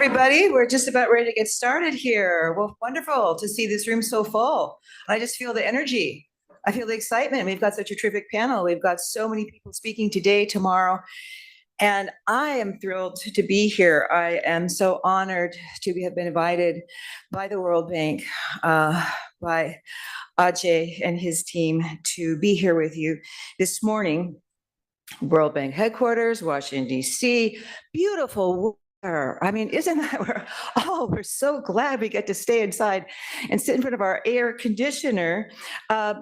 everybody. We're just about ready to get started here. Well, wonderful to see this room so full. I just feel the energy. I feel the excitement. We've got such a terrific panel. We've got so many people speaking today, tomorrow, and I am thrilled to be here. I am so honored to have been invited by the World Bank, by Ajay and his team to be here with you this morning. World Bank headquarters, Washington, D.C., beautiful. I mean, isn't that we're so glad we get to stay inside and sit in front of our air conditioner.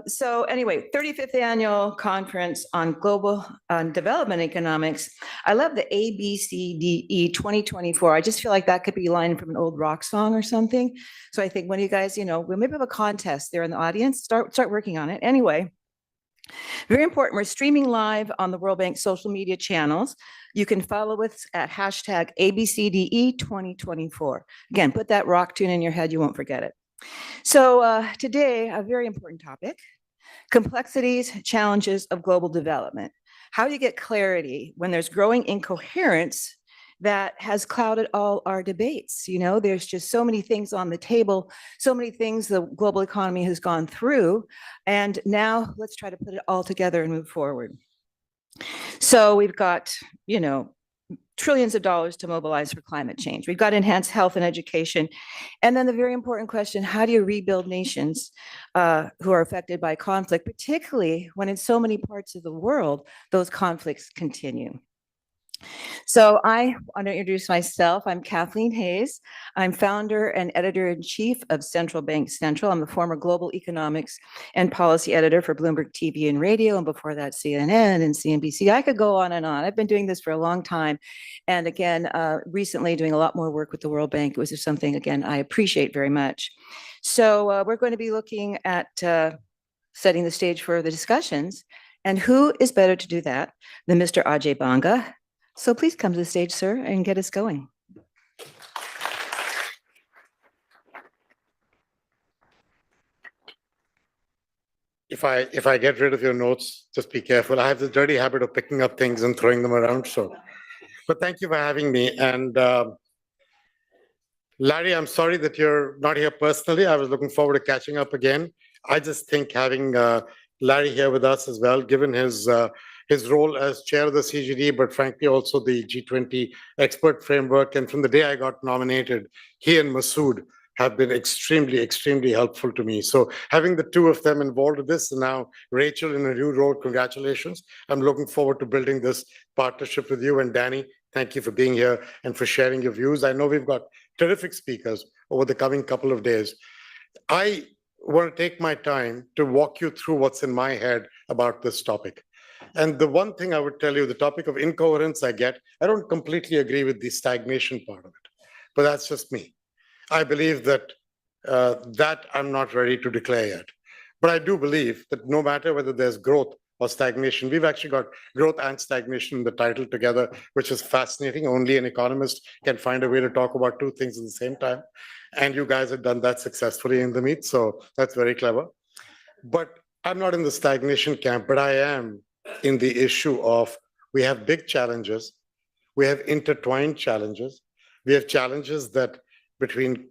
So anyway, 35th annual conference on global development economics. I love the ABCDE 2024. I just feel like that could be a line from an old rock song or something. So I think when you guys, we'll maybe have a contest there in the audience, start working on it. Anyway, very important. We're streaming live on the World Bank social media channels. You can follow us at hashtag ABCDE 2024. Again, put that rock tune in your head. You won't forget it. So today, a very important topic, complexities, challenges of global development. How do you get clarity when there's growing incoherence that has clouded all our debates? There's just so many things on the table, so many things the global economy has gone through. And now let's try to put it all together and move forward. So we've got, trillions of dollars to mobilize for climate change. We've got enhanced health and education. And then the very important question, how do you rebuild nations who are affected by conflict, particularly when in so many parts of the world, those conflicts continue? So I want to introduce myself. I'm Kathleen Hayes. I'm founder and editor-in-chief of Central Bank Central. I'm the former global economics and policy editor for Bloomberg TV and radio, and before that, CNN and CNBC. I could go on and on. I've been doing this for a long time. And again, recently doing a lot more work with the World Bank, which is something, again, I appreciate very much. So we're going to be looking at setting the stage for the discussions. And who is better to do that than Mr. Ajay Banga? So please come to the stage, sir, and get us going. If I get rid of your notes, just be careful. I have the dirty habit of picking up things and throwing them around. But thank you for having me. And Larry, I'm sorry that you're not here personally. I was looking forward to catching up again. I just think having Larry here with us as well, given his role as chair of the CGD, but frankly also the G20 expert framework. And from the day I got nominated, he and Masood have been extremely, extremely helpful to me. So having the two of them involved with this, and now Rachel in a new role, congratulations. I'm looking forward to building this partnership with you. And Danny, thank you for being here and for sharing your views. I know we've got terrific speakers over the coming couple of days. I want to take my time to walk you through what's in my head about this topic. And the one thing I would tell you, the topic of incoherence I don't completely agree with the stagnation part of it, but that's just me. I believe that that I'm not ready to declare yet. But I do believe that no matter whether there's growth or stagnation, we've actually got growth and stagnation in the title together, which is fascinating. Only an economist can find a way to talk about two things at the same time. And you guys have done that successfully in the meet, so that's very clever. But I'm not in the stagnation camp, but I am in the issue of we have big challenges, we have intertwined challenges, we have challenges that between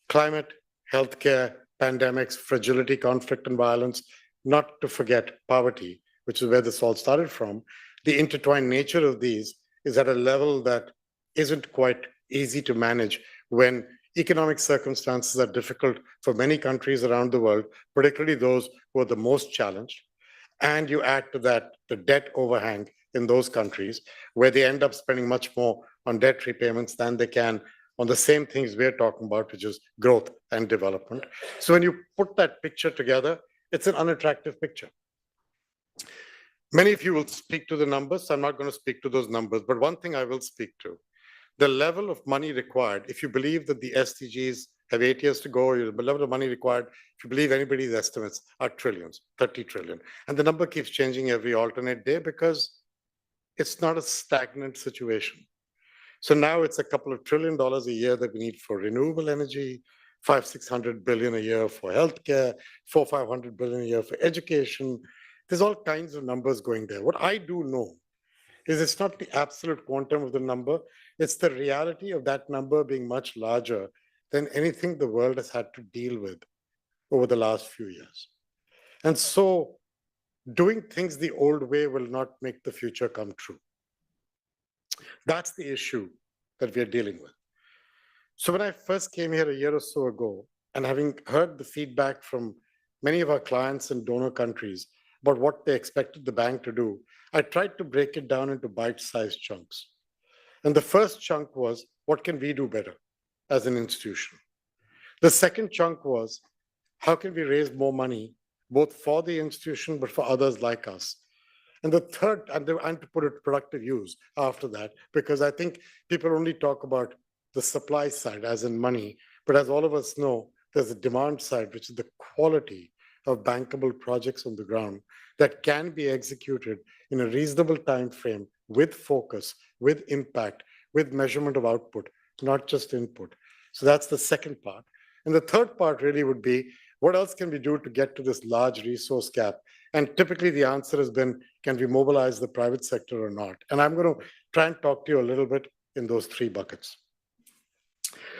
climate, healthcare, pandemics, fragility, conflict, and violence, not to forget poverty, which is where this all started from. The intertwined nature of these is at a level that isn't quite easy to manage when economic circumstances are difficult for many countries around the world, particularly those who are the most challenged. And you add to that the debt overhang in those countries, where they end up spending much more on debt repayments than they can on the same things we're talking about, which is growth and development. So when you put that picture together, it's an unattractive picture. Many of you will speak to the numbers. I'm not going to speak to those numbers, but one thing I will speak to, the level of money required, if you believe that the SDGs have 8 years to go, the level of money required, if you believe anybody's estimates, are trillions, 30 trillion. And the number keeps changing every alternate day because it's not a stagnant situation. So now it's a couple of $1 trillion a year that we need for renewable energy, 500-600 billion a year for healthcare, 400-500 billion a year for education. There's all kinds of numbers going there. What I do know is it's not the absolute quantum of the number, it's the reality of that number being much larger than anything the world has had to deal with over the last few years. And so doing things the old way will not make the future come true. That's the issue that we are dealing with. So when I first came here a year or so ago, and having heard the feedback from many of our clients in donor countries about what they expected the bank to do, I tried to break it down into bite-sized chunks. And the first chunk was, what can we do better as an institution? The second chunk was, how can we raise more money, both for the institution, but for others like us? And the third, and to put it productive use after that, because I think people only talk about the supply side, as in money, but as all of us know, there's a demand side, which is the quality of bankable projects on the ground that can be executed in a reasonable time frame with focus, with impact, with measurement of output, not just input. So that's the second part. And the third part really would be, what else can we do to get to this large resource gap? And typically the answer has been, can we mobilize the private sector or not? And I'm going to try and talk to you a little bit in those three buckets.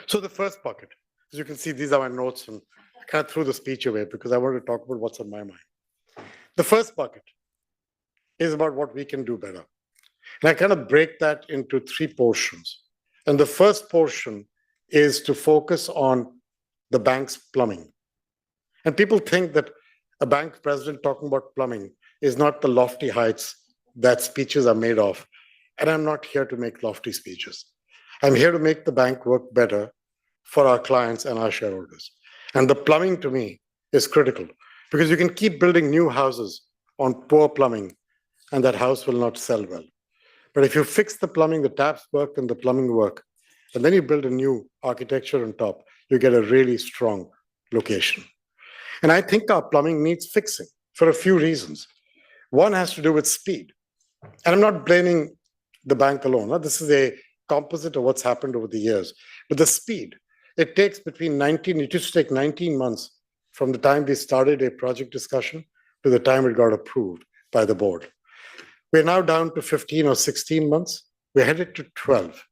So the first bucket, as you can see, these are my notes, and I kind of threw the speech away because I wanted to talk about what's on my mind. The first bucket is about what we can do better. And I kind of break that into three portions. And the first portion is to focus on the bank's plumbing. And people think that a bank president talking about plumbing is not the lofty heights that speeches are made of. And I'm not here to make lofty speeches. I'm here to make the bank work better for our clients and our shareholders. And the plumbing to me is critical because you can keep building new houses on poor plumbing and that house will not sell well. But if you fix the plumbing, the taps work and the plumbing work, and then you build a new architecture on top, you get a really strong location. And I think our plumbing needs fixing for a few reasons. One has to do with speed. And I'm not blaming the bank alone. This is a composite of what's happened over the years. But the speed, it takes it used to take 19 months from the time we started a project discussion to the time it got approved by the board. We're now down to 15 or 16 months. We're headed to 12.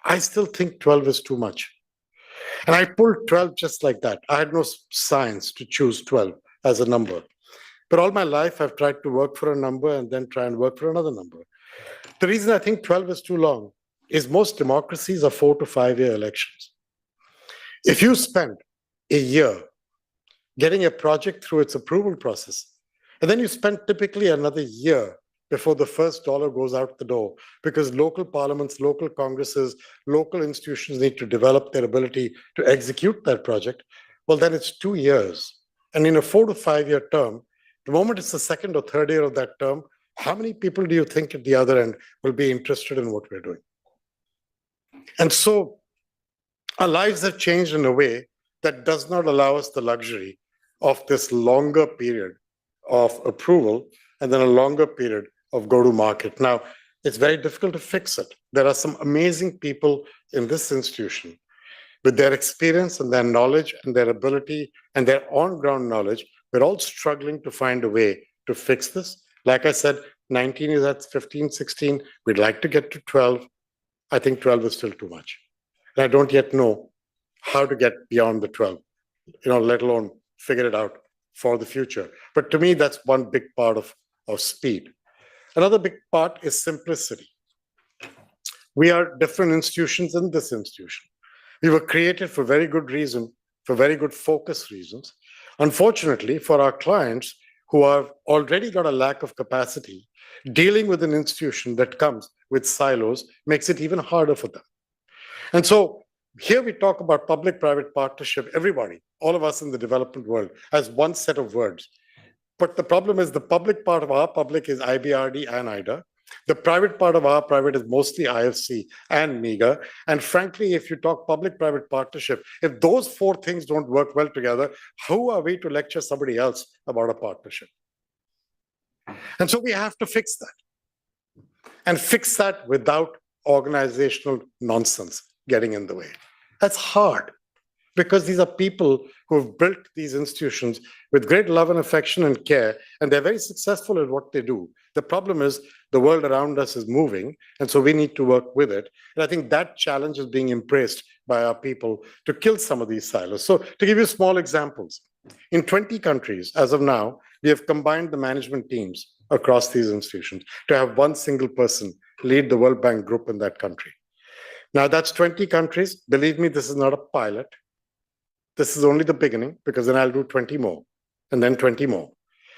I still think 12 is too much. And I pulled 12 just like that. I had no science to choose 12 as a number. But all my life, I've tried to work for a number and then try and work for another number. The reason I think 12 is too long is most democracies are 4 to 5 year elections. If you spend a year getting a project through its approval process, and then you spend typically another year before the first dollar goes out the door, because local parliaments, local congresses, local institutions need to develop their ability to execute that project, well, then it's 2 years. And in a 4 to 5 year term, the moment it's the second or third year of that term, how many people do you think at the other end will be interested in what we're doing? And so our lives have changed in a way that does not allow us the luxury of this longer period of approval and then a longer period of go-to-market. Now, it's very difficult to fix it. There are some amazing people in this institution with their experience and their knowledge and their ability and their on-ground knowledge. We're all struggling to find a way to fix this. Like I said, 19 is at 15, 16. We'd like to get to 12. I think 12 is still too much. And I don't yet know how to get beyond the 12, let alone figure it out for the future. But to me, that's one big part of speed. Another big part is simplicity. We are different institutions in this institution. We were created for very good reason, for very good focus reasons. Unfortunately, for our clients who have already got a lack of capacity, dealing with an institution that comes with silos makes it even harder for them. And so here we talk about public-private partnership, everybody, all of us in the development world, as one set of words. But the problem is the public part of our public is IBRD and IDA. The private part of our private is mostly IFC and MEGA. And frankly, if you talk public-private partnership, if those four things don't work well together, who are we to lecture somebody else about a partnership? And so we have to fix that. And fix that without organizational nonsense getting in the way. That's hard. because these are people who have built these institutions with great love and affection and care, and they're very successful at what they do. The problem is the world around us is moving, and so we need to work with it. And I think that challenge is being embraced by our people to kill some of these silos. So to give you small examples, in 20 countries, as of now, we have combined the management teams across these institutions to have one single person lead the World Bank group in that country. Now that's 20 countries. Believe me, this is not a pilot. This is only the beginning, because then I'll do 20 more and then 20 more.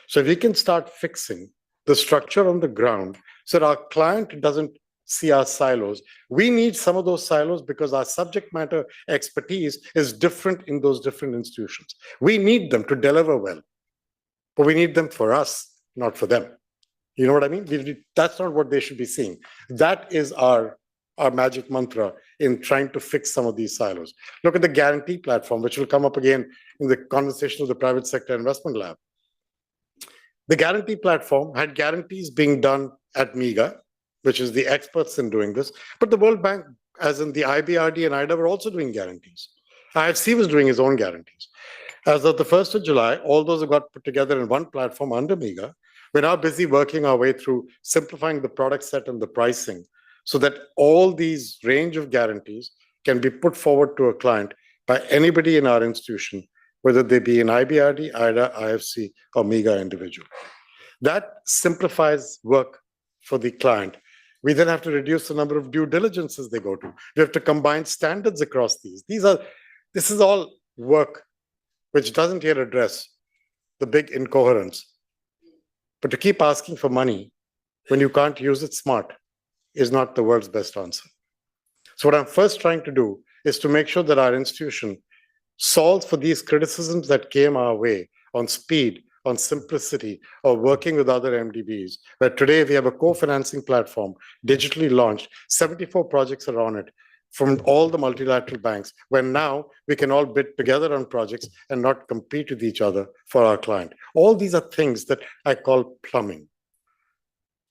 So if we can start fixing the structure on the ground so that our client doesn't see our silos. We need some of those silos because our subject matter expertise is different in those different institutions. We need them to deliver well, but we need them for us, not for them. You know what I mean? That's not what they should be seeing. That is our magic mantra in trying to fix some of these silos. Look at the guarantee platform, which will come up again in the conversation of the private sector investment lab. The guarantee platform had guarantees being done at MIGA, which is the experts in doing this, but the World Bank, as in the IBRD and IDA, were also doing guarantees. IFC was doing his own guarantees. As of the 1st of July, all those have got put together in one platform under MIGA. We're now busy working our way through simplifying the product set and the pricing so that all these range of guarantees can be put forward to a client by anybody in our institution, whether they be an IBRD, IDA, IFC, or MIGA individual. That simplifies work for the client. We then have to reduce the number of due diligences they go to. We have to combine standards across these. This is all work which doesn't yet address the big incoherence. But to keep asking for money when you can't use it smart is not the world's best answer. So what I'm first trying to do is to make sure that our institution solves for these criticisms that came our way on speed, on simplicity, or working with other MDBs, where today we have a co-financing platform, digitally launched, 74 projects are on it, from all the multilateral banks, where now we can all bid together on projects and not compete with each other for our client. All these are things that I call plumbing.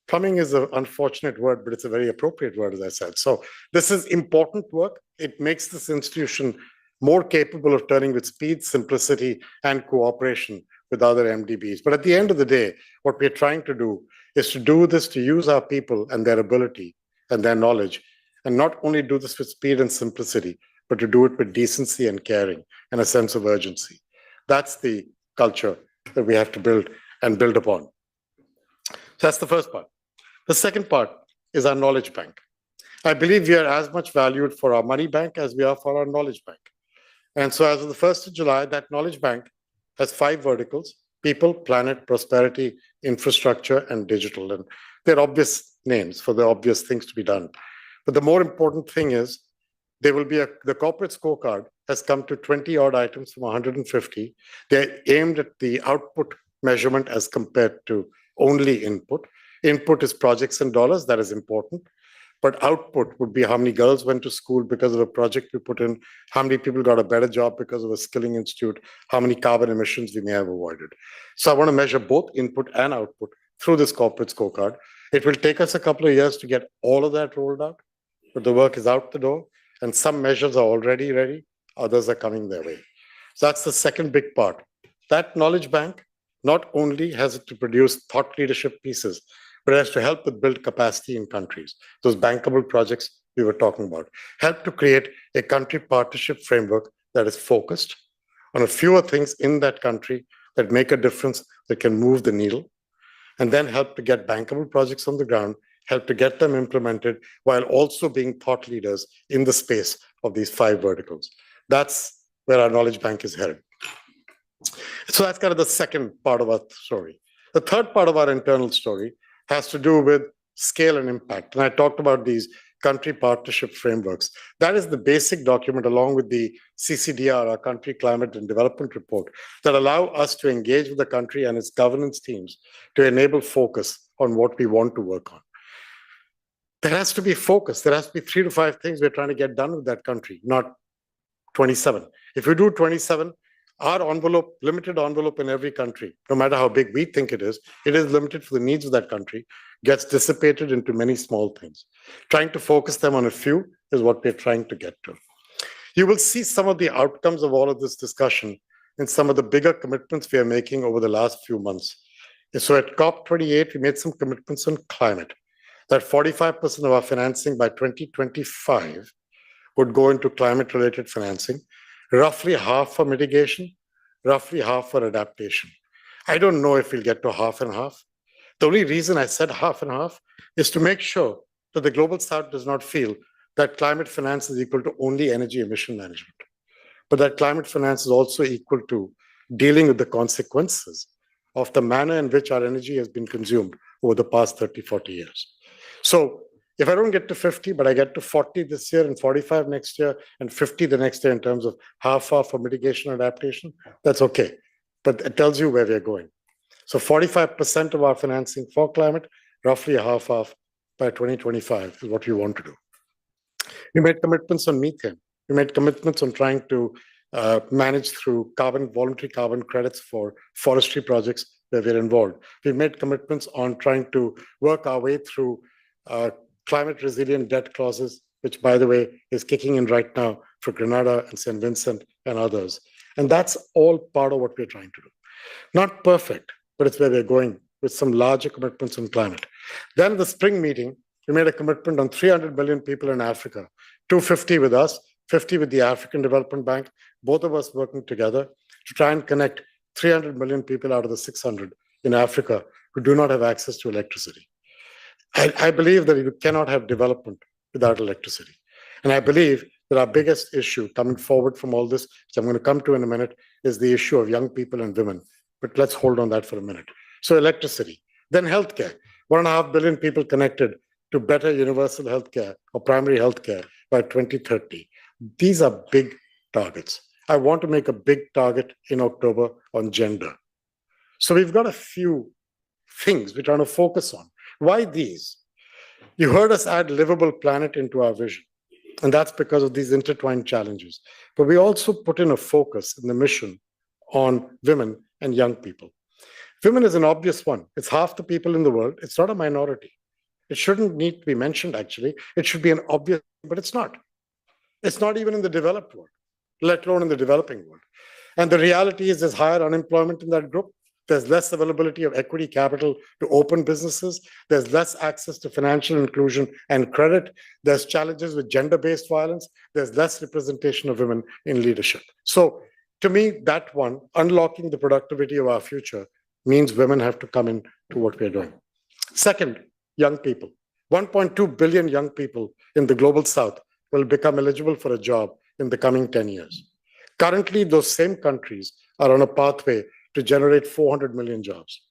Plumbing is an unfortunate word, but it's a very appropriate word, as I said. So this is important work. It makes this institution more capable of turning with speed, simplicity, and cooperation with other MDBs. But at the end of the day, what we're trying to do is to do this to use our people and their ability and their knowledge, and not only do this with speed and simplicity, but to do it with decency and caring and a sense of urgency. That's the culture that we have to build and build upon. So that's the first part. The second part is our knowledge bank. I believe we are as much valued for our money bank as we are for our knowledge bank. And so as of the 1st of July, that knowledge bank has 5 verticals: people, planet, prosperity, infrastructure, and digital. And they're obvious names for the obvious things to be done. But the more important thing is there will be the corporate scorecard has come to 20 odd items from 150. They're aimed at the output measurement as compared to only input. Input is projects and dollars, that is important. But output would be how many girls went to school because of a project we put in, how many people got a better job because of a skilling institute, how many carbon emissions we may have avoided. So I want to measure both input and output through this corporate scorecard. It will take us a couple of years to get all of that rolled out, but the work is out the door, and some measures are already ready, others are coming their way. So that's the second big part. That knowledge bank not only has it to produce thought leadership pieces, but it has to help with build capacity in countries. Those bankable projects we were talking about. Help to create a country partnership framework that is focused on a fewer things in that country that make a difference, that can move the needle, and then help to get bankable projects on the ground, help to get them implemented while also being thought leaders in the space of these 5 verticals. That's where our knowledge bank is headed. So that's kind of the second part of our story. The third part of our internal story has to do with scale and impact. And I talked about these country partnership frameworks. That is the basic document along with the CCDR, our Country Climate and Development Report, that allow us to engage with the country and its governance teams to enable focus on what we want to work on. There has to be focus. There has to be 3 to 5 things we're trying to get done with that country, not 27. If we do 27, our envelope, limited envelope in every country, no matter how big we think it is limited for the needs of that country, gets dissipated into many small things. Trying to focus them on a few is what we're trying to get to. You will see some of the outcomes of all of this discussion in some of the bigger commitments we are making over the last few months. So at COP28, we made some commitments on climate, that 45% of our financing by 2025 would go into climate-related financing, roughly half for mitigation, roughly half for adaptation. I don't know if we'll get to half and half. The only reason I said half and half is to make sure that the Global South does not feel that climate finance is equal to only energy emission management, but that climate finance is also equal to dealing with the consequences of the manner in which our energy has been consumed over the past 30, 40 years. So if I don't get to 50, but I get to 40 this year and 45 next year and 50 the next year in terms of half for mitigation and adaptation, that's okay. But it tells you where we're going. So 45% of our financing for climate, roughly half by 2025 is what we want to do. We made commitments on methane. We made commitments on trying to manage through voluntary carbon credits for forestry projects where we're involved. We've made commitments on trying to work our way through climate resilient debt clauses, which, by the way, is kicking in right now for Grenada and St. Vincent and others. And that's all part of what we're trying to do. Not perfect, but it's where we're going with some larger commitments on climate. Then at the spring meeting, we made a commitment on 300 million people in Africa, 250 with us, 50 with the African Development Bank, both of us working together to try and connect 300 million people out of the 600 in Africa who do not have access to electricity. I believe that you cannot have development without electricity. And I believe that our biggest issue coming forward from all this, which I'm going to come to in a minute, is the issue of young people and women. But let's hold on that for a minute. So electricity, then healthcare, 1.5 billion people connected to better universal healthcare or primary healthcare by 2030. These are big targets. I want to make a big target in October on gender. So we've got a few things we're trying to focus on. Why these? You heard us add livable planet into our vision, and that's because of these intertwined challenges. But we also put in a focus in the mission on women and young people. Women is an obvious one. It's half the people in the world. It's not a minority. It shouldn't need to be mentioned, actually. It should be an obvious, but it's not. It's not even in the developed world, let alone in the developing world. And the reality is there's higher unemployment in that group. There's less availability of equity capital to open businesses. There's less access to financial inclusion and credit. There's challenges with gender-based violence. There's less representation of women in leadership. So to me, that one, unlocking the productivity of our future, means women have to come in to what we're doing. Second, young people. 1.2 billion young people in the Global South will become eligible for a job in the coming 10 years. Currently, those same countries are on a pathway to generate 400 million jobs.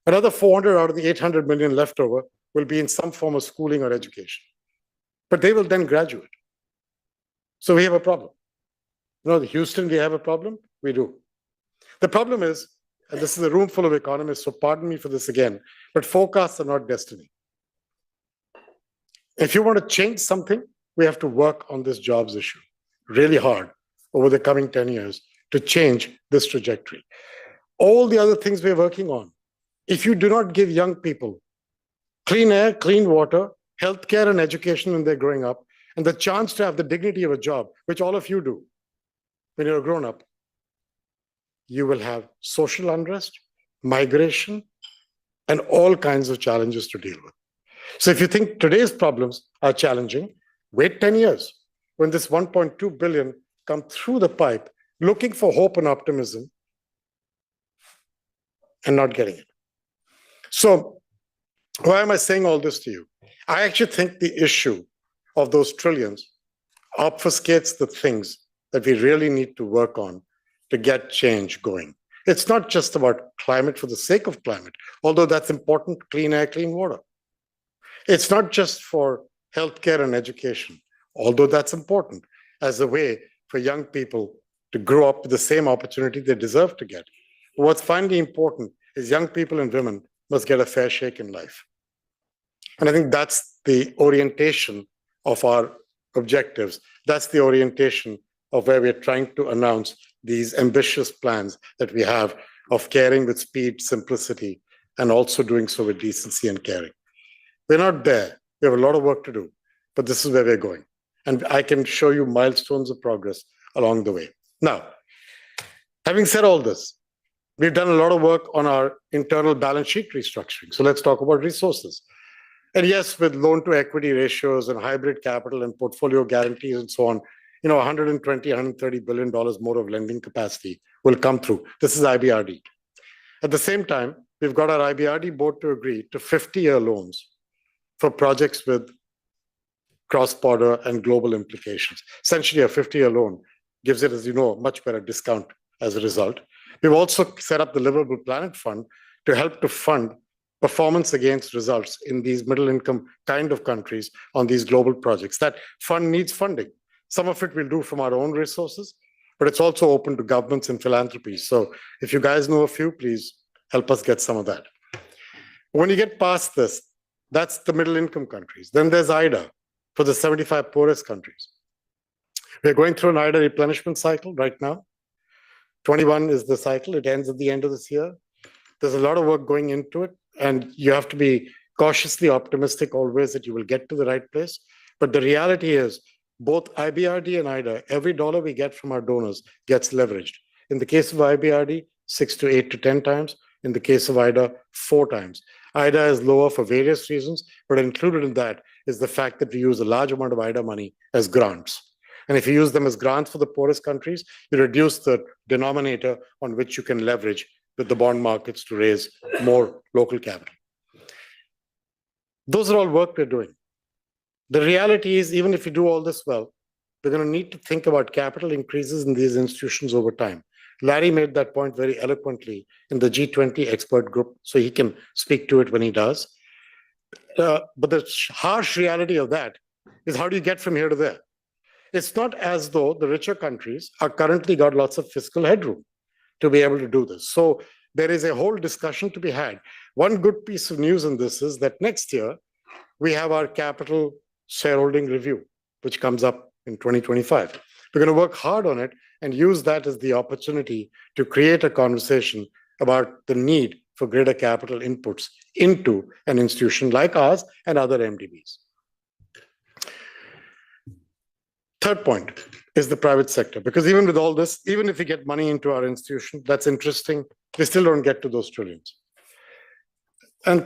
Another 400 out of the 800 million left over will be in some form of schooling or education. But they will then graduate. So we have a problem. You know, Houston, we have a problem? We do. The problem is, and this is a room full of economists, so pardon me for this again, but forecasts are not destiny. If you want to change something, we have to work on this jobs issue really hard over the coming 10 years to change this trajectory. All the other things we're working on, if you do not give young people clean air, clean water, healthcare and education when they're growing up, and the chance to have the dignity of a job, which all of you do when you're a grown-up, you will have social unrest, migration, and all kinds of challenges to deal with. So if you think today's problems are challenging, wait 10 years when this 1.2 billion come through the pipe looking for hope and optimism and not getting it. So why am I saying all this to you? I actually think the issue of those trillions obfuscates the things that we really need to work on to get change going. It's not just about climate for the sake of climate, although that's important, clean air, clean water. It's not just for healthcare and education, although that's important as a way for young people to grow up with the same opportunity they deserve to get. But what's finally important is young people and women must get a fair shake in life. And I think that's the orientation of our objectives. That's the orientation of where we're trying to announce these ambitious plans that we have of caring with speed, simplicity, and also doing so with decency and caring. We're not there. We have a lot of work to do, but this is where we're going. And I can show you milestones of progress along the way. Now, having said all this, we've done a lot of work on our internal balance sheet restructuring. So let's talk about resources. And yes, with loan to equity ratios and hybrid capital and portfolio guarantees and so on, 120, $130 billion more of lending capacity will come through. This is IBRD. At the same time, we've got our IBRD board to agree to 50-year loans for projects with cross-border and global implications. Essentially, a 50-year loan gives it, as you know, a much better discount as a result. We've also set up the Livable Planet Fund to help to fund performance against results in these middle-income kind of countries on these global projects. That fund needs funding. Some of it we'll do from our own resources, but it's also open to governments and philanthropies. So if you guys know a few, please help us get some of that. When you get past this, that's the middle-income countries. Then there's IDA for the 75 poorest countries. We're going through an IDA replenishment cycle right now. 21 is the cycle. It ends at the end of this year. There's a lot of work going into it, and you have to be cautiously optimistic always that you will get to the right place. But the reality is, both IBRD and IDA, every dollar we get from our donors gets leveraged. In the case of IBRD, 6 to 8 to 10 times. In the case of IDA, 4 times. IDA is lower for various reasons, but included in that is the fact that we use a large amount of IDA money as grants. And if you use them as grants for the poorest countries, you reduce the denominator on which you can leverage with the bond markets to raise more local capital. Those are all work we're doing. The reality is, even if you do all this well, we're going to need to think about capital increases in these institutions over time. Larry made that point very eloquently in the G20 expert group, so he can speak to it when he does. But the harsh reality of that is, how do you get from here to there? It's not as though the richer countries are currently got lots of fiscal headroom to be able to do this. So there is a whole discussion to be had. One good piece of news in this is that next year, we have our capital shareholding review, which comes up in 2025. We're going to work hard on it and use that as the opportunity to create a conversation about the need for greater capital inputs into an institution like ours and other MDBs. Third point is the private sector, because even with all this, even if we get money into our institution, that's interesting, we still don't get to those trillions. And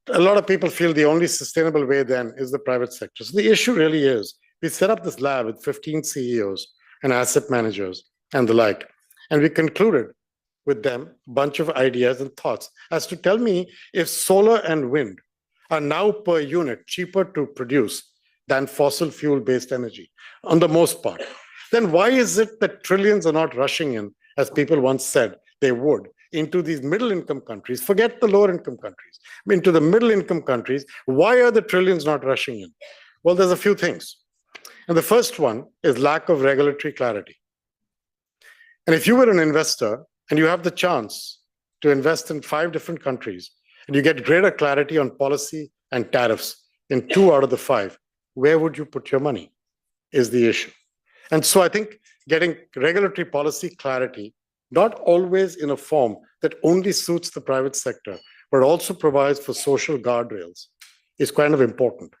a lot of people feel the only sustainable way then is the private sector. So the issue really is, we set up this lab with 15 CEOs and asset managers and the like, and we concluded with them a bunch of ideas and thoughts as to tell me if solar and wind are now per unit cheaper to produce than fossil fuel-based energy, on the most part. Then why is it that trillions are not rushing in, as people once said they would, into these middle-income countries? Forget the lower-income countries. Into the middle-income countries, why are the trillions not rushing in? Well, there's a few things. And the first one is lack of regulatory clarity. And if you were an investor and you have the chance to invest in 5 different countries, and you get greater clarity on policy and tariffs in 2 out of the 5, where would you put your money is the issue. And so I think getting regulatory policy clarity, not always in a form that only suits the private sector, but also provides for social guardrails, is kind of important.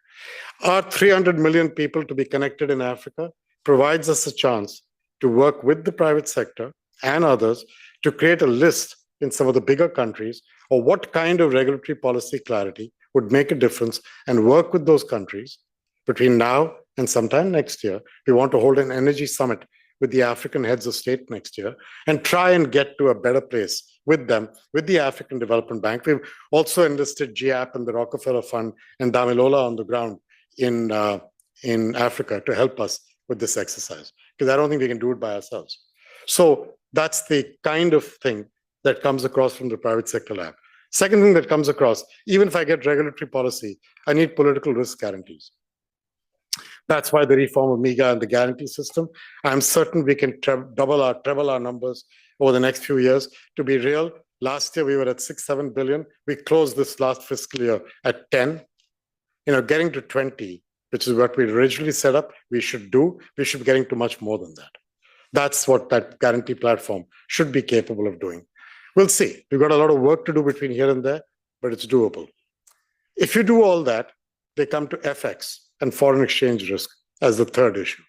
Our 300 million people to be connected in Africa provides us a chance to work with the private sector and others to create a list in some of the bigger countries of what kind of regulatory policy clarity would make a difference, and work with those countries between now and sometime next year. We want to hold an energy summit with the African heads of state next year and try and get to a better place with them, with the African Development Bank. We've also enlisted GAP and the Rockefeller Fund and Damilola on the ground in Africa to help us with this exercise, because I don't think we can do it by ourselves. So that's the kind of thing that comes across from the private sector lab. Second thing that comes across, even if I get regulatory policy, I need political risk guarantees. That's why the reform of MIGA and the guarantee system. I'm certain we can treble our numbers over the next few years. To be real, last year we were at 6-7 billion. We closed this last fiscal year at 10. Getting to 20, which is what we originally set up, we should do. We should be getting to much more than that. That's what that guarantee platform should be capable of doing. We'll see. We've got a lot of work to do between here and there, but it's doable. If you do all that, they come to FX and foreign exchange risk. as the third issue.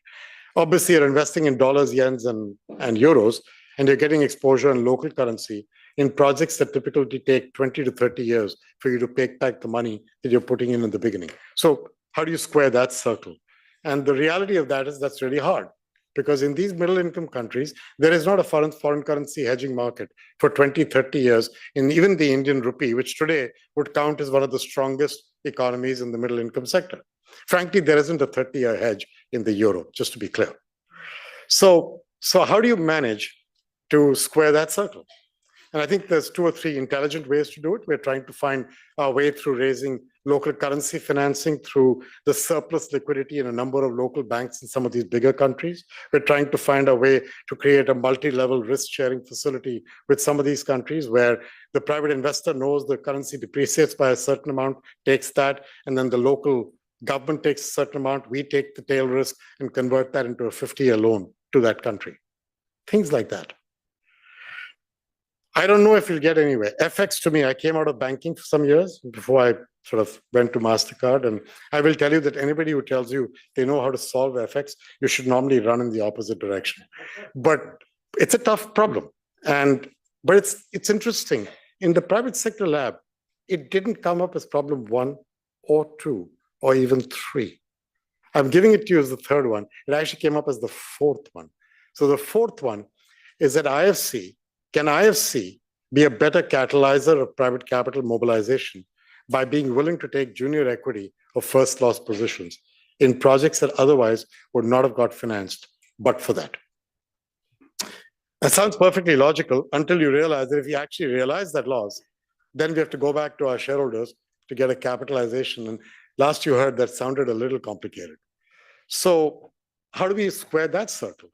Obviously, you're investing in dollars, yens, and euros, and you're getting exposure in local currency in projects that typically take 20 to 30 years for you to pay back the money that you're putting in the beginning. So how do you square that circle? And the reality of that is that's really hard, because in these middle income countries, there is not a foreign currency hedging market for 20, 30 years in even the Indian rupee, which today would count as one of the strongest economies in the middle income sector. Frankly, there isn't a 30-year hedge in the euro, just to be clear. So how do you manage to square that circle? And I think there's 2 or 3 intelligent ways to do it. We're trying to find our way through raising local currency financing through the surplus liquidity in a number of local banks in some of these bigger countries. We're trying to find a way to create a multi-level risk-sharing facility with some of these countries where the private investor knows the currency depreciates by a certain amount, takes that, and then the local government takes a certain amount, we take the tail risk and convert that into a 50-year loan to that country. Things like that. I don't know if you'll get anywhere. FX to me, I came out of banking for some years before I sort of went to MasterCard. And I will tell you that anybody who tells you they know how to solve FX, you should normally run in the opposite direction. But it's a tough problem. But it's interesting. In the private sector lab, it didn't come up as problem 1 or 2 or even 3. I'm giving it to you as the third one. It actually came up as the fourth one. So the fourth one is that can IFC be a better catalyzer of private capital mobilization by being willing to take junior equity or first loss positions in projects that otherwise would not have got financed but for that? That sounds perfectly logical until you realize that if you actually realize that loss, then we have to go back to our shareholders to get a capitalization. And last you heard, that sounded a little complicated. So how do we square that circle?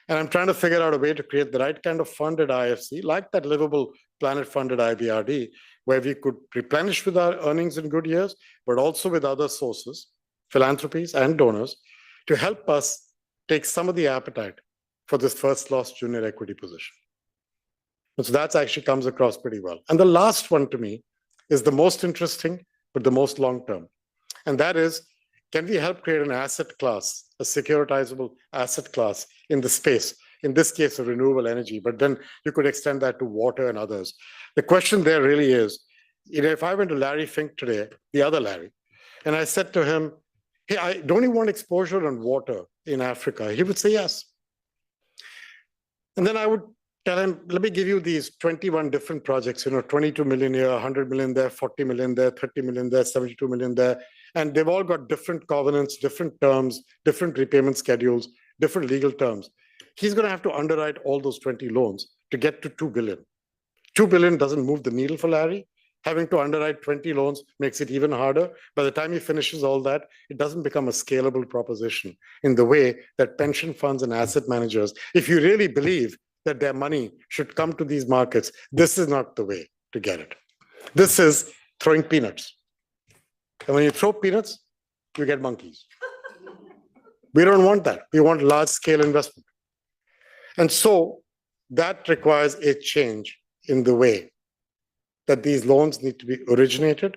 And I'm trying to figure out a way to create the right kind of funded IFC, like that livable planet funded IBRD, where we could replenish with our earnings in good years, but also with other sources, philanthropies and donors, to help us take some of the appetite for this first loss junior equity position. And so that actually comes across pretty well. And the last one to me is the most interesting, but the most long-term. And that is, can we help create an asset class, a securitizable asset class in the space, in this case of renewable energy, but then you could extend that to water and others. The question there really is, if I went to Larry Fink today, the other Larry, and I said to him, hey, don't you want exposure on water in Africa? He would say yes. And then I would tell him, let me give you these 21 different projects, 22 million here, 100 million there, 40 million there, 30 million there, 72 million there. And they've all got different covenants, different terms, different repayment schedules, different legal terms. He's going to have to underwrite all those 20 loans to get to 2 billion. 2 billion doesn't move the needle for Larry. Having to underwrite 20 loans makes it even harder. By the time he finishes all that, it doesn't become a scalable proposition in the way that pension funds and asset managers, if you really believe that their money should come to these markets, this is not the way to get it. This is throwing peanuts. And when you throw peanuts, you get monkeys. We don't want that. We want large-scale investment. And so that requires a change in the way that these loans need to be originated,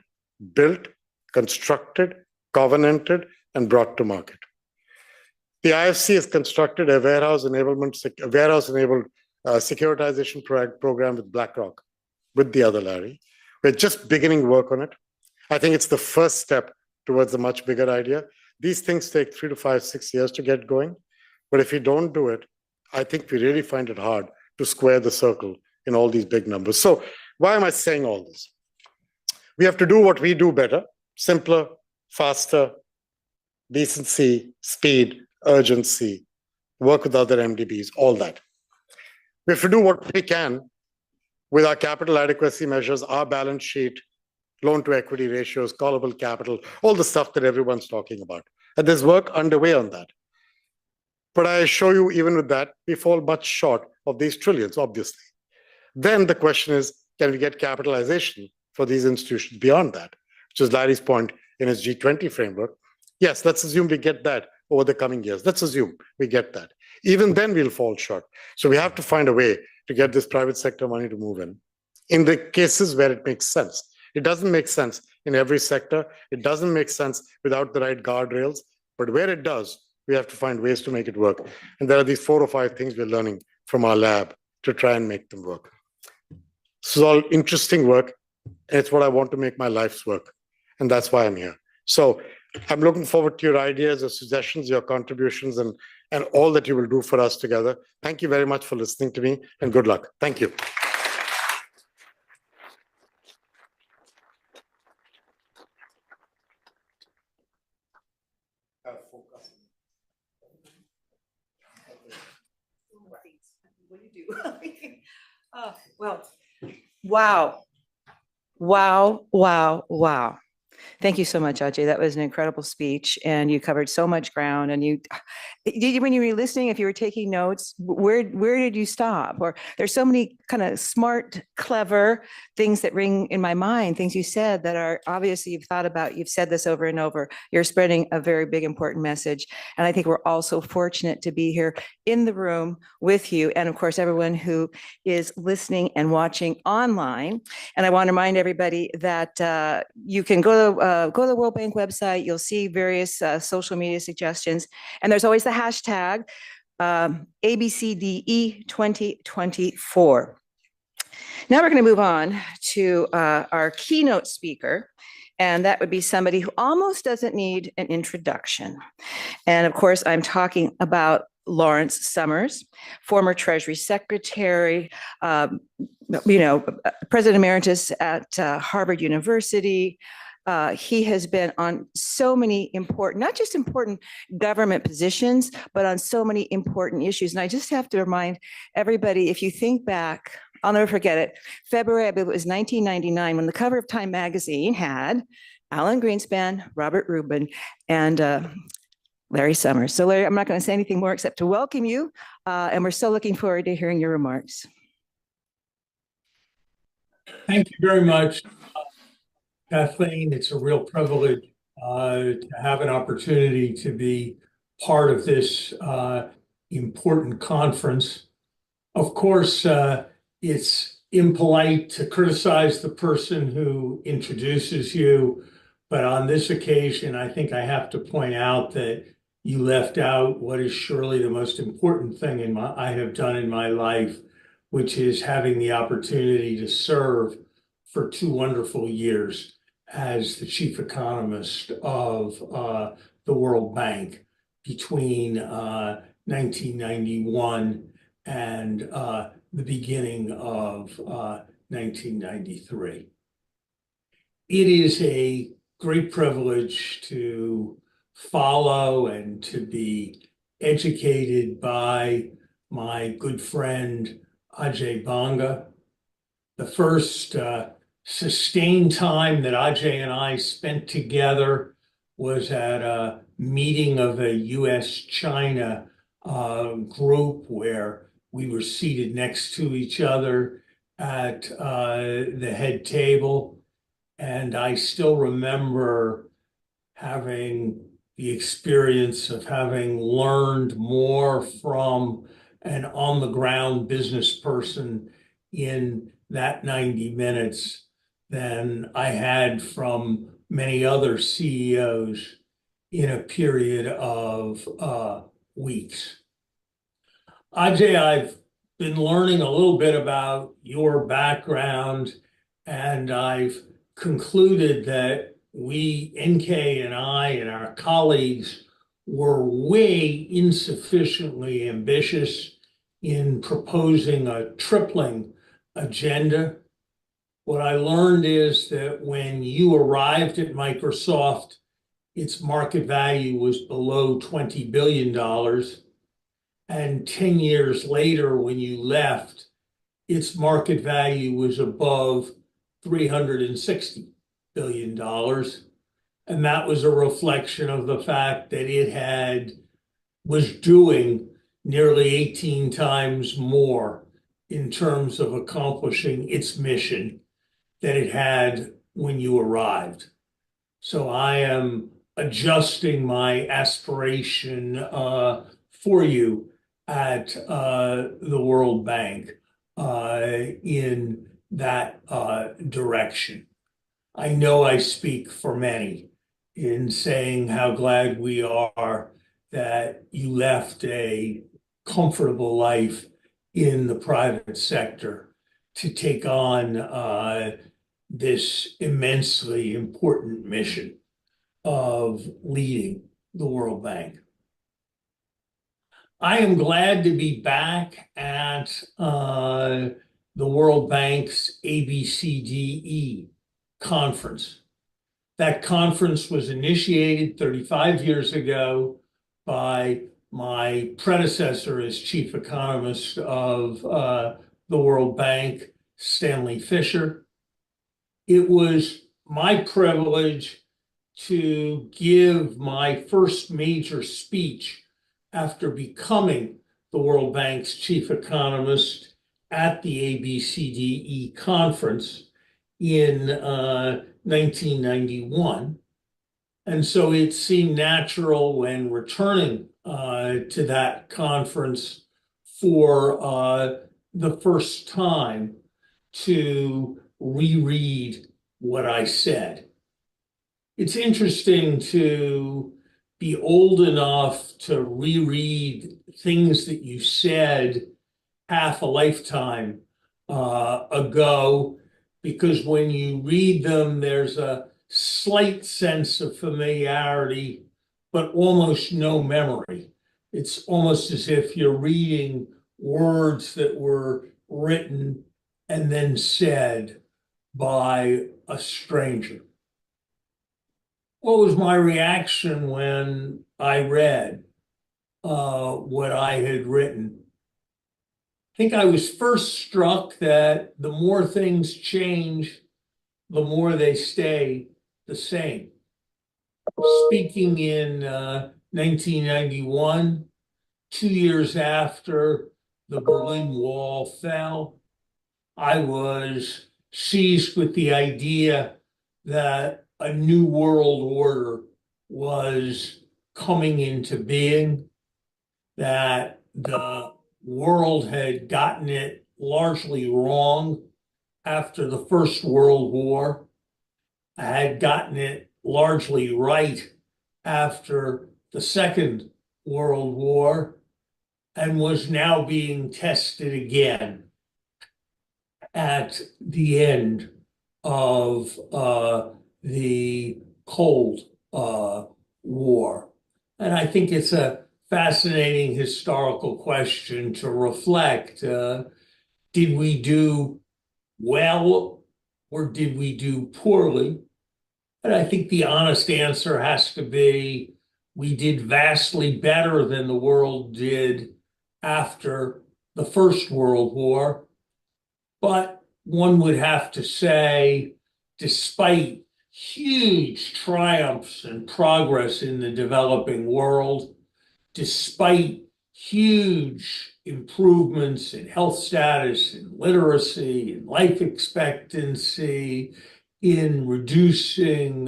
built, constructed, covenanted, and brought to market. The IFC has constructed a warehouse-enabled securitization program with BlackRock, with the other Larry. We're just beginning work on it. I think it's the first step towards a much bigger idea. These things take 3 to 5, 6 years to get going. But if we don't do it, I think we really find it hard to square the circle in all these big numbers. So why am I saying all this? We have to do what we do better, simpler, faster, decency, speed, urgency, work with other MDBs, all that. We have to do what we can with our capital adequacy measures, our balance sheet, loan to equity ratios, callable capital, all the stuff that everyone's talking about. And there's work underway on that. But I assure you, even with that, we fall much short of these trillions, obviously. Then the question is, can we get capitalization for these institutions beyond that? Which is Larry's point in his G20 framework. Yes, let's assume we get that over the coming years. Let's assume we get that. Even then, we'll fall short. So we have to find a way to get this private sector money to move in the cases where it makes sense. It doesn't make sense in every sector. It doesn't make sense without the right guardrails. But where it does, We have to find ways to make it work. And there are these 4 or 5 things we're learning from our lab to try and make them work. This is all interesting work. And it's what I want to make my life's work. And that's why I'm here. So I'm looking forward to your ideas, your suggestions, your contributions, and all that you will do for us together. Thank you very much for listening to me, and good luck. Thank you. What do you do? Well, wow. Wow, wow, wow. Thank you so much, Ajay. That was an incredible speech, and you covered so much ground. And when you were listening, if you were taking notes, where did you stop? Or there's so many kind of smart, clever things that ring in my mind, things you said that are obviously you've thought about, you've said this over and over. You're spreading a very big, important message. And I think we're all so fortunate to be here in the room with you. And of course, everyone who is listening and watching online. And I want to remind everybody that you can go to the World Bank website. You'll see various social media suggestions. And there's always the hashtag ABCDE 2024. Now we're going to move on to our keynote speaker. And that would be somebody who almost doesn't need an introduction. And of course, I'm talking about Lawrence Summers, former Treasury Secretary, President Emeritus at Harvard University. He has been on so many important, not just important government positions, but on so many important issues. And I just have to remind everybody, if you think back, I'll never forget it, February, I believe it was 1999, when the cover of Time magazine had Alan Greenspan, Robert Rubin, and Larry Summers. So Larry, I'm not going to say anything more except to welcome you, and we're so looking forward to hearing your remarks. Thank you very much, Kathleen. It's a real privilege to have an opportunity to be part of this important conference. Of course, it's impolite to criticize the person who introduces you, but on this occasion, I think I have to point out that you left out what is surely the most important thing I have done in my life, which is having the opportunity to serve for 2 wonderful years as the chief economist of the World Bank between 1991 and the beginning of 1993. It is a great privilege to follow and to be educated by my good friend Ajay Banga. The first sustained time that Ajay and I spent together was at a meeting of a US-China group where we were seated next to each other at the head table. And I still remember having the experience of having learned more from an on-the-ground business person in that 90 minutes than I had from many other CEOs in a period of weeks. Ajay, I've been learning a little bit about your background, and I've concluded that we, NK and I and our colleagues, were way insufficiently ambitious in proposing a tripling agenda. What I learned is that when you arrived at Microsoft, its market value was below $20 billion. And 10 years later, when you left, its market value was above $360 billion. And that was a reflection of the fact that it was doing nearly 18 times more in terms of accomplishing its mission than it had when you arrived. So I am adjusting my aspiration for you at the World Bank in that direction. I know I speak for many in saying how glad we are that you left a comfortable life in the private sector to take on this immensely important mission of leading the World Bank. I am glad to be back at the World Bank's ABCDE conference. That conference was initiated 35 years ago by my predecessor as chief economist of the World Bank, Stanley Fischer. It was my privilege to give my first major speech after becoming the World Bank's chief economist at the ABCDE conference in 1991. And so it seemed natural when returning to that conference for the first time to reread what I said. It's interesting to be old enough to reread things that you said half a lifetime ago, because when you read them, there's a slight sense of familiarity, but almost no memory. It's almost as if you're reading words that were written and then said by a stranger. What was my reaction when I read what I had written? I think I was first struck that the more things change, the more they stay the same. Speaking in 1991, 2 years after the Berlin Wall fell, I was seized with the idea that a new world order was coming into being, that the world had gotten it largely wrong after the First World War, had gotten it largely right after the Second World War, and was now being tested again at the end of the Cold War. And I think it's a fascinating historical question to reflect. Did we do well or did we do poorly? And I think the honest answer has to be we did vastly better than the world did after the First World War. But one would have to say, despite huge triumphs and progress in the developing world, despite huge improvements in health status, in literacy, in life expectancy, in reducing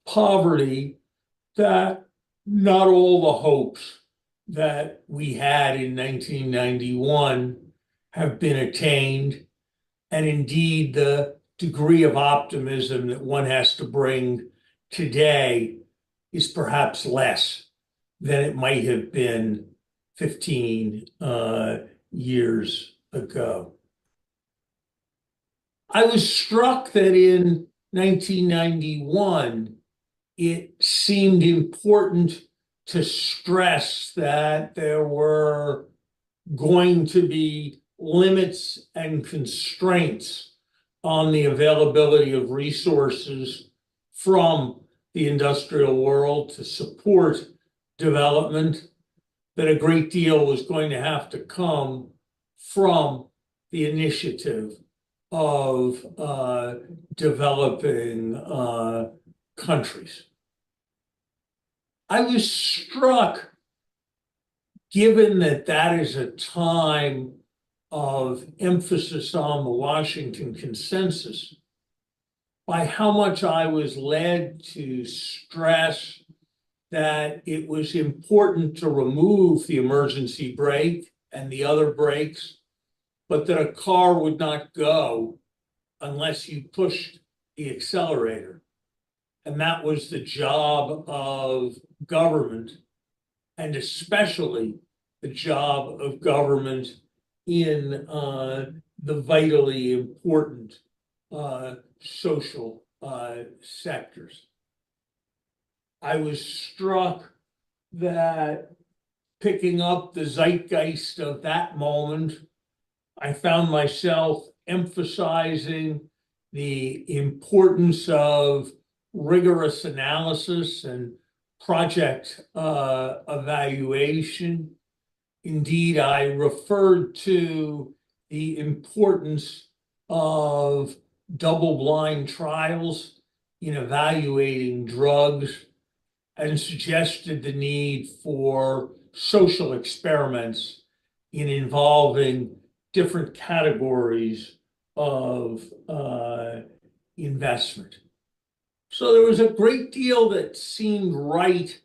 poverty, that not all the hopes that we had in 1991 have been attained. And indeed, the degree of optimism that one has to bring today is perhaps less than it might have been 15 years ago. I was struck that in 1991, it seemed important to stress that there were going to be limits and constraints on the availability of resources from the industrial world to support development, that a great deal was going to have to come from the initiative of developing countries. I was struck, given that that is a time of emphasis on the Washington Consensus, by how much I was led to stress that it was important to remove the emergency brake and the other brakes, but that a car would not go unless you pushed the accelerator. And that was the job of government and especially the job of government in the vitally important social sectors. I was struck that picking up the zeitgeist of that moment, I found myself emphasizing the importance of rigorous analysis and project evaluation. Indeed, I referred to the importance of double-blind trials in evaluating drugs and suggested the need for social experiments in involving different categories of investment. So there was a great deal that seemed right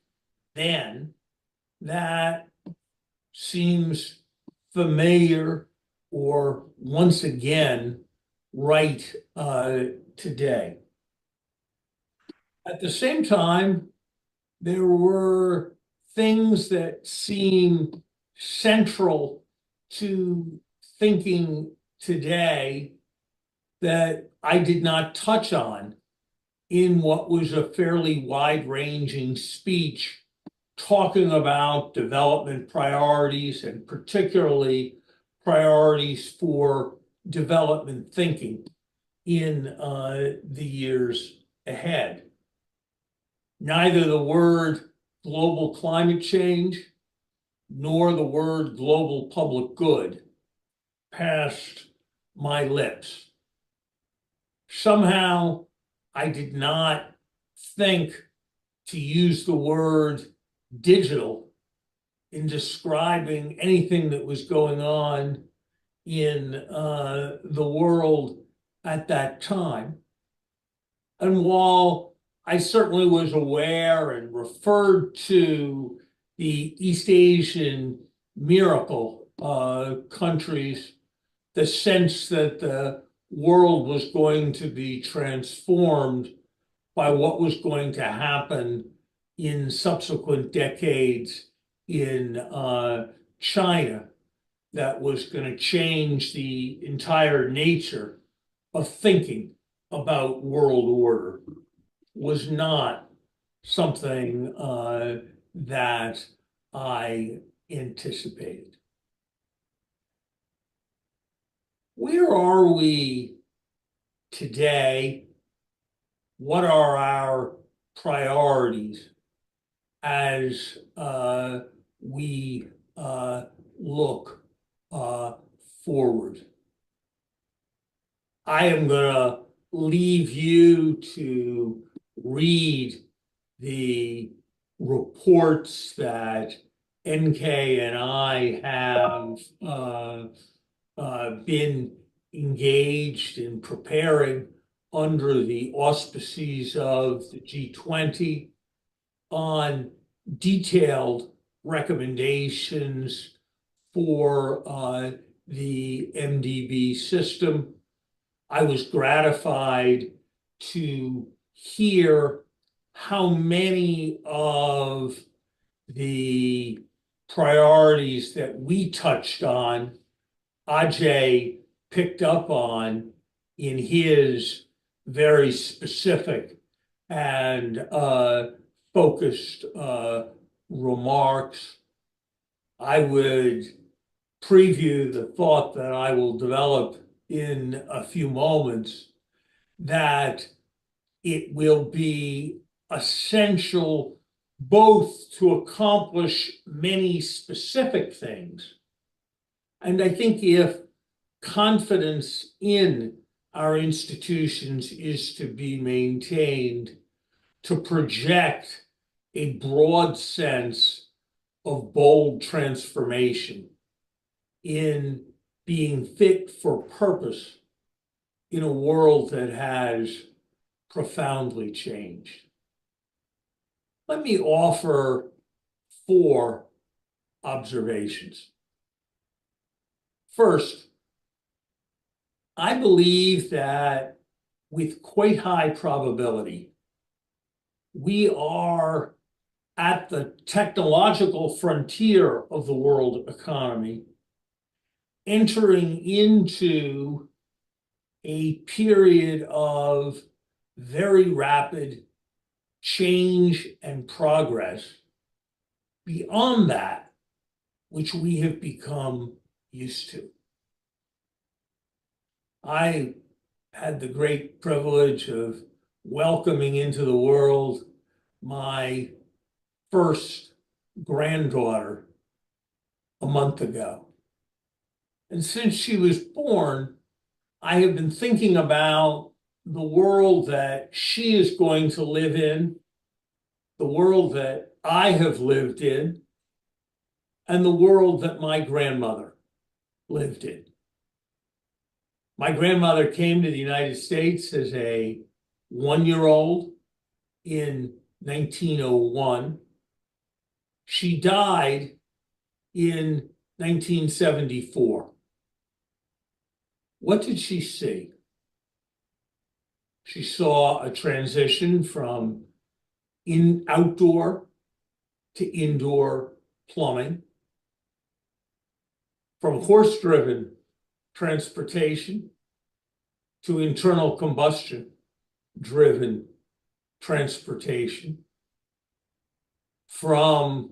then that seems familiar or once again right today. At the same time, there were things that seem central to thinking today that I did not touch on in what was a fairly wide-ranging speech talking about development priorities and particularly priorities for development thinking in the years ahead. Neither the word global climate change nor the word global public good passed my lips. Somehow, I did not think to use the word digital in describing anything that was going on in the world at that time. And while I certainly was aware and referred to the East Asian miracle countries, the sense that the world was going to be transformed by what was going to happen in subsequent decades in China, that was going to change the entire nature of thinking about world order, was not something that I anticipated. Where are we today? What are our priorities as we look forward? I am going to leave you to read the reports that NK and I have been engaged in preparing under the auspices of the G20 on detailed recommendations for the MDB system. I was gratified to hear how many of the priorities that we touched on, Ajay picked up on in his very specific and focused remarks. I would preview the thought that I will develop in a few moments, that it will be essential both to accomplish many specific things. And I think if confidence in our institutions is to be maintained, to project a broad sense of bold transformation in being fit for purpose in a world that has profoundly changed. Let me offer 4 observations. First, I believe that with quite high probability, we are at the technological frontier of the world economy, entering into a period of very rapid change and progress beyond that which we have become used to. I had the great privilege of welcoming into the world my first granddaughter a month ago. And since she was born, I have been thinking about the world that she is going to live in, the world that I have lived in, and the world that my grandmother lived in. My grandmother came to the United States as a 1-year-old in 1901. She died in 1974. What did she see? She saw a transition from outdoor to indoor plumbing, from horse-driven transportation to internal combustion-driven transportation, from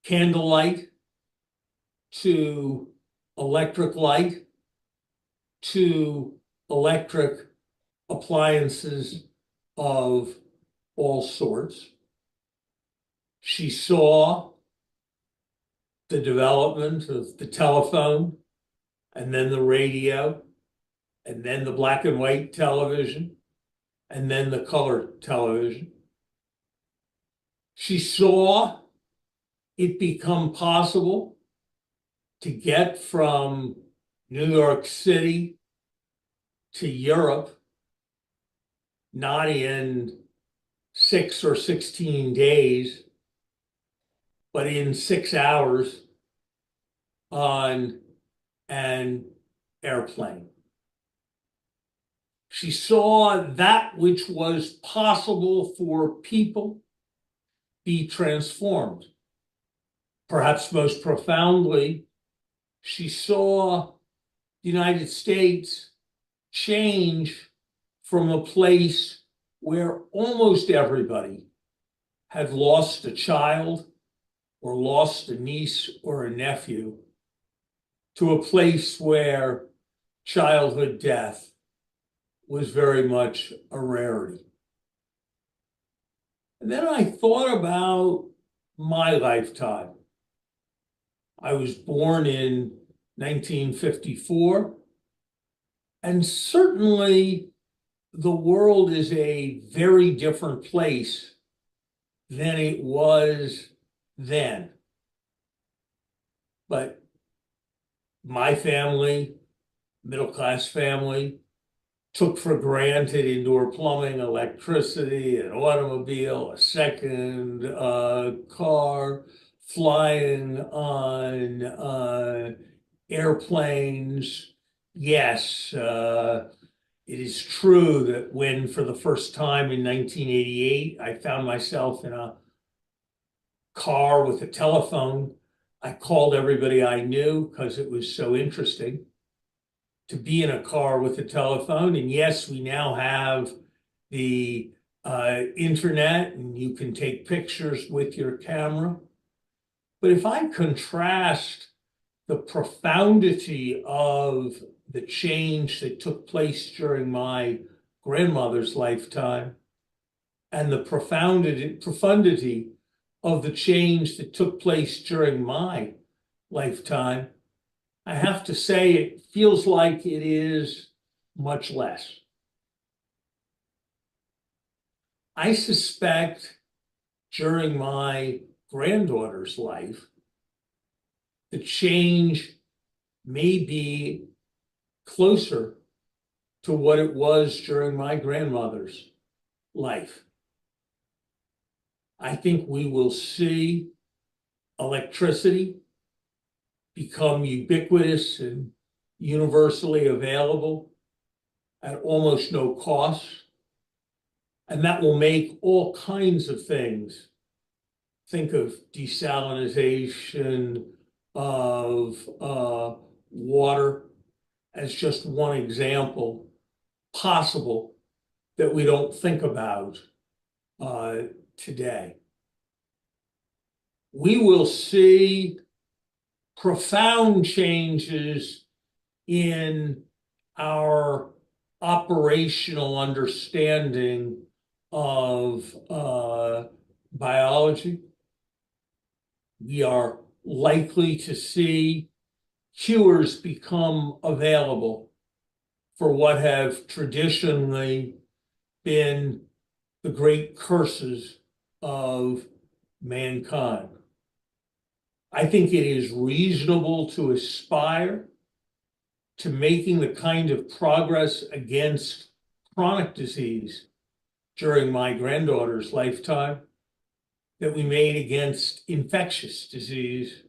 candlelight to electric light to electric appliances of all sorts. She saw the development of the telephone, and then the radio, and then the black and white television, and then the color television. She saw it become possible to get from New York City to Europe, not in 6 or 16 days, but in 6 hours on an airplane. She saw that which was possible for people be transformed. Perhaps most profoundly, she saw the United States change from a place where almost everybody had lost a child or lost a niece or a nephew to a place where childhood death was very much a rarity. And then I thought about my lifetime. I was born in 1954, and certainly the world is a very different place than it was then. But my family, middle-class family, took for granted indoor plumbing, electricity, an automobile, a second car, flying on airplanes. Yes, it is true that when, for the first time in 1988, I found myself in a car with a telephone, I called everybody I knew because it was so interesting to be in a car with a telephone. And yes, we now have the internet, and you can take pictures with your camera. But if I contrast the profundity of the change that took place during my grandmother's lifetime and the profundity of the change that took place during my lifetime, I have to say it feels like it is much less. I suspect during my granddaughter's life, the change may be closer to what it was during my grandmother's life. I think we will see electricity become ubiquitous and universally available at almost no cost. And that will make all kinds of things think of desalinization of water as just one example possible that we don't think about today. We will see profound changes in our operational understanding of biology. We are likely to see cures become available for what have traditionally been the great curses of mankind. I think it is reasonable to aspire to making the kind of progress against chronic disease during my granddaughter's lifetime that we made against infectious disease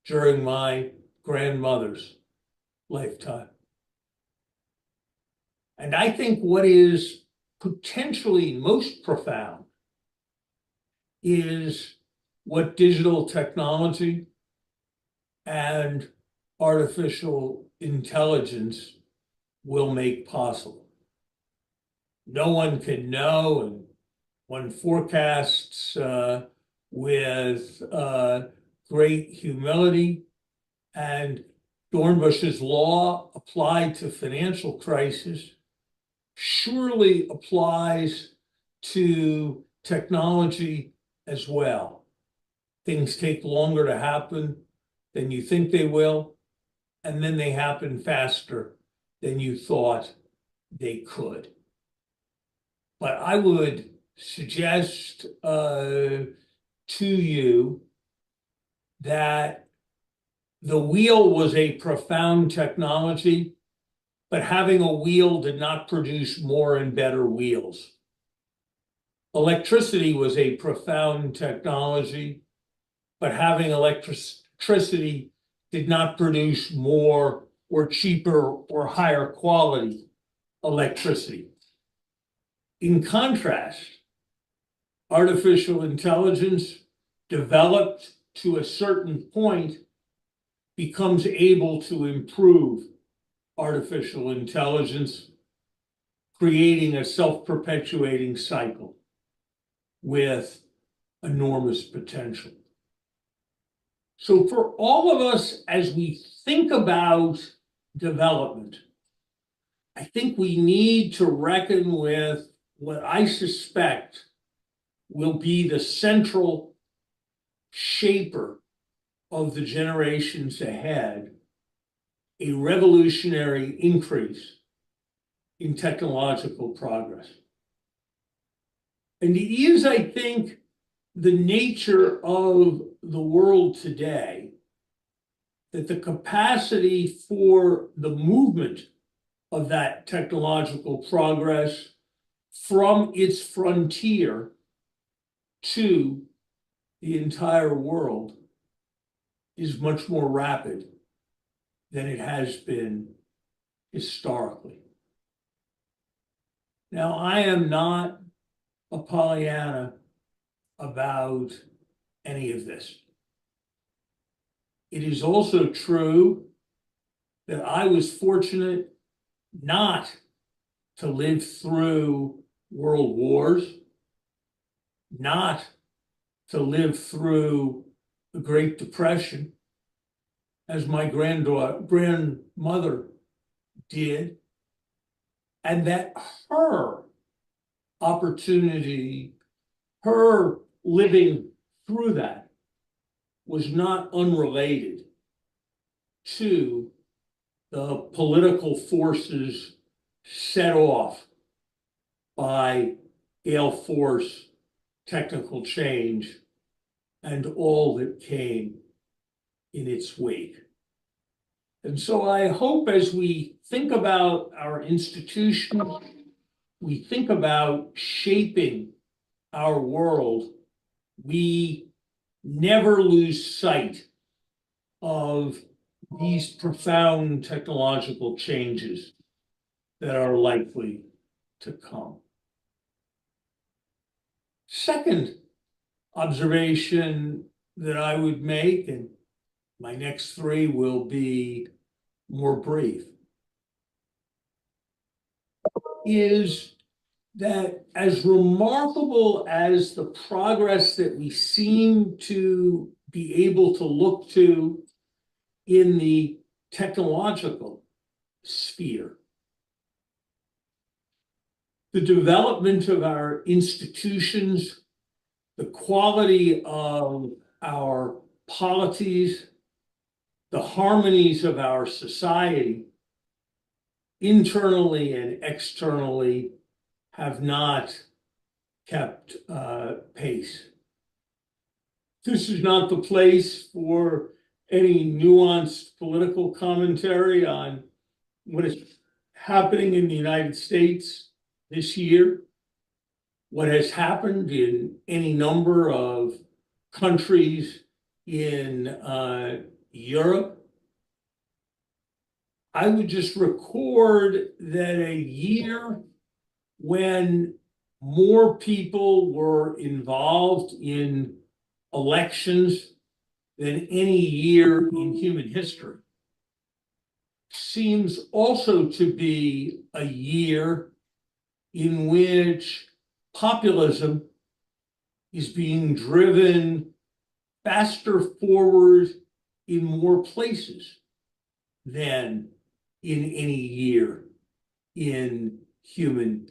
during my grandmother's lifetime. And I think what is potentially most profound is what digital technology and artificial intelligence will make possible. No one can know, and one forecasts with great humility, and Dornbusch's law applied to financial crisis surely applies to technology as well. Things take longer to happen than you think they will, and then they happen faster than you thought they could. But I would suggest to you that the wheel was a profound technology, but having a wheel did not produce more and better wheels. Electricity was a profound technology, but having electricity did not produce more or cheaper or higher quality electricity. In contrast, artificial intelligence developed to a certain point becomes able to improve artificial intelligence, creating a self-perpetuating cycle with enormous potential. So for all of us, as we think about development, I think we need to reckon with what I suspect will be the central shaper of the generations ahead, a revolutionary increase in technological progress. And it is, I think, the nature of the world today that the capacity for the movement of that technological progress from its frontier to the entire world is much more rapid than it has been historically. Now, I am not a Pollyanna about any of this. It is also true that I was fortunate not to live through world wars, not to live through the Great Depression, as my grandmother did, and that her opportunity, her living through that, was not unrelated to the political forces set off by gale force technical change and all that came in its wake. And so I hope as we think about our institutions, we think about shaping our world, we never lose sight of these profound technological changes that are likely to come. Second, observation that I would make, and my next three will be more brief, is that as remarkable as the progress that we seem to be able to look to in the technological sphere, the development of our institutions, the quality of our polities, the harmonies of our society, internally and externally, have not kept pace. This is not the place for any nuanced political commentary on what is happening in the United States this year, what has happened in any number of countries in Europe. I would just record that a year when more people were involved in elections than any year in human history seems also to be a year in which populism is being driven faster forward in more places than in any year in human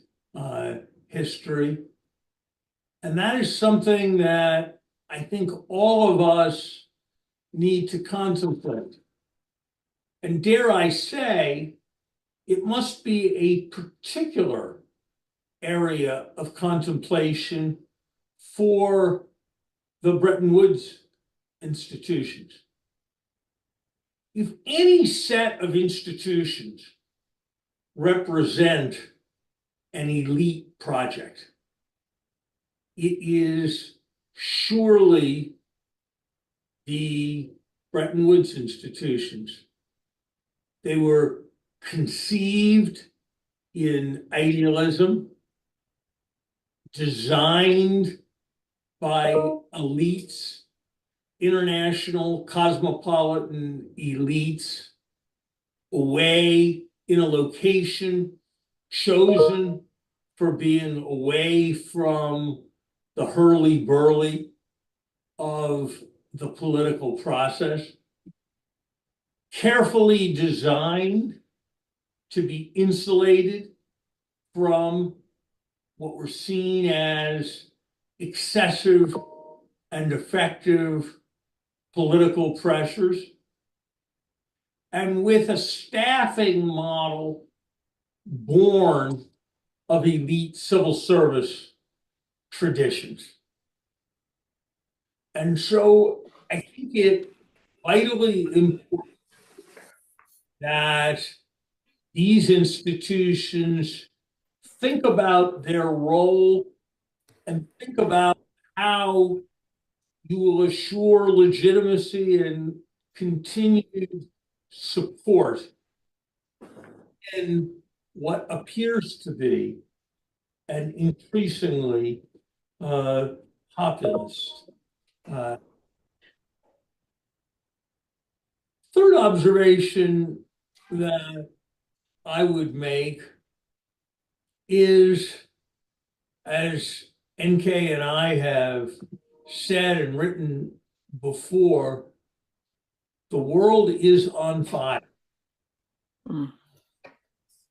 history. And that is something that I think all of us need to contemplate. And dare I say, it must be a particular area of contemplation for the Bretton Woods institutions. If any set of institutions represent an elite project, it is surely the Bretton Woods institutions. They were conceived in idealism, designed by elites, international cosmopolitan elites, away in a location chosen for being away from the hurly-burly of the political process, carefully designed to be insulated from what were seen as excessive and effective political pressures, and with a staffing model born of elite civil service traditions. And so I think it vitally important that these institutions think about their role and think about how you will assure legitimacy and continued support in what appears to be an increasingly populist. Third observation that I would make is, as NK and I have said and written before, the world is on fire.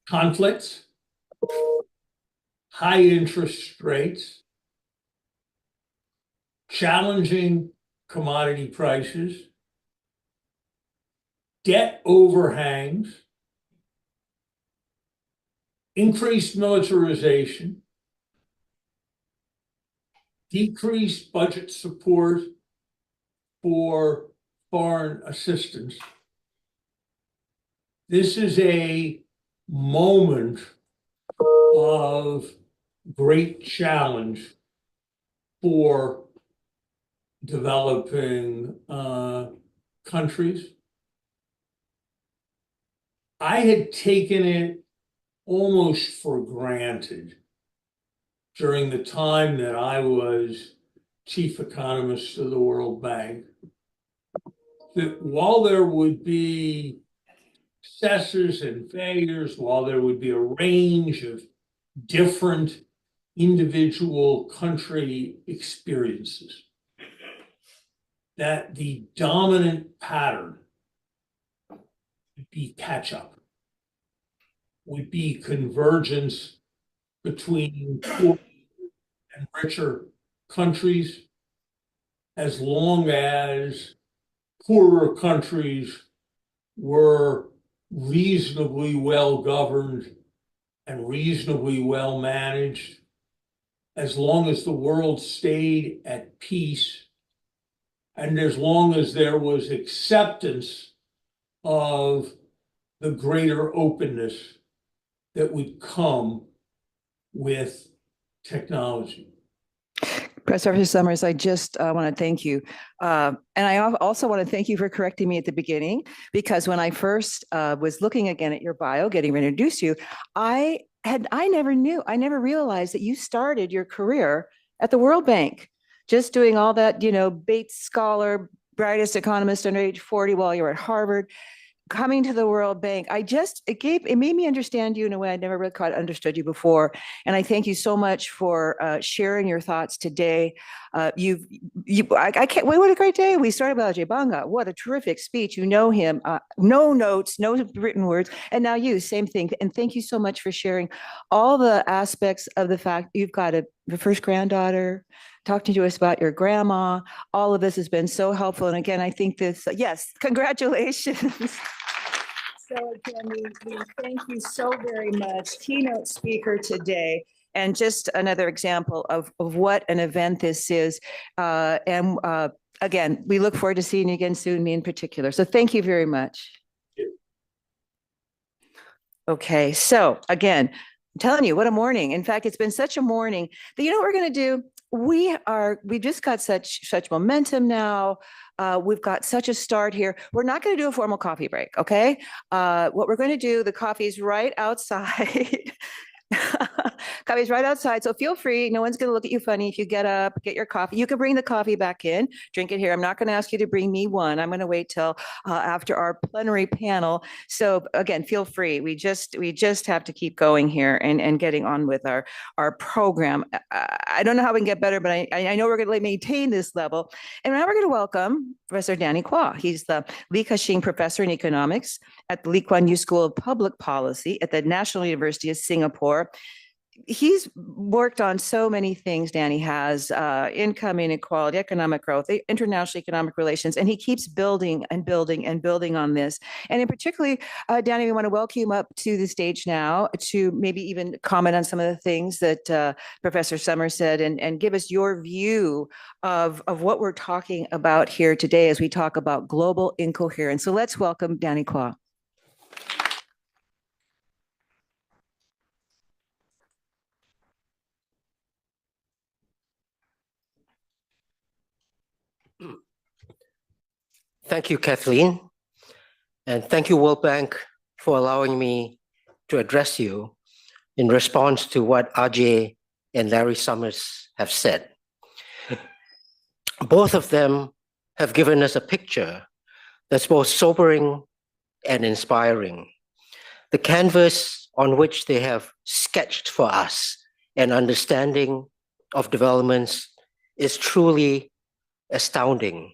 Conflicts, high interest rates, challenging commodity prices, debt overhangs, increased militarization, decreased budget support for foreign assistance. This is a moment of great challenge for developing countries. I had taken it almost for granted during the time that I was chief economist of the World Bank, that while there would be successes and failures, while there would be a range of different individual country experiences, that the dominant pattern would be catch up, would be convergence between poor and richer countries, as long as poorer countries were reasonably well governed and reasonably well managed, as long as the world stayed at peace, and as long as there was acceptance of the greater openness that would come with technology. Professor Summers, I just want to thank you. And I also want to thank you for correcting me at the beginning, because when I first was looking again at your bio, getting ready to introduce you, I never realized that you started your career at the World Bank, just doing all that, Bates Scholar, brightest economist under age 40 while you were at Harvard. Coming to the World Bank, it made me understand you in a way I never really quite understood you before. And I thank you so much for sharing your thoughts today. I can't wait. What a great day. We started with Ajay Banga. What a terrific speech. You know him, no notes, no written words. And now you, same thing. And thank you so much for sharing all the aspects of the fact you've got a first granddaughter, talking to us about your grandma. All of this has been so helpful. And again, I think yes, congratulations. So again, we thank you so very much. Keynote speaker today. And just another example of what an event this is. Again, we look forward to seeing you again soon, me in particular. So thank you very much. Okay, so again, I'm telling you, what a morning. In fact, it's been such a morning that you know what we're going to do? We just got such momentum now. We've got such a start here. We're not going to do a formal coffee break, okay? What we're going to do, the coffee is right outside. Coffee's right outside, so feel free. No one's going to look at you funny if you get up, get your coffee. You can bring the coffee back in, drink it here. I'm not going to ask you to bring me one. I'm going to wait till after our plenary panel. So again, feel free. We just have to keep going here and getting on with our program. I don't know how we can get better, but I know we're going to maintain this level. And now we're going to welcome Professor Danny Quah. He's the Lee Ka-shing Professor in Economics at the Lee Kuan Yew School of Public Policy at the National University of Singapore. He's worked on so many things, Danny has, income inequality, economic growth, international economic relations, and he keeps building and building and building on this. And in particular, Danny, we want to welcome you up to the stage now to maybe even comment on some of the things that Professor Summers said and give us your view of what we're talking about here today as we talk about global incoherence. So let's welcome Danny Quah. Thank you, Kathleen. And thank you, World Bank, for allowing me to address you in response to what Ajay and Larry Summers have said. Both of them have given us a picture that's both sobering and inspiring. The canvas on which they have sketched for us an understanding of developments is truly astounding.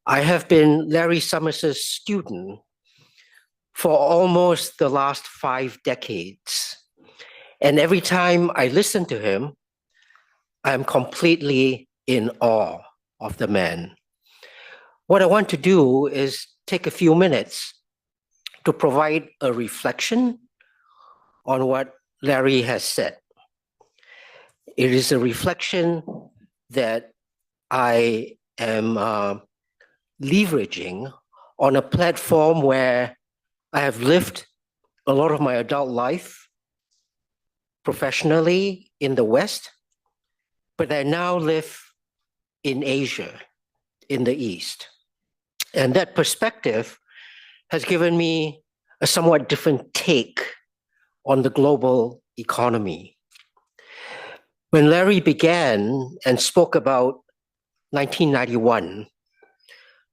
I have been Larry Summers' student for almost the last 5 decades. And every time I listen to him, I'm completely in awe of the man. What I want to do is take a few minutes to provide a reflection on what Larry has said. It is a reflection that I am leveraging on a platform where I have lived a lot of my adult life professionally in the West, but I now live in Asia, in the East. And that perspective has given me a somewhat different take on the global economy. When Larry began and spoke about 1991,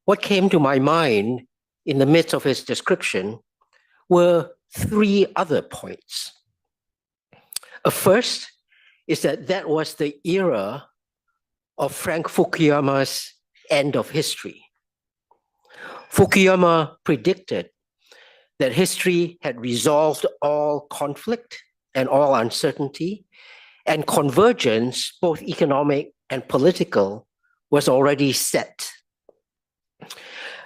what came to my mind in the midst of his description were three other points. First is that was the era of Frank Fukuyama's end of history. Fukuyama predicted that history had resolved all conflict and all uncertainty, and convergence, both economic and political, was already set.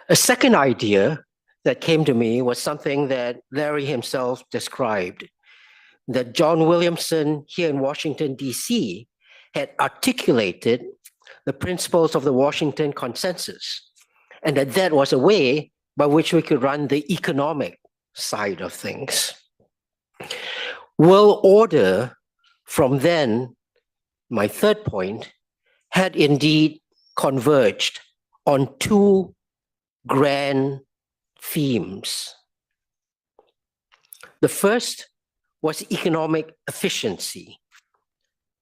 A second idea that came to me was something that Larry himself described, that John Williamson here in Washington, D.C., had articulated the principles of the Washington Consensus, and that was a way by which we could run the economic side of things. World order from then, my third point, had indeed converged on two grand themes. The first was economic efficiency.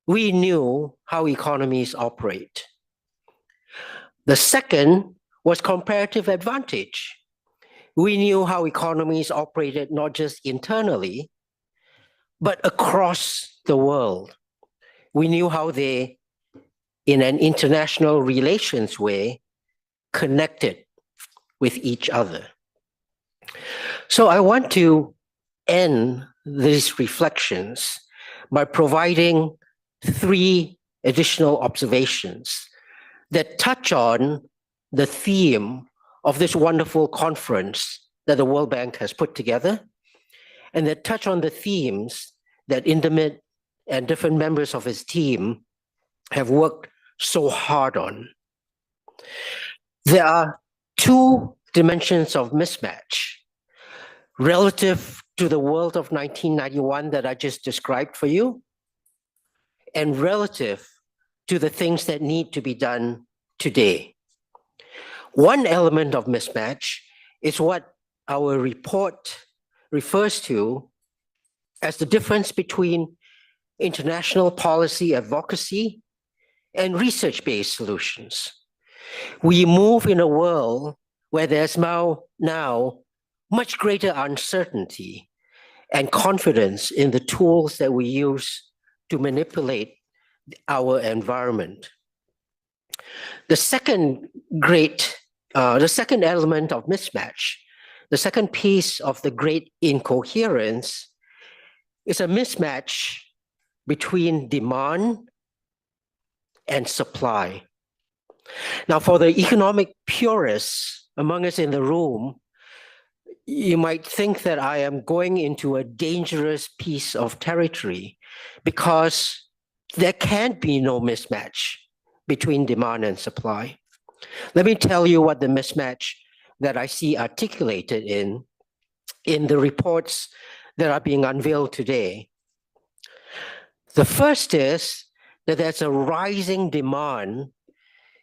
We knew how economies operate. The second was comparative advantage. We knew how economies operated not just internally, but across the world. We knew how they, in an international relations way, connected with each other. So I want to end these reflections by providing three additional observations that touch on the theme of this wonderful conference that the World Bank has put together, and that touch on the themes that Intimate and different members of his team have worked so hard on. There are two dimensions of mismatch relative to the world of 1991 that I just described for you, and relative to the things that need to be done today. One element of mismatch is what our report refers to as the difference between international policy advocacy and research-based solutions. We move in a world where there's now much greater uncertainty and confidence in the tools that we use to manipulate our environment. The second element of mismatch, the second piece of the great incoherence, is a mismatch between demand and supply. Now, for the economic purists among us in the room, you might think that I am going into a dangerous piece of territory because there can't be no mismatch between demand and supply. Let me tell you what the mismatch that I see articulated in the reports that are being unveiled today. The first is that there's a rising demand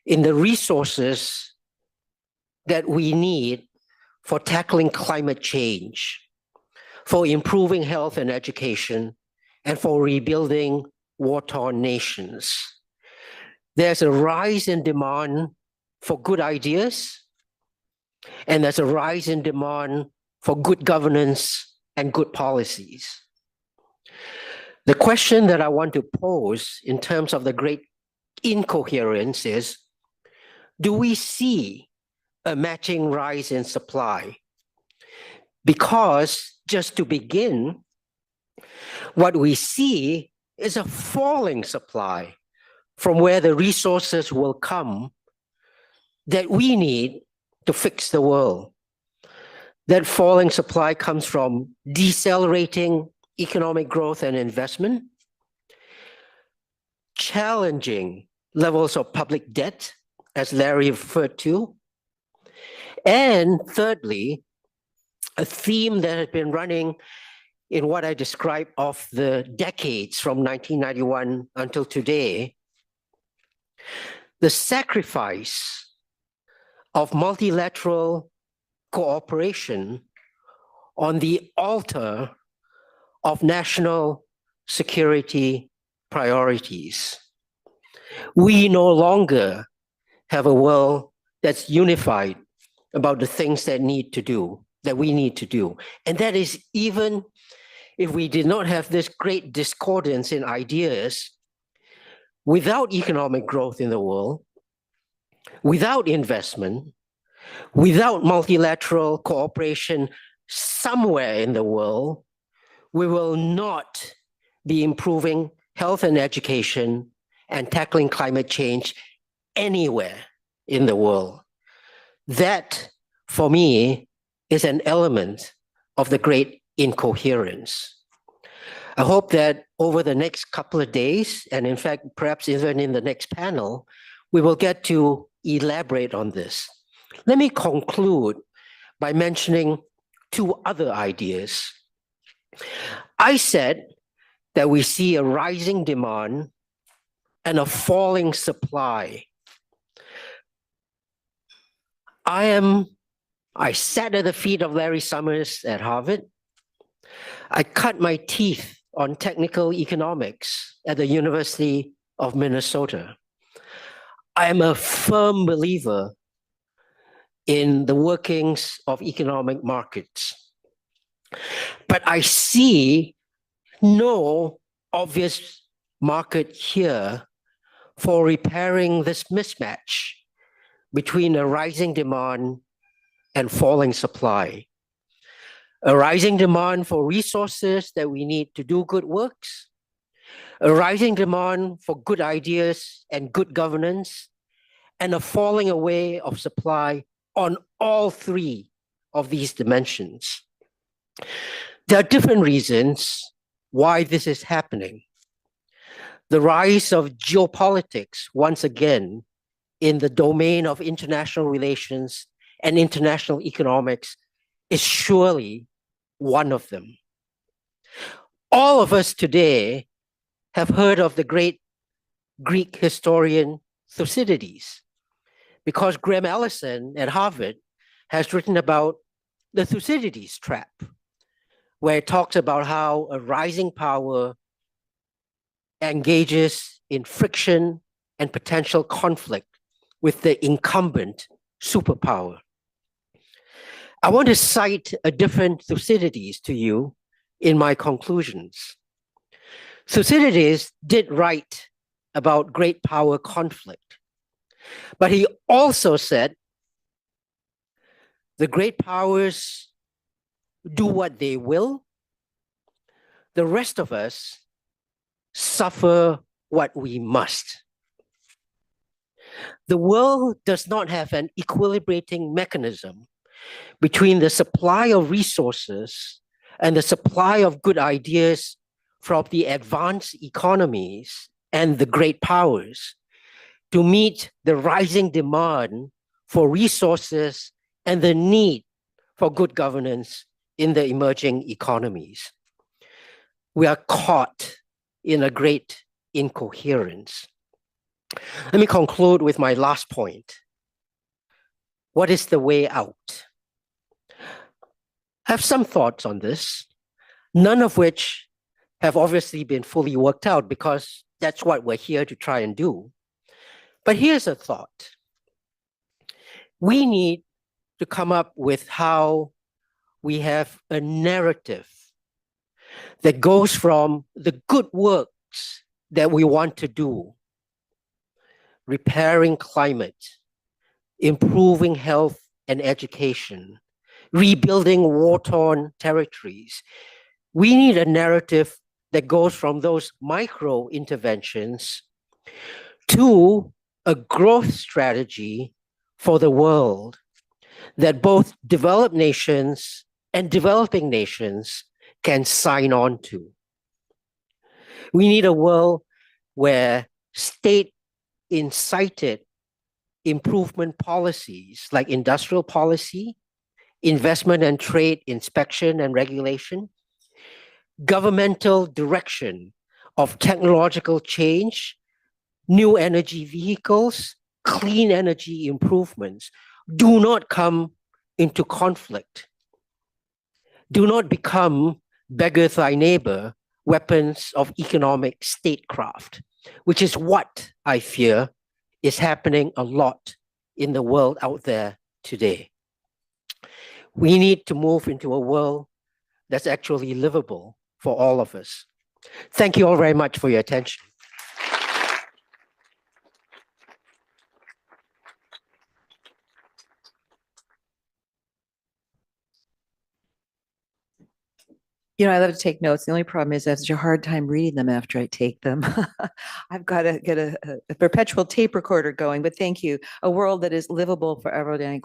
in the resources that we need for tackling climate change, for improving health and education, and for rebuilding war-torn nations. There's a rise in demand for good ideas, and there's a rise in demand for good governance and good policies. The question that I want to pose in terms of the great incoherence is, do we see a matching rise in supply? Because, just to begin, what we see is a falling supply from where the resources will come that we need to fix the world. That falling supply comes from decelerating economic growth and investment, challenging levels of public debt, as Larry referred to, and thirdly, a theme that had been running in what I described of the decades from 1991 until today, the sacrifice of multilateral cooperation on the altar of national security priorities. We no longer have a world that's unified about the things that we need to do. And that is even if we did not have this great discordance in ideas, without economic growth in the world, without investment, without multilateral cooperation somewhere in the world, we will not be improving health and education and tackling climate change anywhere in the world. That, for me, is an element of the great incoherence. I hope that over the next couple of days, and in fact, perhaps even in the next panel, we will get to elaborate on this. Let me conclude by mentioning two other ideas. I said that we see a rising demand and a falling supply. I sat at the feet of Larry Summers at Harvard. I cut my teeth on technical economics at the University of Minnesota. I am a firm believer in the workings of economic markets. But I see no obvious market here for repairing this mismatch between a rising demand and falling supply. A rising demand for resources that we need to do good works, a rising demand for good ideas and good governance, and a falling away of supply on all three of these dimensions. There are different reasons why this is happening. The rise of geopolitics, once again, in the domain of international relations and international economics is surely one of them. All of us today have heard of the great Greek historian Thucydides, because Graham Allison at Harvard has written about the Thucydides trap, where it talks about how a rising power engages in friction and potential conflict with the incumbent superpower. I want to cite a different Thucydides to you in my conclusions. Thucydides did write about great power conflict, but he also said the great powers do what they will. The rest of us suffer what we must. The world does not have an equilibrating mechanism between the supply of resources and the supply of good ideas from the advanced economies and the great powers to meet the rising demand for resources and the need for good governance in the emerging economies. We are caught in a great incoherence. Let me conclude with my last point. What is the way out? I have some thoughts on this, none of which have obviously been fully worked out because that's what we're here to try and do. But here's a thought. We need to come up with how we have a narrative that goes from the good works that we want to do, repairing climate, improving health and education, rebuilding war-torn territories. We need a narrative that goes from those micro interventions to a growth strategy for the world that both developed nations and developing nations can sign on to. We need a world where state-incited improvement policies like industrial policy, investment and trade inspection and regulation, governmental direction of technological change, new energy vehicles, clean energy improvements do not come into conflict. Do not become beggar thy neighbor weapons of economic statecraft, which is what I fear is happening a lot in the world out there today. We need to move into a world that's actually livable for all of us. Thank you all very much for your attention. You know, I love to take notes. The only problem is I have such a hard time reading them after I take them. I've got to get a perpetual tape recorder going, but thank you. A world that is livable for everyone,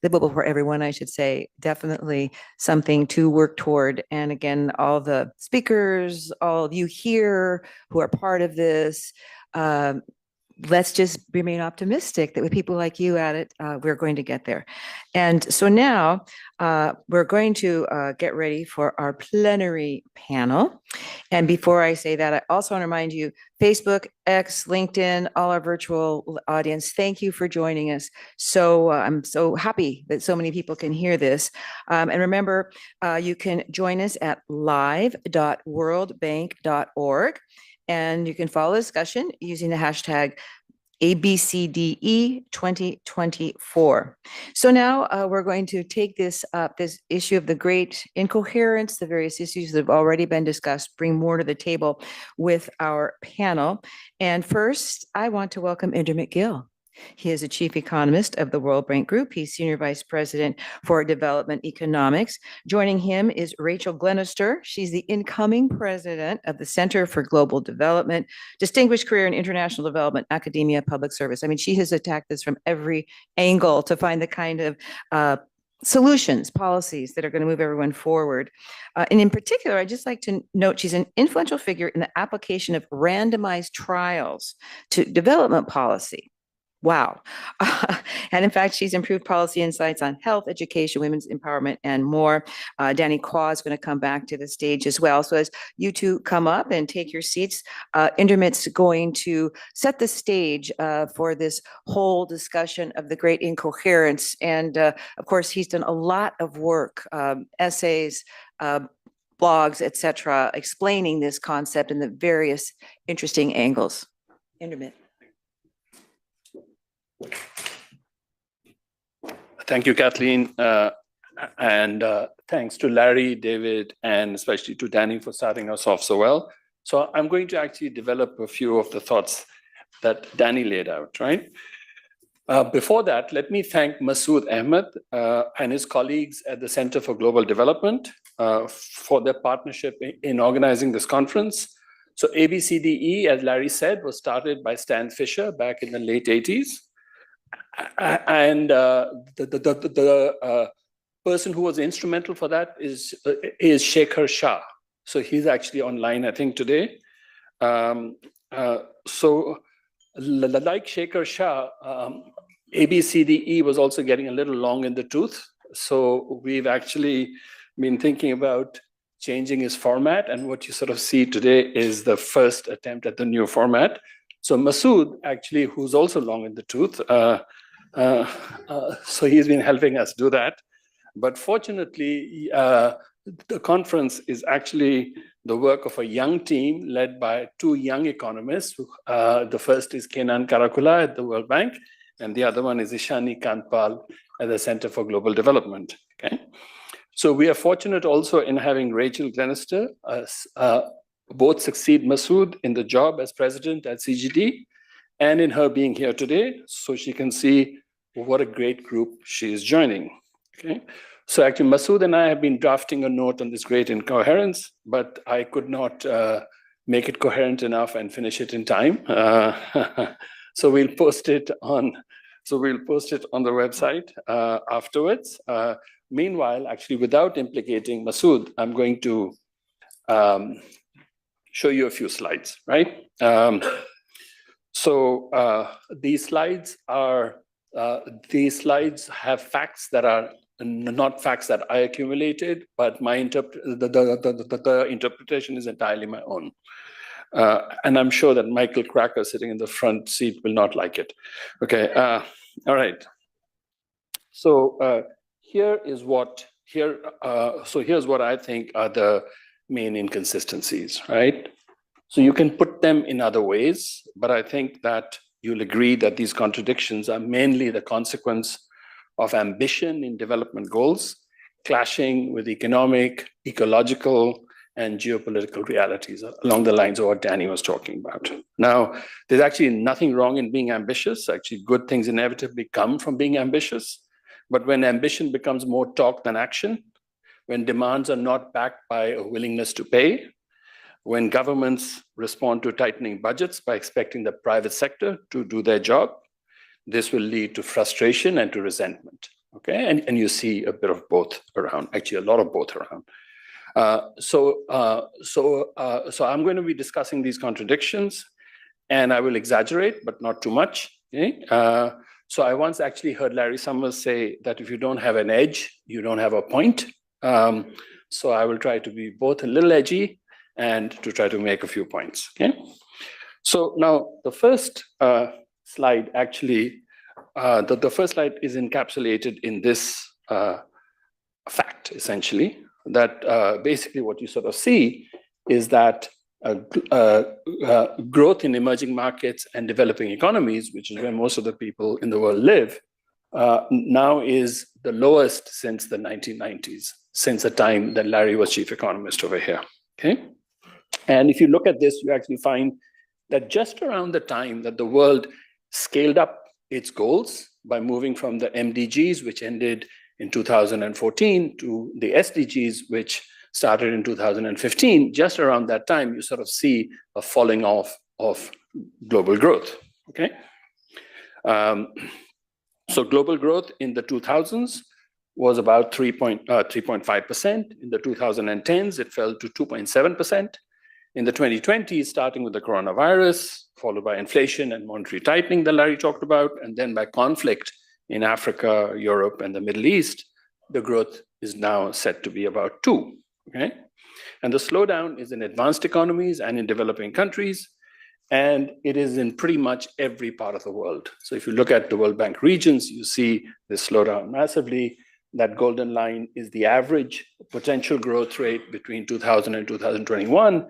livable for everyone, I should say. Definitely something to work toward. And again, all the speakers, all of you here who are part of this, let's just remain optimistic that with people like you at it, we're going to get there. And so now we're going to get ready for our plenary panel. And before I say that, I also want to remind you, Facebook, X, LinkedIn, all our virtual audience, thank you for joining us. So I'm so happy that so many people can hear this. And remember, you can join us at live.worldbank.org. And you can follow the discussion using the hashtag ABCDE 2024. So now we're going to take this issue of the great incoherence, the various issues that have already been discussed, bring more to the table with our panel. And first, I want to welcome Inder McGill. He is a chief economist of the World Bank Group. He's senior vice president for development economics. Joining him is Rachel Glenister. She's the incoming president of the Center for Global Development, distinguished career in international development, academia, public service. I mean, she has attacked this from every angle to find the kind of solutions, policies that are going to move everyone forward. And in particular, I'd just like to note she's an influential figure in the application of randomized trials to development policy. Wow. And in fact, she's improved policy insights on health, education, women's empowerment, and more. Danny Quah is going to come back to the stage as well. So as you two come up and take your seats, Indermit's going to set the stage for this whole discussion of the great incoherence. And of course, he's done a lot of work, essays, blogs, etc., explaining this concept in the various interesting angles. Indermit. Thank you, Kathleen. And thanks to Larry, David, and especially to Danny for starting us off so well. So I'm going to actually develop a few of the thoughts that Danny laid out, right? Before that, let me thank Masood Ahmed and his colleagues at the Center for Global Development for their partnership in organizing this conference. So ABCDE, as Larry said, was started by Stan Fisher back in the late 80s. And the person who was instrumental for that is Shekhar Shah. So he's actually online, I think, today. So like Shekhar Shah, ABCDE was also getting a little long in the tooth. So we've actually been thinking about changing his format. And what you sort of see today is the first attempt at the new format. So Masood, actually, who's also long in the tooth, so he's been helping us do that. But fortunately, the conference is actually the work of a young team led by two young economists. The first is Kenan Karakula at the World Bank, and the other one is Ishani Kantpal at the Center for Global Development. Okay, so we are fortunate also in having Rachel Glenister both succeed Masood in the job as president at CGD and in her being here today, so she can see what a great group she is joining. Okay, so actually Masood and I have been drafting a note on this great incoherence, but I could not make it coherent enough and finish it in time. So we'll post it on. So we'll post it on the website afterwards. Meanwhile, actually, without implicating Masood, I'm going to show you a few slides, right? So these slides have facts that are not facts that I accumulated, but my the interpretation is entirely my own. And I'm sure that Michael Cracker sitting in the front seat will not like it. Okay, all right. So here's what I think are the main inconsistencies, right? So you can put them in other ways, but I think that you'll agree that these contradictions are mainly the consequence of ambition in development goals clashing with economic, ecological, and geopolitical realities along the lines of what Danny was talking about. Now, there's actually nothing wrong in being ambitious. Actually, good things inevitably come from being ambitious. But when ambition becomes more talk than action, when demands are not backed by a willingness to pay, when governments respond to tightening budgets by expecting the private sector to do their job, this will lead to frustration and to resentment. Okay, and you see a bit of both around, actually a lot of both around. So I'm going to be discussing these contradictions, and I will exaggerate, but not too much. Okay? So I once actually heard Larry Summers say that if you don't have an edge, you don't have a point. So I will try to be both a little edgy and to try to make a few points. Okay. So now the first slide actually, the first slide is encapsulated in this fact, essentially, that basically what you sort of see is that growth in emerging markets and developing economies, which is where most of the people in the world live, now is the lowest since the 1990s, since the time that Larry was chief economist over here. Okay. And if you look at this, you actually find that just around the time that the world scaled up its goals by moving from the MDGs, which ended in 2014, to the SDGs, which started in 2015, just around that time, you sort of see a falling off of global growth, okay? So global growth in the 2000s was about 3.5%. In the 2010s, it fell to 2.7%. In the 2020s, starting with the coronavirus, followed by inflation and monetary tightening that Larry talked about, and then by conflict in Africa, Europe, and the Middle East, the growth is now set to be about 2, okay? And the slowdown is in advanced economies and in developing countries, and it is in pretty much every part of the world. So if you look at the World Bank regions, you see this slowdown massively. That golden line is the average potential growth rate between 2000 and 2021.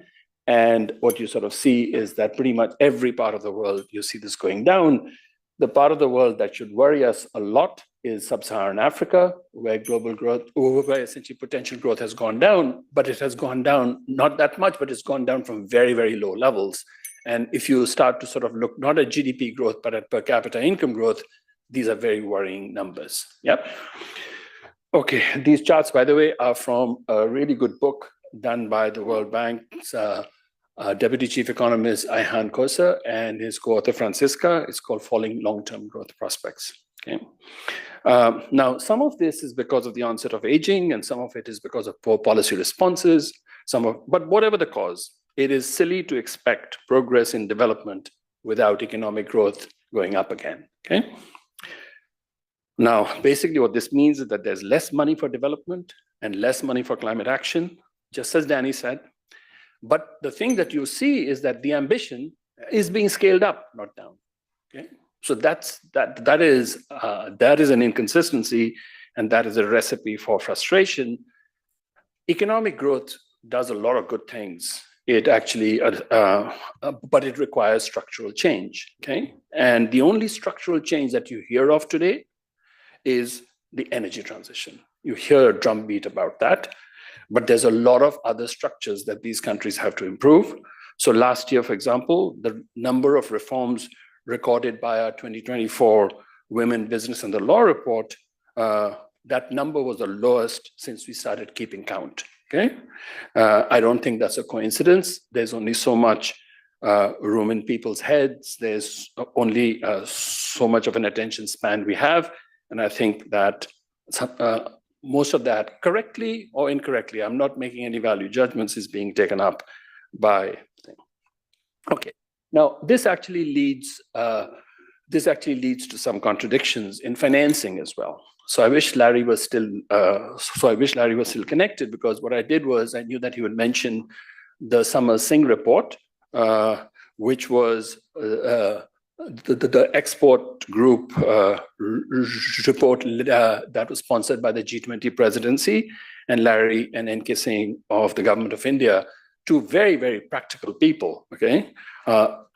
And what you sort of see is that pretty much every part of the world, you see this going down. The part of the world that should worry us a lot is sub-Saharan Africa, where global growth, where essentially potential growth has gone down, but it has gone down not that much, but it's gone down from very, very low levels. And if you start to sort of look not at GDP growth, but at per capita income growth, these are very worrying numbers. Yep. Okay, these charts, by the way, are from a really good book done by the World Bank's Deputy Chief Economist Ayhan Kosa and his co-author Francisca. It's called Falling Long-Term Growth Prospects. Okay. Now, some of this is because of the onset of aging, and some of it is because of poor policy responses. But whatever the cause, it is silly to expect progress in development without economic growth going up again. Okay. Now, basically, what this means is that there's less money for development and less money for climate action, just as Danny said. But the thing that you see is that the ambition is being scaled up, not down. Okay, so that is an inconsistency, and that is a recipe for frustration. Economic growth does a lot of good things. It actually, but it requires structural change. Okay, and the only structural change that you hear of today is the energy transition. You hear a drumbeat about that. But there's a lot of other structures that these countries have to improve. So last year, for example, the number of reforms recorded by our 2024 Women, Business and the Law report, that number was the lowest since we started keeping count, okay? I don't think that's a coincidence. There's only so much room in people's heads. There's only so much of an attention span we have. And I think that most of that, correctly or incorrectly, I'm not making any value judgments, is being taken up by. Okay, now this actually leads to some contradictions in financing as well. So I wish Larry was still connected, because what I did was I knew that he would mention the Summers-Singh report, which was the export group report that was sponsored by the G20 presidency. and Larry and N.K. Singh of the government of India, two very, very practical people, okay?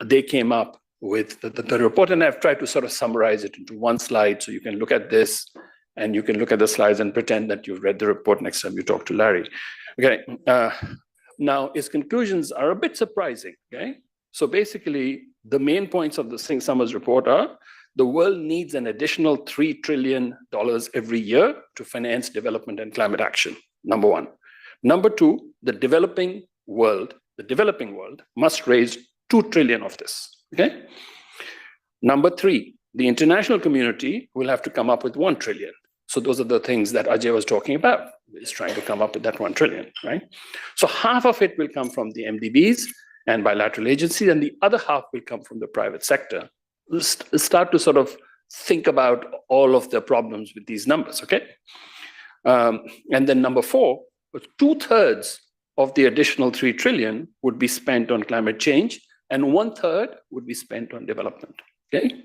They came up with the report, and I've tried to sort of summarize it into one slide so you can look at this and you can look at the slides and pretend that you've read the report next time you talk to Larry. Okay, now his conclusions are a bit surprising, okay? So basically, the main points of the Singh Summers report are the world needs an additional $3 trillion every year to finance development and climate action, number one. Number two, the developing world must raise 2 trillion of this, okay? Number three, the international community will have to come up with 1 trillion. So those are the things that Ajay was talking about, is trying to come up with that 1 trillion, right? So half of it will come from the MDBs and bilateral agencies, and the other half will come from the private sector. Let's start to sort of think about all of the problems with these numbers, okay? And then number four, 2/3 of the additional 3 trillion would be spent on climate change, and 1/3 would be spent on development, okay?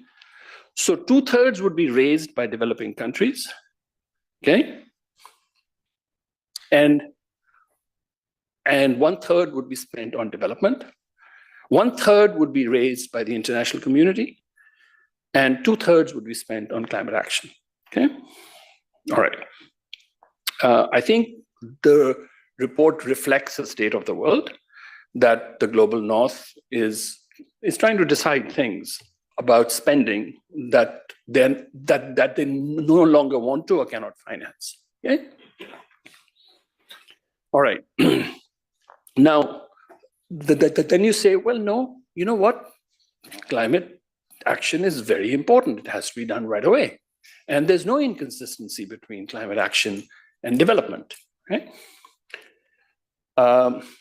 So 2/3 would be raised by developing countries, okay? And 1/3 would be spent on development. 1/3 would be raised by the international community, and 2/3 would be spent on climate action, okay? All right. I think the report reflects the state of the world, that the global north is trying to decide things about spending that they no longer want to or cannot finance, okay? All right. Now, then you say, well, no, you know what? Climate action is very important. It has to be done right away. And there's no inconsistency between climate action and development, right?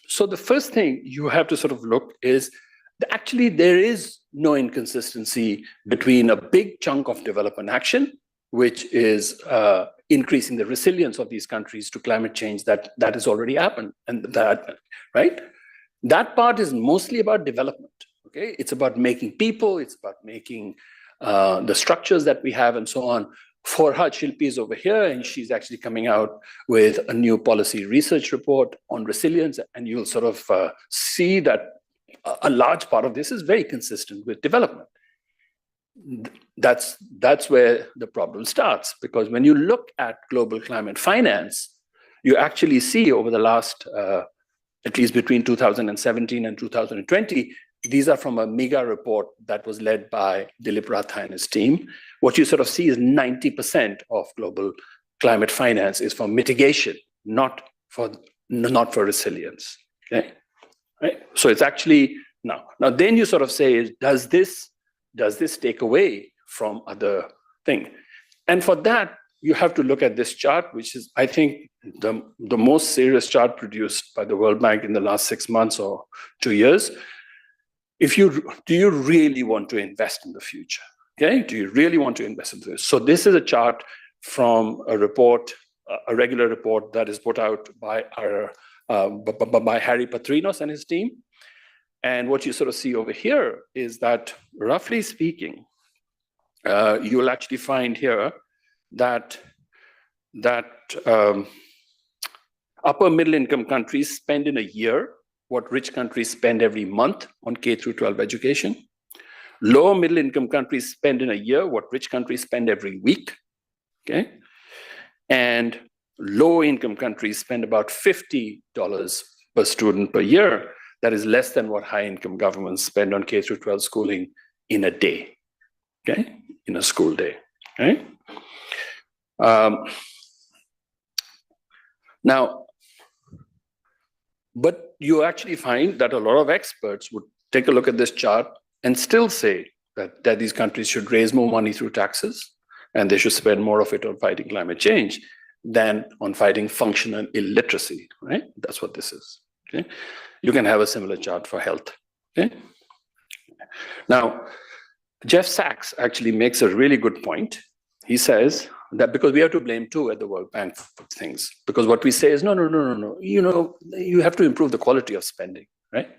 So the first thing you have to sort of look is that actually there is no inconsistency between a big chunk of development action, which is increasing the resilience of these countries to climate change that has already happened, and that, right? That part is mostly about development, okay? It's about making people, it's about making the structures that we have and so on. For her, Shilpi is over here, and she's actually coming out with a new policy research report on resilience, and you'll sort of see that a large part of this is very consistent with development. That's where the problem starts, because when you look at global climate finance, you actually see over the last, at least between 2017 and 2020, these are from a MEGA report that was led by Dilip Ratha and his team. What you sort of see is 90% of global climate finance is for mitigation, not for resilience. Okay, right? So it's actually now then you sort of say, does this take away from other thing? And for that, you have to look at this chart, which is, I think, the most serious chart produced by the World Bank in the last 6 months or 2 years. Do you really want to invest in the future? Okay, do you really want to invest in this? So this is a chart from a report, a regular report that is put out by by Harry Patrinos and his team. And what you sort of see over here is that, roughly speaking, you'll actually find here that upper middle income countries spend in a year what rich countries spend every month on K through 12 education. Lower middle income countries spend in a year what rich countries spend every week, okay? And low income countries spend about $50 per student per year. That is less than what high income governments spend on K through 12 schooling in a day, okay? In a school day, okay? Now, but you actually find that a lot of experts would take a look at this chart and still say that these countries should raise more money through taxes, and they should spend more of it on fighting climate change than on fighting functional illiteracy, right? That's what this is, okay? You can have a similar chart for health, okay? Now, Jeff Sachs actually makes a really good point. He says that because we have to blame too at the World Bank for things, because what we say is, no, you know, you have to improve the quality of spending, right?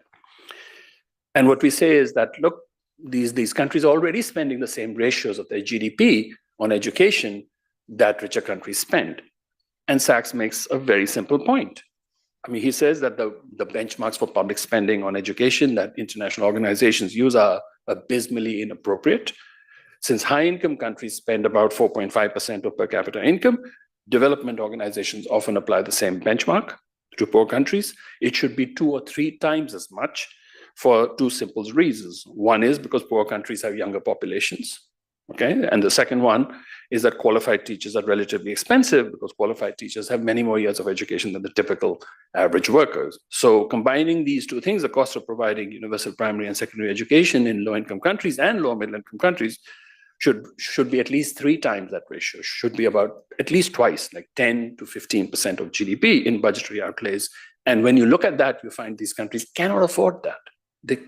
And what we say is that, look, these countries are already spending the same ratios of their GDP on education that richer countries spend. And Sachs makes a very simple point. I mean, he says that the benchmarks for public spending on education that international organizations use are abysmally inappropriate. Since high-income countries spend about 4.5% of per capita income, development organizations often apply the same benchmark to poor countries. It should be 2 or 3 times as much for 2 simple reasons. One is because poor countries have younger populations, okay? And the second one is that qualified teachers are relatively expensive because qualified teachers have many more years of education than the typical average workers. So combining these 2 things, the cost of providing universal primary and secondary education in low-income countries and lower middle-income countries should be at least 3 times that ratio, should be about at least twice, like 10 to 15% of GDP in budgetary outlays. And when you look at that, you find these countries cannot afford that.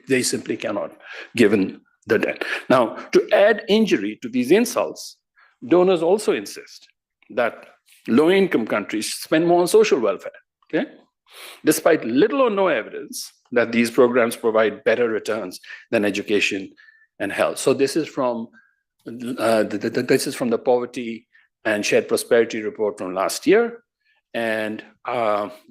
They simply cannot, given the debt. Now, to add injury to these insults, donors also insist that low-income countries spend more on social welfare, okay? Despite little or no evidence that these programs provide better returns than education and health. So this is from the Poverty and Shared Prosperity report from last year. And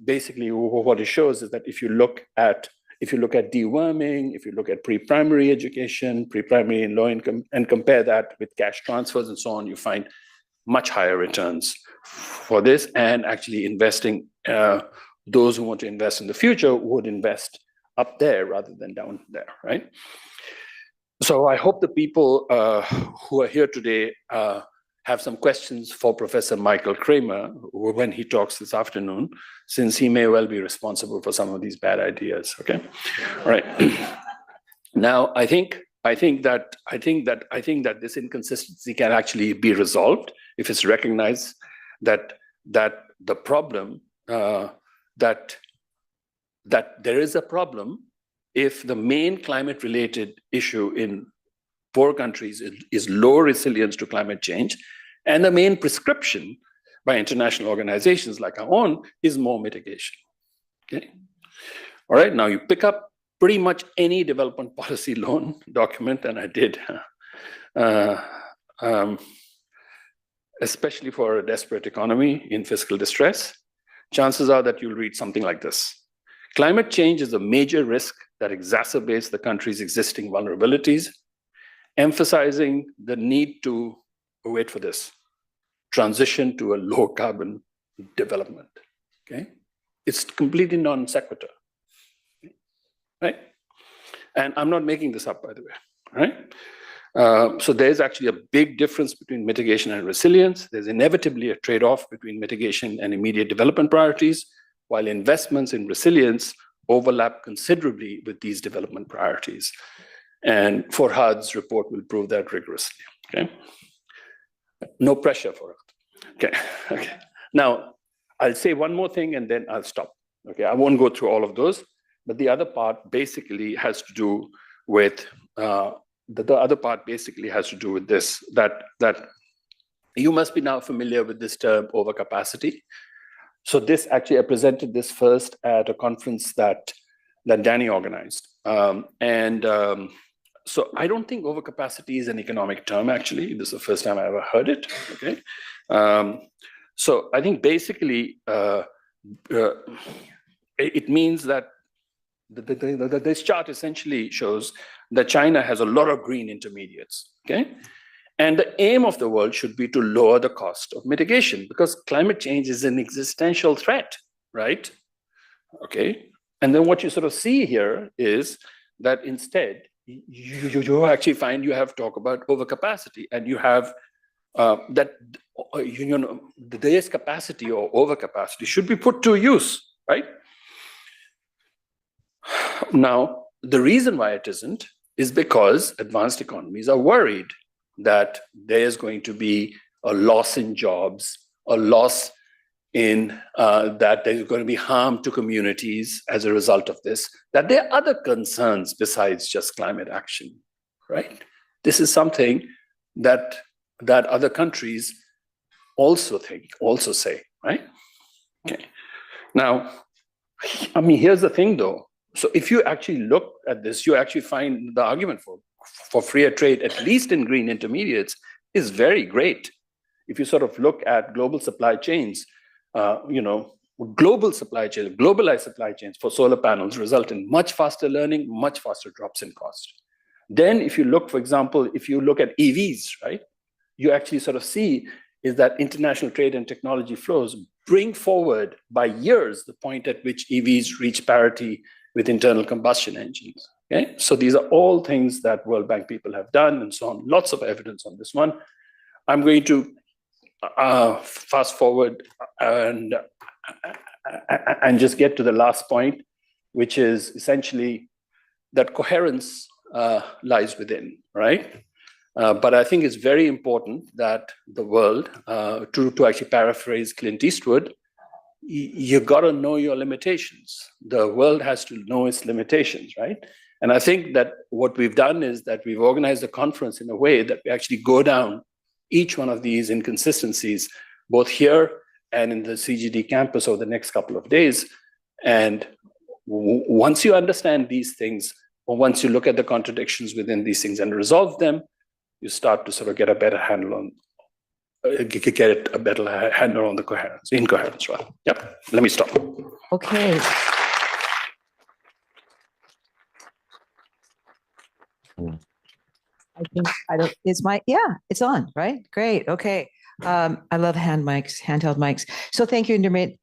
basically what it shows is that if you look at deworming, if you look at pre-primary education, pre-primary and low income, and compare that with cash transfers and so on, you find much higher returns for this. And actually investing, those who want to invest in the future would invest up there rather than down there, right? So I hope the people who are here today have some questions for Professor Michael Kremer when he talks this afternoon, since he may well be responsible for some of these bad ideas. Okay, all right. Now, I think that this inconsistency can actually be resolved if it's recognized that the problem that there is a problem if the main climate-related issue in poor countries is low resilience to climate change, and the main prescription by international organizations like our own is more mitigation. Okay. All right. Now you pick up pretty much any development policy loan document, and I did, especially for a desperate economy in fiscal distress. Chances are that you'll read something like this. Climate change is a major risk that exacerbates the country's existing vulnerabilities, emphasizing the need to, wait for this, transition to a low carbon development, okay? It's completely non sequitur, right? And I'm not making this up, by the way, right? So there's actually a big difference between mitigation and resilience. There's inevitably a trade-off between mitigation and immediate development priorities, while investments in resilience overlap considerably with these development priorities. And Forhad's report will prove that rigorously, okay? No pressure for it, okay. Now, I'll say one more thing and then I'll stop, okay? I won't go through all of those, but the other part basically has to do with, this, that you must be now familiar with this term overcapacity. So this actually, I presented this first at a conference that Danny organized. So I don't think overcapacity is an economic term, actually. This is the first time I ever heard it, okay? So I think basically it means that this chart essentially shows that China has a lot of green intermediates, okay? And the aim of the world should be to lower the cost of mitigation because climate change is an existential threat, right? Okay. And then what you sort of see here is that instead, you actually find you have talk about overcapacity and you have this capacity or overcapacity should be put to use, right? Now, the reason why it isn't is because advanced economies are worried that there's going to be a loss in jobs, a loss in that there's going to be harm to communities as a result of this, that there are other concerns besides just climate action, right? This is something that other countries also say, right? Okay. Now, I mean, here's the thing though. So if you actually look at this, you actually find the argument for freer trade, at least in green intermediates, is very great. If you sort of look at global supply chains, global supply chains, globalized supply chains for solar panels result in much faster learning, much faster drops in cost. Then if you look, for example, if you look at EVs, right, you actually sort of see is that international trade and technology flows bring forward by years the point at which EVs reach parity with internal combustion engines. Okay, so these are all things that World Bank people have done and so on. Lots of evidence on this one. I'm going to fast forward and just get to the last point, which is essentially that coherence lies within, right? But I think it's very important that the world, to actually paraphrase Clint Eastwood, you got to know your limitations. The world has to know its limitations, right? And I think that what we've done is that we've organized the conference in a way that we actually go down each one of these inconsistencies, both here and in the CGD campus over the next couple of days. And once you understand these things, or once you look at the contradictions within these things and resolve them, you start to sort of get a better handle on the coherence, incoherence, rather. Yep, let me stop. Okay. It's on, right? Great. Okay. I love handheld mics. So thank you, Indermit.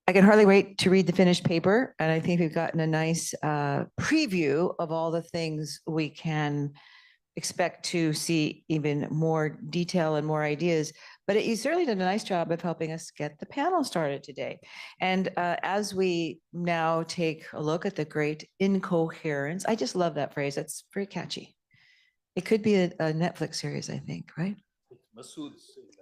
I can hardly wait to read the finished paper, and I think we've gotten a nice preview of all the things we can expect to see, even more detail and more ideas. But you certainly did a nice job of helping us get the panel started today. And as we now take a look at the great incoherence, I just love that phrase. That's very catchy. It could be a Netflix series, I think, right? Masood's invention.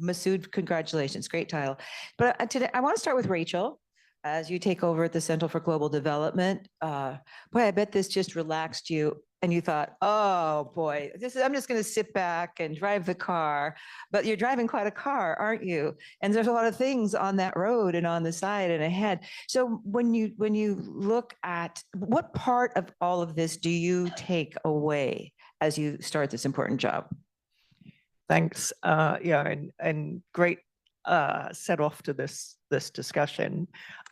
Masood, congratulations. Great title. But today, I want to start with Rachel. As you take over at the Center for Global Development, boy, I bet this just relaxed you. And you thought, oh boy, I'm just going to sit back and drive the car. But you're driving quite a car, aren't you? And there's a lot of things on that road and on the side and ahead. So when you look at what part of all of this do you take away as you start this important job? Thanks. And great set off to this discussion.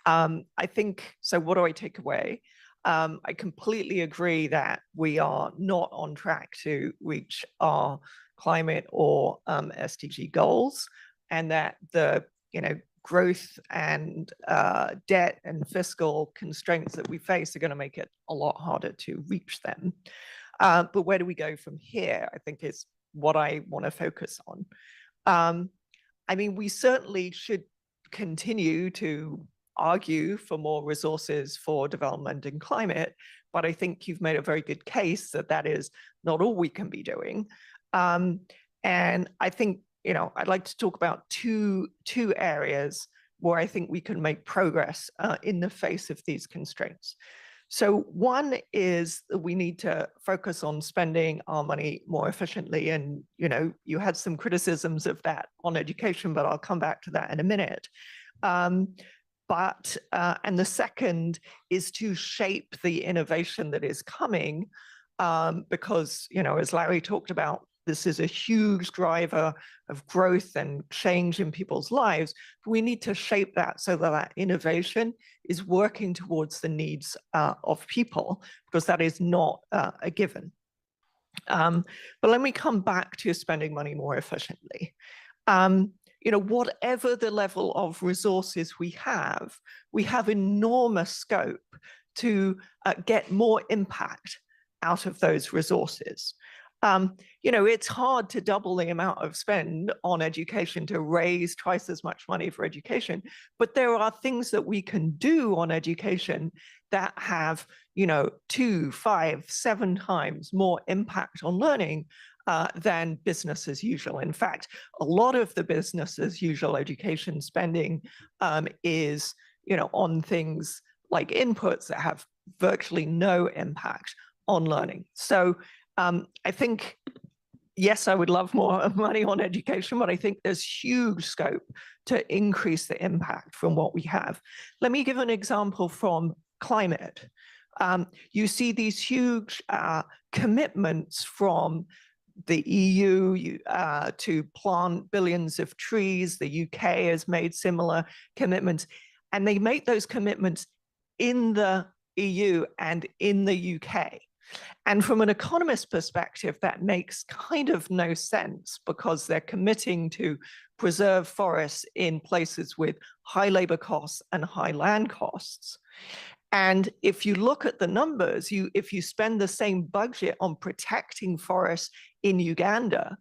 I think, so what do I take away? I completely agree that we are not on track to reach our climate or SDG goals, and that the growth and debt and fiscal constraints that we face are going to make it a lot harder to reach them. But where do we go from here, I think, is what I want to focus on. I mean, we certainly should continue to argue for more resources for development and climate, but I think you've made a very good case that that is not all we can be doing. And I think, I'd like to talk about two areas where I think we can make progress in the face of these constraints. So one is that we need to focus on spending our money more efficiently. And, you had some criticisms of that on education, but I'll come back to that in a minute. And the second is to shape the innovation that is coming, because, as Larry talked about, this is a huge driver of growth and change in people's lives. We need to shape that so that that innovation is working towards the needs of people, because that is not a given. But let me come back to spending money more efficiently. Whatever the level of resources we have enormous scope to get more impact out of those resources. It's hard to double the amount of spend on education to raise twice as much money for education, but there are things that we can do on education that have, 2, 5, 7 times more impact on learning than business as usual. In fact, a lot of the business as usual education spending is, on things like inputs that have virtually no impact on learning. So I think, yes, I would love more money on education, but I think there's huge scope to increase the impact from what we have. Let me give an example from climate. You see these huge commitments from the EU to plant billions of trees. The UK has made similar commitments, and they make those commitments in the EU and in the UK. And from an economist perspective, that makes kind of no sense, because they're committing to preserve forests in places with high labor costs and high land costs. And if you look at the numbers, if you spend the same budget on protecting forests in Uganda,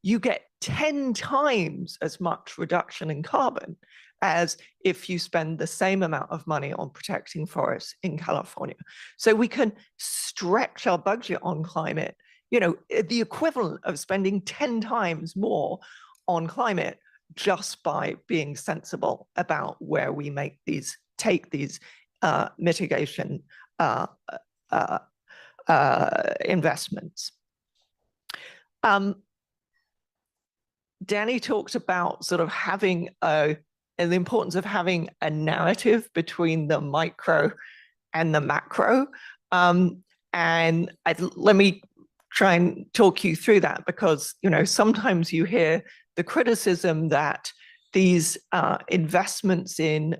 you get 10 times as much reduction in carbon as if you spend the same amount of money on protecting forests in California. So we can stretch our budget on climate, the equivalent of spending 10 times more on climate just by being sensible about where we take these mitigation investments. Danny talked about sort of having and the importance of having a narrative between the micro and the macro. And let me try and talk you through that, because sometimes you hear the criticism that these investments in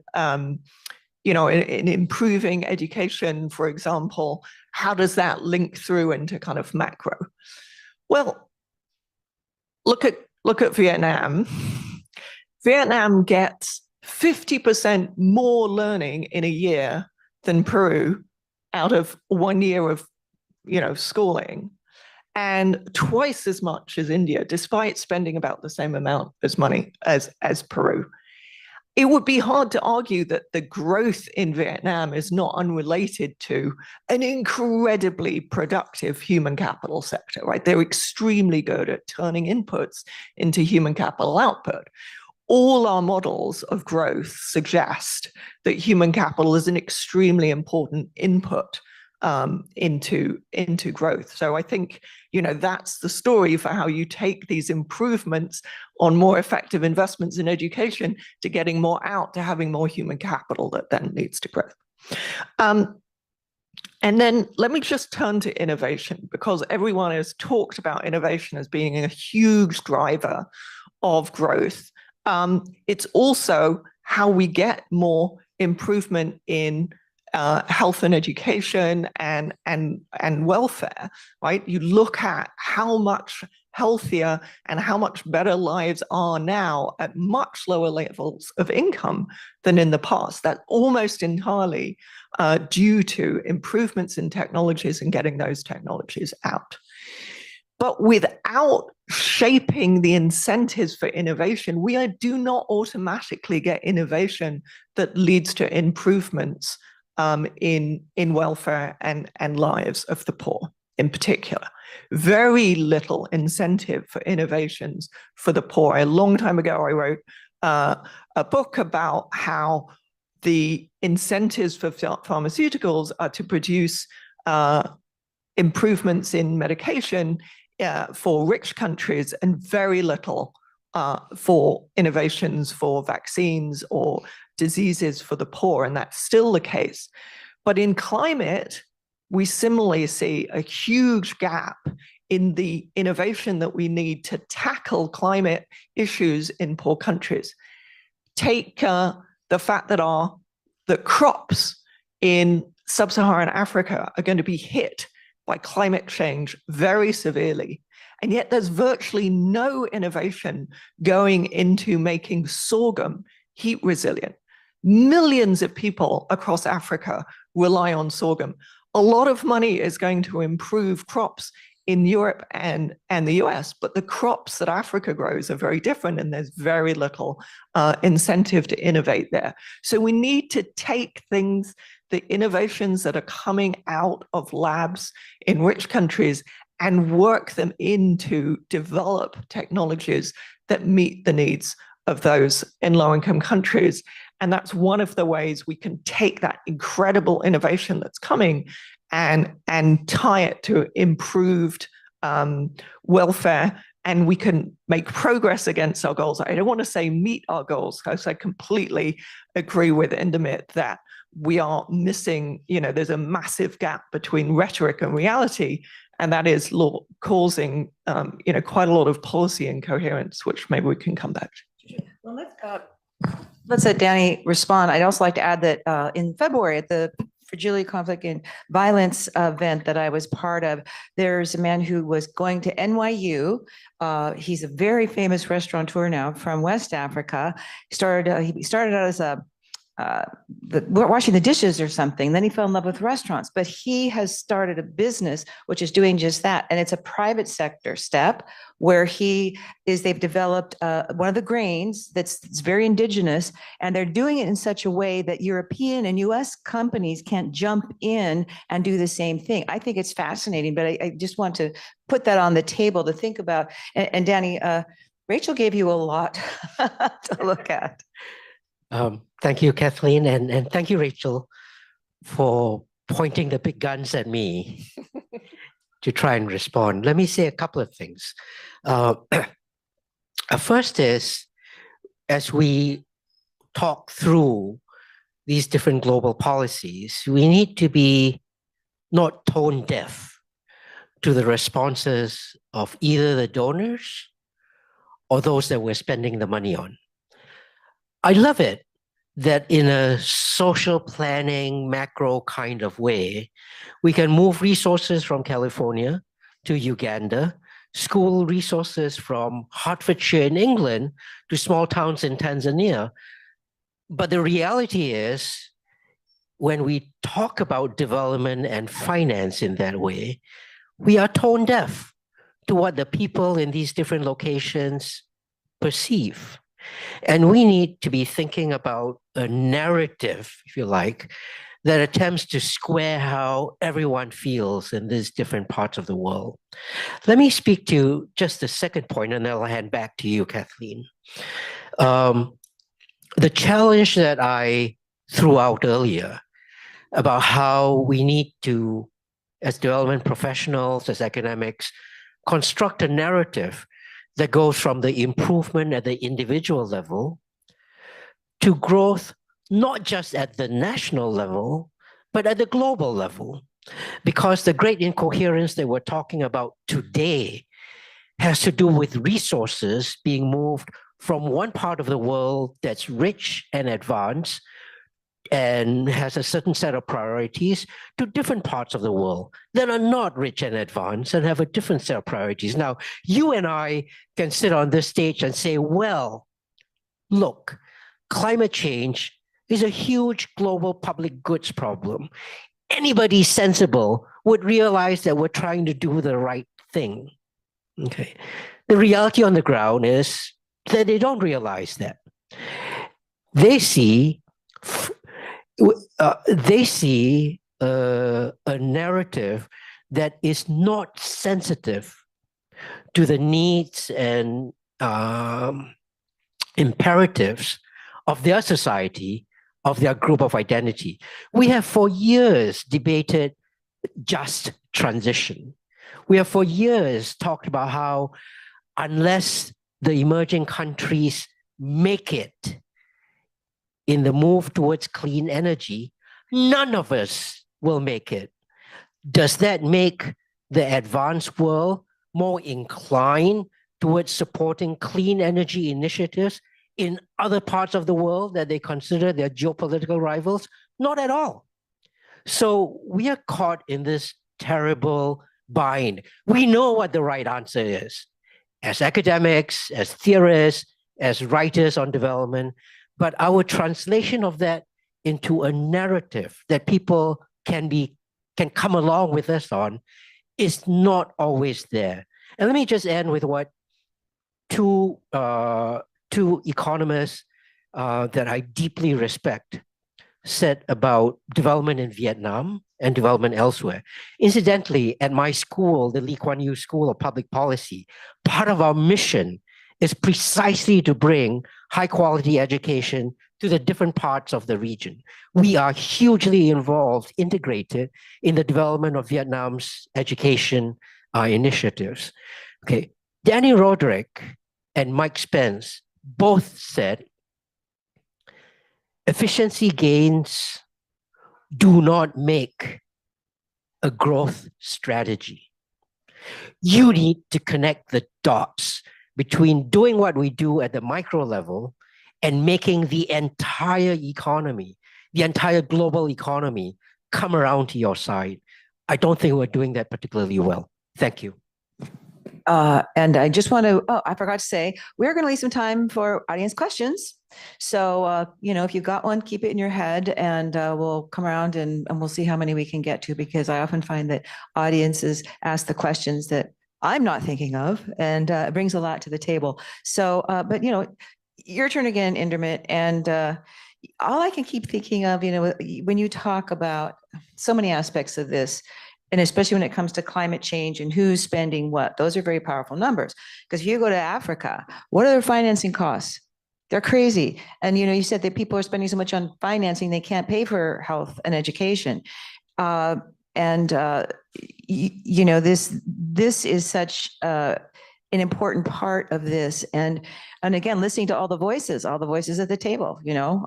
in improving education, for example, how does that link through into kind of macro? Well, look at Vietnam. Vietnam gets 50% more learning in a year than Peru out of 1 year of schooling, and twice as much as India, despite spending about the same amount as money as Peru. It would be hard to argue that the growth in Vietnam is not unrelated to an incredibly productive human capital sector, right? They're extremely good at turning inputs into human capital output. All our models of growth suggest that human capital is an extremely important input into growth. So I think that's the story for how you take these improvements on more effective investments in education to getting more out, to having more human capital that then leads to growth. And then let me just turn to innovation, because everyone has talked about innovation as being a huge driver of growth. It's also how we get more improvement in health and education and welfare, right? You look at how much healthier and how much better lives are now at much lower levels of income than in the past. That's almost entirely due to improvements in technologies and getting those technologies out. But without shaping the incentives for innovation, we do not automatically get innovation that leads to improvements in welfare and lives of the poor in particular. Very little incentive for innovations for the poor. A long time ago, I wrote a book about how the incentives for pharmaceuticals are to produce improvements in medication for rich countries and very little for innovations for vaccines or diseases for the poor, and that's still the case. But in climate, we similarly see a huge gap in the innovation that we need to tackle climate issues in poor countries. Take the fact that the crops in sub-Saharan Africa are going to be hit by climate change very severely. And yet there's virtually no innovation going into making sorghum heat resilient. Millions of people across Africa rely on sorghum. A lot of money is going to improve crops in Europe and the US, but the crops that Africa grows are very different, and there's very little incentive to innovate there. So we need to take things, the innovations that are coming out of labs in rich countries, and work them into develop technologies that meet the needs of those in low-income countries. And that's one of the ways we can take that incredible innovation that's coming and tie it to improved welfare, and we can make progress against our goals. I don't want to say meet our goals, because I completely agree with Indamit that we are missing, there's a massive gap between rhetoric and reality, and that is causing quite a lot of policy incoherence, which maybe we can come back to. Well, let's let Danny respond. I'd also like to add that in February at the Fragility, Conflict, and Violence event that I was part of, there's a man who was going to NYU. He's a very famous restaurateur now from West Africa. He started out as washing the dishes or something. Then he fell in love with restaurants, but he has started a business which is doing just that. And it's a private sector step where they've developed one of the grains that's very indigenous, and they're doing it in such a way that European and US companies can't jump in and do the same thing. I think it's fascinating, but I just want to put that on the table to think about. And Danny, Rachel gave you a lot to look at. Thank you, Kathleen, and thank you, Rachel, for pointing the big guns at me to try and respond. Let me say a couple of things. First is, as we talk through these different global policies, we need to be not tone deaf to the responses of either the donors or those that we're spending the money on. I love it that in a social planning macro kind of way, we can move resources from California to Uganda, school resources from Hertfordshire in England to small towns in Tanzania. But the reality is, when we talk about development and finance in that way, we are tone deaf to what the people in these different locations perceive. And we need to be thinking about a narrative, if you like, that attempts to square how everyone feels in these different parts of the world. Let me speak to just the second point, and then I'll hand back to you, Kathleen. The challenge that I threw out earlier about how we need to, as development professionals, as academics, construct a narrative that goes from the improvement at the individual level to growth, not just at the national level, but at the global level. Because the great incoherence that we're talking about today has to do with resources being moved from one part of the world that's rich and advanced and has a certain set of priorities to different parts of the world that are not rich and advanced and have a different set of priorities. Now, you and I can sit on this stage and say, well, look, climate change is a huge global public goods problem. Anybody sensible would realize that we're trying to do the right thing. Okay. The reality on the ground is that they don't realize that. They see a narrative that is not sensitive to the needs and imperatives of their society, of their group of identity. We have for years debated just transition. We have for years talked about how unless the emerging countries make it in the move towards clean energy, none of us will make it. Does that make the advanced world more inclined towards supporting clean energy initiatives in other parts of the world that they consider their geopolitical rivals? Not at all. So we are caught in this terrible bind. We know what the right answer is, as academics, as theorists, as writers on development, but our translation of that into a narrative that people can come along with us on is not always there. And let me just end with what two economists that I deeply respect said about development in Vietnam and development elsewhere. Incidentally, at my school, the Lee Kuan Yew School of Public Policy, part of our mission is precisely to bring high quality education to the different parts of the region. We are hugely involved, integrated in the development of Vietnam's education initiatives. Okay, Danny Roderick and Mike Spence both said efficiency gains do not make a growth strategy. You need to connect the dots between doing what we do at the micro level and making the entire economy, the entire global economy, come around to your side. I don't think we're doing that particularly well. Thank you. And I just want to, I forgot to say, we're going to leave some time for audience questions. So, if you've got one, keep it in your head and we'll come around and we'll see how many we can get to, because I often find that audiences ask the questions that I'm not thinking of, and it brings a lot to the table. So, but your turn again, Indermit. And all I can keep thinking of, when you talk about so many aspects of this, and especially when it comes to climate change and who's spending what, those are very powerful numbers. Because if you go to Africa, what are their financing costs? They're crazy. And, you said that people are spending so much on financing, they can't pay for health and education. This is such an important part of this. And again, listening to all the voices at the table.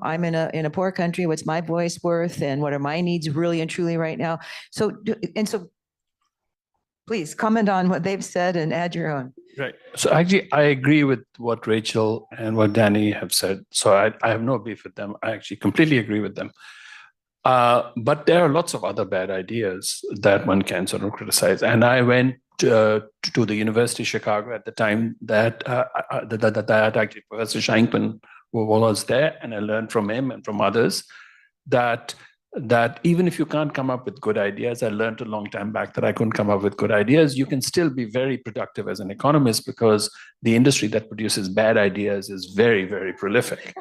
I'm in a poor country. What's my voice worth, and what are my needs really and truly right now? So please comment on what they've said and add your own. Right. So actually, I agree with what Rachel and what Danny have said. So I have no beef with them. I actually completely agree with them. But there are lots of other bad ideas that one can sort of criticize. And I went to the University of Chicago at the time that actually Professor Shankman was there, and I learned from him and from others that even if you can't come up with good ideas, I learned a long time back that I couldn't come up with good ideas, you can still be very productive as an economist, because the industry that produces bad ideas is very, very prolific.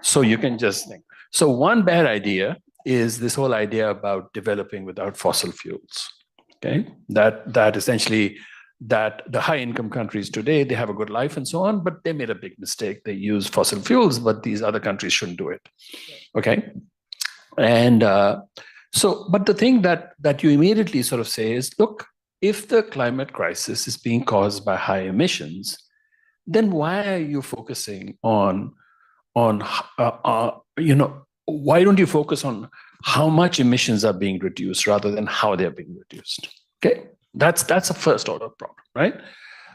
So you can just think. So one bad idea is this whole idea about developing without fossil fuels. Okay, that essentially, that the high income countries today, they have a good life and so on, but they made a big mistake. They use fossil fuels, but these other countries shouldn't do it. Okay. And but the thing that you immediately sort of say is, look, if the climate crisis is being caused by high emissions, then why are you focusing on why don't you focus on how much emissions are being reduced rather than how they're being reduced? Okay, that's a first order problem, right?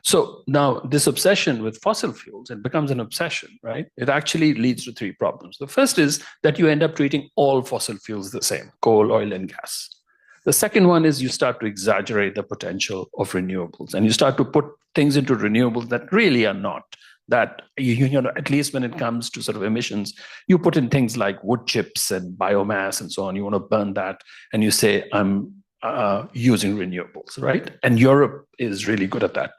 So now this obsession with fossil fuels, it becomes an obsession, right? It actually leads to three problems. The first is that you end up treating all fossil fuels the same: coal, oil, and gas. The second one is you start to exaggerate the potential of renewables, and you start to put things into renewables that really are not. That, at least when it comes to sort of emissions, you put in things like wood chips and biomass and so on. You want to burn that, and you say, I'm using renewables, right? And Europe is really good at that,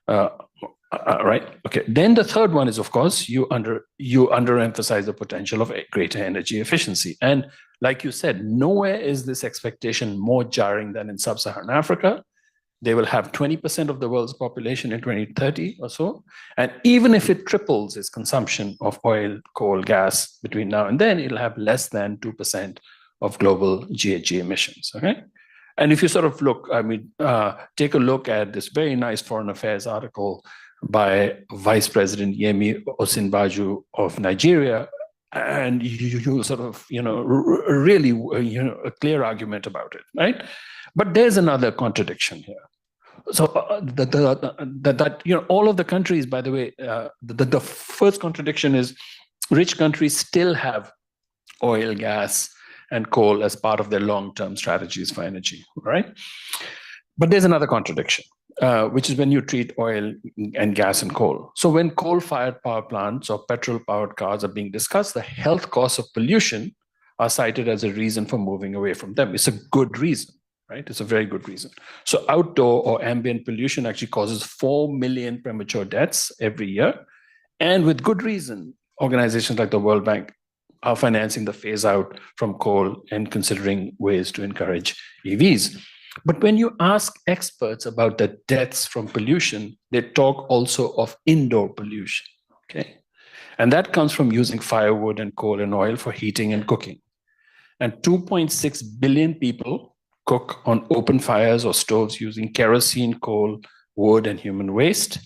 right? Okay. Then the third one is, of course, you underemphasize the potential of greater energy efficiency. And like you said, nowhere is this expectation more jarring than in sub-Saharan Africa. They will have 20% of the world's population in 2030 or so. And even if it triples its consumption of oil, coal, gas between now and then, it'll have less than 2% of global GHG emissions, okay? And if you sort of look, take a look at this very nice foreign affairs article by Vice President Yemi Osinbajo of Nigeria, and you sort of, really, a clear argument about it, right? But there's another contradiction here. So all of the countries, by the way, the first contradiction is rich countries still have oil, gas, and coal as part of their long-term strategies for energy, right? But there's another contradiction, which is when you treat oil and gas and coal. So when coal-fired power plants or petrol-powered cars are being discussed, the health costs of pollution are cited as a reason for moving away from them. It's a good reason, right? It's a very good reason. So outdoor or ambient pollution actually causes 4 million premature deaths every year. And with good reason, organizations like the World Bank are financing the phase out from coal and considering ways to encourage EVs. But when you ask experts about the deaths from pollution, they talk also of indoor pollution, okay? And that comes from using firewood and coal and oil for heating and cooking. And 2.6 billion people cook on open fires or stoves using kerosene, coal, wood, and human waste.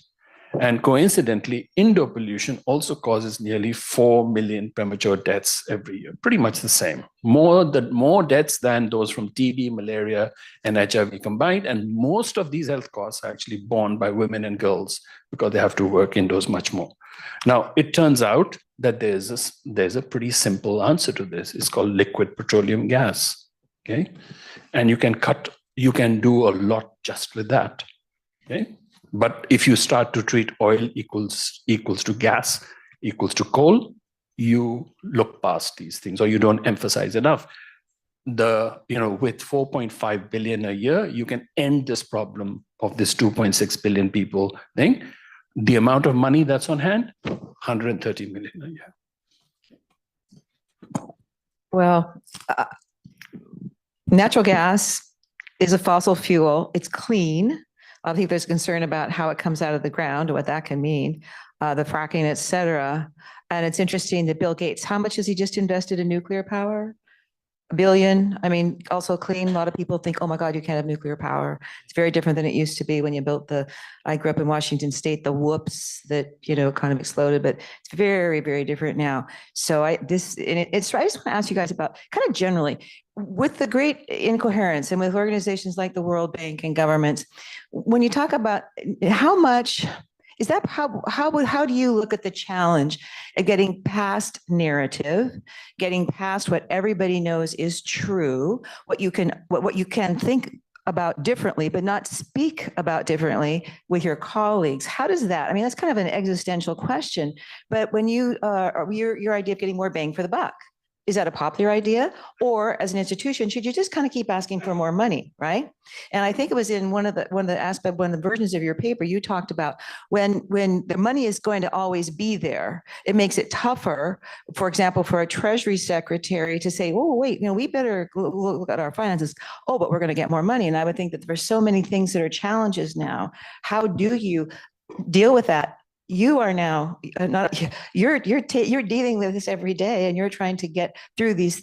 And coincidentally, indoor pollution also causes nearly 4 million premature deaths every year, pretty much the same. More deaths than those from TB, malaria, and HIV combined. And most of these health costs are actually borne by women and girls because they have to work indoors much more. Now, it turns out that there's a pretty simple answer to this. It's called liquid petroleum gas. Okay, and you can do a lot just with that. Okay. But if you start to treat oil equals to gas, equals to coal, you look past these things or you don't emphasize enough. With 4.5 billion a year, you can end this problem of this 2.6 billion people thing. The amount of money that's on hand, 130 million a year. Well, natural gas is a fossil fuel. It's clean. I think there's concern about how it comes out of the ground, what that can mean, the fracking, et cetera. And it's interesting that Bill Gates, how much has he just invested in nuclear power? $1 billion. I mean, also clean. A lot of people think, oh my God, you can't have nuclear power. It's very different than it used to be when you built I grew up in Washington State, the whoops that, kind of exploded, but it's very, very different now. So I just want to ask you guys about kind of generally, with the great incoherence and with organizations like the World Bank and governments, when you talk about how much is that, how do you look at the challenge of getting past narrative, getting past what everybody knows is true, what you can think about differently, but not speak about differently with your colleagues? How does that, I mean, that's kind of an existential question, but when your idea of getting more bang for the buck, is that a popular idea? Or as an institution, should you just kind of keep asking for more money, right? And I think it was in one of the versions of your paper, you talked about when the money is going to always be there, it makes it tougher, for example, for a Treasury Secretary to say, oh, wait, we better look at our finances. Oh, but we're going to get more money. And I would think that there's so many things that are challenges now. How do you deal with that? You are now you're dealing with this every day, and you're trying to get through this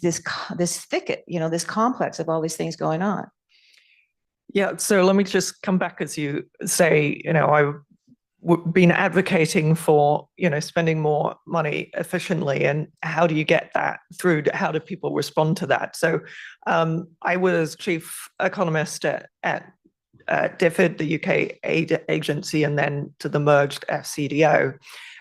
thicket, this complex of all these things going on. Yeah. So let me just come back, as you say, I've been advocating for, spending more money efficiently, and how do you get that through? How do people respond to that? So I was chief economist at DFID, the UK aid agency, and then to the merged FCDO.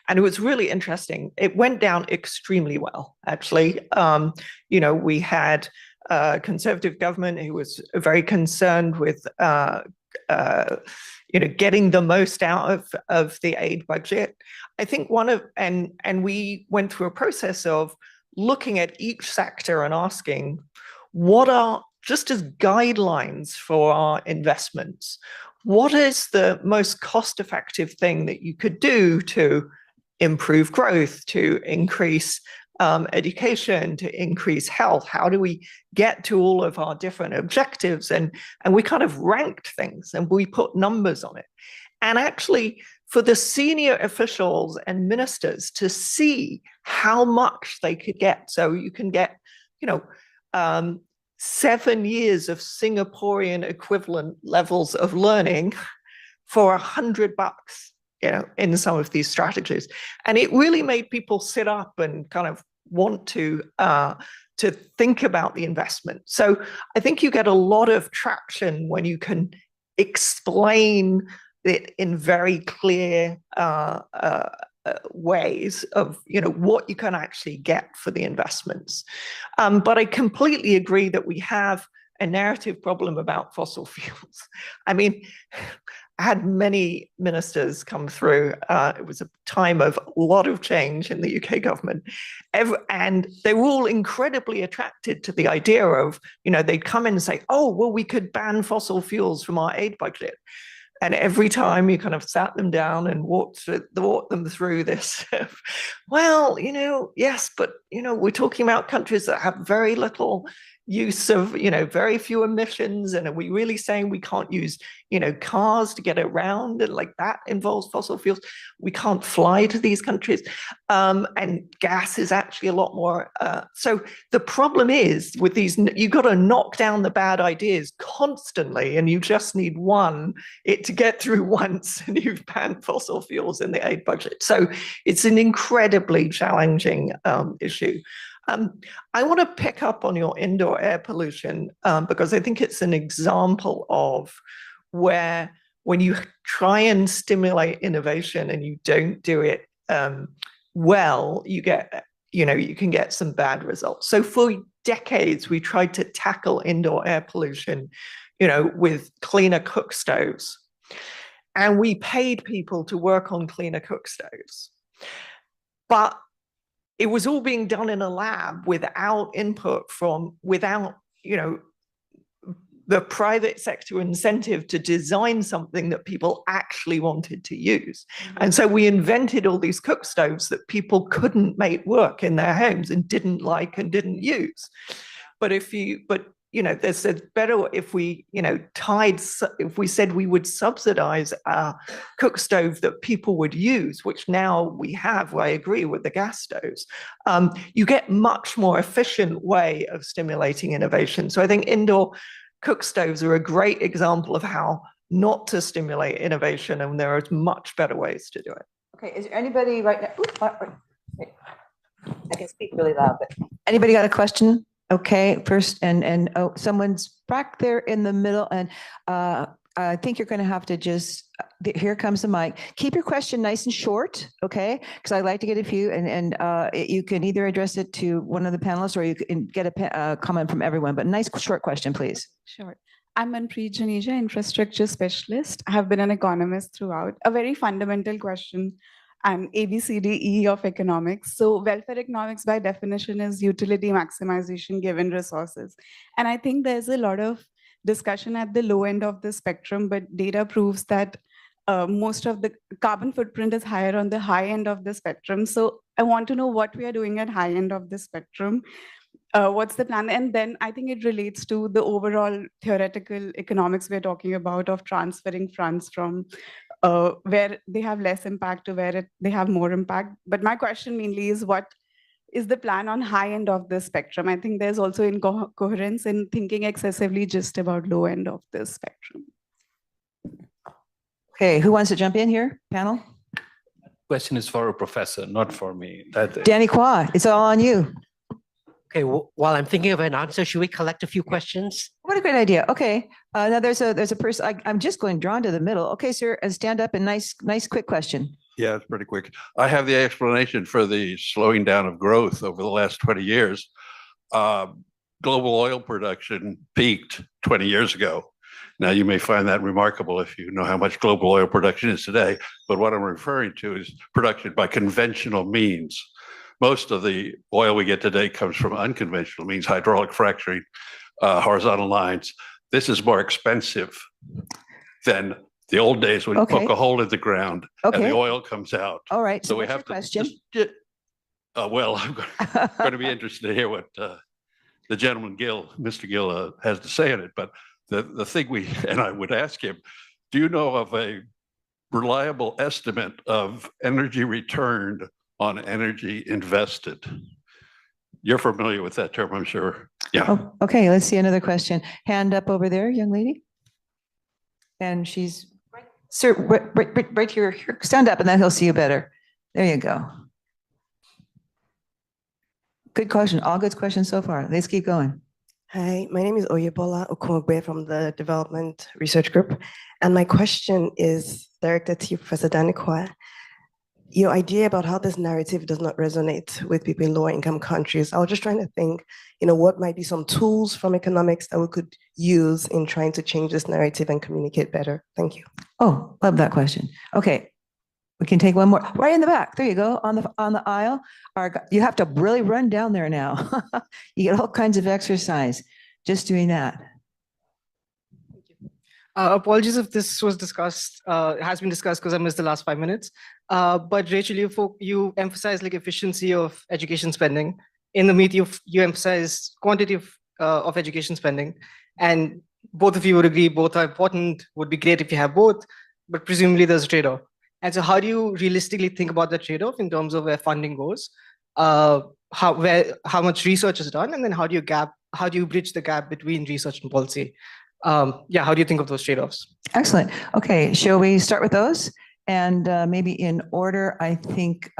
And it was really interesting. It went down extremely well, actually. We had a Conservative government who was very concerned with getting the most out of the aid budget. I think and we went through a process of looking at each sector and asking, what are, just as guidelines for our investments, what is the most cost-effective thing that you could do to improve growth, to increase education, to increase health? How do we get to all of our different objectives? And we kind of ranked things and we put numbers on it. And actually, for the senior officials and ministers to see how much they could get. So you can get, 7 years of Singaporean equivalent levels of learning for $100, in some of these strategies. And it really made people sit up and kind of want to think about the investment. So I think you get a lot of traction when you can explain it in very clear ways of what you can actually get for the investments. But I completely agree that we have a narrative problem about fossil fuels. I mean, I had many ministers come through. It was a time of a lot of change in the UK government. And they were all incredibly attracted to the idea of, they'd come in and say, oh, well, we could ban fossil fuels from our aid budget. And every time you kind of sat them down and walked them through this, well, yes, but we're talking about countries that have very little use of, very few emissions. And are we really saying we can't use, cars to get around? And like that involves fossil fuels. We can't fly to these countries. And gas is actually a lot more. So the problem is with these, you've got to knock down the bad ideas constantly, and you just need it to get through once, and you've banned fossil fuels in the aid budget. So it's an incredibly challenging issue. I want to pick up on your indoor air pollution because I think it's an example of where when you try and stimulate innovation and you don't do it well, you can get some bad results. So for decades, we tried to tackle indoor air pollution, with cleaner cook stoves. And we paid people to work on cleaner cook stoves. But it was all being done in a lab without input without the private sector incentive to design something that people actually wanted to use. And so we invented all these cook stoves that people couldn't make work in their homes and didn't like and didn't use. But there's a better, if we said we would subsidize a cook stove that people would use, which now we have, I agree with the gas stoves, you get much more efficient way of stimulating innovation. So I think indoor cook stoves are a great example of how not to stimulate innovation, and there are much better ways to do it. Okay, is there anybody right now? I can speak really loud, but anybody got a question? Okay, first, and someone's back there in the middle, and I think you're going to have to just, here comes the mic. Keep your question nice and short, okay? Because I'd like to get a few, and you can either address it to one of the panelists or you can get a comment from everyone, but nice short question, please. Sure. I'm Manpreet Janeja, infrastructure specialist. I have been an economist throughout. A very fundamental question and ABCDE of economics. So welfare economics by definition is utility maximization given resources. And I think there's a lot of discussion at the low end of the spectrum, but data proves that most of the carbon footprint is higher on the high end of the spectrum. So I want to know what we are doing at high end of the spectrum. What's the plan? And then I think it relates to the overall theoretical economics we're talking about of transferring funds from where they have less impact to where they have more impact. But my question mainly is, what is the plan on high end of the spectrum? I think there's also incoherence in thinking excessively just about low end of the spectrum. Okay, who wants to jump in here, panel? Question is for a professor, not for me. Danny Kwa, it's all on you. Okay, while I'm thinking of an answer, should we collect a few questions? What a great idea. Okay, now there's a person, I'm just going drawn to the middle. Okay, sir, and stand up and nice quick question. Yeah, it's pretty quick. I have the explanation for the slowing down of growth over the last 20 years. Global oil production peaked 20 years ago. Now, you may find that remarkable if you know how much global oil production is today, but what I'm referring to is production by conventional means. Most of the oil we get today comes from unconventional means, hydraulic fracturing, horizontal lines. This is more expensive than the old days when you poke a hole in the ground and the oil comes out. All right. So we have to question. Well, I'm going to be interested to hear what the gentleman Mr. Gill has to say on it. But the thing and I would ask him, do you know of a reliable estimate of energy returned on energy invested? You're familiar with that term, I'm sure. Yeah. Oh, okay, let's see another question. Hand up over there, young lady. And she's right, sir, right here. Stand up and then he'll see you better. There you go. Good question. All good questions so far. Let's keep going. Hi, my name is Oyebola Okumugbe from the Development Research Group. And my question is directed to you, Professor Danikwa. Your idea about how this narrative does not resonate with people in lower income countries. I was just trying to think, what might be some tools from economics that we could use in trying to change this narrative and communicate better. Thank you. Oh, love that question. Okay, we can take one more. Right in the back. There you go, on the aisle. You have to really run down there now. You get all kinds of exercise just doing that. Apologies if this was discussed, has been discussed because I missed the last 5 minutes. But Rachel, you emphasized like efficiency of education spending in the meeting you emphasize quantity of education spending, and both of you would agree both are important, would be great if you have both, but presumably there's a trade-off. And so how do you realistically think about the trade-off in terms of where funding goes, how much research is done, and then how do you bridge the gap between research and policy? Yeah, how do you think of those trade-offs? Excellent. Okay, shall we start with those? And maybe in order, I think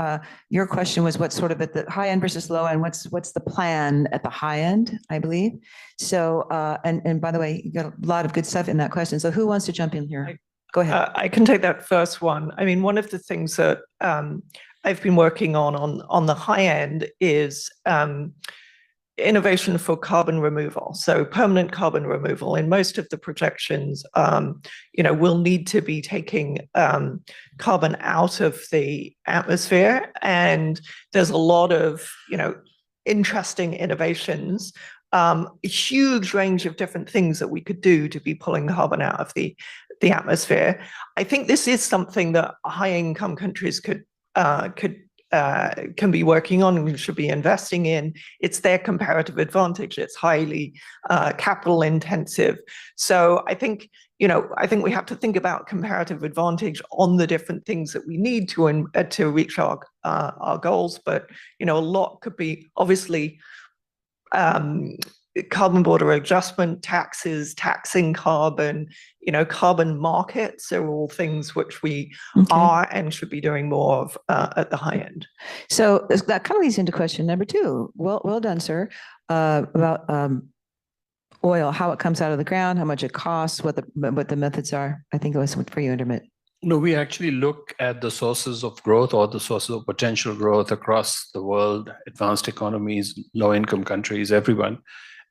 your question was what's sort of at the high end versus low end. What's the plan at the high end, I believe. So, and by the way, you got a lot of good stuff in that question. So who wants to jump in here? Go ahead. I can take that first one. I mean, one of the things that I've been working on the high end is innovation for carbon removal. So permanent carbon removal. In most of the projections, we'll need to be taking carbon out of the atmosphere, and there's a lot of interesting innovations. A huge range of different things that we could do to be pulling carbon out of the atmosphere. I think this is something that high-income countries can be working on and should be investing in. It's their comparative advantage. It's highly capital intensive. So I think we have to think about comparative advantage on the different things that we need to reach our goals. But a lot could be obviously carbon border adjustment, taxes, taxing carbon, carbon markets are all things which we are and should be doing more of at the high end. So that kind of leads into question number 2. Well done, sir. About oil, how it comes out of the ground, how much it costs, what the methods are. I think it was for you, Intermit. No, we actually look at the sources of growth or the sources of potential growth across the world, advanced economies, low-income countries, everyone.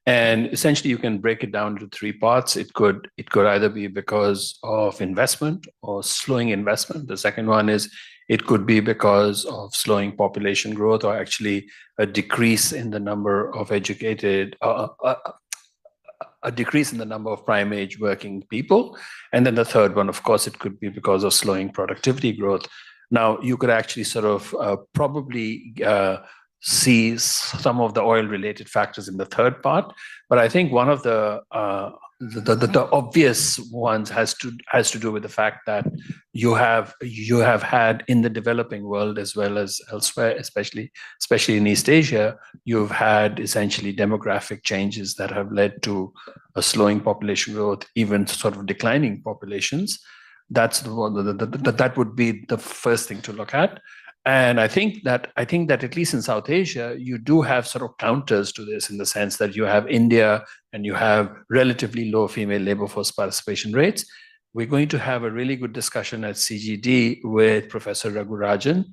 And essentially, you can break it down into 3 parts. It could either be because of investment or slowing investment. The second one is it could be because of slowing population growth or actually a decrease in the number of educated, a decrease in the number of prime age working people. And then the third one, of course, it could be because of slowing productivity growth. Now, you could actually sort of probably see some of the oil-related factors in the third part, but I think one of the obvious ones has to do with the fact that you have had in the developing world as well as elsewhere, especially in East Asia, you've had essentially demographic changes that have led to a slowing population growth, even sort of declining populations. That's that would be the first thing to look at. And I think that at least in South Asia, you do have sort of counters to this in the sense that you have India and you have relatively low female labor force participation rates. We're going to have a really good discussion at CGD with Professor Ragurajan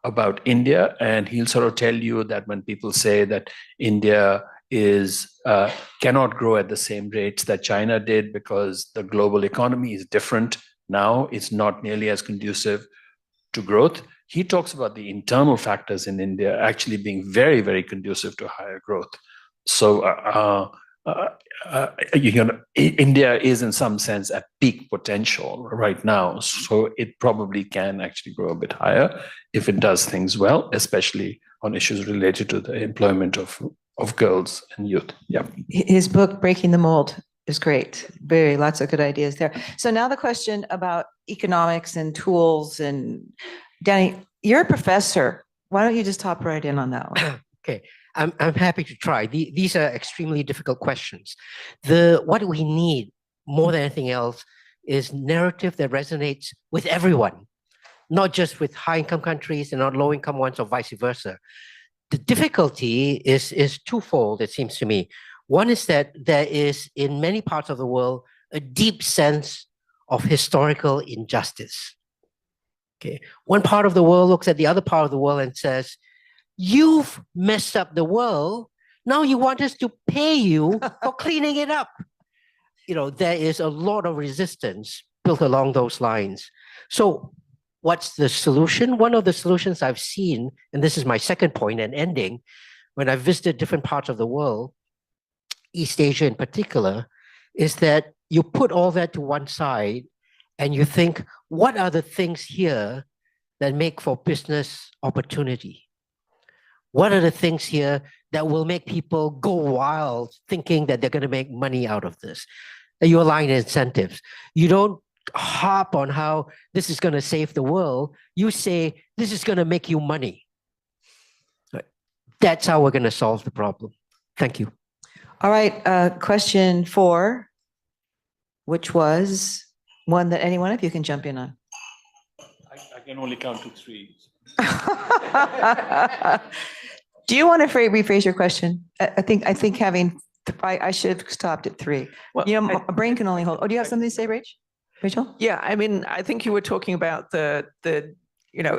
about India, and he'll sort of tell you that when people say that India cannot grow at the same rates that China did because the global economy is different now, it's not nearly as conducive to growth. He talks about the internal factors in India actually being very, very conducive to higher growth. So India is in some sense at peak potential right now. So it probably can actually grow a bit higher if it does things well, especially on issues related to the employment of girls and youth. Yeah. His book, Breaking the Mold, is great. Lots of good ideas there. So now the question about economics and tools, and Danny, you're a professor. Why don't you just hop right in on that one? Okay, I'm happy to try. These are extremely difficult questions. What we need more than anything else is narrative that resonates with everyone, not just with high-income countries and not low-income ones or vice versa. The difficulty is twofold, it seems to me. One is that there is, in many parts of the world, a deep sense of historical injustice. Okay, one part of the world looks at the other part of the world and says, "You've messed up the world. Now you want us to pay you for cleaning it up." There is a lot of resistance built along those lines. So what's the solution? One of the solutions I've seen, and this is my second point and ending, when I visited different parts of the world, East Asia in particular, is that you put all that to one side and you think, what are the things here that make for business opportunity? What are the things here that will make people go wild thinking that they're going to make money out of this? You align incentives. You don't harp on how this is going to save the world. You say, this is going to make you money. That's how we're going to solve the problem. Thank you. All right, question 4, which was one that any one of you can jump in on. I can only count to 3. Do you want to rephrase your question? I think having, I should have stopped at 3. Well, You know, a brain can only hold. Oh, do you have something to say, Rachel? Yeah, I mean, I think you were talking about the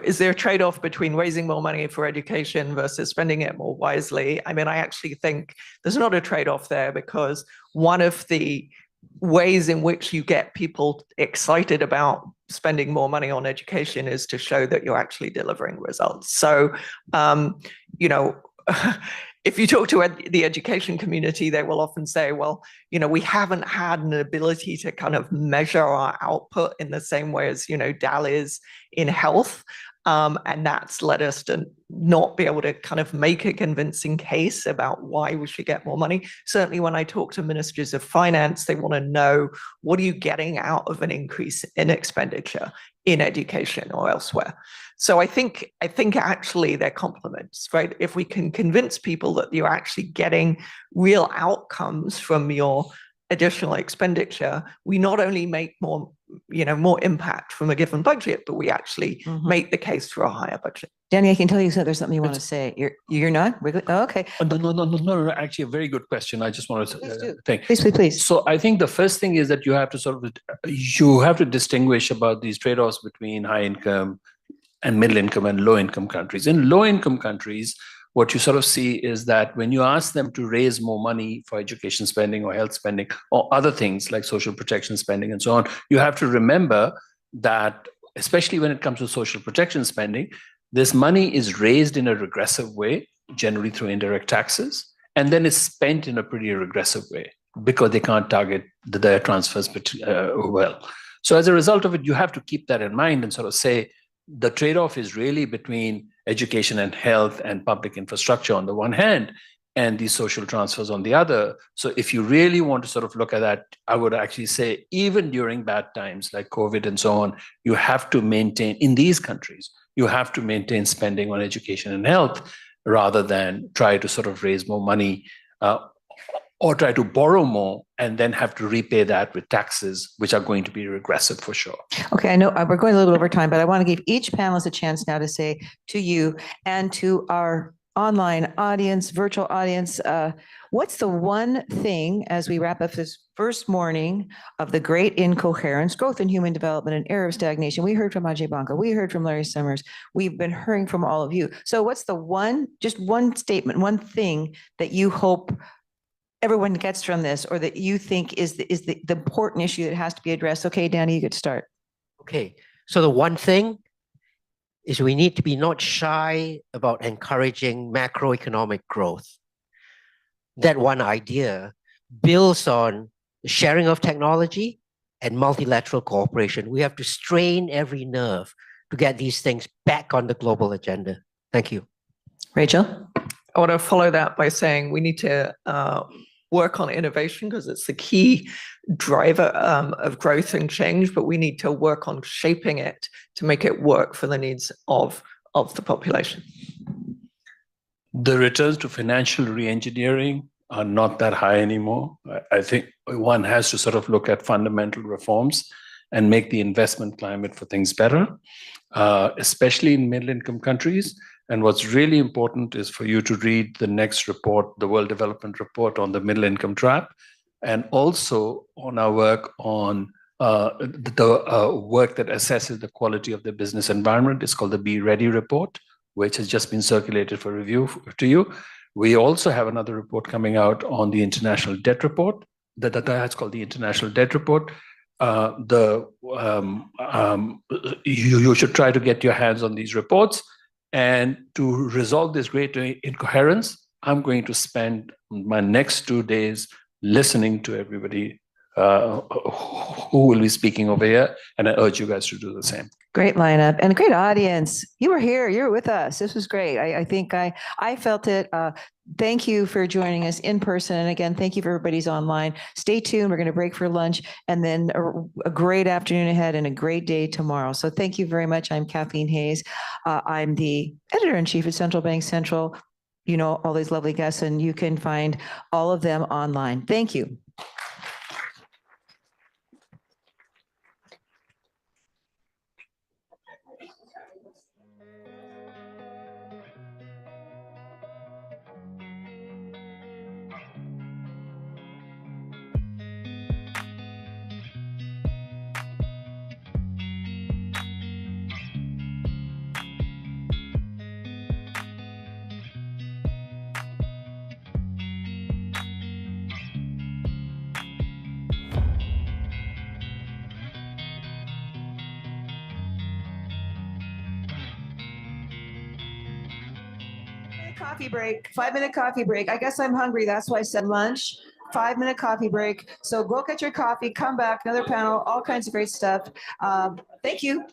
is there a trade-off between raising more money for education versus spending it more wisely? I mean, I actually think there's not a trade-off there, because one of the ways in which you get people excited about spending more money on education is to show that you're actually delivering results. So, if you talk to the education community, they will often say, well, we haven't had an ability to kind of measure our output in the same way as, Dal is in health. And that's led us to not be able to kind of make a convincing case about why we should get more money. Certainly when I talk to ministers of finance, they want to know, what are you getting out of an increase in expenditure in education or elsewhere? So I think actually they're complements, right? If we can convince people that you're actually getting real outcomes from your additional expenditure, we not only make more impact from a given budget, but we actually make the case for a higher budget. Danny, I can tell you that there's something you want to say. You're not? Oh, okay. No, actually a very good question. I just wanted to think. Please. So I think the first thing is that you have to distinguish about these trade-offs between high income and middle income and low income countries. In low income countries, what you sort of see is that when you ask them to raise more money for education spending or health spending or other things like social protection spending and so on, you have to remember that, especially when it comes to social protection spending, this money is raised in a regressive way, generally through indirect taxes, and then is spent in a pretty regressive way because they can't target their transfers well. So as a result of it, you have to keep that in mind and sort of say the trade-off is really between education and health and public infrastructure on the one hand, and these social transfers on the other. So if you really want to sort of look at that, I would actually say even during bad times like COVID and so on, you have to maintain, in these countries, you have to maintain spending on education and health rather than try to sort of raise more money or try to borrow more and then have to repay that with taxes, which are going to be regressive for sure. Okay, I know we're going a little bit over time, but I want to give each panelist a chance now to say to you and to our online audience, virtual audience, what's the one thing as we wrap up this first morning of the great Incoherence, growth in human development and era of stagnation? We heard from Ajay Banga, we heard from Larry Summers, we've been hearing from all of you. So what's the just one statement, one thing that you hope everyone gets from this, or that you think is the important issue that has to be addressed? Okay, Danny, you could start. Okay, so the one thing is we need to be not shy about encouraging macroeconomic growth. That one idea builds on the sharing of technology and multilateral cooperation. We have to strain every nerve to get these things back on the global agenda. Thank you. Rachel? I want to follow that by saying we need to work on innovation because it's the key driver of growth and change, but we need to work on shaping it to make it work for the needs of the population. The returns to financial re-engineering are not that high anymore. I think one has to sort of look at fundamental reforms and make the investment climate for things better, especially in middle-income countries. And what's really important is for you to read the next report, the World Development Report on the Middle Income Trap, and also on our work on the work that assesses the quality of the business environment. It's called the Be Ready Report, which has just been circulated for review to you. We also have another report coming out on the International Debt Report. That's called the International Debt Report. You should try to get your hands on these reports. And to resolve this great incoherence, I'm going to spend my next 2 days listening to everybody who will be speaking over here, and I urge you guys to do the same. Great lineup and a great audience. You were here. You were with us. This was great. I think I felt it. Thank you for joining us in person. And again, thank you for everybody's online. Stay tuned. We're going to break for lunch and then a great afternoon ahead and a great day tomorrow. So thank you very much. I'm Kathleen Hayes. I'm the editor-in-chief at Central Bank Central. You know, all these lovely guests, and you can find all of them online. Thank you. Coffee break, 5-minute coffee break. I guess I'm hungry. That's why I said lunch. 5-minute coffee break. So go get your coffee, come back, another panel, all kinds of great stuff. Thank you.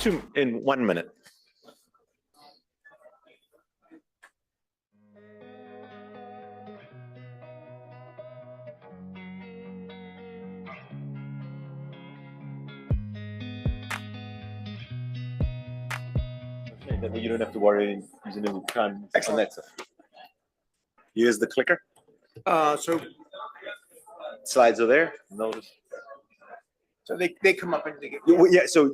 in 1 minute. Okay, then you don't have to worry using the time. Excellent. Here's the clicker. So Slides are there. Notice. so they come up and they get. Yeah, so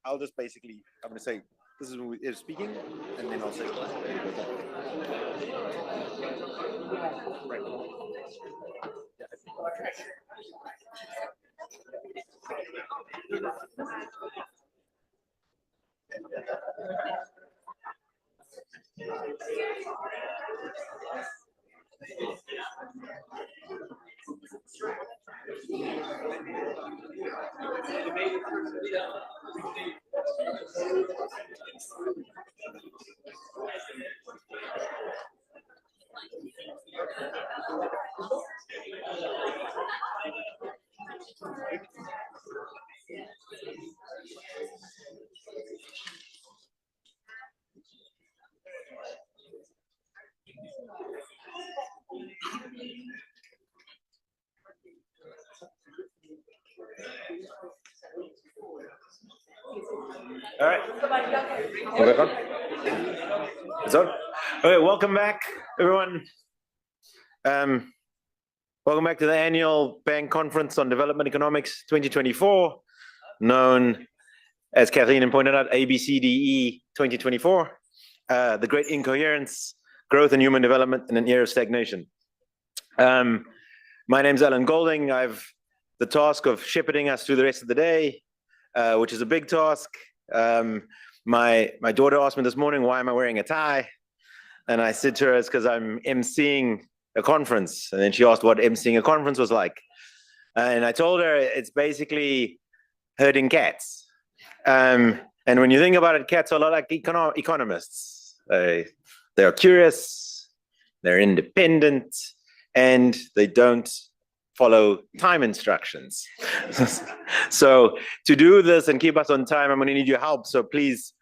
I'll just basically, I'm gonna say, this is when we're speaking, and then I'll say. All right. We're back on. It's on. Okay, welcome back, everyone. Welcome back to the annual Bank Conference on Development Economics 2024, known, as Kathleen pointed out, ABCDE 2024, the Great Incoherence, Growth and Human Development in an Era of Stagnation. My name's Alan Golding. I've the task of shepherding us through the rest of the day, which is a big task. My daughter asked me this morning, why am I wearing a tie? And I said to her, it's because I'm emceeing a conference. And then she asked what emceeing a conference was like. And I told her it's basically herding cats. And when you think about it, cats are a lot like economists. They're curious, they're independent, and they don't follow time instructions. So to do this and keep us on time, I'm going to need your help. So please,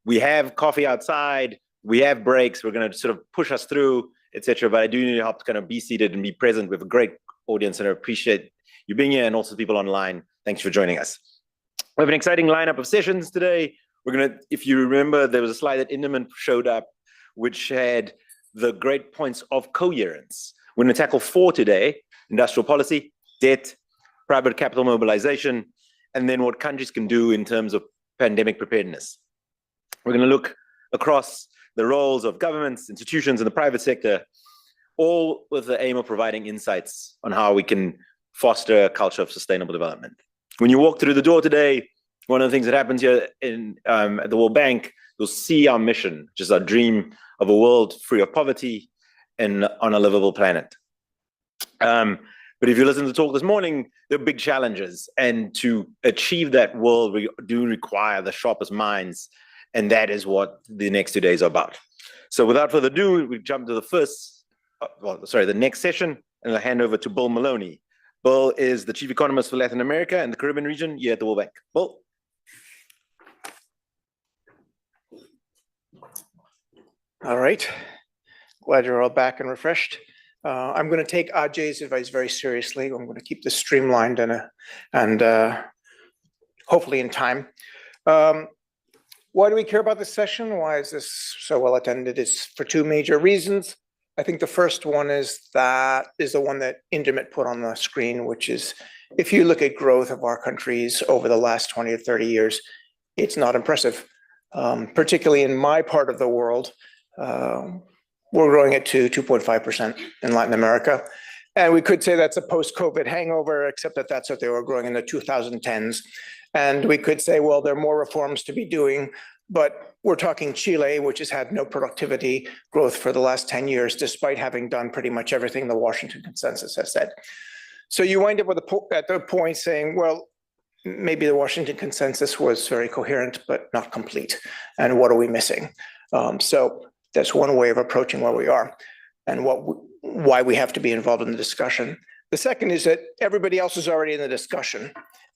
we have coffee outside, we have breaks, we're going to sort of push us through, etc. But I do need your help to kind of be seated and be present. We have a great audience, and I appreciate you being here, and also people online. Thanks for joining us. We have an exciting lineup of sessions today. We're going to, if you remember, there was a slide that Inderman showed up, which had the great points of coherence. We're going to tackle 4 today: industrial policy, debt, private capital mobilization, and then what countries can do in terms of pandemic preparedness. We're going to look across the roles of governments, institutions, and the private sector, all with the aim of providing insights on how we can foster a culture of sustainable development. When you walk through the door today, one of the things that happens here at the World Bank, you'll see our mission, which is our dream of a world free of poverty and on a livable planet. But if you listen to the talk this morning, there are big challenges. And to achieve that world, we do require the sharpest minds. And that is what the next 2 days are about. So without further ado, we jump to the next session, and I'll hand over to Bill Maloney. Bill is the Chief Economist for Latin America and the Caribbean region here at the World Bank. Bill. All right. Glad you're all back and refreshed. I'm going to take Ajay's advice very seriously. I'm going to keep this streamlined and hopefully in time. Why do we care about this session? Why is this so well attended? It's for 2 major reasons. I think the first one is the one that Indermit put on the screen, which is if you look at growth of our countries over the last 20 or 30 years, it's not impressive. Particularly in my part of the world, we're growing at 2.5% in Latin America. And we could say that's a post-COVID hangover, except that that's what they were growing in the 2010s. And we could say, well, there are more reforms to be doing, but we're talking Chile, which has had no productivity growth for the last 10 years, despite having done pretty much everything the Washington Consensus has said. So you wind up with at the point saying, well, maybe the Washington Consensus was very coherent, but not complete. And what are we missing? So that's one way of approaching where we are and why we have to be involved in the discussion. The second is that everybody else is already in the discussion,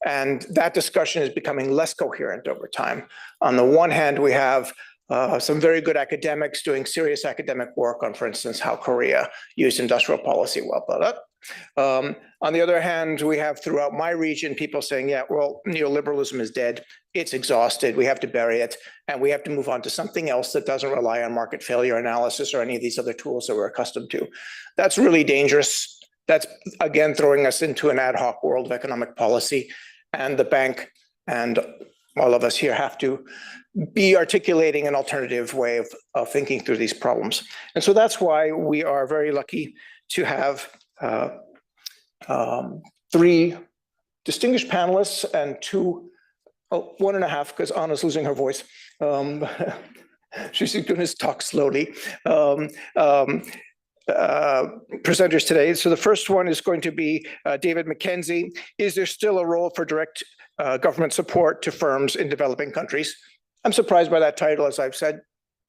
and that discussion is becoming less coherent over time. On the one hand, we have some very good academics doing serious academic work on, for instance, how Korea used industrial policy well. On the other hand, we have throughout my region people saying, yeah, well, neoliberalism is dead. It's exhausted. We have to bury it. And we have to move on to something else that doesn't rely on market failure analysis or any of these other tools that we're accustomed to. That's really dangerous. That's, again, throwing us into an ad hoc world of economic policy. And the bank and all of us here have to be articulating an alternative way of thinking through these problems. And so that's why we are very lucky to have 3 distinguished panelists and 1.5, because Anna's losing her voice. She's going to talk slowly. Presenters today. So the first one is going to be David McKenzie. Is there still a role for direct government support to firms in developing countries? I'm surprised by that title, as I've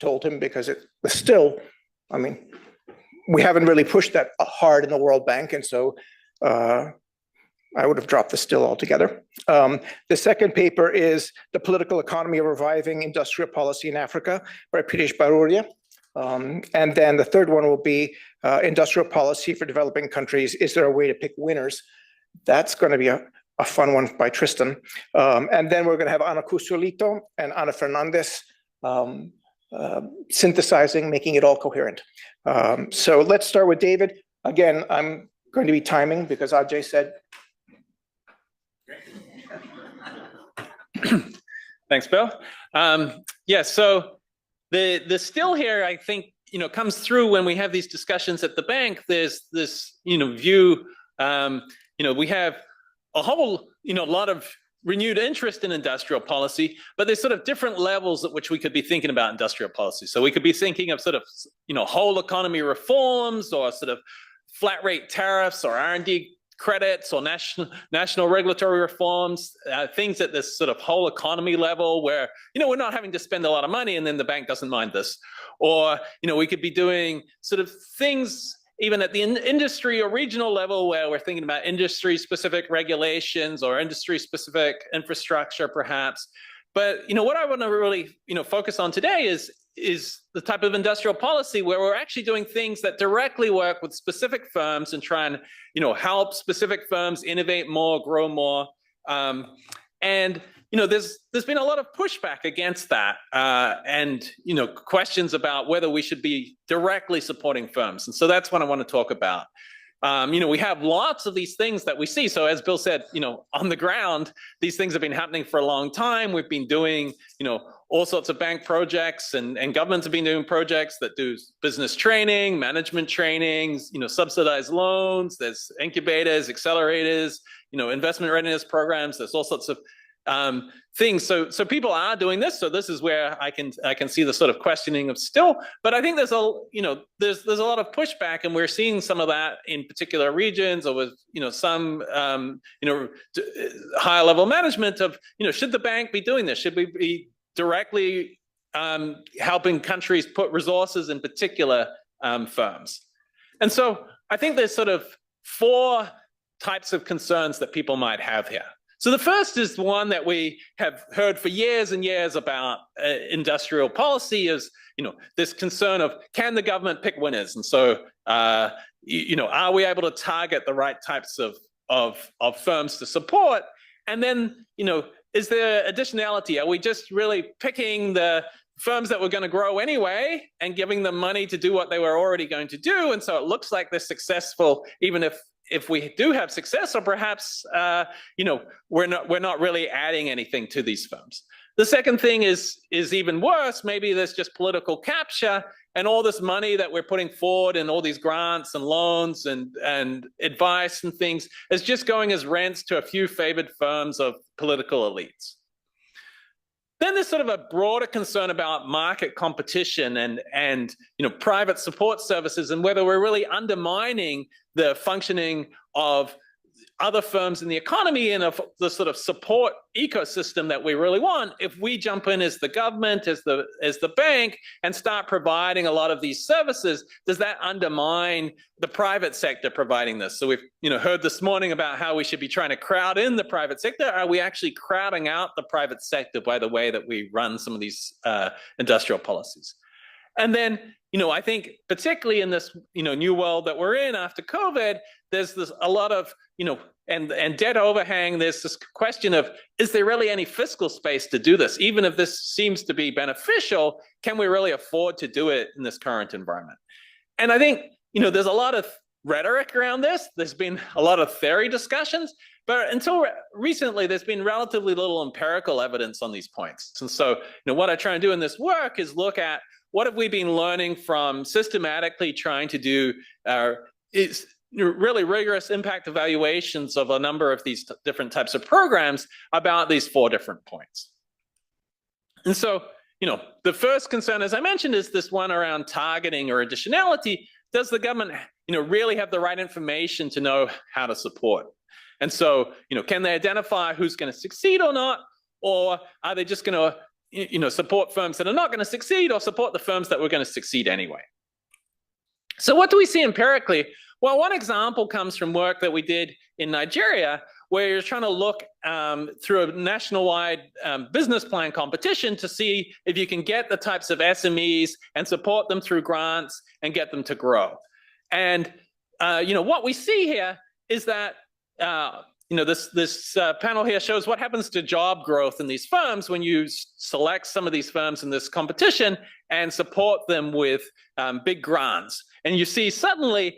told him, because it was still, I mean, we haven't really pushed that hard in the World Bank, and so I would have dropped the still altogether. The second paper is The Political Economy of Reviving Industrial Policy in Africa by Pirish Baruria. And then the third one will be Industrial Policy for Developing Countries. Is there a way to pick winners? That's going to be a fun one by Tristan. And then we're going to have Ana Cusolito and Ana Fernandez synthesizing, making it all coherent. So let's start with David. Again, I'm going to be timing because Ajay said. Thanks, Bill. Yeah, so the still here, I think, comes through when we have these discussions at the bank. There's this, view, we have a whole, lot of renewed interest in industrial policy, but there's sort of different levels at which we could be thinking about industrial policy. So we could be thinking of sort of, whole economy reforms, or sort of flat rate tariffs, or R&D credits, or national regulatory reforms, things at this sort of whole economy level where, we're not having to spend a lot of money and then the bank doesn't mind this. Or, we could be doing sort of things even at the industry or regional level where we're thinking about industry-specific regulations or industry-specific infrastructure, perhaps. But, what I want to really, focus on today is the type of industrial policy where we're actually doing things that directly work with specific firms and try and, help specific firms innovate more, grow more. And there's been a lot of pushback against that, and questions about whether we should be directly supporting firms. And so that's what I want to talk about. We have lots of these things that we see. So as Bill said, on the ground, these things have been happening for a long time. We've been doing, all sorts of bank projects, and governments have been doing projects that do business training, management trainings, subsidized loans. There's incubators, accelerators, investment readiness programs. There's all sorts of things. So people are doing this. So this is where I can see the sort of questioning of still. But I think there's there's a lot of pushback, and we're seeing some of that in particular regions, or with some higher level management of should the bank be doing this? Should we be directly helping countries put resources in particular firms? And so I think there's sort of 4 types of concerns that people might have here. So the first is the one that we have heard for years and years about industrial policy, is this concern of, can the government pick winners? And so are we able to target the right types of firms to support? And then is there additionality? Are we just really picking the firms that were going to grow anyway and giving them money to do what they were already going to do? And so it looks like they're successful, even if we do have success, or perhaps we're not really adding anything to these firms. The second thing is even worse. Maybe there's just political capture, and all this money that we're putting forward and all these grants and loans and advice and things is just going as rents to a few favored firms of political elites. Then there's sort of a broader concern about market competition and private support services, and whether we're really undermining the functioning of other firms in the economy and of the sort of support ecosystem that we really want, if we jump in as the government, as the bank, and start providing a lot of these services, does that undermine the private sector providing this? So we've heard this morning about how we should be trying to crowd in the private sector. Are we actually crowding out the private sector by the way that we run some of these industrial policies? And then, I think particularly in this, new world that we're in after COVID, there's a lot of, and debt overhang. There's this question of, is there really any fiscal space to do this? Even if this seems to be beneficial, can we really afford to do it in this current environment? And I think, there's a lot of rhetoric around this. There's been a lot of theory discussions, but until recently, there's been relatively little empirical evidence on these points. And so, what I try and do in this work is look at what have we been learning from systematically trying to do really rigorous impact evaluations of a number of these different types of programs about these 4 different points. And so, the first concern, as I mentioned, is this one around targeting or additionality. Does the government, really have the right information to know how to support? And so, can they identify who's going to succeed or not? Or are they just going to support firms that are not going to succeed, or support the firms that were going to succeed anyway? So what do we see empirically? Well, one example comes from work that we did in Nigeria, where you're trying to look through a national-wide business plan competition to see if you can get the types of SMEs and support them through grants and get them to grow. And what we see here is that this panel here shows what happens to job growth in these firms when you select some of these firms in this competition and support them with big grants. And you see suddenly,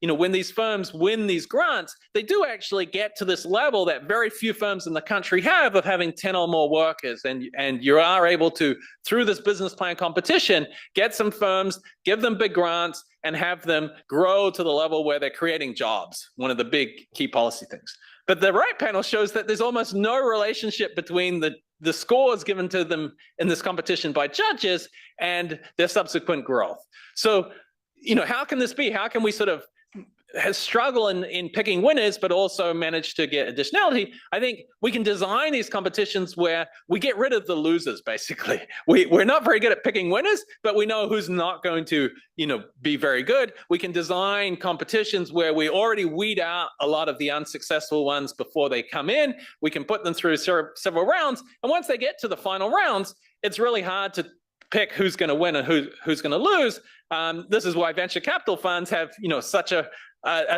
when these firms win these grants, they do actually get to this level that very few firms in the country have, of having 10 or more workers. And you are able to, through this business plan competition, get some firms, give them big grants, and have them grow to the level where they're creating jobs, one of the big key policy things. But the right panel shows that there's almost no relationship between the scores given to them in this competition by judges and their subsequent growth. So, how can this be? How can we sort of struggle in picking winners, but also manage to get additionality? I think we can design these competitions where we get rid of the losers, basically. We're not very good at picking winners, but we know who's not going to, be very good. We can design competitions where we already weed out a lot of the unsuccessful ones before they come in. We can put them through several rounds. And once they get to the final rounds, it's really hard to pick who's going to win and who's going to lose. This is why venture capital funds have, such a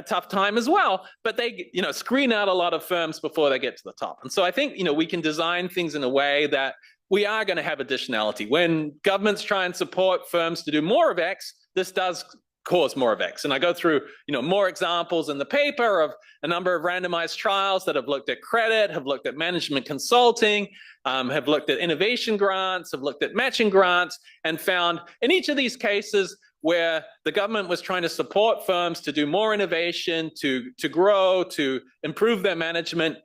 tough time as well, but they, screen out a lot of firms before they get to the top. And so I think, we can design things in a way that we are going to have additionality. When governments try and support firms to do more of X, this does cause more of X. And I go through, more examples in the paper of a number of randomized trials that have looked at credit, have looked at management consulting, have looked at innovation grants, have looked at matching grants, and found in each of these cases where the government was trying to support firms to do more innovation, to grow, to improve their management,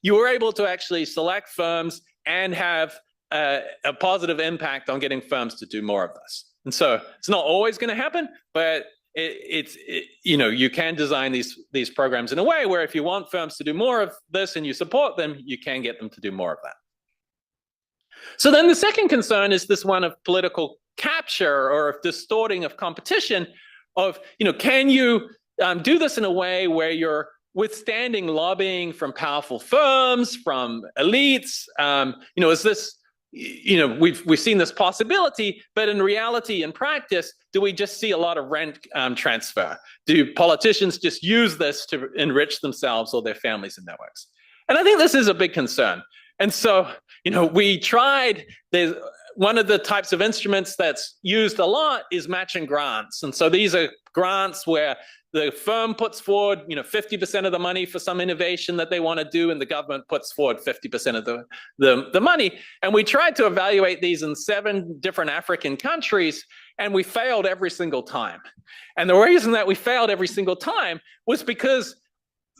you were able to actually select firms and have a positive impact on getting firms to do more of this. And so it's not always going to happen, but you can design these programs in a way where if you want firms to do more of this and you support them, you can get them to do more of that. So then the second concern is this one of political capture or of distorting of competition of, can you do this in a way where you're withstanding lobbying from powerful firms, from elites? Is this, we've seen this possibility, but in reality, in practice, do we just see a lot of rent transfer? Do politicians just use this to enrich themselves or their families and networks? And I think this is a big concern. And so, we tried, one of the types of instruments that's used a lot is matching grants. And so these are grants where the firm puts forward, 50% of the money for some innovation that they want to do, and the government puts forward 50% of the money. And we tried to evaluate these in 7 different African countries, and we failed every single time. And the reason that we failed every single time was because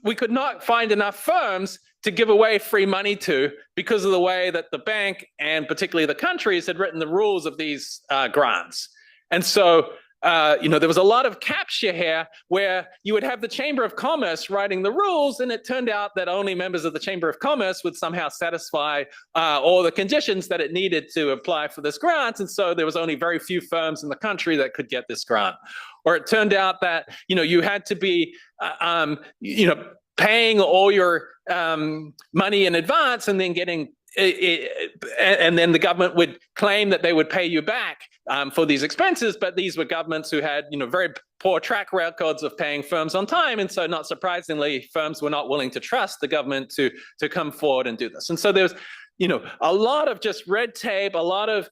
we could not find enough firms to give away free money to, because of the way that the bank and particularly the countries had written the rules of these grants. And so there was a lot of capture here where you would have the Chamber of Commerce writing the rules, and it turned out that only members of the Chamber of Commerce would somehow satisfy all the conditions that it needed to apply for this grant, and so there was only very few firms in the country that could get this grant. Or it turned out that you had to be paying all your money in advance and then getting and then the government would claim that they would pay you back for these expenses, but these were governments who had very poor track records of paying firms on time, and so not surprisingly, firms were not willing to trust the government to come forward and do this. And so there's a lot of just red tape, a lot of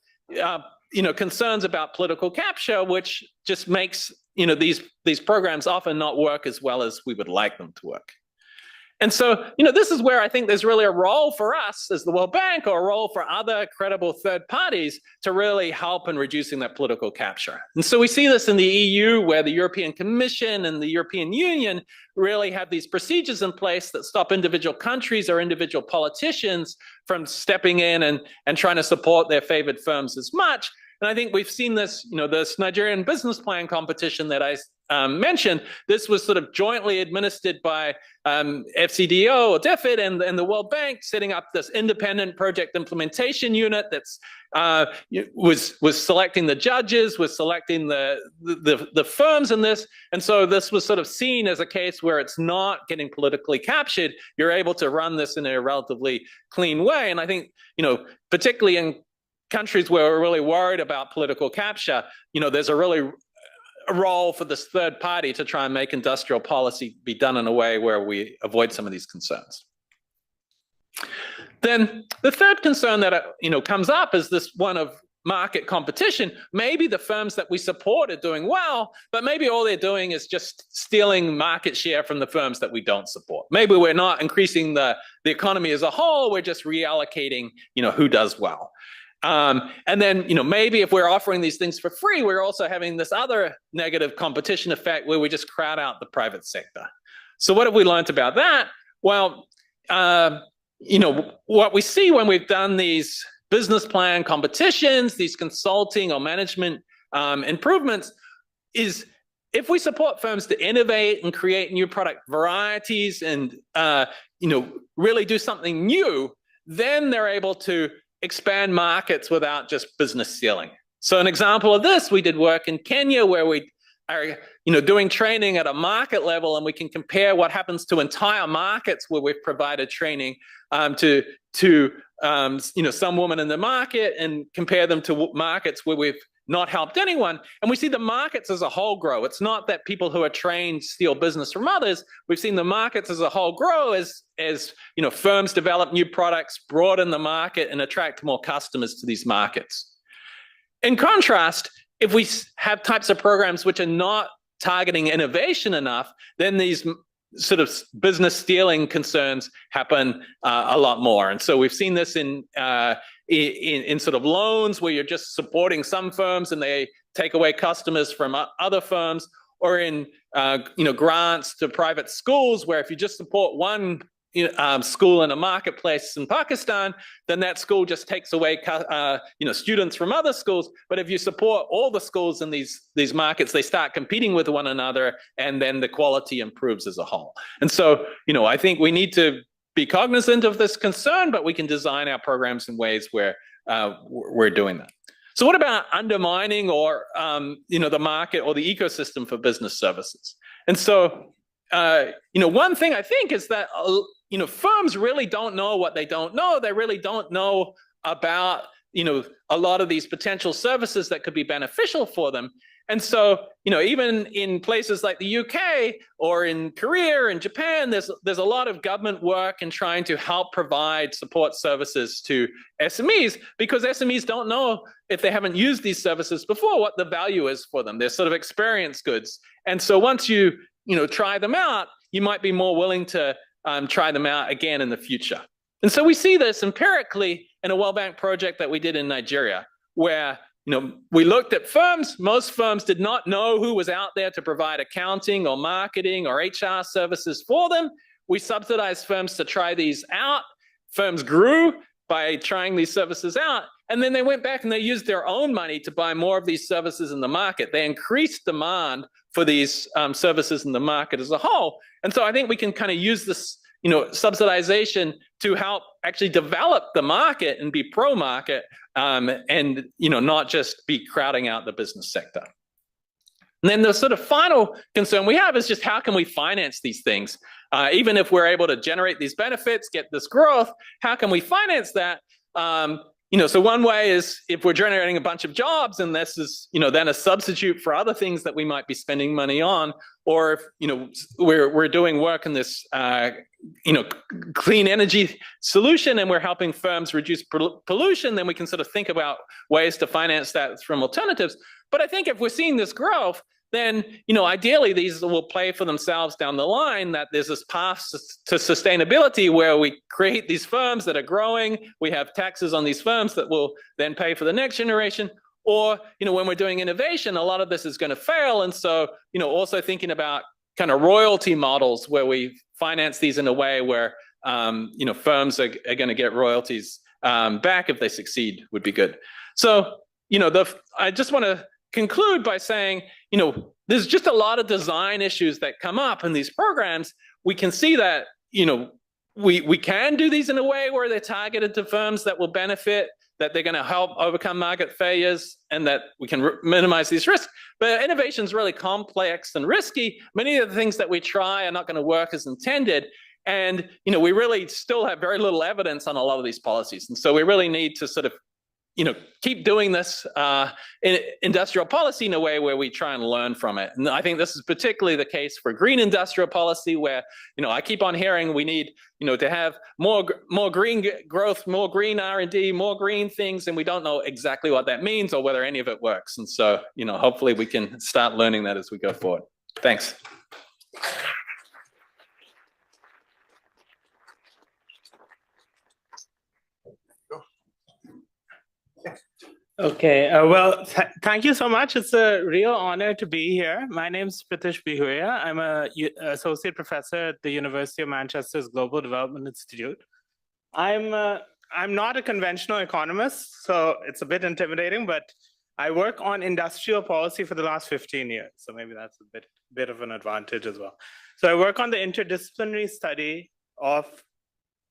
concerns about political capture, which just makes these programs often not work as well as we would like them to work. And so, this is where I think there's really a role for us as the World Bank, or a role for other credible third parties to really help in reducing that political capture. And so we see this in the EU, where the European Commission and the European Union really have these procedures in place that stop individual countries or individual politicians from stepping in and trying to support their favored firms as much. And I think we've seen this, this Nigerian business plan competition that I mentioned. This was sort of jointly administered by FCDO or DFID and the World Bank, setting up this independent project implementation unit that's was selecting the judges, was selecting the firms in this. And so this was sort of seen as a case where it's not getting politically captured. You're able to run this in a relatively clean way. And I think, particularly in countries where we're really worried about political capture, there's a really role for this third party to try and make industrial policy be done in a way where we avoid some of these concerns. Then the third concern that comes up is this one of market competition. Maybe the firms that we support are doing well, but maybe all they're doing is just stealing market share from the firms that we don't support. Maybe we're not increasing the economy as a whole, we're just reallocating who does well. And then, maybe if we're offering these things for free, we're also having this other negative competition effect where we just crowd out the private sector. So what have we learned about that? Well, what we see when we've done these business plan competitions, these consulting or management improvements, is if we support firms to innovate and create new product varieties and, really do something new, then they're able to expand markets without just business stealing. So an example of this, we did work in Kenya where we are doing training at a market level, and we can compare what happens to entire markets where we've provided training to some woman in the market, and compare them to markets where we've not helped anyone. And we see the markets as a whole grow. It's not that people who are trained steal business from others. We've seen the markets as a whole grow as firms develop new products, broaden the market, and attract more customers to these markets. In contrast, if we have types of programs which are not targeting innovation enough, then these sort of business stealing concerns happen a lot more. And so we've seen this in sort of loans where you're just supporting some firms and they take away customers from other firms, or in grants to private schools where if you just support one school in a marketplace in Pakistan, then that school just takes away students from other schools. But if you support all the schools in these markets, they start competing with one another, and then the quality improves as a whole. And so I think we need to be cognizant of this concern, but we can design our programs in ways where we're doing that. So what about undermining or the market or the ecosystem for business services? And so one thing I think is that firms really don't know what they don't know. They really don't know about a lot of these potential services that could be beneficial for them. And so, even in places like the UK or in Korea and Japan, there's a lot of government work in trying to help provide support services to SMEs, because SMEs don't know, if they haven't used these services before, what the value is for them. They're sort of experience goods. And so once you try them out, you might be more willing to try them out again in the future. And so we see this empirically in a World Bank project that we did in Nigeria, where we looked at firms. Most firms did not know who was out there to provide accounting or marketing or HR services for them. We subsidized firms to try these out. Firms grew by trying these services out. And then they went back and they used their own money to buy more of these services in the market. They increased demand for these services in the market as a whole. And so I think we can kind of use this, subsidization to help actually develop the market and be pro-market, and not just be crowding out the business sector. And then the sort of final concern we have is just how can we finance these things? Even if we're able to generate these benefits, get this growth, how can we finance that? So one way is if we're generating a bunch of jobs and this is, then a substitute for other things that we might be spending money on, or if, we're doing work in this, clean energy solution and we're helping firms reduce pollution, then we can sort of think about ways to finance that from alternatives. But I think if we're seeing this growth, then, ideally these will play for themselves down the line, that there's this path to sustainability where we create these firms that are growing, we have taxes on these firms that will then pay for the next generation, or, when we're doing innovation, a lot of this is going to fail. And so, also thinking about kind of royalty models where we finance these in a way where, firms are going to get royalties back if they succeed would be good. So, I just want to conclude by saying, there's just a lot of design issues that come up in these programs. We can see that, we can do these in a way where they're targeted to firms that will benefit, that they're going to help overcome market failures, and that we can minimize these risks. But innovation is really complex and risky. Many of the things that we try are not going to work as intended. And, we really still have very little evidence on a lot of these policies. And so we really need to sort of keep doing this in industrial policy in a way where we try and learn from it. And I think this is particularly the case for green industrial policy, where, I keep on hearing we need, to have more green growth, more green R&D, more green things, and we don't know exactly what that means or whether any of it works. And so, hopefully we can start learning that as we go forward. Thanks. Okay, thank you so much. It's a real honor to be here. My name is Pratish Bihuria. I'm an associate professor at the University of Manchester's Global Development Institute. I'm not a conventional economist, so it's a bit intimidating, but I work on industrial policy for the last 15 years. So maybe that's a bit of an advantage as well. So I work on the interdisciplinary study of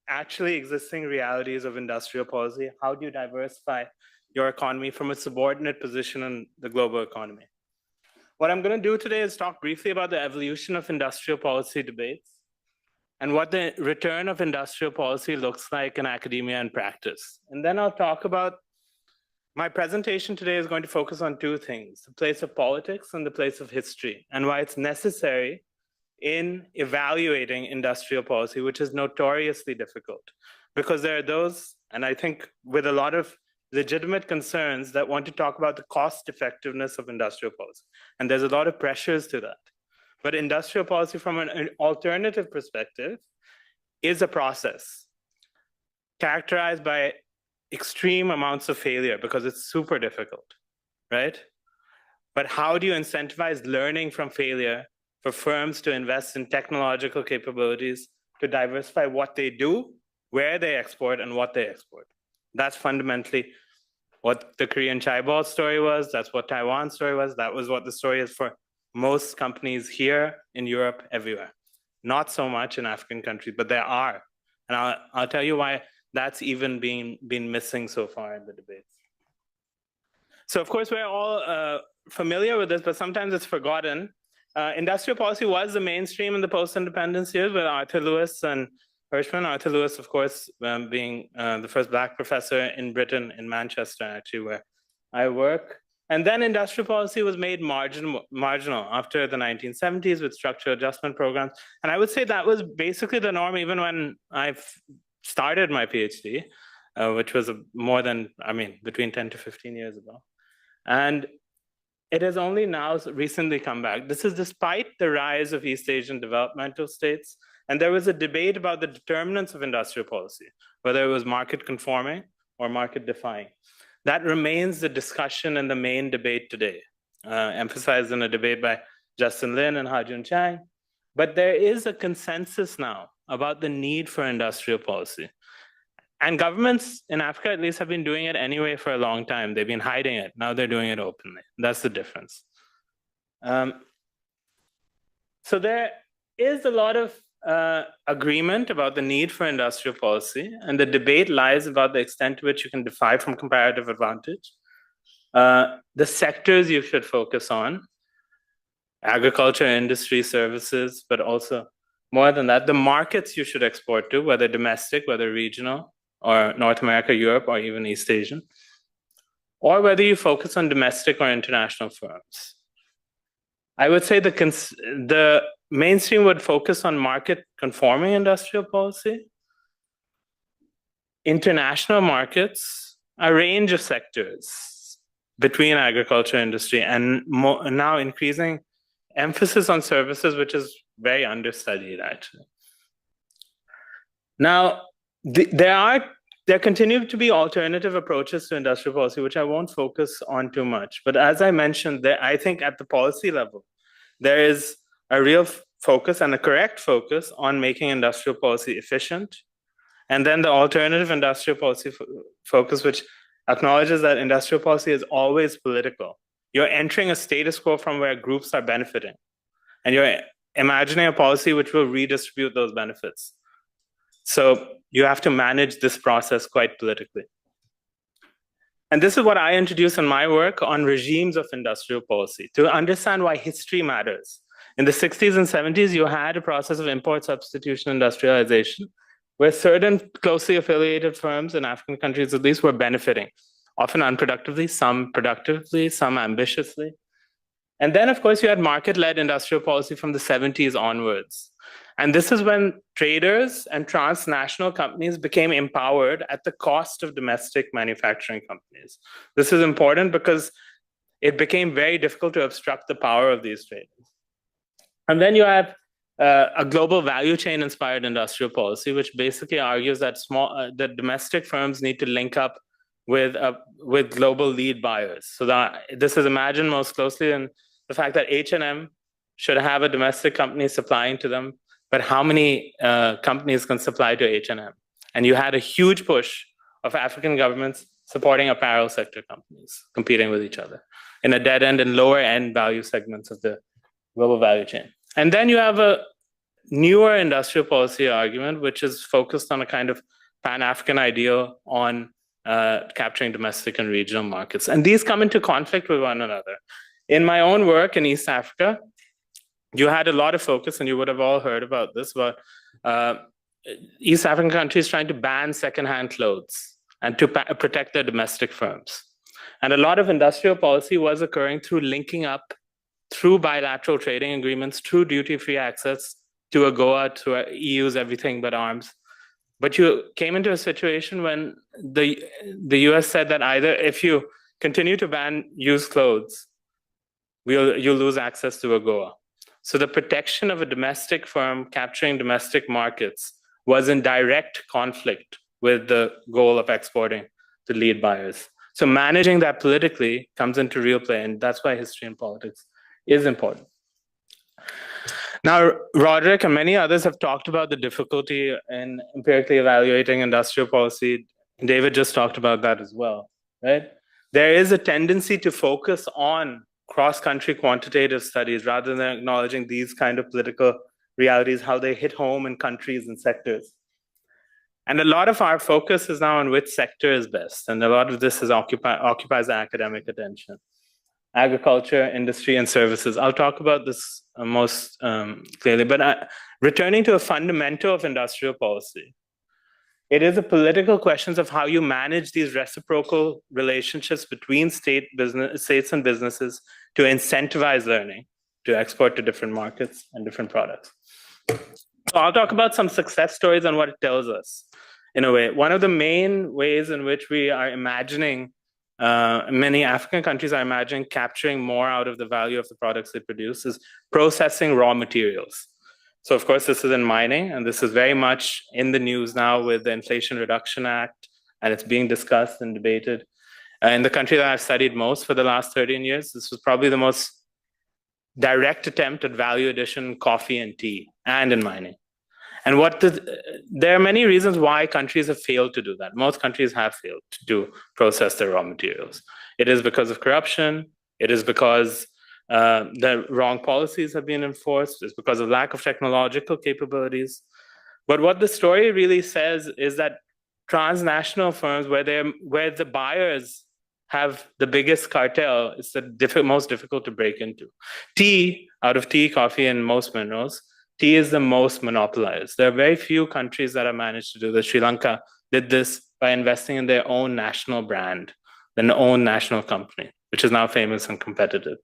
actually existing realities of industrial policy. How do you diversify your economy from a subordinate position in the global economy? What I'm going to do today is talk briefly about the evolution of industrial policy debates and what the return of industrial policy looks like in academia and practice. And then I'll talk about, my presentation today is going to focus on two things: the place of politics and the place of history, and why it's necessary in evaluating industrial policy, which is notoriously difficult. Because there are those, and I think with a lot of legitimate concerns, that want to talk about the cost effectiveness of industrial policy. And there's a lot of pressures to that. But industrial policy from an alternative perspective is a process characterized by extreme amounts of failure because it's super difficult, right? But how do you incentivize learning from failure for firms to invest in technological capabilities to diversify what they do, where they export, and what they export? That's fundamentally what the Korean Chaebol story was. That's what Taiwan's story was. That was what the story is for most companies here in Europe, everywhere. Not so much in African countries, but there are. And I'll tell you why that's even been missing so far in the debates. So of course, we're all familiar with this, but sometimes it's forgotten. Industrial policy was the mainstream in the post-independence years with Arthur Lewis and Hirschman. Arthur Lewis, of course, being the first Black professor in Britain, in Manchester, actually, where I work. And then industrial policy was made marginal after the 1970s with structural adjustment programs. And I would say that was basically the norm even when I started my PhD, which was between 10 to 15 years ago. And it has only now recently come back. This is despite the rise of East Asian developmental states. And there was a debate about the determinants of industrial policy, whether it was market conforming or market defying. That remains the discussion and the main debate today, emphasized in a debate by Justin Lin and Ha-Joon Chang. But there is a consensus now about the need for industrial policy. And governments in Africa, at least, have been doing it anyway for a long time. They've been hiding it. Now they're doing it openly. That's the difference. So there is a lot of agreement about the need for industrial policy, and the debate lies about the extent to which you can defy from comparative advantage, the sectors you should focus on, agriculture, industry, services, but also more than that, the markets you should export to, whether domestic, whether regional, or North America, Europe, or even East Asian, or whether you focus on domestic or international firms. I would say the mainstream would focus on market-conforming industrial policy, international markets, a range of sectors between agriculture, industry, and now increasing emphasis on services, which is very understudied, actually. Now, there continue to be alternative approaches to industrial policy, which I won't focus on too much. But as I mentioned, I think at the policy level, there is a real focus and a correct focus on making industrial policy efficient. And then the alternative industrial policy focus, which acknowledges that industrial policy is always political. You're entering a status quo from where groups are benefiting. And you're imagining a policy which will redistribute those benefits. So you have to manage this process quite politically. And this is what I introduce in my work on regimes of industrial policy, to understand why history matters. In the 60s and 70s, you had a process of import substitution industrialization, where certain closely affiliated firms in African countries at least were benefiting, often unproductively, some productively, some ambitiously. And then, of course, you had market-led industrial policy from the 70s onwards. And this is when traders and transnational companies became empowered at the cost of domestic manufacturing companies. This is important because it became very difficult to obstruct the power of these traders. And then you have a global value chain inspired industrial policy, which basically argues that that domestic firms need to link up with global lead buyers. So that this is imagined most closely in the fact that H&M should have a domestic company supplying to them, but how many companies can supply to H&M? And you had a huge push of African governments supporting apparel sector companies competing with each other in a dead end and lower end value segments of the global value chain. And then you have a newer industrial policy argument, which is focused on a kind of Pan-African ideal on capturing domestic and regional markets. And these come into conflict with one another. In my own work in East Africa, you had a lot of focus, and you would have all heard about this, about East African countries trying to ban secondhand clothes and to protect their domestic firms. And a lot of industrial policy was occurring through linking up through bilateral trading agreements, through duty-free access to AGOA, to EU's everything but arms. But you came into a situation when the US said that either if you continue to ban used clothes, you'll lose access to AGOA. So the protection of a domestic firm capturing domestic markets was in direct conflict with the goal of exporting to lead buyers. So managing that politically comes into real play, and that's why history and politics is important. Now, Roderick and many others have talked about the difficulty in empirically evaluating industrial policy. David just talked about that as well, right? There is a tendency to focus on cross-country quantitative studies rather than acknowledging these kind of political realities, how they hit home in countries and sectors. And a lot of our focus is now on which sector is best, and a lot of this occupies academic attention. Agriculture, industry, and services. I'll talk about this most clearly, but returning to a fundamental of industrial policy, it is a political question of how you manage these reciprocal relationships between states and businesses to incentivize learning, to export to different markets and different products. So I'll talk about some success stories and what it tells us, in a way. One of the main ways in which we are imagining many African countries are imagining capturing more out of the value of the products they produce is processing raw materials. So of course, this is in mining, and this is very much in the news now with the Inflation Reduction Act, and it's being discussed and debated. In the country that I've studied most for the last 13 years, this was probably the most direct attempt at value addition in coffee and tea, and in mining. And there are many reasons why countries have failed to do that. Most countries have failed to process their raw materials. It is because of corruption. It is because the wrong policies have been enforced. It's because of lack of technological capabilities. But what the story really says is that transnational firms, where the buyers have the biggest cartel, is the most difficult to break into. Tea, out of tea, coffee, and most minerals, tea is the most monopolized. There are very few countries that have managed to do this. Sri Lanka did this by investing in their own national brand, their own national company, which is now famous and competitive.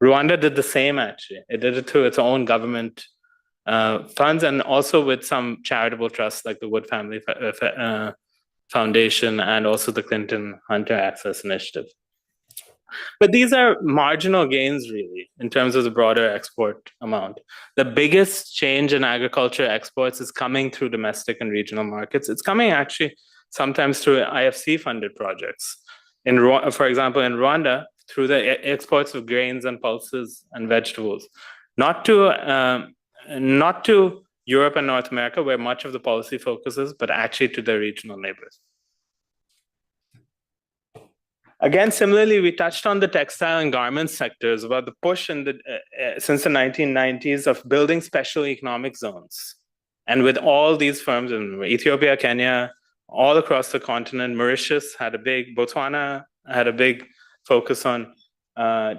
Rwanda did the same, actually. It did it through its own government funds and also with some charitable trusts like the Wood Family Foundation and also the Clinton Hunter Access Initiative. But these are marginal gains, really, in terms of the broader export amount. The biggest change in agriculture exports is coming through domestic and regional markets. It's coming actually sometimes through IFC-funded projects. For example, in Rwanda, through the exports of grains and pulses and vegetables, not to Europe and North America, where much of the policy focuses, but actually to their regional neighbors. Again, similarly, we touched on the textile and garment sectors about the push since the 1990s of building special economic zones. And with all these firms in Ethiopia, Kenya, all across the continent, Botswana had a big focus on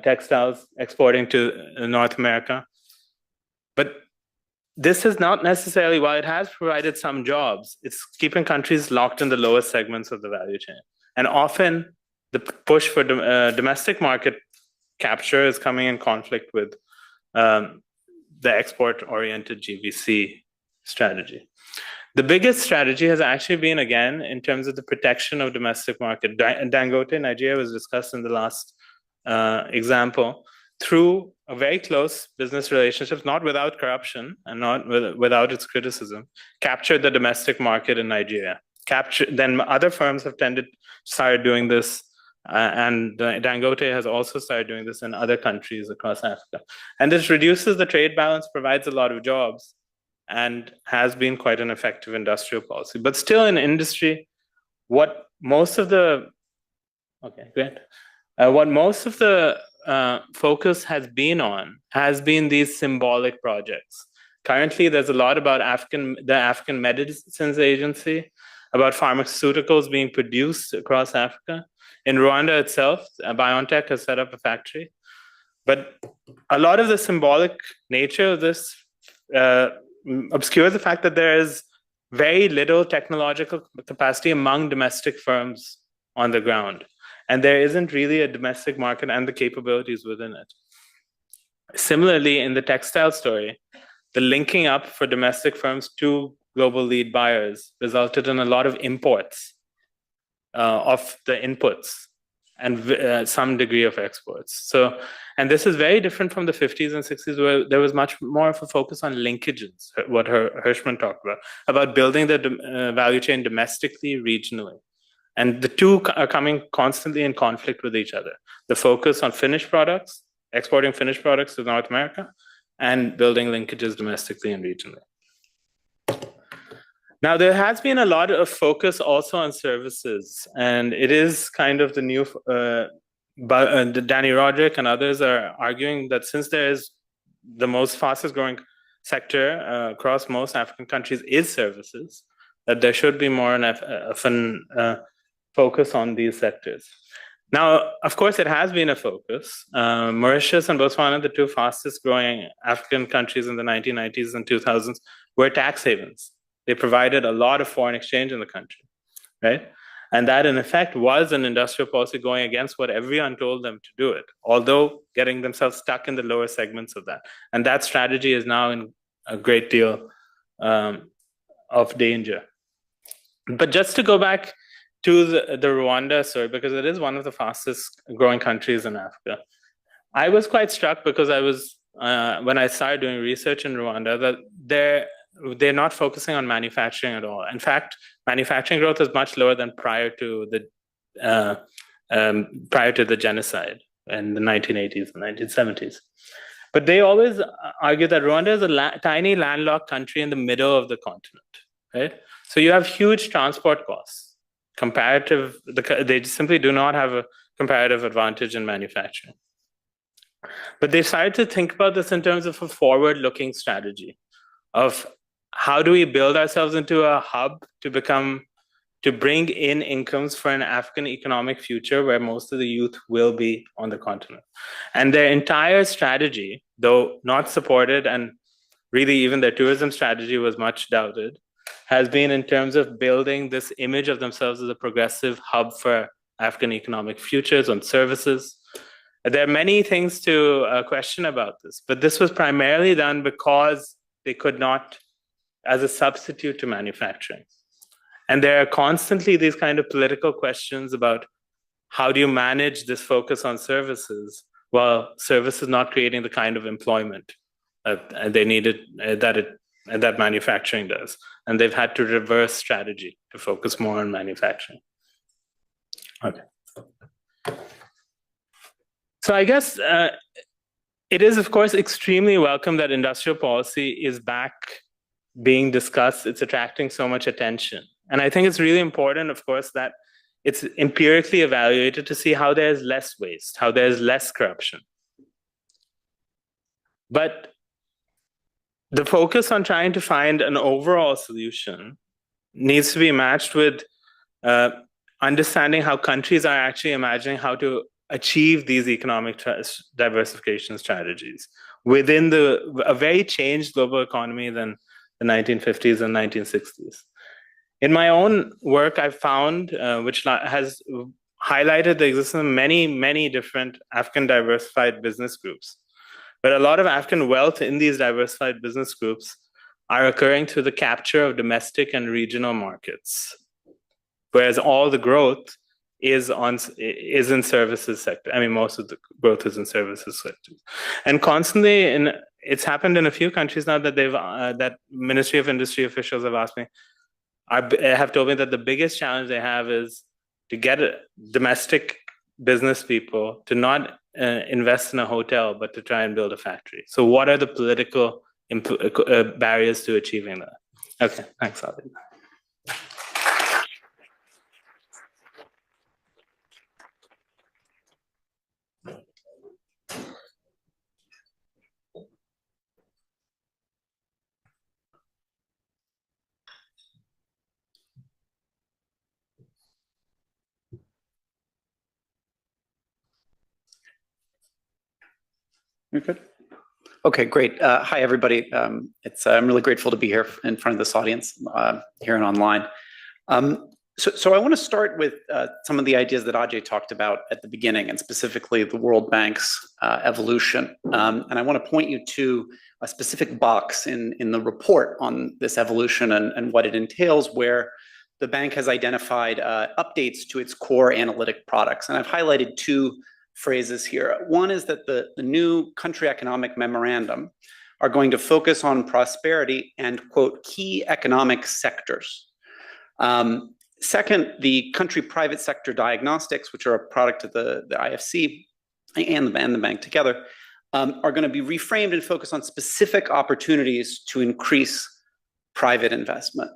textiles exporting to North America. But this is not necessarily, while it has provided some jobs, it's keeping countries locked in the lowest segments of the value chain. And often, the push for domestic market capture is coming in conflict with the export-oriented GVC strategy. The biggest strategy has actually been, again, in terms of the protection of domestic market. Dangote, Nigeria, was discussed in the last example, through a very close business relationships, not without corruption and not without its criticism, captured the domestic market in Nigeria. Then other firms have started doing this, and Dangote has also started doing this in other countries across Africa. And this reduces the trade balance, provides a lot of jobs, and has been quite an effective industrial policy. But still in industry, what most of the focus has been these symbolic projects. Currently, there's a lot about the African Medicines Agency, about pharmaceuticals being produced across Africa. In Rwanda itself, BioNTech has set up a factory. But a lot of the symbolic nature of this obscures the fact that there is very little technological capacity among domestic firms on the ground. And there isn't really a domestic market and the capabilities within it. Similarly, in the textile story, the linking up for domestic firms to global lead buyers resulted in a lot of imports of the inputs and some degree of exports. And this is very different from the 50s and 60s, where there was much more of a focus on linkages, what Hirschman talked about building the value chain domestically, regionally. And the two are coming constantly in conflict with each other. The focus on finished products, exporting finished products to North America, and building linkages domestically and regionally. Now, there has been a lot of focus also on services, and it is kind of the new, Danny Roderick and others are arguing that since there is the most fastest growing sector across most African countries is services, that there should be more of an focus on these sectors. Now, of course, it has been a focus. Mauritius and Botswana, the two fastest growing African countries in the 1990s and 2000s, were tax havens. They provided a lot of foreign exchange in the country, right? And that, in effect, was an industrial policy going against what everyone told them to do it, although getting themselves stuck in the lower segments of that. And that strategy is now in a great deal of danger. But just to go back to the Rwanda story, because it is one of the fastest growing countries in Africa, I was quite struck because I was, when I started doing research in Rwanda, that they're not focusing on manufacturing at all. In fact, manufacturing growth is much lower than prior to the genocide in the 1980s and 1970s. But they always argue that Rwanda is a tiny landlocked country in the middle of the continent, right? So you have huge transport costs. They simply do not have a comparative advantage in manufacturing. But they started to think about this in terms of a forward-looking strategy of how do we build ourselves into a hub to bring in incomes for an African economic future where most of the youth will be on the continent. And their entire strategy, though not supported, and really even their tourism strategy was much doubted, has been in terms of building this image of themselves as a progressive hub for African economic futures on services. There are many things to question about this, but this was primarily done because they could not, as a substitute to manufacturing. And there are constantly these kind of political questions about how do you manage this focus on services while services not creating the kind of employment they needed that manufacturing does. And they've had to reverse strategy to focus more on manufacturing. Okay. So I guess it is, of course, extremely welcome that industrial policy is back being discussed. It's attracting so much attention. And I think it's really important, of course, that it's empirically evaluated to see how there's less waste, how there's less corruption. But the focus on trying to find an overall solution needs to be matched with understanding how countries are actually imagining how to achieve these economic diversification strategies within a very changed global economy than the 1950s and 1960s. In my own work, I've found, which has highlighted the existence of many, many different African diversified business groups. But a lot of African wealth in these diversified business groups are occurring through the capture of domestic and regional markets, whereas all the growth is in services sector. I mean, most of the growth is in services sectors, and constantly, it's happened in a few countries now that that Ministry of Industry officials have asked me. Have told me that the biggest challenge they have is to get domestic business people to not invest in a hotel, but to try and build a factory. So what are the political barriers to achieving that? Okay, thanks, Ajay. You're good. Okay, great. Hi, everybody. I'm really grateful to be here in front of this audience here and online. So I want to start with some of the ideas that Ajay talked about at the beginning, and specifically the World Bank's evolution. And I want to point you to a specific box in the report on this evolution and what it entails, where the bank has identified updates to its core analytic products. And I've highlighted two phrases here. One is that the new country economic memorandum are going to focus on prosperity and, quote, key economic sectors. Second, the country private sector diagnostics, which are a product of the IFC and the bank together, are going to be reframed and focus on specific opportunities to increase private investment.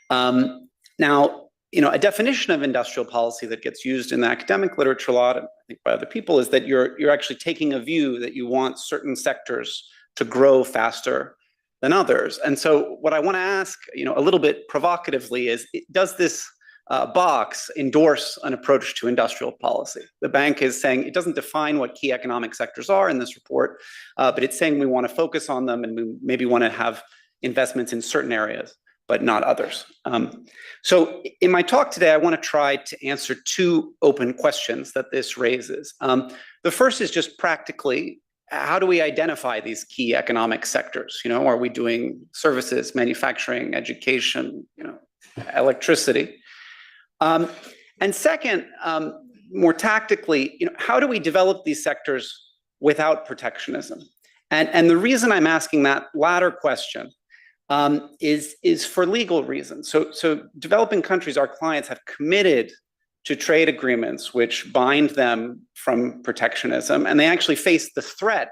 Now, a definition of industrial policy that gets used in the academic literature a lot, and I think by other people, is that you're actually taking a view that you want certain sectors to grow faster than others. And so what I want to ask, a little bit provocatively is, does this box endorse an approach to industrial policy? The bank is saying it doesn't define what key economic sectors are in this report, but it's saying we want to focus on them and we maybe want to have investments in certain areas, but not others. So in my talk today, I want to try to answer two open questions that this raises. The first is just practically, how do we identify these key economic sectors? Are we doing services, manufacturing, education, electricity? And second, more tactically, how do we develop these sectors without protectionism? And the reason I'm asking that latter question is for legal reasons. So developing countries, our clients, have committed to trade agreements which bind them from protectionism, and they actually face the threat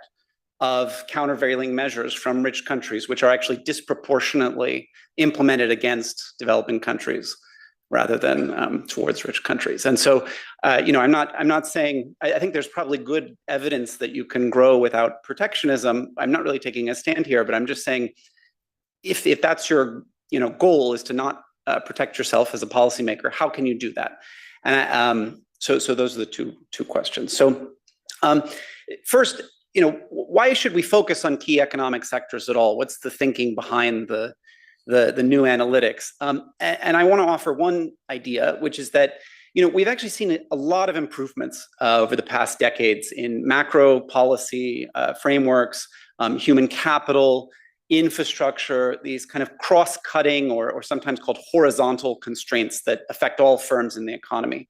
of countervailing measures from rich countries, which are actually disproportionately implemented against developing countries rather than towards rich countries. And so, I'm not saying, I think there's probably good evidence that you can grow without protectionism. I'm not really taking a stand here, but I'm just saying, if that's your goal, is to not protect yourself as a policymaker, how can you do that? And so those are the two questions. So first, why should we focus on key economic sectors at all? What's the thinking behind the new analytics? And I want to offer one idea, which is that we've actually seen a lot of improvements over the past decades in macro policy frameworks, human capital, infrastructure, these kind of cross-cutting or sometimes called horizontal constraints that affect all firms in the economy.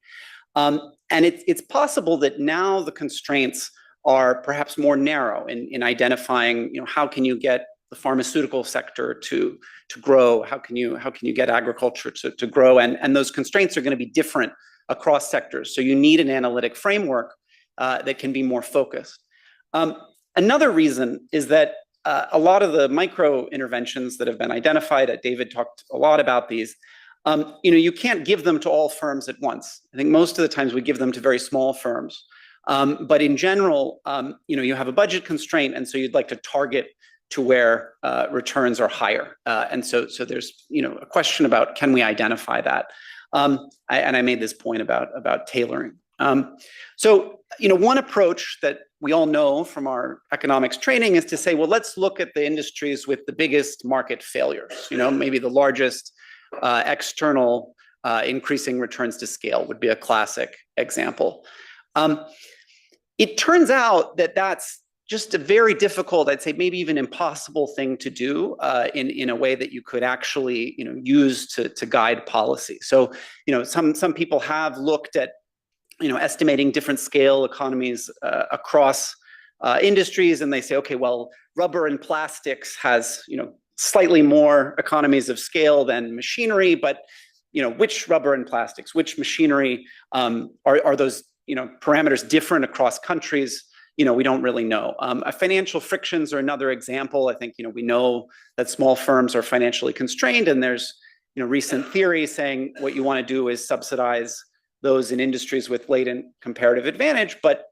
And it's possible that now the constraints are perhaps more narrow in identifying, how can you get the pharmaceutical sector to grow? How can you get agriculture to grow? And those constraints are going to be different across sectors. So you need an analytic framework that can be more focused. Another reason is that a lot of the micro interventions that have been identified, David talked a lot about these, you can't give them to all firms at once. I think most of the times we give them to very small firms. But in general, you have a budget constraint, and so you'd like to target to where returns are higher. And so there's a question about, can we identify that? And I made this point about tailoring. So one approach that we all know from our economics training is to say, well, let's look at the industries with the biggest market failures. Maybe the largest external increasing returns to scale would be a classic example. It turns out that that's just a very difficult, I'd say maybe even impossible thing to do in a way that you could actually use to guide policy. So some people have looked at estimating different scale economies across industries, and they say, okay, well, rubber and plastics has slightly more economies of scale than machinery, but which rubber and plastics, which machinery, are those parameters different across countries? We don't really know. Financial frictions are another example. I think we know that small firms are financially constrained, and there's recent theory saying what you want to do is subsidize those in industries with latent comparative advantage, but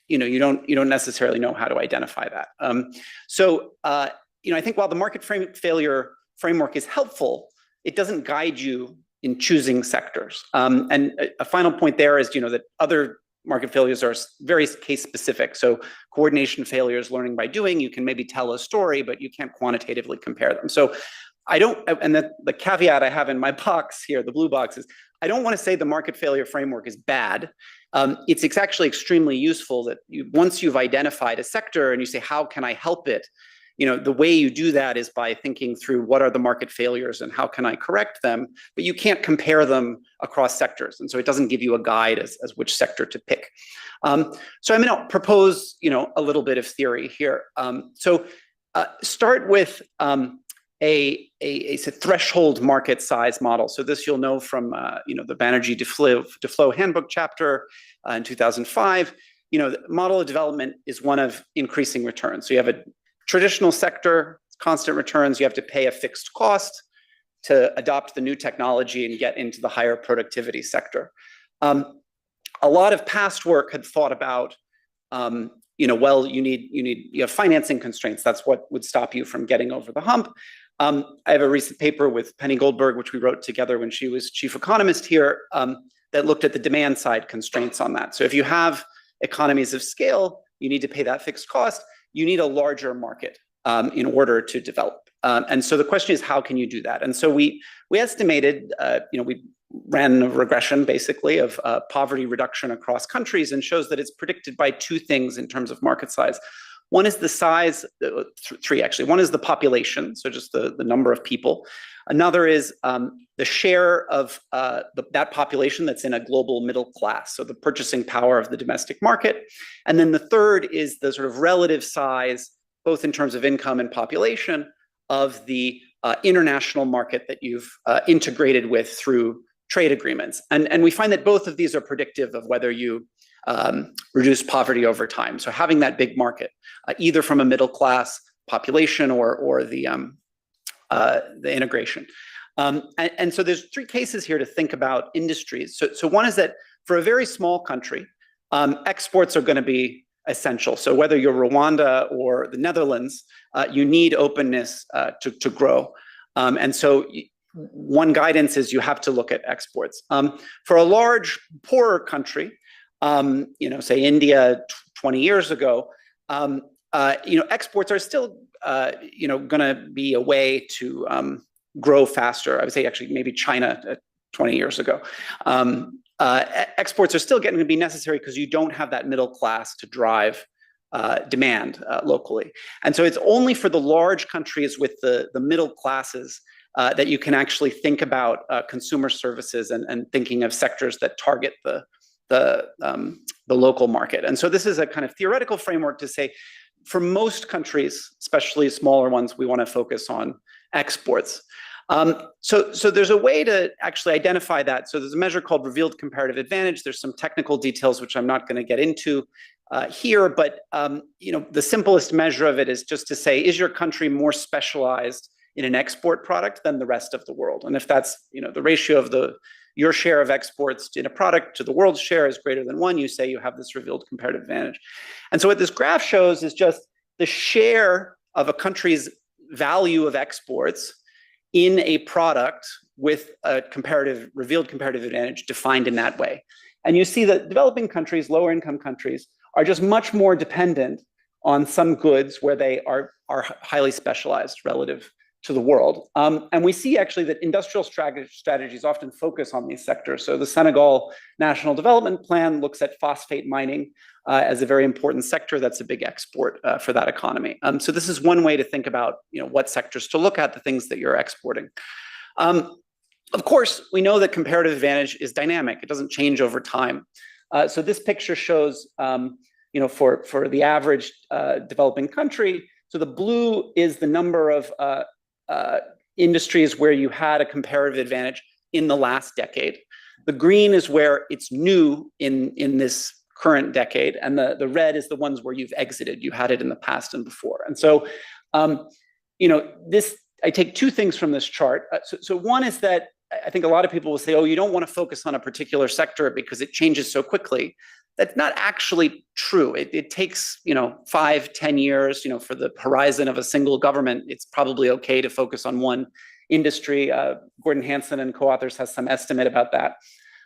you don't necessarily know how to identify that. I think while the market failure framework is helpful, it doesn't guide you in choosing sectors. And a final point there is that other market failures are very case specific. So coordination failures, learning by doing, you can maybe tell a story, but you can't quantitatively compare them. So the caveat I have in my box here, the blue box, is I don't want to say the market failure framework is bad. It's actually extremely useful that once you've identified a sector and you say, how can I help it? The way you do that is by thinking through what are the market failures and how can I correct them, but you can't compare them across sectors. And so it doesn't give you a guide as which sector to pick. So I'm going to propose, a little bit of theory here. Start with a threshold market size model. So this you'll know from, the Banerjee Duflo handbook chapter in 2005. The model of development is one of increasing returns. So you have a traditional sector, constant returns, you have to pay a fixed cost to adopt the new technology and get into the higher productivity sector. A lot of past work had thought about, well, you have financing constraints. That's what would stop you from getting over the hump. I have a recent paper with Penny Goldberg, which we wrote together when she was chief economist here, that looked at the demand side constraints on that. So if you have economies of scale, you need to pay that fixed cost. You need a larger market in order to develop. And so the question is, how can you do that? And so we estimated, we ran a regression basically of poverty reduction across countries, and shows that it's predicted by two things in terms of market size. One is the size, three actually. One is the population, so just the number of people. Another is the share of that population that's in a global middle class, so the purchasing power of the domestic market. And then the third is the sort of relative size, both in terms of income and population, of the international market that you've integrated with through trade agreements. And we find that both of these are predictive of whether you reduce poverty over time. So having that big market, either from a middle class population or the integration. And so there's three cases here to think about industries. So one is that for a very small country, exports are going to be essential. So whether you're Rwanda or the Netherlands, you need openness to grow. And so one guidance is you have to look at exports. For a large, poorer country, say India 20 years ago, exports are still, going to be a way to grow faster. I would say actually maybe China 20 years ago. Exports are still going to be necessary because you don't have that middle class to drive demand locally. And so it's only for the large countries with the middle classes that you can actually think about consumer services and thinking of sectors that target the local market. And so this is a kind of theoretical framework to say, for most countries, especially smaller ones, we want to focus on exports. So there's a way to actually identify that. So there's a measure called revealed comparative advantage. There's some technical details which I'm not going to get into here, but the simplest measure of it is just to say, is your country more specialized in an export product than the rest of the world? And if that's the ratio of your share of exports in a product to the world's share is greater than 1, you say you have this revealed comparative advantage. And so what this graph shows is just the share of a country's value of exports in a product with a revealed comparative advantage defined in that way. And you see that developing countries, lower income countries, are just much more dependent on some goods where they are highly specialized relative to the world. And we see actually that industrial strategies often focus on these sectors. So the Senegal National Development Plan looks at phosphate mining as a very important sector. That's a big export for that economy. So this is one way to think about what sectors to look at, the things that you're exporting. Of course, we know that comparative advantage is dynamic. It doesn't change over time. So this picture shows, for the average developing country, so the blue is the number of industries where you had a comparative advantage in the last decade. The green is where it's new in this current decade, and the red is the ones where you've exited. You had it in the past and before. And so, I take two things from this chart. So one is that I think a lot of people will say, oh, you don't want to focus on a particular sector because it changes so quickly. That's not actually true. It takes, 5-10 years, for the horizon of a single government. It's probably okay to focus on one industry. Gordon Hanson and co-authors has some estimate about that.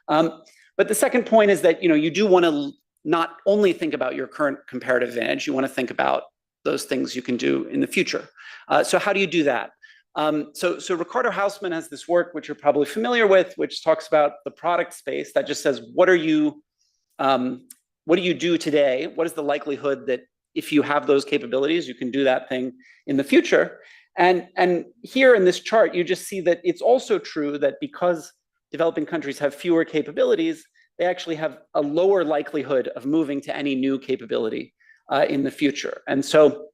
But the second point is that, you do want to not only think about your current comparative advantage, you want to think about those things you can do in the future. So how do you do that? So Ricardo Hausmann has this work, which you're probably familiar with, which talks about the product space that just says, what do you do today? What is the likelihood that if you have those capabilities, you can do that thing in the future? And here in this chart, you just see that it's also true that because developing countries have fewer capabilities, they actually have a lower likelihood of moving to any new capability in the future. And so,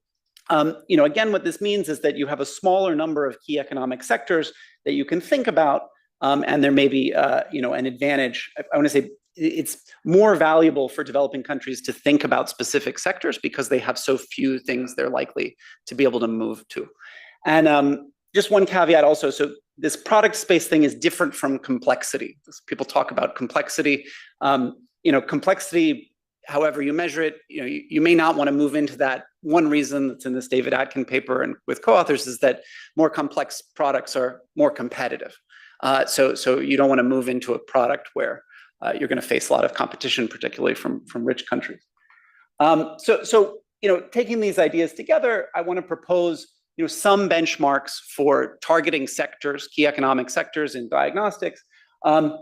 again, what this means is that you have a smaller number of key economic sectors that you can think about, and there may be, an advantage. I want to say it's more valuable for developing countries to think about specific sectors because they have so few things they're likely to be able to move to. And just one caveat also, so this product space thing is different from complexity. People talk about complexity. Complexity, however you measure it, you may not want to move into that. One reason that's in this David Atkin paper and with co-authors is that more complex products are more competitive. So you don't want to move into a product where you're going to face a lot of competition, particularly from rich countries. So taking these ideas together, I want to propose some benchmarks for targeting sectors, key economic sectors in diagnostics. And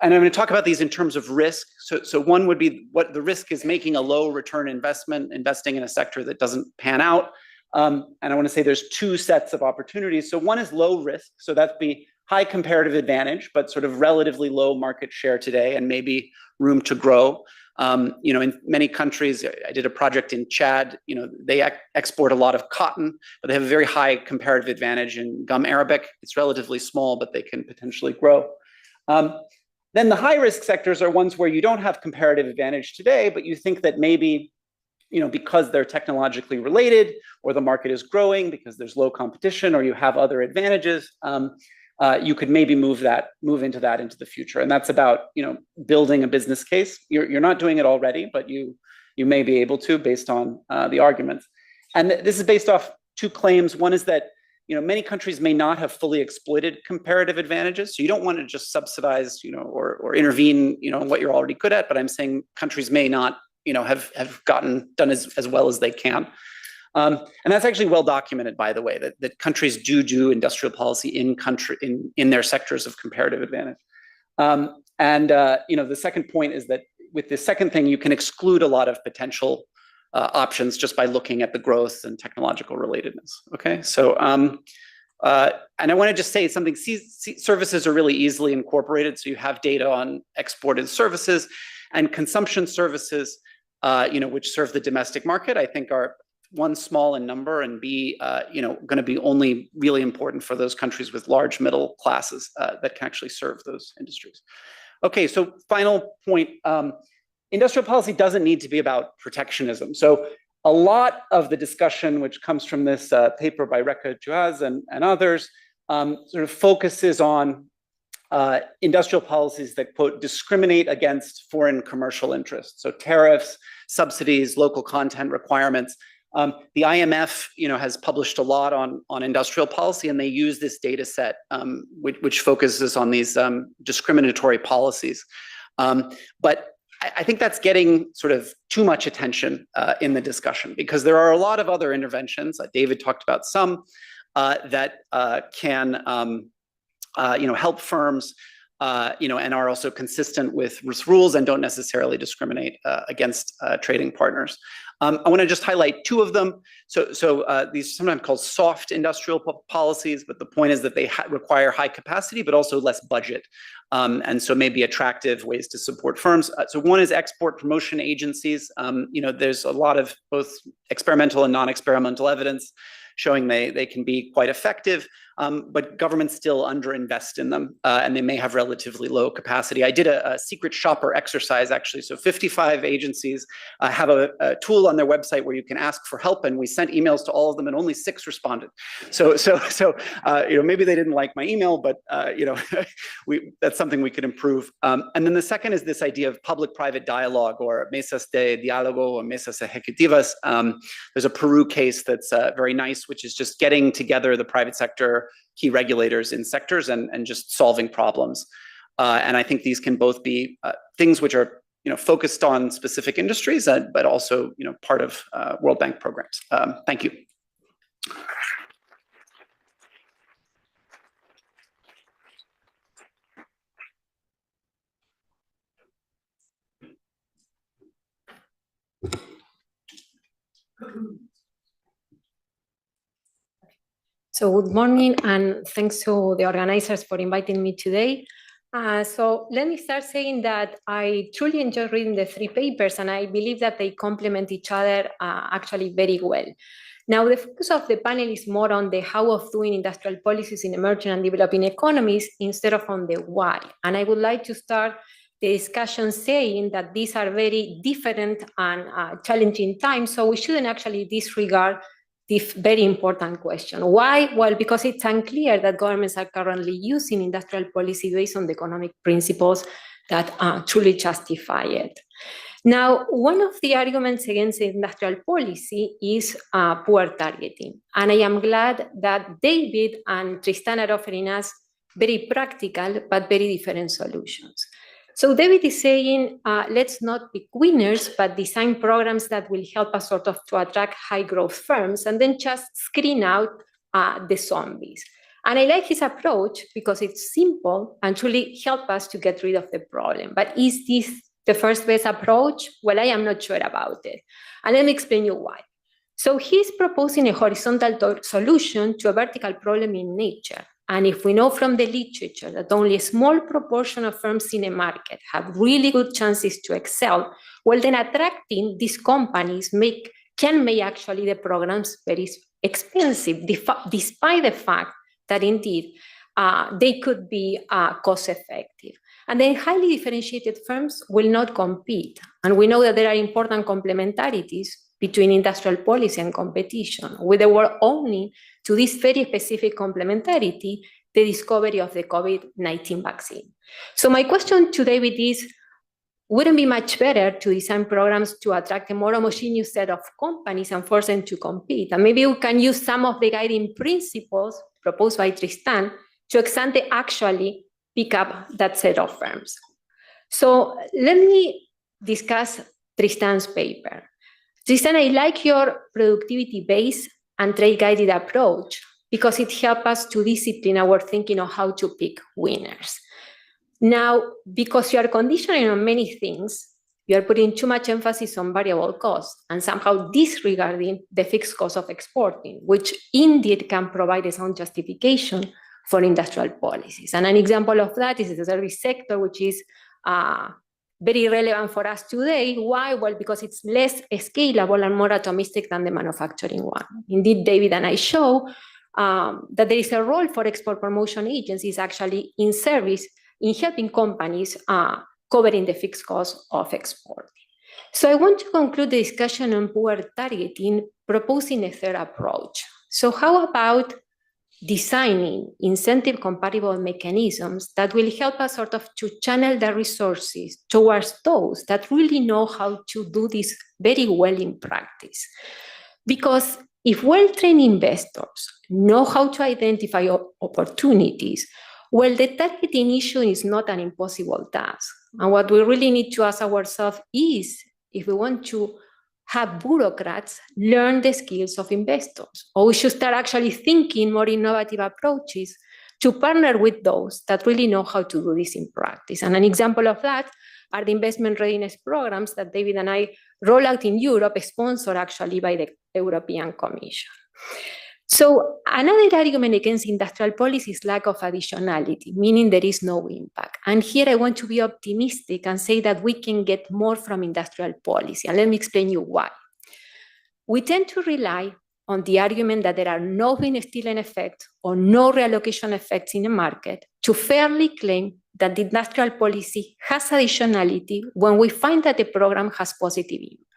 I'm going to talk about these in terms of risk. So one would be what the risk is making a low return investment, investing in a sector that doesn't pan out. And I want to say there's two sets of opportunities. So one is low risk. So that'd be high comparative advantage, but sort of relatively low market share today and maybe room to grow. In many countries, I did a project in Chad, they export a lot of cotton, but they have a very high comparative advantage in gum arabic. It's relatively small, but they can potentially grow. Then the high risk sectors are ones where you don't have comparative advantage today, but you think that maybe, because they're technologically related, or the market is growing because there's low competition, or you have other advantages, you could maybe move into the future. And that's about, building a business case. You're not doing it already, but you may be able to based on the arguments. And this is based off two claims. One is that many countries may not have fully exploited comparative advantages. So you don't want to just subsidize, or intervene, in what you're already good at. But I'm saying countries may not, have done as well as they can. And that's actually well documented, by the way, that countries do industrial policy in their sectors of comparative advantage. The second point is that with the second thing, you can exclude a lot of potential options just by looking at the growth and technological relatedness. Okay, so and I want to just say something. Services are really easily incorporated, so you have data on exported services and consumption services, which serve the domestic market. I think are one, small in number, and B, going to be only really important for those countries with large middle classes that can actually serve those industries. Okay, so final point. Industrial policy doesn't need to be about protectionism. So a lot of the discussion, which comes from this paper by Rekha Juhaz and others, sort of focuses on industrial policies that, quote, discriminate against foreign commercial interests. So tariffs, subsidies, local content requirements. The IMF, has published a lot on industrial policy, and they use this data set, which focuses on these discriminatory policies. But I think that's getting sort of too much attention in the discussion, because there are a lot of other interventions. David talked about some that can, help firms, and are also consistent with rules and don't necessarily discriminate against trading partners. I want to just highlight two of them. So these are sometimes called soft industrial policies, but the point is that they require high capacity, but also less budget. And so maybe attractive ways to support firms. So one is export promotion agencies. There's a lot of both experimental and non-experimental evidence showing they can be quite effective, but governments still underinvest in them, and they may have relatively low capacity. I did a secret shopper exercise, actually. So 55 agencies have a tool on their website where you can ask for help, and we sent emails to all of them, and only 6 responded. So maybe they didn't like my email, but that's something we could improve. And then the second is this idea of public-private dialogue, or mesas de diálogo, or mesas ejecutivas. There's a Peru case that's very nice, which is just getting together the private sector, key regulators in sectors, and just solving problems. And I think these can both be things which are focused on specific industries, but also part of World Bank programs. Thank you. So good morning, and thanks to the organizers for inviting me today. So let me start saying that I truly enjoyed reading the 3 papers, and I believe that they complement each other actually very well. Now, the focus of the panel is more on the how of doing industrial policies in emerging and developing economies instead of on the why. And I would like to start the discussion saying that these are very different and challenging times, so we shouldn't actually disregard this very important question. Why? Well, because it's unclear that governments are currently using industrial policy based on the economic principles that truly justify it. Now, one of the arguments against industrial policy is poor targeting. And I am glad that David and Tristan are offering us very practical but very different solutions. So David is saying, let's not pick winners, but design programs that will help us sort of to attract high growth firms, and then just screen out the zombies. And I like his approach because it's simple and truly help us to get rid of the problem. But is this the first best approach? Well, I am not sure about it. And let me explain you why. So he's proposing a horizontal solution to a vertical problem in nature. And if we know from the literature that only a small proportion of firms in a market have really good chances to excel, well, then attracting these companies can make actually the programs very expensive, despite the fact that indeed they could be cost effective. And then highly differentiated firms will not compete. And we know that there are important complementarities between industrial policy and competition. We were owning to this very specific complementarity the discovery of the COVID-19 vaccine. So my question to David is, wouldn't it be much better to design programs to attract a more homogeneous set of companies and force them to compete? And maybe we can use some of the guiding principles proposed by Tristan to ex-ante actually pick up that set of firms. So let me discuss Tristan's paper. Tristan, I like your productivity-based and trade-guided approach because it helps us to discipline our thinking on how to pick winners. Now, because you are conditioning on many things, you are putting too much emphasis on variable costs and somehow disregarding the fixed cost of exporting, which indeed can provide a sound justification for industrial policies. And an example of that is the service sector, which is very relevant for us today. Why? Well, because it's less scalable and more atomistic than the manufacturing one. Indeed, David and I show that there is a role for export promotion agencies actually in service in helping companies covering the fixed cost of exporting. So I want to conclude the discussion on poor targeting, proposing a third approach. So how about designing incentive compatible mechanisms that will help us sort of to channel the resources towards those that really know how to do this very well in practice? Because if well-trained investors know how to identify opportunities, well, the targeting issue is not an impossible task. And what we really need to ask ourselves is if we want to have bureaucrats learn the skills of investors, or we should start actually thinking more innovative approaches to partner with those that really know how to do this in practice. And an example of that are the investment readiness programs that David and I roll out in Europe, sponsored actually by the European Commission. So another argument against industrial policy is lack of additionality, meaning there is no impact. And here I want to be optimistic and say that we can get more from industrial policy. And let me explain you why. We tend to rely on the argument that there are no stealing effects or no reallocation effects in the market to fairly claim that the industrial policy has additionality when we find that the program has positive impact.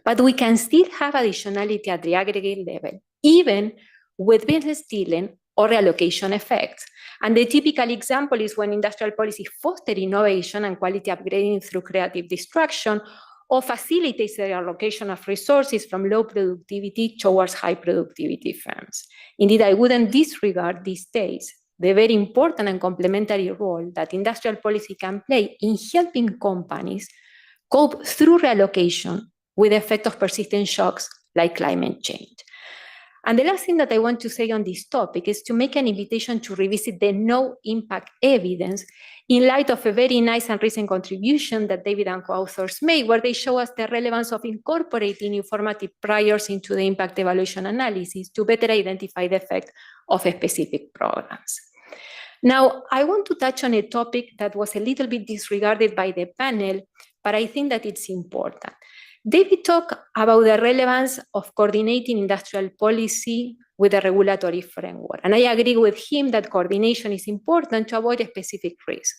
But we can still have additionality at the aggregate level, even with business stealing or reallocation effects. And the typical example is when industrial policy fosters innovation and quality upgrading through creative destruction, or facilitates the allocation of resources from low productivity towards high productivity firms. Indeed, I wouldn't disregard these days the very important and complementary role that industrial policy can play in helping companies cope through reallocation with the effect of persistent shocks like climate change. And the last thing that I want to say on this topic is to make an invitation to revisit the no impact evidence in light of a very nice and recent contribution that David and co-authors made, where they show us the relevance of incorporating informative priors into the impact evaluation analysis to better identify the effect of specific programs. Now, I want to touch on a topic that was a little bit disregarded by the panel, but I think that it's important. David talked about the relevance of coordinating industrial policy with the regulatory framework. And I agree with him that coordination is important to avoid a specific risk.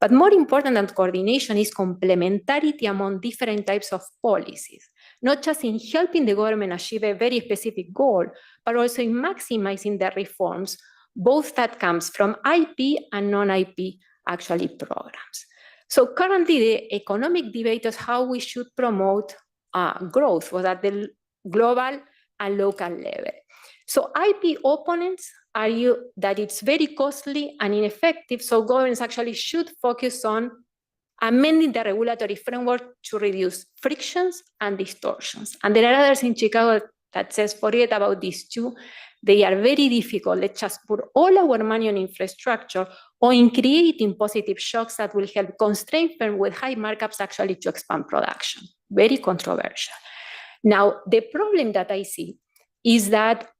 But more important than coordination is complementarity among different types of policies, not just in helping the government achieve a very specific goal, but also in maximizing the reforms, both that comes from IP and non-IP actually programs. So currently, the economic debate is how we should promote growth, both at the global and local level. So IP opponents argue that it's very costly and ineffective, so governments actually should focus on amending the regulatory framework to reduce frictions and distortions. And there are others in Chicago that says, forget about these two. They are very difficult. Let's just put all our money on infrastructure or in creating positive shocks that will help constrain firms with high markups actually to expand production. Very controversial. Now, the problem that I see is that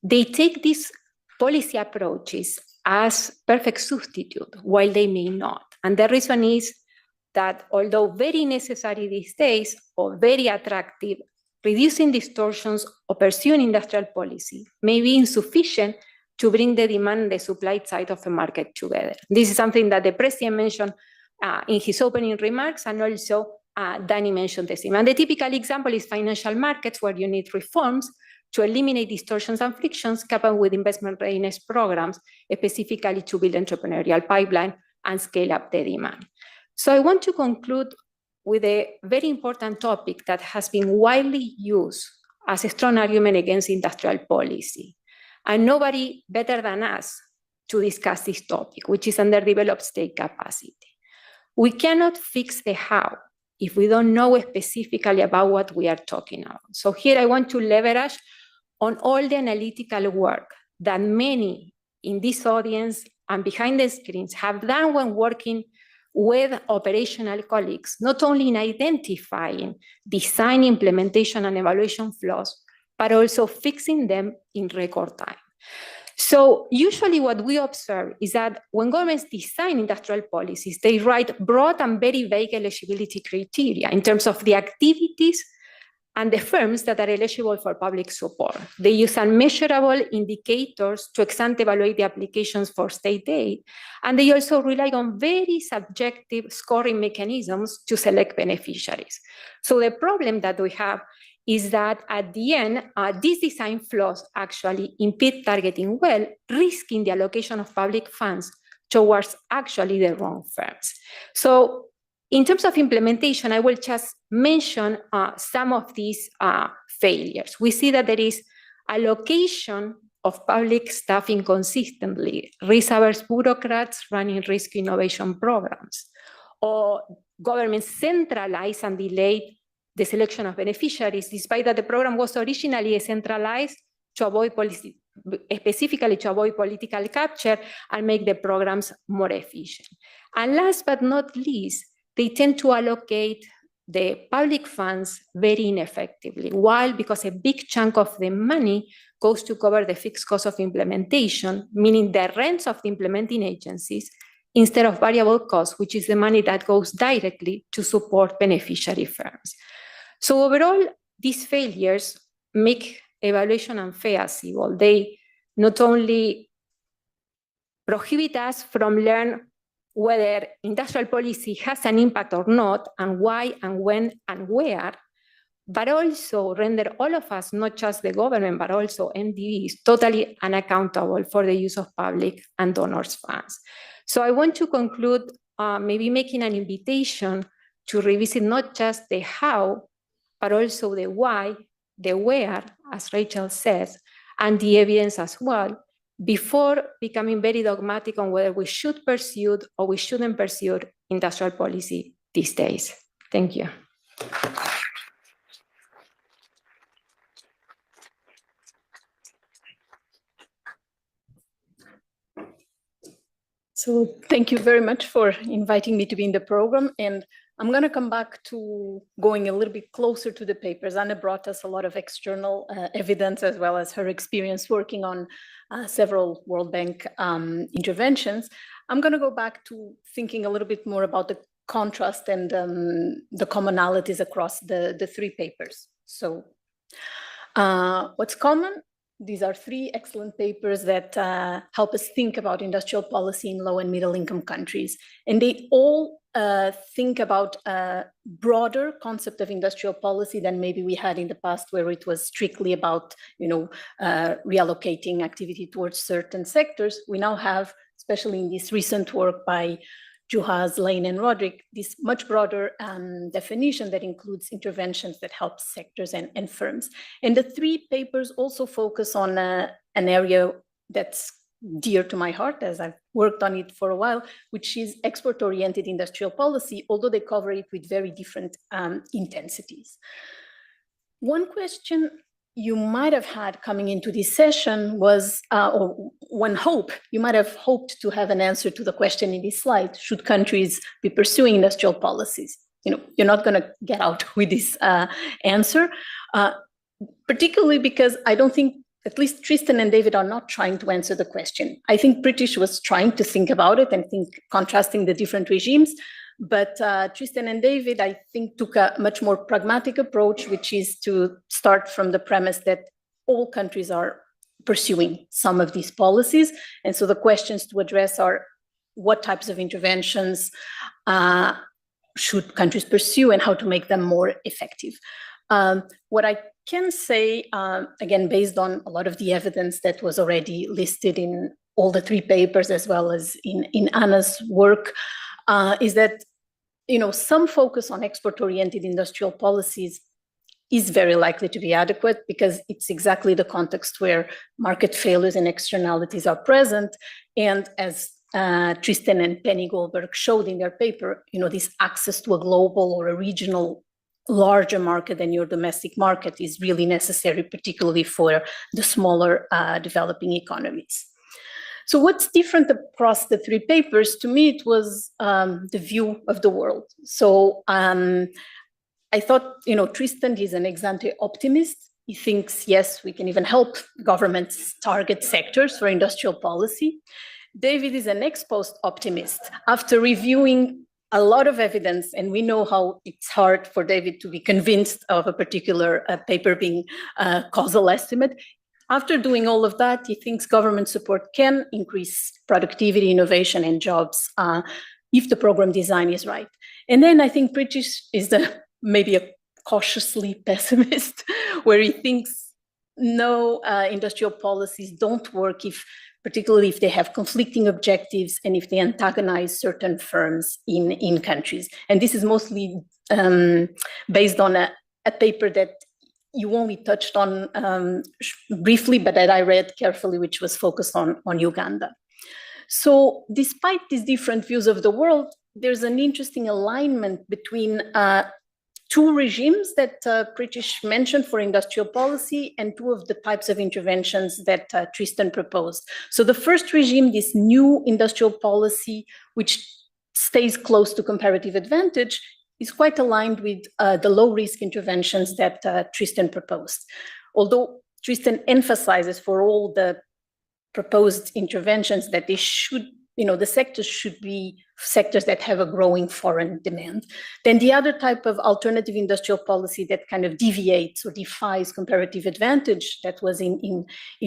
they take these policy approaches as perfect substitute, while they may not. And the reason is that although very necessary these days or very attractive, reducing distortions or pursuing industrial policy may be insufficient to bring the demand and the supply side of the market together. This is something that the president mentioned in his opening remarks, and also Danny mentioned the same. And the typical example is financial markets, where you need reforms to eliminate distortions and frictions, coupled with investment readiness programs, specifically to build entrepreneurial pipeline and scale up the demand. So I want to conclude with a very important topic that has been widely used as a strong argument against industrial policy. And nobody better than us to discuss this topic, which is underdeveloped state capacity. We cannot fix the how if we don't know specifically about what we are talking about. So here I want to leverage on all the analytical work that many in this audience and behind the screens have done when working with operational colleagues, not only in identifying design, implementation, and evaluation flaws, but also fixing them in record time. So usually what we observe is that when governments design industrial policies, they write broad and very vague eligibility criteria in terms of the activities and the firms that are eligible for public support. They use unmeasurable indicators to ex-ante evaluate the applications for state aid, and they also rely on very subjective scoring mechanisms to select beneficiaries. So the problem that we have is that at the end, these design flaws actually impede targeting well, risking the allocation of public funds towards actually the wrong firms. So in terms of implementation, I will just mention some of these failures. We see that there is allocation of public staff inconsistently, risk-averse bureaucrats running risk innovation programs, or governments centralize and delay the selection of beneficiaries, despite that the program was originally centralized to avoid policy, specifically to avoid political capture and make the programs more efficient. And last but not least, they tend to allocate the public funds very ineffectively. Why? Because a big chunk of the money goes to cover the fixed cost of implementation, meaning the rents of the implementing agencies, instead of variable costs, which is the money that goes directly to support beneficiary firms. So overall, these failures make evaluation unfeasible. They not only prohibit us from learning whether industrial policy has an impact or not, and why, and when, and where, but also render all of us, not just the government, but also MDBs, totally unaccountable for the use of public and donors' funds. So I want to conclude maybe making an invitation to revisit not just the how, but also the why, the where, as Rachel says, and the evidence as well, before becoming very dogmatic on whether we should pursue or we shouldn't pursue industrial policy these days. Thank you. So thank you very much for inviting me to be in the program. And I'm going to come back to going a little bit closer to the papers. Anna brought us a lot of external evidence, as well as her experience working on several World Bank interventions. I'm going to go back to thinking a little bit more about the contrast and the commonalities across the three papers. So what's common? These are three excellent papers that help us think about industrial policy in low and middle income countries. And they all think about a broader concept of industrial policy than maybe we had in the past, where it was strictly about, reallocating activity towards certain sectors. We now have, especially in this recent work by Juhas, Lane, and Roderick, this much broader definition that includes interventions that help sectors and firms. And the three papers also focus on an area that's dear to my heart, as I've worked on it for a while, which is export-oriented industrial policy, although they cover it with very different intensities. One question you might have had coming into this session was, or one hope, you might have hoped to have an answer to the question in this slide: should countries be pursuing industrial policies? You're not going to get out with this answer, particularly because I don't think, at least Tristan and David are not trying to answer the question. I think British was trying to think about it and contrasting the different regimes. But Tristan and David, I think, took a much more pragmatic approach, which is to start from the premise that all countries are pursuing some of these policies. And so the questions to address are what types of interventions should countries pursue and how to make them more effective. What I can say, again, based on a lot of the evidence that was already listed in all the 3 papers, as well as in Anna's work, is that some focus on export-oriented industrial policies is very likely to be adequate, because it's exactly the context where market failures and externalities are present. And as Tristan and Penny Goldberg showed in their paper, this access to a global or a regional larger market than your domestic market is really necessary, particularly for the smaller developing economies. So what's different across the 3 papers? To me, it was the view of the world. So I thought, Tristan is an ex-ante optimist. He thinks, yes, we can even help governments target sectors for industrial policy. David is an ex-post optimist. After reviewing a lot of evidence, and we know how it's hard for David to be convinced of a particular paper being a causal estimate. After doing all of that, he thinks government support can increase productivity, innovation, and jobs if the program design is right. And then I think British is maybe a cautiously pessimist, where he thinks no, industrial policies don't work particularly if they have conflicting objectives and if they antagonize certain firms in countries. And this is mostly based on a paper that you only touched on briefly, but that I read carefully, which was focused on Uganda. So despite these different views of the world, there's an interesting alignment between 2 regimes that British mentioned for industrial policy and 2 of the types of interventions that Tristan proposed. So the first regime, this new industrial policy, which stays close to comparative advantage, is quite aligned with the low-risk interventions that Tristan proposed. Although Tristan emphasizes for all the proposed interventions that they should, the sectors should be sectors that have a growing foreign demand. Then the other type of alternative industrial policy that kind of deviates or defies comparative advantage that was in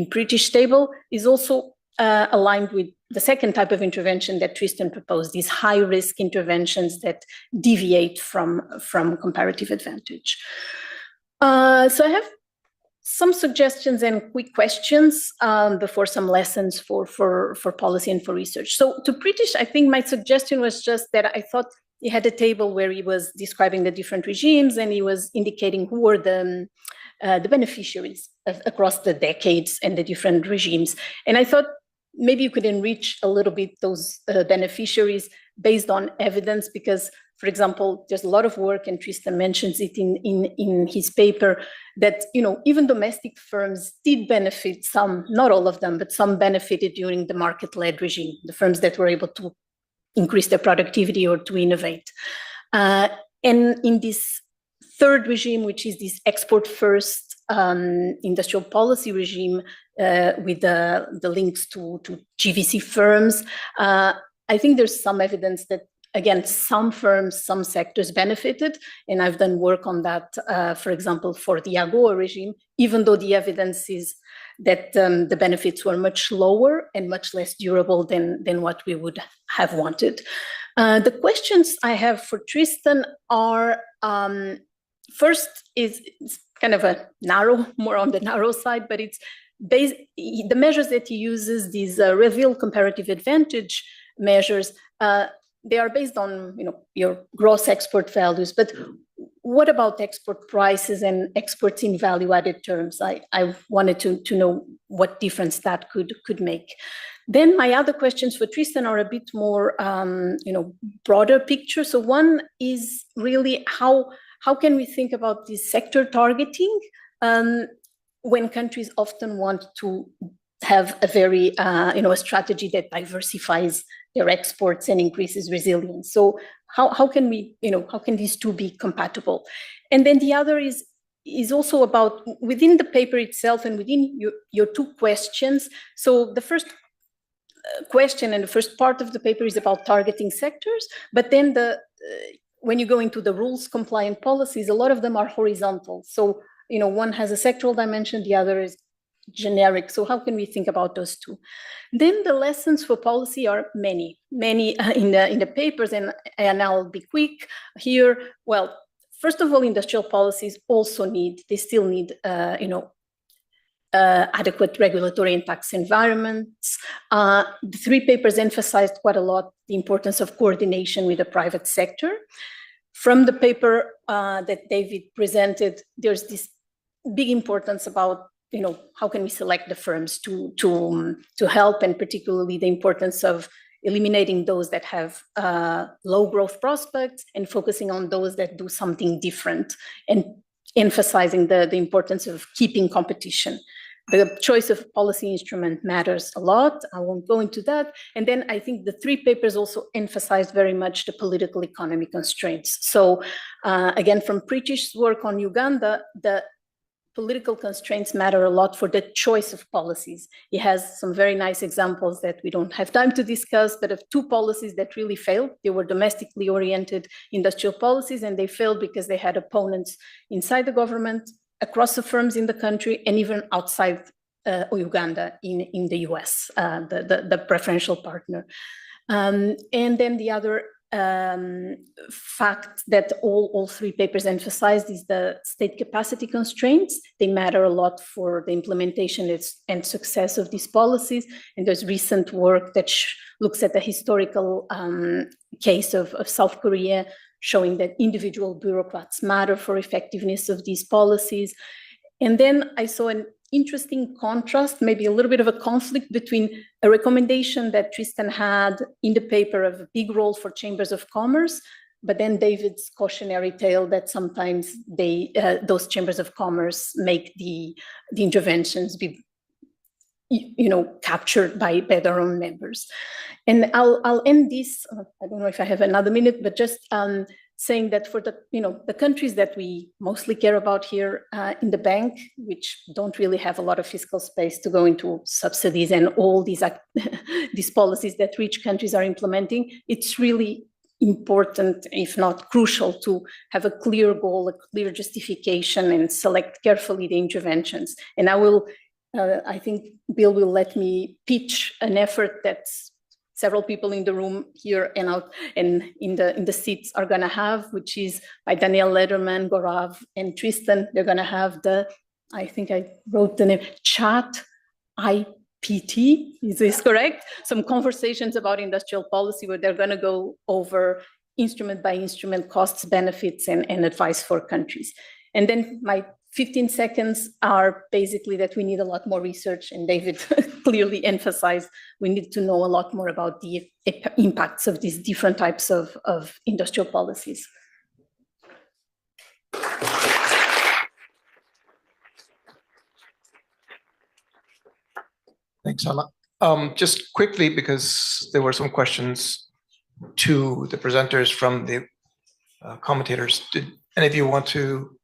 British table is also aligned with the second type of intervention that Tristan proposed, these high-risk interventions that deviate from comparative advantage. So I have some suggestions and quick questions before some lessons for policy and for research. So to British, I think my suggestion was just that I thought he had a table where he was describing the different regimes and he was indicating who were the beneficiaries across the decades and the different regimes. And I thought maybe you could enrich a little bit those beneficiaries based on evidence, because, for example, there's a lot of work, and Tristan mentions it in his paper, that even domestic firms did benefit, some, not all of them, but some benefited during the market-led regime, the firms that were able to increase their productivity or to innovate. And in this third regime, which is this export-first industrial policy regime with the links to GVC firms, I think there's some evidence that, again, some firms, some sectors benefited, and I've done work on that, for example, for the AGOA regime, even though the evidence is that the benefits were much lower and much less durable than what we would have wanted. The questions I have for Tristan are, first is kind of a more on the narrow side, but it's the measures that he uses, these reveal comparative advantage measures, they are based on your gross export values, but what about export prices and exports in value-added terms? I wanted to know what difference that could make. Then my other questions for Tristan are a bit more broader picture. So one is really how can we think about this sector targeting when countries often want to have a very a strategy that diversifies their exports and increases resilience. So how can we, how can these 2 be compatible? And then the other is also about within the paper itself and within your 2 questions. So the first question and the first part of the paper is about targeting sectors, but then when you go into the rules compliant policies, a lot of them are horizontal. So one has a sectoral dimension, the other is generic. So how can we think about those two? Then the lessons for policy are many in the papers, and I'll be quick here. Well, first of all, industrial policies they still need adequate regulatory and tax environments. The three papers emphasized quite a lot the importance of coordination with the private sector. From the paper that David presented, there's this big importance about how can we select the firms to help, and particularly the importance of eliminating those that have low growth prospects and focusing on those that do something different, and emphasizing the importance of keeping competition. The choice of policy instrument matters a lot. I won't go into that. And then I think the three papers also emphasized very much the political economy constraints. So again, from Pritish's work on Uganda, the political constraints matter a lot for the choice of policies. He has some very nice examples that we don't have time to discuss, but of two policies that really failed. They were domestically oriented industrial policies, and they failed because they had opponents inside the government, across the firms in the country, and even outside Uganda in the US, the preferential partner. And then the other fact that all three papers emphasized is the state capacity constraints. They matter a lot for the implementation and success of these policies. And there's recent work that looks at the historical case of South Korea, showing that individual bureaucrats matter for effectiveness of these policies. And then I saw an interesting contrast, maybe a little bit of a conflict between a recommendation that Tristan had in the paper of a big role for chambers of commerce, but then David's cautionary tale that sometimes those chambers of commerce make the interventions be captured by their own members. And I'll end this, I don't know if I have another minute, but just saying that for the countries that we mostly care about here in the bank, which don't really have a lot of fiscal space to go into subsidies and all these these policies that rich countries are implementing, it's really important, if not crucial, to have a clear goal, a clear justification, and select carefully the interventions. And I think Bill will let me pitch an effort that several people in the room here and out and in the seats are going to have, which is by Daniel Lederman, Gaurav, and Tristan. They're going to have I think I wrote the name, Chat IPT, is this correct? Some conversations about industrial policy where they're going to go over instrument by instrument costs, benefits, and advice for countries. And then my 15 seconds are basically that we need a lot more research, and David clearly emphasized we need to know a lot more about the impacts of these different types of industrial policies. Thanks, Anna. Just quickly, because there were some questions to the presenters from the commentators. Did any of you want to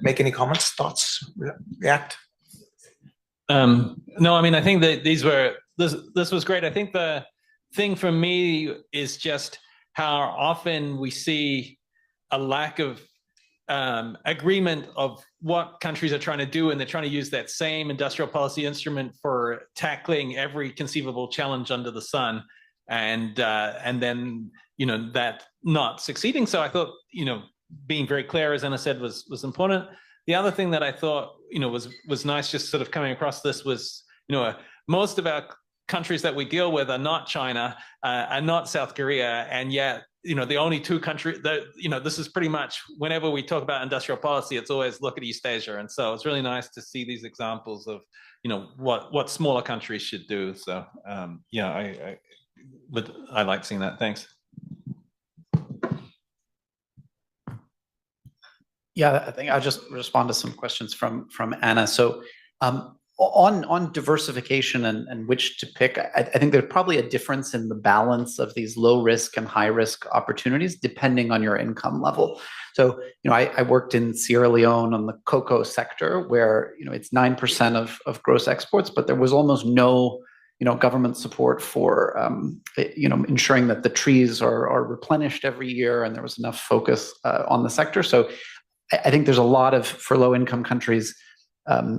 make any comments, thoughts, react? No, I mean, I think that this was great. I think the thing for me is just how often we see a lack of agreement of what countries are trying to do, and they're trying to use that same industrial policy instrument for tackling every conceivable challenge under the sun, and then that not succeeding. So I thought being very clear, as Anna said, was important. The other thing that I thought was nice, just sort of coming across this, was most of our countries that we deal with are not China, are not South Korea, and yet the only two countries that this is pretty much whenever we talk about industrial policy, it's always look at East Asia, and so it's really nice to see these examples of what smaller countries should do. So I like seeing that. Thanks. Yeah, I think I'll just respond to some questions from Anna. So on diversification and which to pick, I think there's probably a difference in the balance of these low risk and high risk opportunities depending on your income level. So I worked in Sierra Leone on the cocoa sector, where it's 9% of gross exports, but there was almost no government support for ensuring that the trees are replenished every year, and there was enough focus on the sector. So I think there's a lot of, for low-income countries,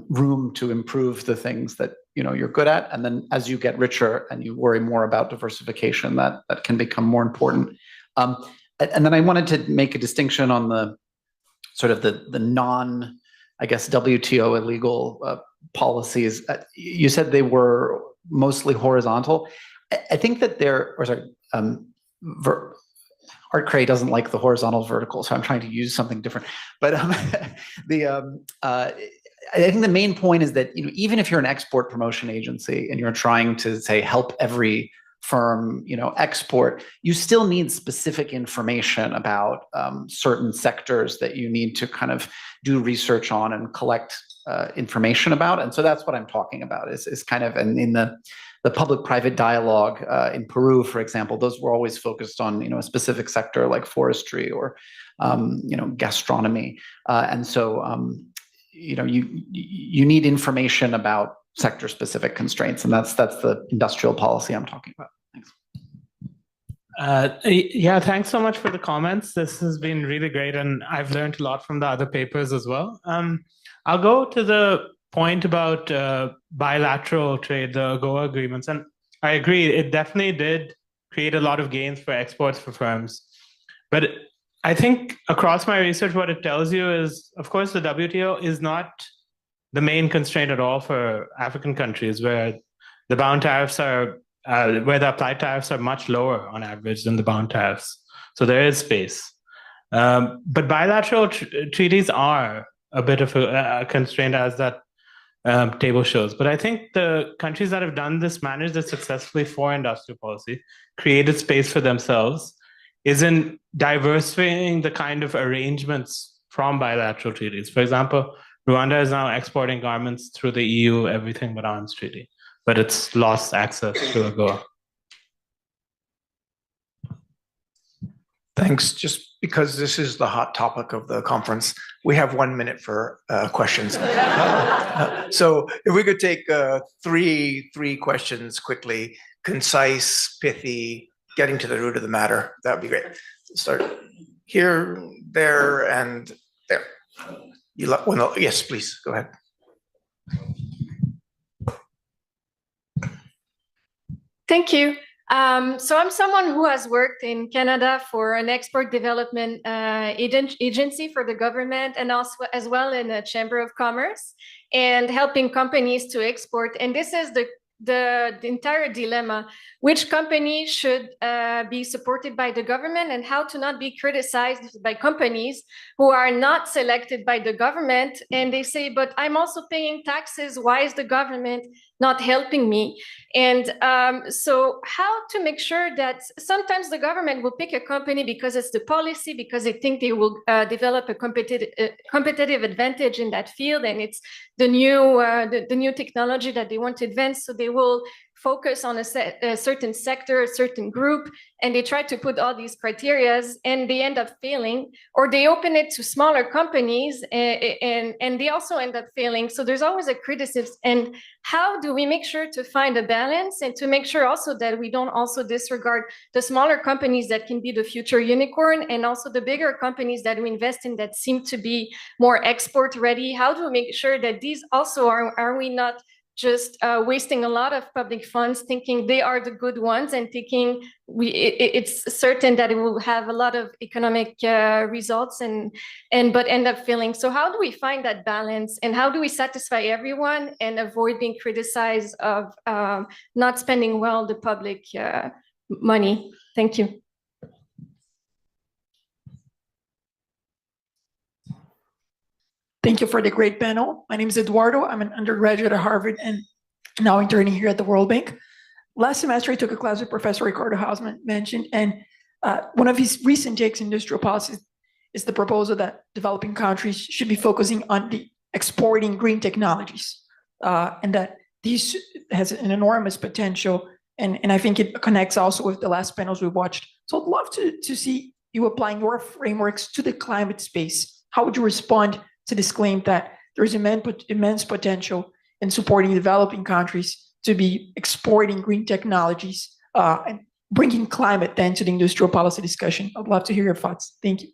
room to improve the things that you're good at, and then as you get richer and you worry more about diversification, that can become more important. And then I wanted to make a distinction on the sort of the non, I guess, WTO illegal policies. You said they were mostly horizontal. I think that Art Cray doesn't like the horizontal vertical, so I'm trying to use something different. But I think the main point is that even if you're an export promotion agency and you're trying to say help every firm export, you still need specific information about certain sectors that you need to kind of do research on and collect information about. And so that's what I'm talking about is kind of, and in the public-private dialogue in Peru, for example, those were always focused on a specific sector like forestry or gastronomy, and so you need information about sector-specific constraints, and that's the industrial policy I'm talking about. Thanks. Yeah, thanks so much for the comments. This has been really great, and I've learned a lot from the other papers as well. I'll go to the point about bilateral trade, the AGOA agreements, and I agree, it definitely did create a lot of gains for exports for firms. But I think across my research, what it tells you is, of course, the WTO is not the main constraint at all for African countries, where the bound tariffs are, where the applied tariffs are much lower on average than the bound tariffs. So there is space. But bilateral treaties are a bit of a constraint, as that table shows. But I think the countries that have done this, managed it successfully for industrial policy, created space for themselves, is in diversifying the kind of arrangements from bilateral treaties. For example, Rwanda is now exporting garments through the EU Everything But Arms Treaty, but it's lost access to AGOA. Thanks. Just because this is the hot topic of the conference, we have 1 minute for questions. So if we could take three questions quickly, concise, pithy, getting to the root of the matter, that would be great. Start here, there, and there. Yes, please, go ahead. Thank you. So I'm someone who has worked in Canada for an export development agency for the government, and also as well in a chamber of commerce, and helping companies to export. And this is the entire dilemma: which company should be supported by the government, and how to not be criticized by companies who are not selected by the government. And they say, but I'm also paying taxes. Why is the government not helping me? And so how to make sure that sometimes the government will pick a company because it's the policy, because they think they will develop a competitive advantage in that field, and it's the new technology that they want to advance. So they will focus on a certain sector, a certain group, and they try to put all these criterias, and they end up failing, or they open it to smaller companies and they also end up failing. So there's always a criticism. And how do we make sure to find a balance, and to make sure also that we don't also disregard the smaller companies that can be the future unicorn, and also the bigger companies that we invest in that seem to be more export ready? How do we make sure that these also are we not just wasting a lot of public funds thinking they are the good ones, and thinking it's certain that it will have a lot of economic results, but end up failing? So how do we find that balance, and how do we satisfy everyone and avoid being criticized of not spending well the public money? Thank you. Thank you for the great panel. My name is Eduardo. I'm an undergraduate at Harvard and now interning here at the World Bank. Last semester, I took a class with Professor Ricardo Hausmann mentioned, and one of his recent takes in industrial policy is the proposal that developing countries should be focusing on the exporting green technologies, and that this has an enormous potential. And I think it connects also with the last panels we watched. So I'd love to see you applying your frameworks to the climate space. How would you respond to this claim that there's immense potential in supporting developing countries to be exporting green technologies and bringing climate then to the industrial policy discussion? I'd love to hear your thoughts. Thank you.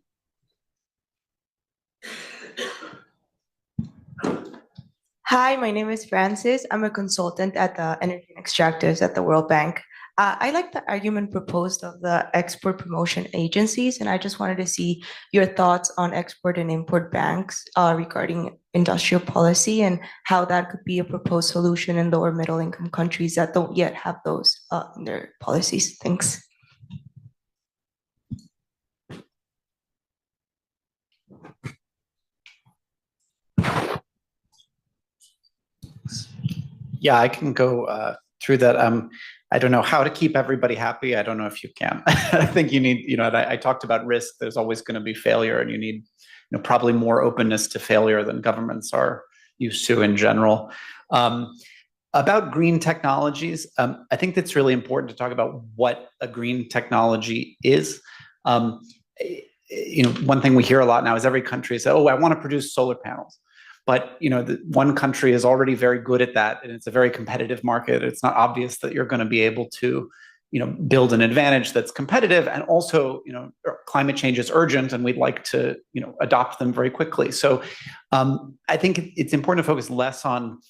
Hi, my name is Francis. I'm a consultant at the Energy and Extractors at the World Bank. I like the argument proposed of the export promotion agencies, and I just wanted to see your thoughts on export and import banks regarding industrial policy and how that could be a proposed solution in lower middle income countries that don't yet have those in their policies. Thanks. Yeah, I can go through that. I don't know how to keep everybody happy. I don't know if you can. I think you need, I talked about risk. There's always going to be failure, and you need, probably more openness to failure than governments are used to in general. About green technologies, I think that's really important to talk about what a green technology is. One thing we hear a lot now is every country says, "Oh, I want to produce solar panels." But one country is already very good at that, and it's a very competitive market. It's not obvious that you're going to be able to, build an advantage that's competitive. And also, climate change is urgent, and we'd like to, adopt them very quickly. So, I think it's important to focus less on,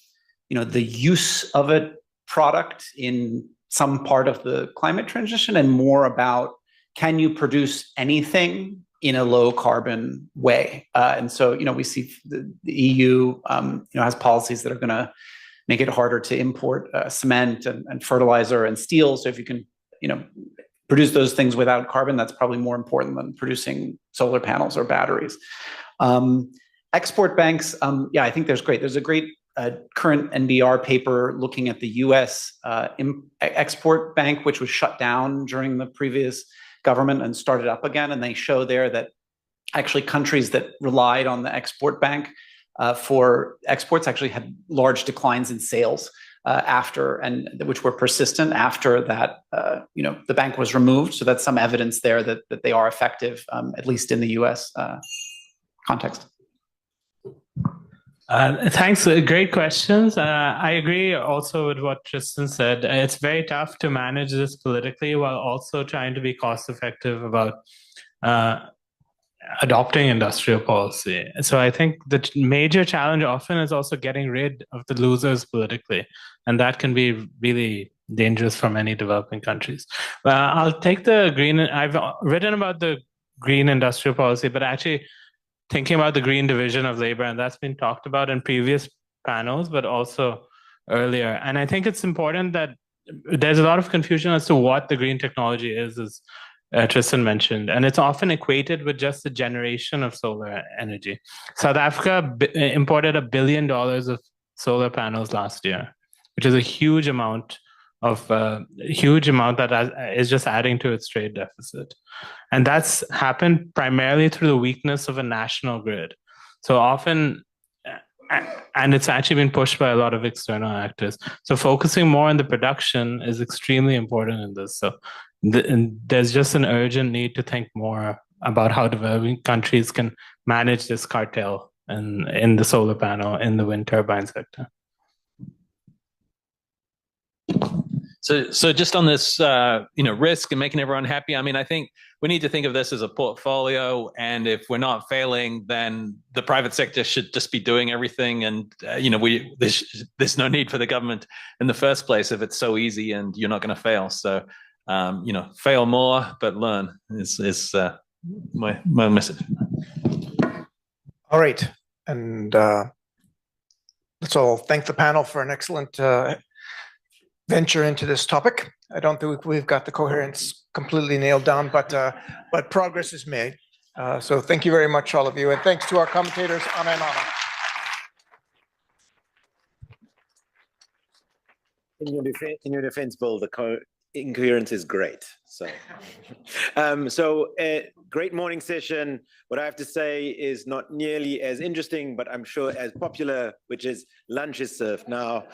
the use of a product in some part of the climate transition, and more about, can you produce anything in a low carbon way? And so, we see the EU, has policies that are going to make it harder to import cement and fertilizer and steel. So if you can, produce those things without carbon, that's probably more important than producing solar panels or batteries. Export banks, I think there's a great current NBR paper looking at the US export bank, which was shut down during the previous government and started up again. And they show there that actually countries that relied on the export bank for exports actually had large declines in sales after, and which were persistent after that, the bank was removed. So that's some evidence there that they are effective, at least in the US context. Thanks. Great questions. I agree also with what Tristan said. It's very tough to manage this politically while also trying to be cost effective about adopting industrial policy. So I think the major challenge often is also getting rid of the losers politically. And that can be really dangerous for many developing countries. I'll take the green. I've written about the green industrial policy, but actually thinking about the green division of labor, and that's been talked about in previous panels, but also earlier. And I think it's important that there's a lot of confusion as to what the green technology is, as Tristan mentioned, and it's often equated with just the generation of solar energy. South Africa imported $1 billion of solar panels last year, which is a huge amount that is just adding to its trade deficit. And that's happened primarily through the weakness of a national grid. So often, and it's actually been pushed by a lot of external actors. So focusing more on the production is extremely important in this. So there's just an urgent need to think more about how developing countries can manage this cartel in the solar panel, in the wind turbine sector. So just on this, risk and making everyone happy. I mean, I think we need to think of this as a portfolio, and if we're not failing, then the private sector should just be doing everything. And there's no need for the government in the first place if it's so easy and you're not going to fail. So, fail more but learn is my message. All right, and let's all thank the panel for an excellent venture into this topic. I don't think we've got the coherence completely nailed down, but progress is made. So thank you very much, all of you, and thanks to our commentators, Anna and Anna. In your defense, Bill, the incoherence is great. So, great morning session. What I have to say is not nearly as interesting, but I'm sure as popular, which is lunch is served now.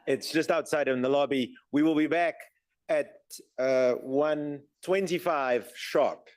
It's just outside in the lobby. We will be back at 1:25 sharp.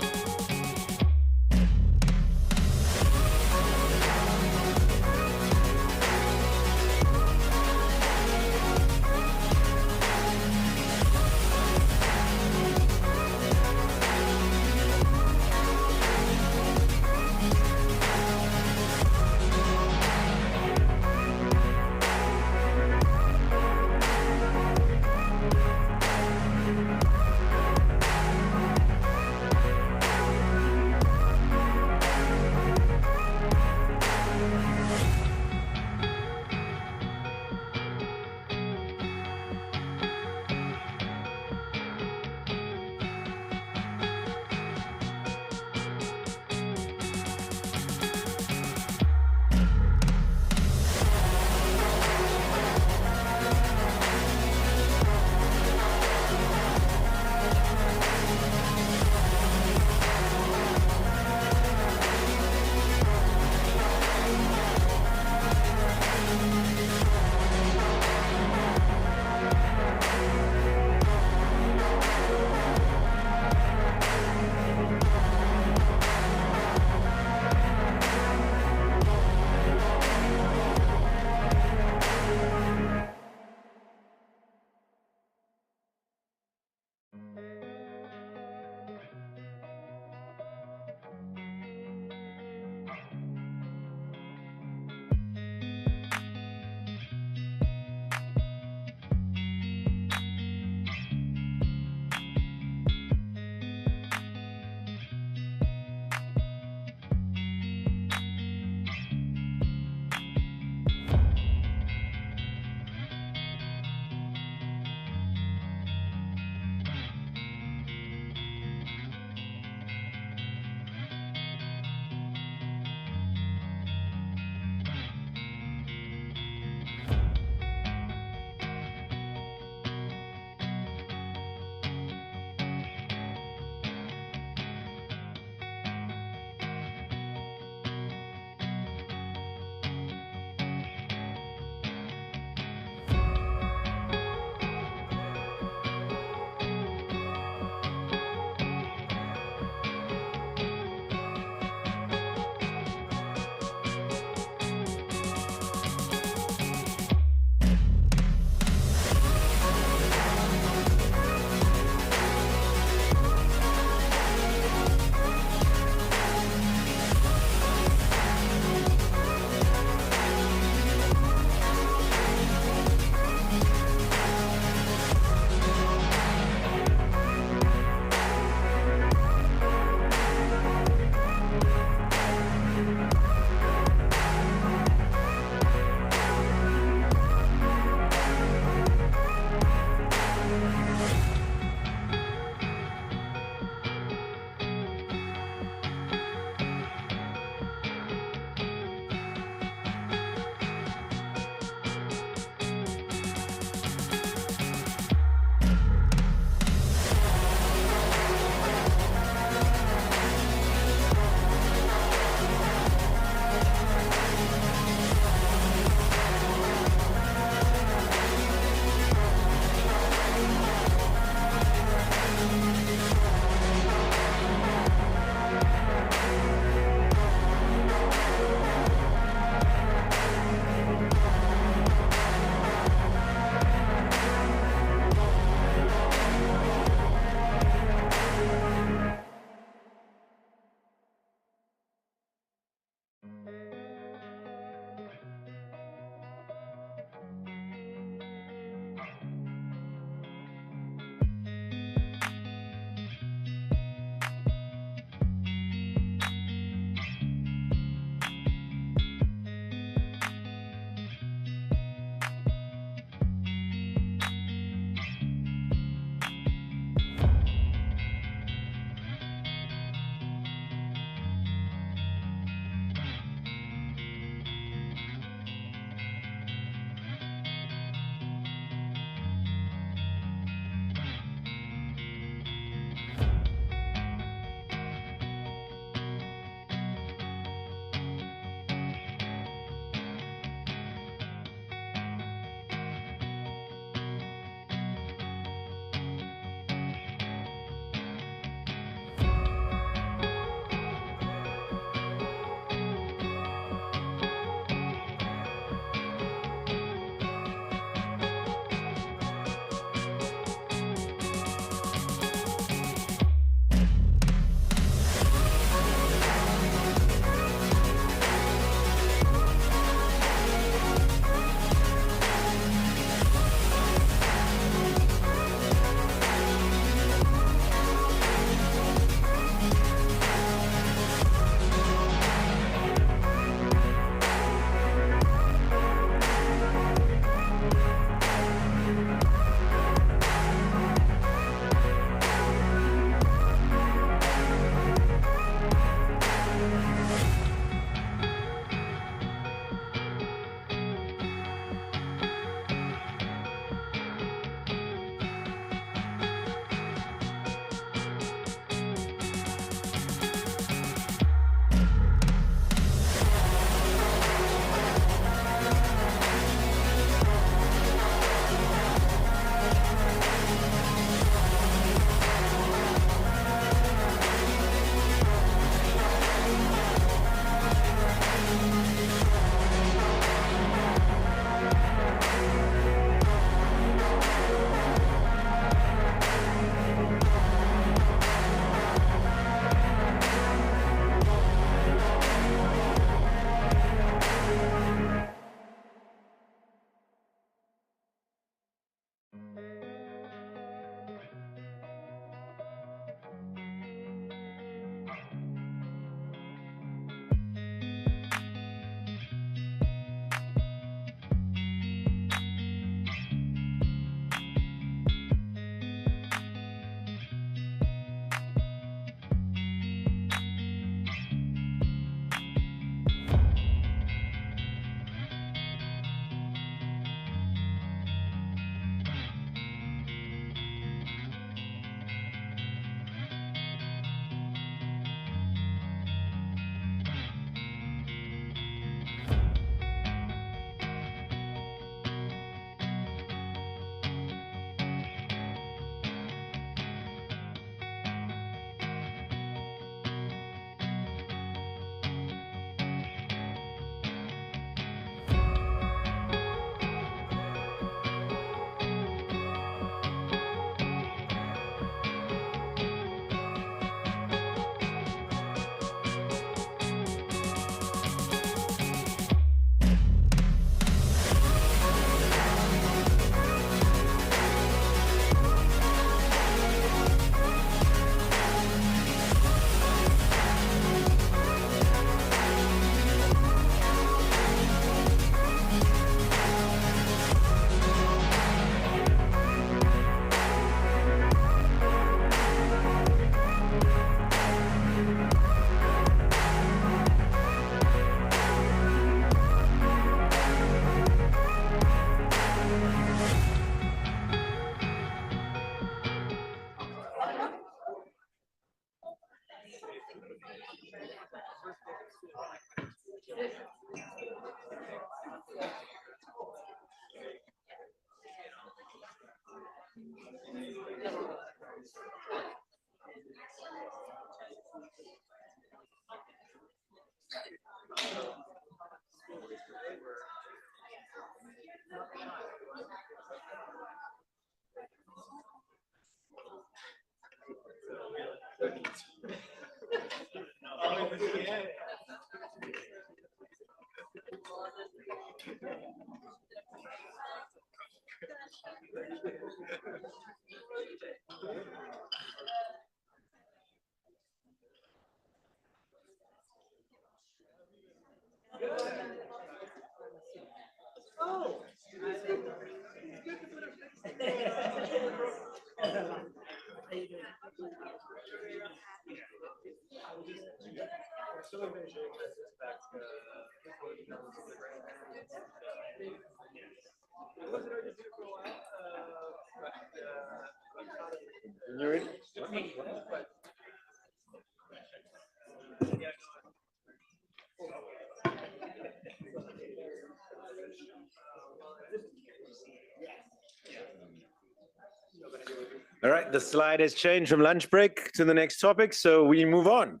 All right, the slide has changed from lunch break to the next topic, so we move on.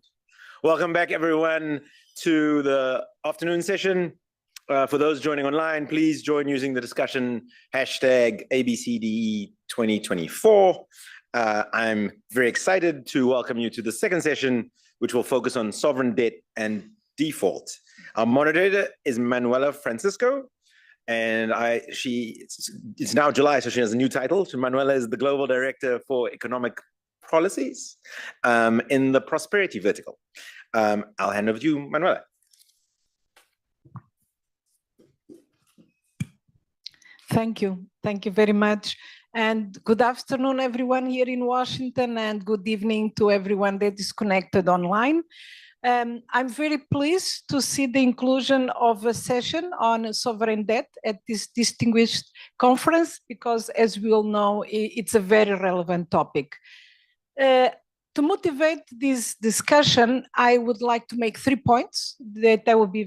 Welcome back, everyone, to the afternoon session. For those joining online, please join using the discussion hashtag ABCDE 2024. I'm very excited to welcome you to the second session, which will focus on sovereign debt and default. Our moderator is Manuela Francisco, and it's now July, so she has a new title. So Manuela is the Global Director for Economic Policies in the Prosperity vertical. I'll hand over to you, Manuela. Thank you. Thank you very much. And good afternoon, everyone here in Washington, and good evening to everyone that is connected online. I'm very pleased to see the inclusion of a session on sovereign debt at this distinguished conference, because as we all know, it's a very relevant topic. To motivate this discussion, I would like to make 3 points that I will be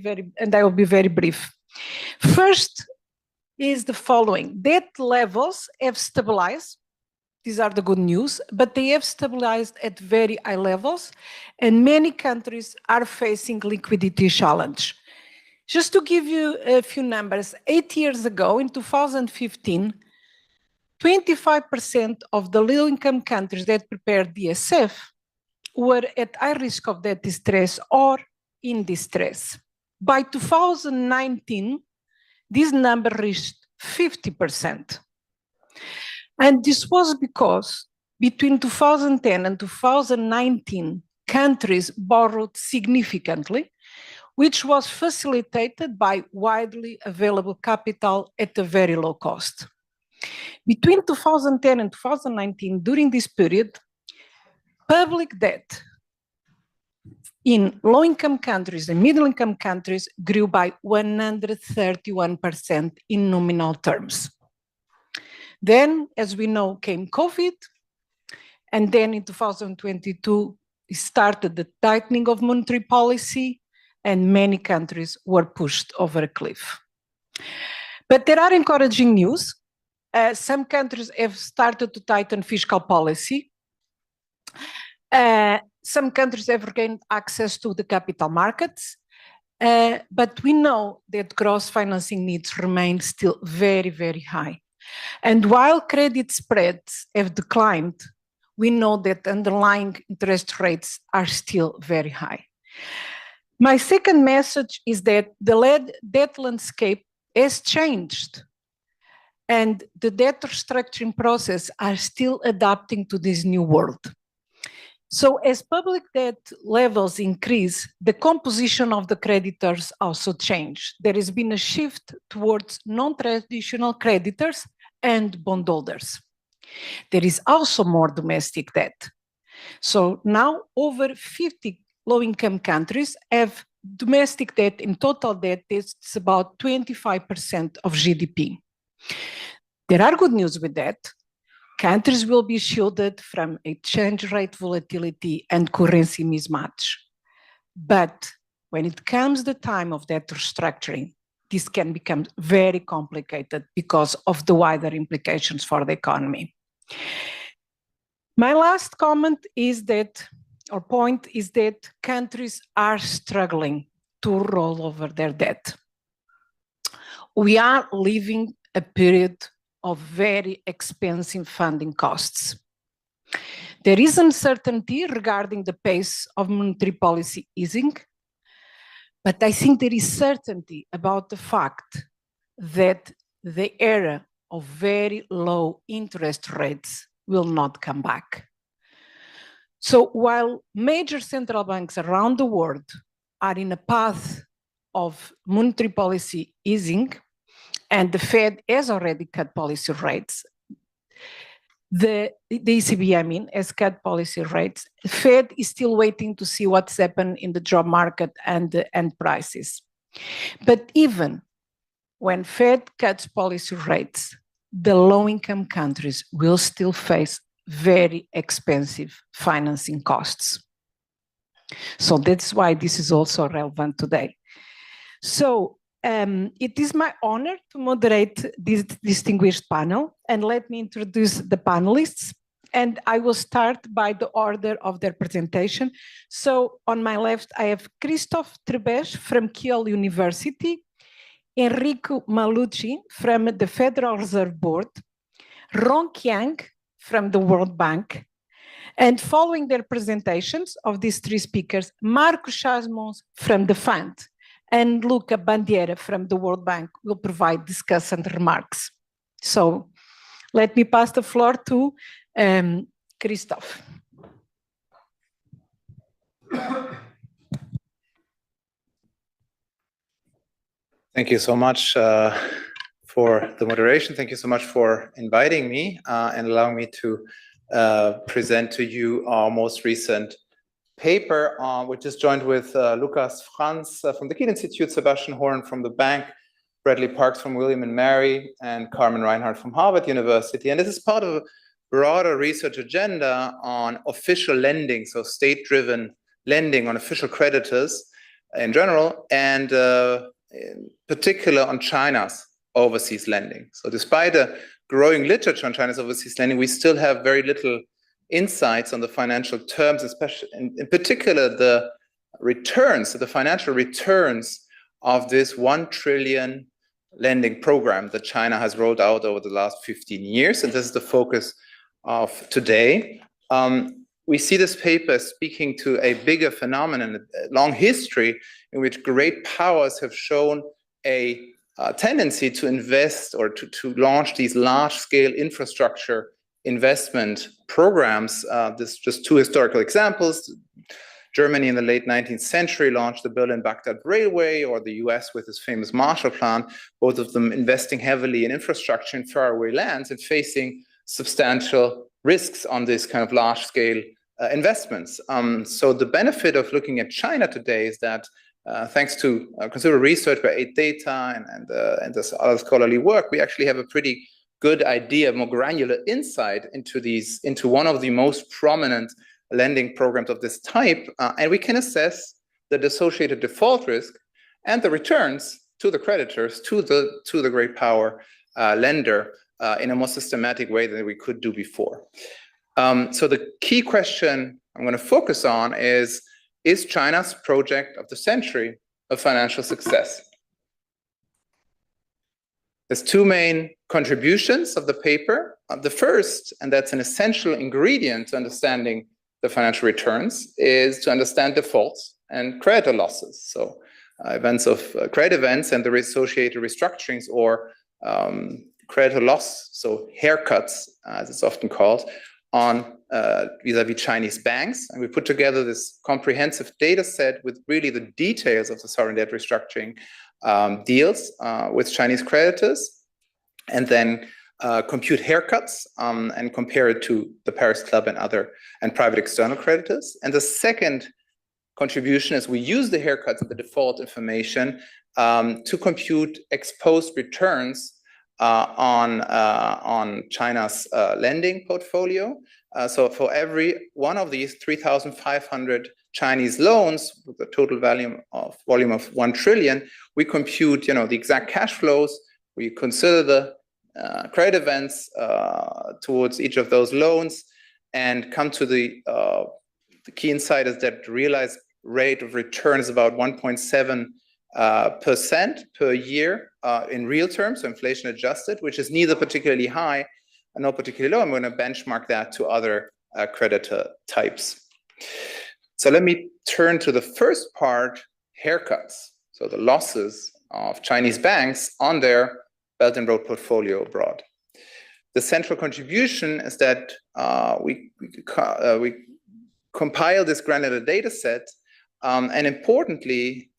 very brief. First is the following: debt levels have stabilized. These are the good news, but they have stabilized at very high levels, and many countries are facing liquidity challenge. Just to give you a few numbers, 8 years ago, in 2015, 25% of the low-income countries that prepared DSF were at high risk of debt distress or in distress. By 2019, this number reached 50%. And this was because between 2010 and 2019, countries borrowed significantly, which was facilitated by widely available capital at a very low cost. Between 2010 and 2019, during this period, public debt in low-income countries and middle-income countries grew by 131% in nominal terms. Then, as we know, came COVID, and then in 2022, it started the tightening of monetary policy, and many countries were pushed over a cliff. But there are encouraging news. Some countries have started to tighten fiscal policy. Some countries have regained access to the capital markets, but we know that gross financing needs remain still very, very high. And while credit spreads have declined, we know that underlying interest rates are still very high. My second message is that the debt landscape has changed, and the debt restructuring process are still adapting to this new world. So as public debt levels increase, the composition of the creditors also change. There has been a shift towards non-traditional creditors and bondholders. There is also more domestic debt. So now over 50 low-income countries have domestic debt. In total debt, it's about 25% of GDP. There are good news with that. Countries will be shielded from exchange rate volatility and currency mismatch. But when it comes the time of debt restructuring, this can become very complicated because of the wider implications for the economy. My last comment is that, or point is that countries are struggling to roll over their debt. We are living a period of very expensive funding costs. There is uncertainty regarding the pace of monetary policy easing, but I think there is certainty about the fact that the era of very low interest rates will not come back. So while major central banks around the world are in a path of monetary policy easing, and the Fed has already cut policy rates, the ECB, I mean, has cut policy rates. The Fed is still waiting to see what's happened in the job market and prices. But even when Fed cuts policy rates, the low-income countries will still face very expensive financing costs. So that's why this is also relevant today. So it is my honor to moderate this distinguished panel, and let me introduce the panelists. And I will start by the order of their presentation. So on my left, I have Christophe Trebesch from Kiel University, Enrico Malucci from the Federal Reserve Board, Ron Qiang from the World Bank, and following their presentations of these three speakers, Marco Chasmons from the fund and Luca Bandiera from the World Bank will provide discussant remarks. So let me pass the floor to Christophe. Thank you so much for the moderation. Thank you so much for inviting me and allowing me to present to you our most recent paper, which is joined with Lukas Franz from the Keynote Institute, Sebastian Horn from the bank, Bradley Parks from William and Mary, and Carmen Reinhardt from Harvard University. And this is part of a broader research agenda on official lending, so state-driven lending on official creditors in general, and in particular on China's overseas lending. So despite a growing literature on China's overseas lending, we still have very little insights on the financial terms, especially in particular the returns, so the financial returns of this 1 trillion lending program that China has rolled out over the last 15 years. And this is the focus of today. We see this paper speaking to a bigger phenomenon, a long history in which great powers have shown a tendency to invest or to launch these large-scale infrastructure investment programs. This just two historical examples. Germany in the late 19th century launched the Berlin-Baghdad Railway, or the US with its famous Marshall Plan, both of them investing heavily in infrastructure in faraway lands and facing substantial risks on this kind of large-scale investments. So the benefit of looking at China today is that thanks to considerable research by 8Data and this other scholarly work, we actually have a pretty good idea, more granular insight into one of the most prominent lending programs of this type, and we can assess the associated default risk and the returns to the creditors, to the great power lender in a more systematic way than we could do before. So the key question I'm going to focus on is China's project of the century a financial success? There's two main contributions of the paper. The first, and that's an essential ingredient to understanding the financial returns, is to understand defaults and creditor losses. So events of credit events and the associated restructurings or creditor loss, so haircuts, as it's often called, on vis-a-vis Chinese banks. And we put together this comprehensive data set with really the details of the sovereign debt restructuring deals with Chinese creditors, and then compute haircuts and compare it to the Paris Club and private external creditors. And the second contribution is we use the haircuts and the default information to compute exposed returns on China's lending portfolio. So for every one of these 3,500 Chinese loans with a total volume of 1 trillion, we compute, the exact cash flows. We consider the credit events towards each of those loans, and come to the key insight is that the realized rate of return is about 1.7% per year in real terms, so inflation adjusted, which is neither particularly high nor particularly low. I'm going to benchmark that to other creditor types. So let me turn to the first part, haircuts. So the losses of Chinese banks on their Belt and Road portfolio abroad. The central contribution is that we compile this granular data set, and importantly,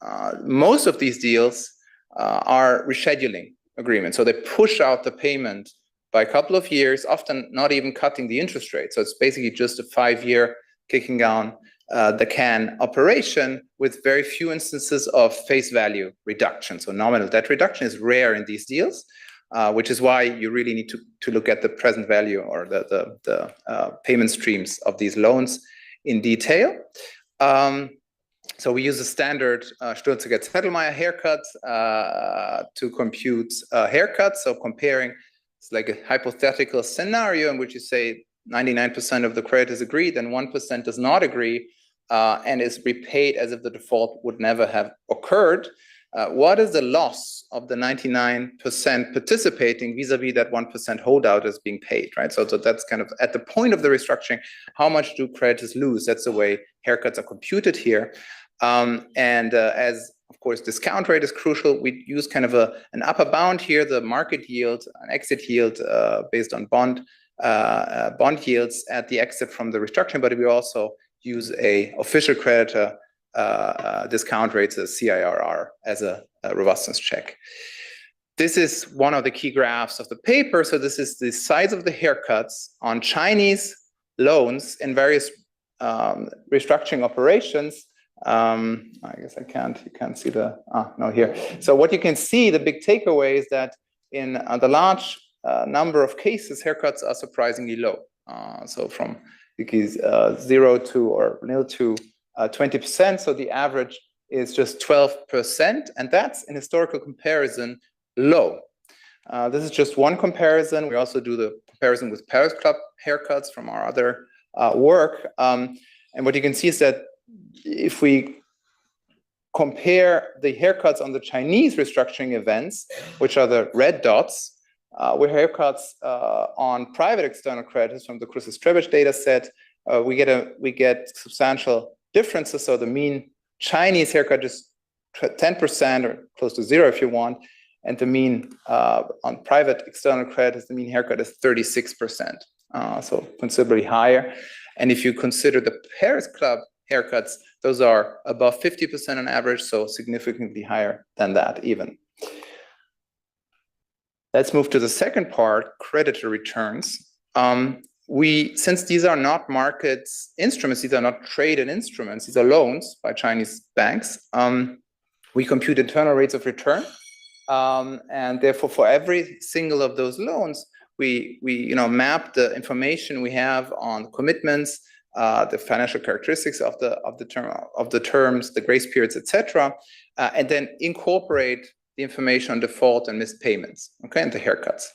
most of these deals are rescheduling agreements. So they push out the payment by a couple of years, often not even cutting the interest rate. So it's basically just a 5-year kicking down the can operation with very few instances of face value reduction. So nominal debt reduction is rare in these deals, which is why you really need to look at the present value or the payment streams of these loans in detail. So we use a standard Stürzer-Getz-Hettelmeier haircut to compute haircuts. So comparing, it's like a hypothetical scenario in which you say 99% of the creditors agreed and 1% does not agree, and is repaid as if the default would never have occurred. What is the loss of the 99% participating vis-a-vis that 1% holdout is being paid, right? So that's kind of at the point of the restructuring, how much do creditors lose? That's the way haircuts are computed here. As of course, discount rate is crucial, we use kind of an upper bound here, the market yield, an exit yield based on bond yields at the exit from the restructuring, but we also use a official creditor discount rates, a CIRR, as a robustness check. This is one of the key graphs of the paper. So this is the size of the haircuts on Chinese loans in various restructuring operations. I guess you can't see no, here. So what you can see, the big takeaway is that in the large number of cases, haircuts are surprisingly low. So from 0 to or nil to 20%. So the average is just 12%, and that's in historical comparison low. This is just one comparison. We also do the comparison with Paris Club haircuts from our other work. And what you can see is that if we compare the haircuts on the Chinese restructuring events, which are the red dots, with haircuts on private external creditors from the Krusis-Trebich data set, we get substantial differences. So the mean Chinese haircut is 10% or close to 0 if you want, and the mean on private external creditors, the mean haircut is 36%, so considerably higher. And if you consider the Paris Club haircuts, those are above 50% on average, so significantly higher than that even. Let's move to the second part, creditor returns. Since these are not market instruments, these are not traded instruments, these are loans by Chinese banks, we compute internal rates of return. And therefore, for every single of those loans, we map the information we have on commitments, the financial characteristics of the terms, the grace periods, etc., and then incorporate the information on default and missed payments, okay, and the haircuts,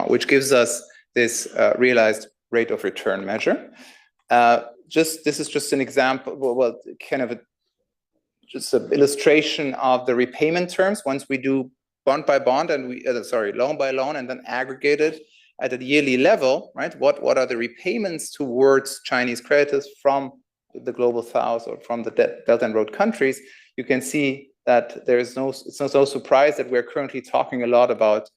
which gives us this realized rate of return measure. This is just an example, kind of just an illustration of the repayment terms. Once we do bond by bond and loan by loan, and then aggregate it at a yearly level, right? What are the repayments towards Chinese creditors from the global south or from the Belt and Road countries? You can see that it's no surprise that we're currently talking a lot about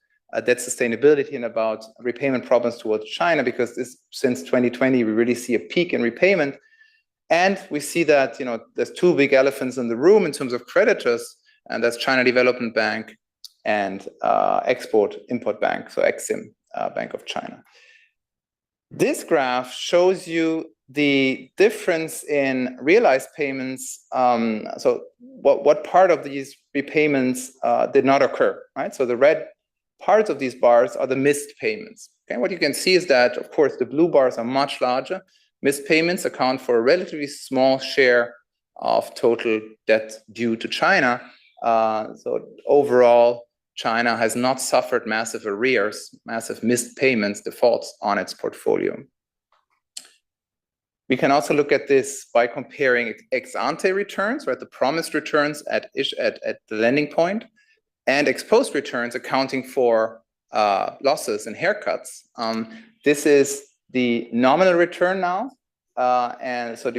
debt sustainability and about repayment problems towards China, because since 2020 we really see a peak in repayment, and we see that there's two big elephants in the room in terms of creditors, and that's China Development Bank and Export-Import Bank, so Exim Bank of China. This graph shows you the difference in realized payments. So what part of these repayments did not occur, right? So the red parts of these bars are the missed payments. Okay, what you can see is that, of course, the blue bars are much larger. Missed payments account for a relatively small share of total debt due to China. So overall, China has not suffered massive arrears, massive missed payments, defaults on its portfolio. We can also look at this by comparing ex-ante returns, right, the promised returns at the lending point, and ex-post returns accounting for losses and haircuts. This is the nominal return now and so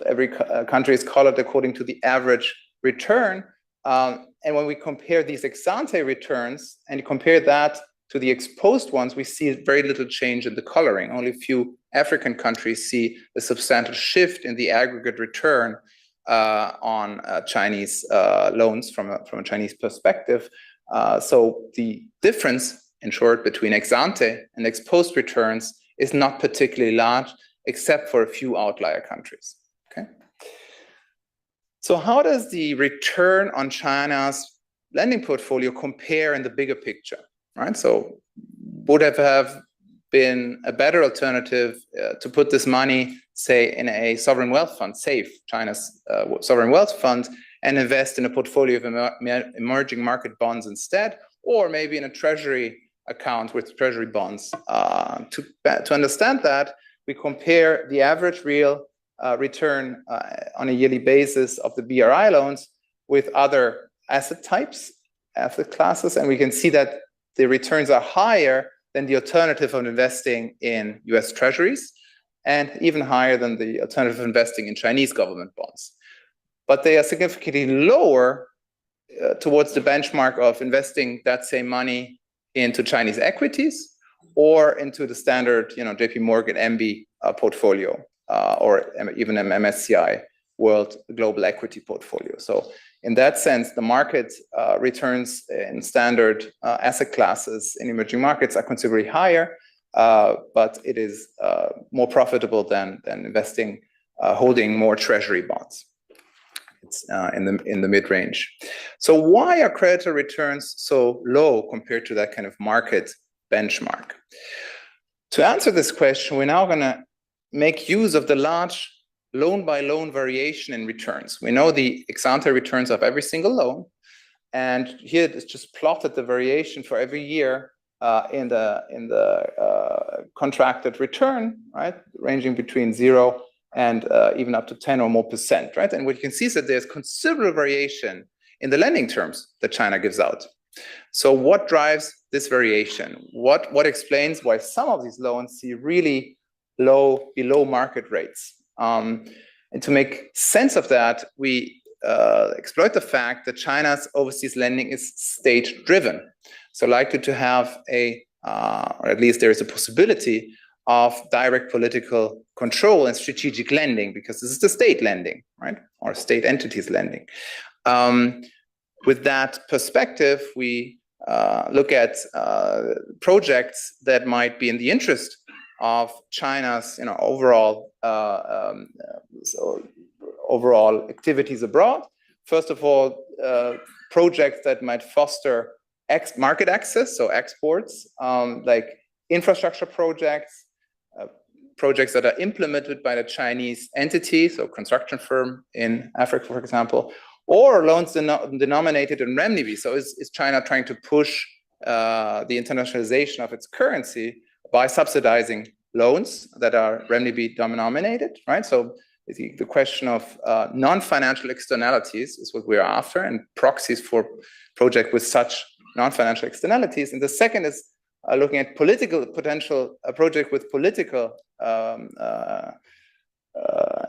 every country is colored according to the average return. And when we compare these ex-ante returns and you compare that to the exposed ones, we see very little change in the coloring. Only a few African countries see a substantial shift in the aggregate return on Chinese loans from a Chinese perspective. So the difference, in short, between ex-ante and exposed returns is not particularly large, except for a few outlier countries. Okay. So how does the return on China's lending portfolio compare in the bigger picture? Right. So would have been a better alternative to put this money, say, in a sovereign wealth fund, SAFE, China's sovereign wealth fund, and invest in a portfolio of emerging market bonds instead, or maybe in a treasury account with treasury bonds. To understand that, we compare the average real return on a yearly basis of the BRI loans with other asset types, asset classes, and we can see that the returns are higher than the alternative of investing in US treasuries, and even higher than the alternative of investing in Chinese government bonds. But they are significantly lower towards the benchmark of investing that same money into Chinese equities or into the standard, JP Morgan MB portfolio or even an MSCI World Global Equity portfolio. So in that sense, the market returns in standard asset classes in emerging markets are considerably higher, but it is more profitable than investing, holding more treasury bonds. It's in the mid-range. So why are creditor returns so low compared to that kind of market benchmark? To answer this question, we're now going to make use of the large loan-by-loan variation in returns. We know the ex-ante returns of every single loan, and here it's just plotted the variation for every year in the contracted return, right, ranging between 0 and even up to 10 or more %, right? And what you can see is that there's considerable variation in the lending terms that China gives out. So what drives this variation? What explains why some of these loans see really low, below market rates? And to make sense of that, we exploit the fact that China's overseas lending is state-driven. So likely to have or at least there is a possibility of direct political control and strategic lending, because this is the state lending, right? Or state entities lending. With that perspective, we look at projects that might be in the interest of China's overall activities abroad. First of all, projects that might foster market access, so exports, like infrastructure projects, projects that are implemented by the Chinese entity, so construction firm in Africa, for example, or loans denominated in renminbi. So is China trying to push the internationalization of its currency by subsidizing loans that are renminbi denominated, right? So the question of non-financial externalities is what we're after, and proxies for projects with such non-financial externalities. And the second is looking at a project with political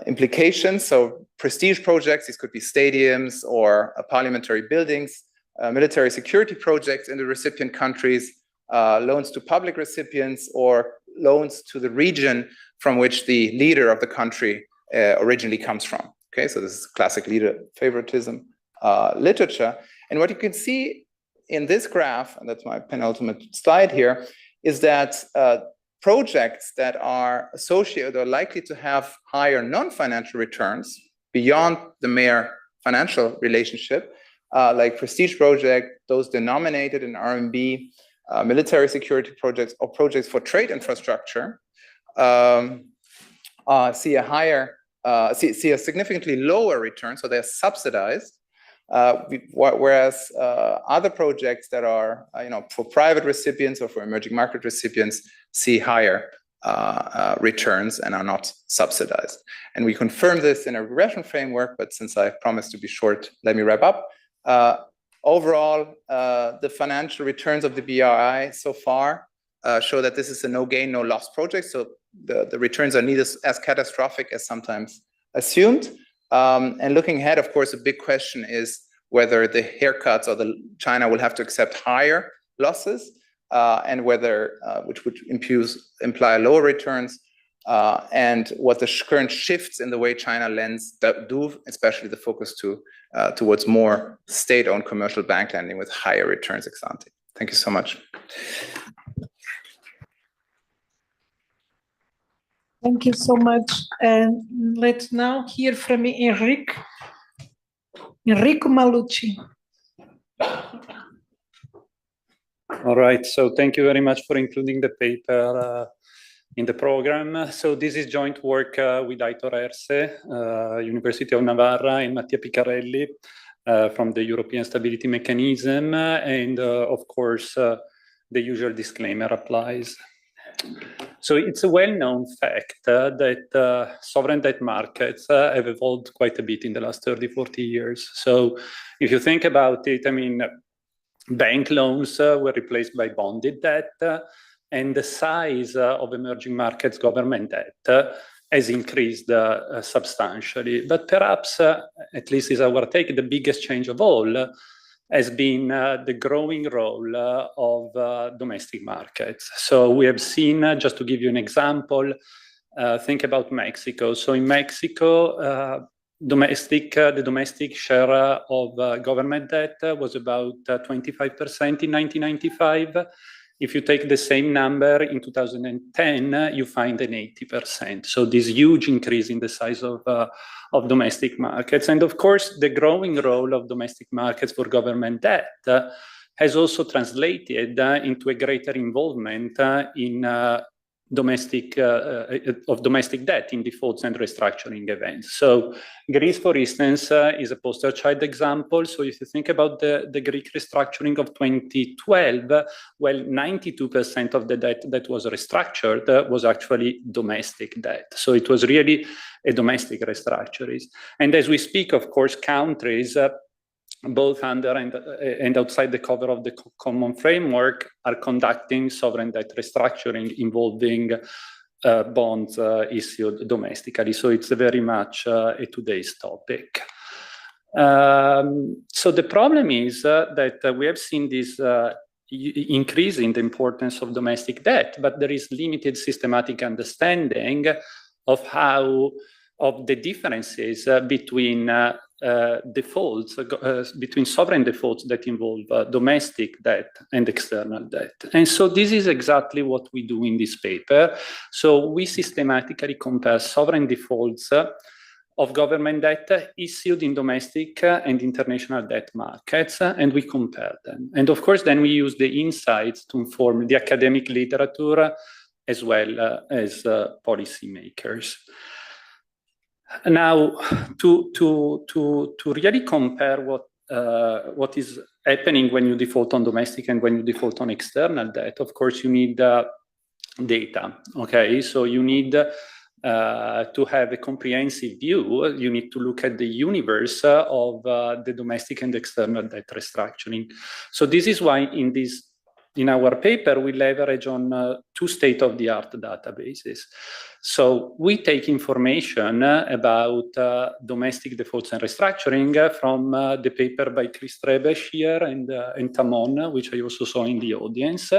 implications. So prestige projects, these could be stadiums or parliamentary buildings, military security projects in the recipient countries, loans to public recipients, or loans to the region from which the leader of the country originally comes from. Okay, so this is classic leader favoritism literature. And what you can see in this graph, and that's my penultimate slide here, is that projects that are associated or likely to have higher non-financial returns beyond the mere financial relationship, like prestige project, those denominated in RMB, military security projects, or projects for trade infrastructure, see a significantly lower return, so they're subsidized. Whereas other projects that are, for private recipients or for emerging market recipients see higher returns and are not subsidized. And we confirm this in a regression framework, but since I promised to be short, let me wrap up. Overall, the financial returns of the BRI so far show that this is a no gain, no loss project. So the returns are neither as catastrophic as sometimes assumed. And looking ahead, of course, a big question is whether the haircuts or China will have to accept higher losses, and whether which would imply lower returns, and what the current shifts in the way China lends do, especially the focus towards more state-owned commercial bank lending with higher returns ex ante. Thank you so much. Thank you so much. And let's now hear from Enrico Malucci. All right, so thank you very much for including the paper in the program. So this is joint work with Aitor Erce, University of Navarra, and Mattia Piccarelli from the European Stability Mechanism. And of course, the usual disclaimer applies. So it's a well-known fact that sovereign debt markets have evolved quite a bit in the last 30, 40 years. So if you think about it, I mean, bank loans were replaced by bonded debt, and the size of emerging markets government debt has increased substantially. But perhaps, at least is our take, the biggest change of all has been the growing role of domestic markets. So we have seen, just to give you an example, think about Mexico. So in Mexico, the domestic share of government debt was about 25% in 1995. If you take the same number in 2010, you find an 80%. So this huge increase in the size of domestic markets. And of course, the growing role of domestic markets for government debt has also translated into a greater involvement in domestic debt in defaults and restructuring events. So Greece, for instance, is a poster child example. So if you think about the Greek restructuring of 2012, well, 92% of the debt that was restructured was actually domestic debt. So it was really a domestic restructuring. And as we speak, of course, countries both under and outside the cover of the common framework are conducting sovereign debt restructuring involving bonds issued domestically. So it's very much a today's topic. So the problem is that we have seen this increase in the importance of domestic debt, but there is limited systematic understanding of the differences between defaults, between sovereign defaults that involve domestic debt and external debt. And so this is exactly what we do in this paper. So we systematically compare sovereign defaults of government debt issued in domestic and international debt markets, and we compare them. And of course, then we use the insights to inform the academic literature as well as policymakers. Now, to really compare what is happening when you default on domestic and when you default on external debt, of course, you need data. Okay, so you need to have a comprehensive view. You need to look at the universe of the domestic and external debt restructuring. So this is why in our paper, we leverage on two state-of-the-art databases. So we take information about domestic defaults and restructuring from the paper by Chris Trebesh here and Tamon, which I also saw in the audience.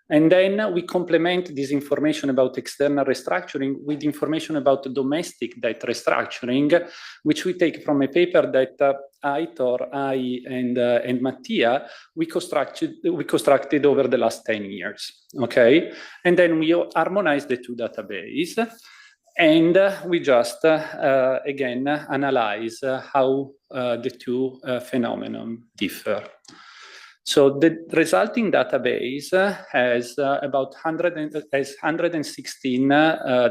And then we complement this information about external restructuring with information about domestic debt restructuring, which we take from a paper that Aitor, I, and Mattia, we constructed over the last 10 years, okay? And then we harmonize the two databases, and we just, again, analyze how the two phenomena differ. So the resulting database has about 116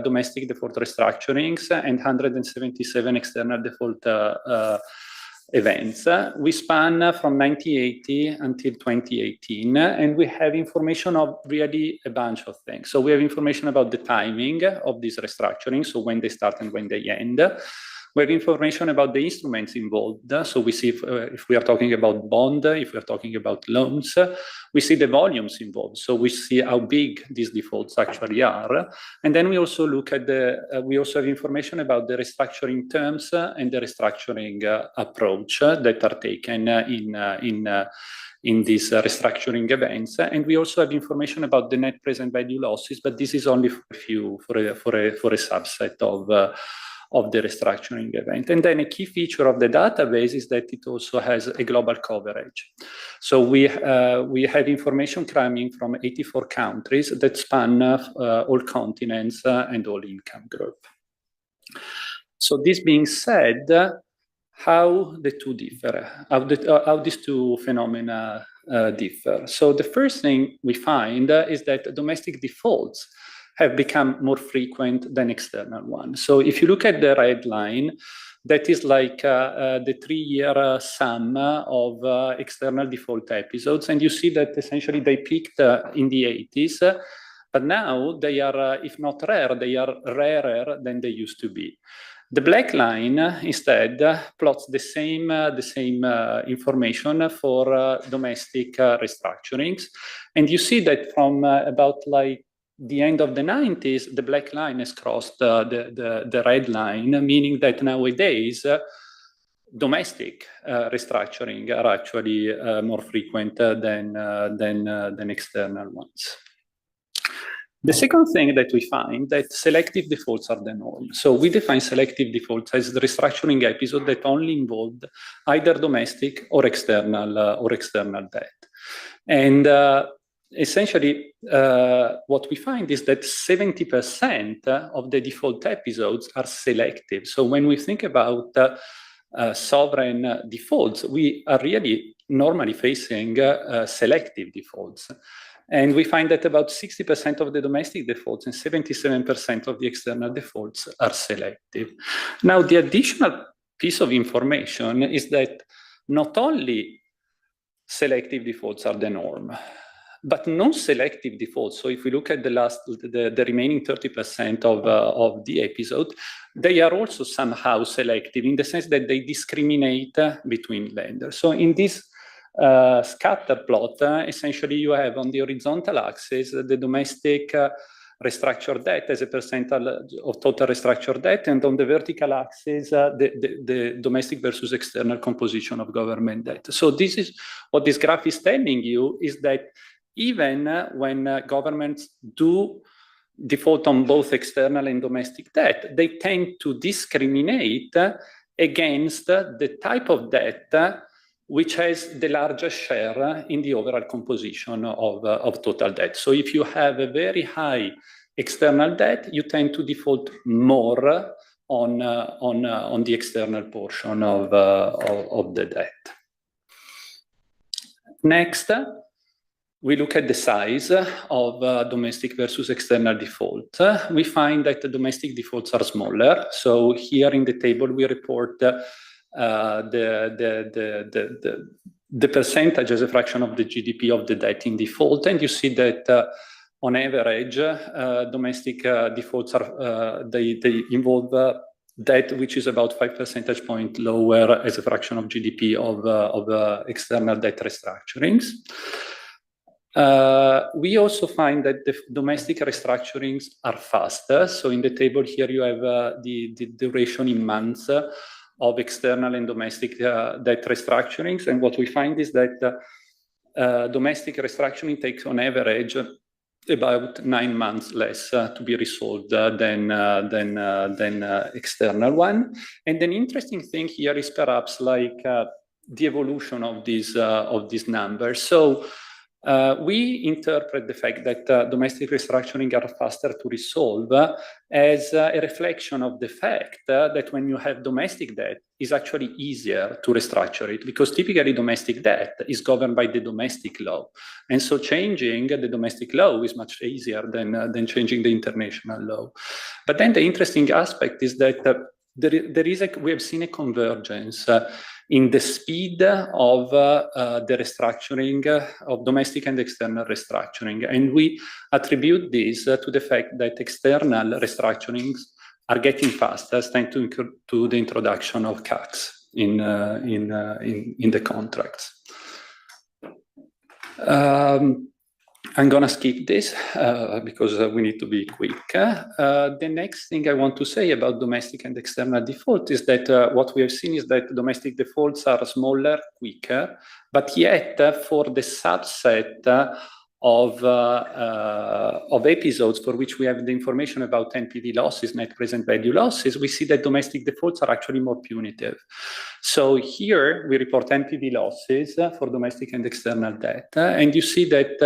domestic default restructurings and 177 external default events. We span from 1980 until 2018, and we have information of really a bunch of things. So we have information about the timing of this restructuring, so when they start and when they end. We have information about the instruments involved. So we see if we are talking about bond, if we are talking about loans, we see the volumes involved. So we see how big these defaults actually are. And then we also look at we also have information about the restructuring terms and the restructuring approach that are taken in these restructuring events. And we also have information about the net present value losses, but this is only for a subset of the restructuring event. And then a key feature of the database is that it also has a global coverage. So we have information coming from 84 countries that span all continents and all income group. So this being said, how the two differ, how these two phenomena differ. So the first thing we find is that domestic defaults have become more frequent than external ones. So if you look at the red line, that is like the 3-year sum of external default episodes. And you see that essentially they peaked in the 80s, but now they are, if not rare, they are rarer than they used to be. The black line instead plots the same information for domestic restructurings. And you see that from about like the end of the 90s, the black line has crossed the red line, meaning that nowadays domestic restructuring are actually more frequent than external ones. The second thing that we find that selective defaults are the norm. So we define selective defaults as the restructuring episode that only involved either domestic or external debt. And essentially, what we find is that 70% of the default episodes are selective. So when we think about sovereign defaults, we are really normally facing selective defaults. And we find that about 60% of the domestic defaults and 77% of the external defaults are selective. Now, the additional piece of information is that not only selective defaults are the norm, but non-selective defaults. So if we look at the remaining 30% of the episode, they are also somehow selective in the sense that they discriminate between lenders. So in this scatter plot, essentially you have on the horizontal axis the domestic restructured debt as a percentage of total restructured debt, and on the vertical axis the domestic versus external composition of government debt. So this is what this graph is telling you, is that even when governments do default on both external and domestic debt, they tend to discriminate against the type of debt which has the largest share in the overall composition of total debt. So if you have a very high external debt, you tend to default more on the external portion of the debt. Next, we look at the size of domestic versus external default. We find that the domestic defaults are smaller. So here in the table, we report the percentage as a fraction of the GDP of the debt in default, and you see that on average, domestic defaults are they involve debt which is about 5 percentage points lower as a fraction of GDP of external debt restructurings. We also find that the domestic restructurings are faster. So in the table here, you have the duration in months of external and domestic debt restructurings. And what we find is that domestic restructuring takes on average about 9 months less to be resolved than external one. And an interesting thing here is perhaps like the evolution of these numbers. So we interpret the fact that domestic restructuring are faster to resolve as a reflection of the fact that when you have domestic debt, it's actually easier to restructure it, because typically domestic debt is governed by the domestic law. And so changing the domestic law is much easier than changing the international law. But then the interesting aspect is that we have seen a convergence in the speed of the restructuring of domestic and external restructuring. And we attribute this to the fact that external restructurings are getting faster thanks to the introduction of CACs in the contracts. I'm gonna skip this because we need to be quick. The next thing I want to say about domestic and external default is that what we have seen is that domestic defaults are smaller, quicker, but yet for the subset of episodes for which we have the information about NPV losses, net present value losses, we see that domestic defaults are actually more punitive. So here we report NPV losses for domestic and external debt, and you see that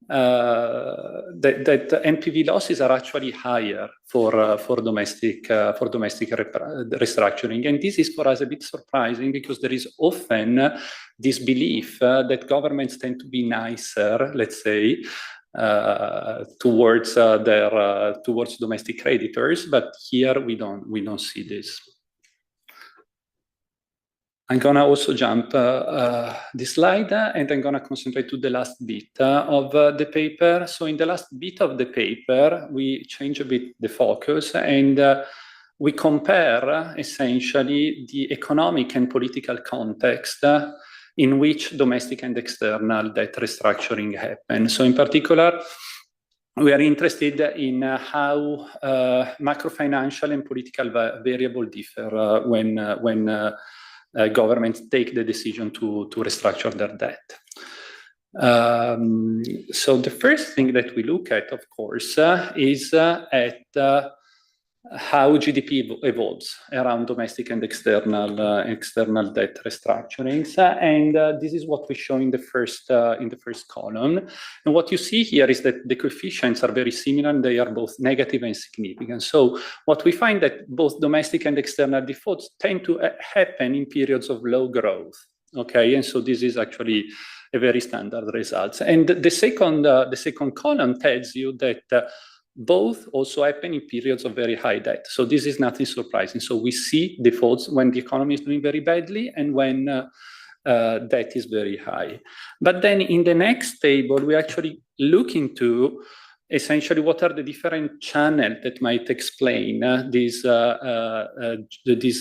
that NPV losses are actually higher for domestic restructuring, and this is for us a bit surprising because there is often this belief that governments tend to be nicer, let's say, towards domestic creditors, but here we don't see this. I'm gonna also jump this slide, and I'm gonna concentrate to the last bit of the paper. So in the last bit of the paper, we change a bit the focus, and we compare essentially the economic and political context in which domestic and external debt restructuring happen. So in particular, we are interested in how macrofinancial and political variables differ when governments take the decision to restructure their debt. So the first thing that we look at, of course, is at how GDP evolves around domestic and external debt restructurings, and this is what we show in the first column. And what you see here is that the coefficients are very similar, and they are both negative and significant. So what we find that both domestic and external defaults tend to happen in periods of low growth. Okay, and so this is actually a very standard result. And the second column tells you that both also happen in periods of very high debt. So this is nothing surprising. So we see defaults when the economy is doing very badly and when debt is very high. But then in the next table, we actually look into essentially what are the different channels that might explain this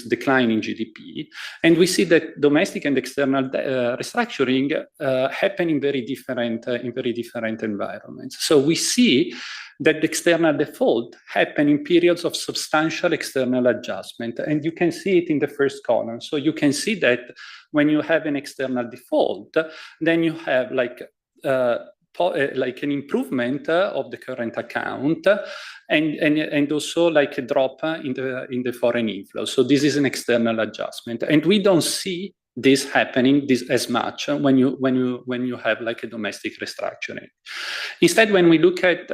decline in GDP. And we see that domestic and external restructuring happen in very different environments. So we see that the external default happen in periods of substantial external adjustment. And you can see it in the first column. So you can see that when you have an external default, then you have like an improvement of the current account and also like a drop in the foreign inflow. So this is an external adjustment. And we don't see this happening as much when you have like a domestic restructuring. Instead, when we look at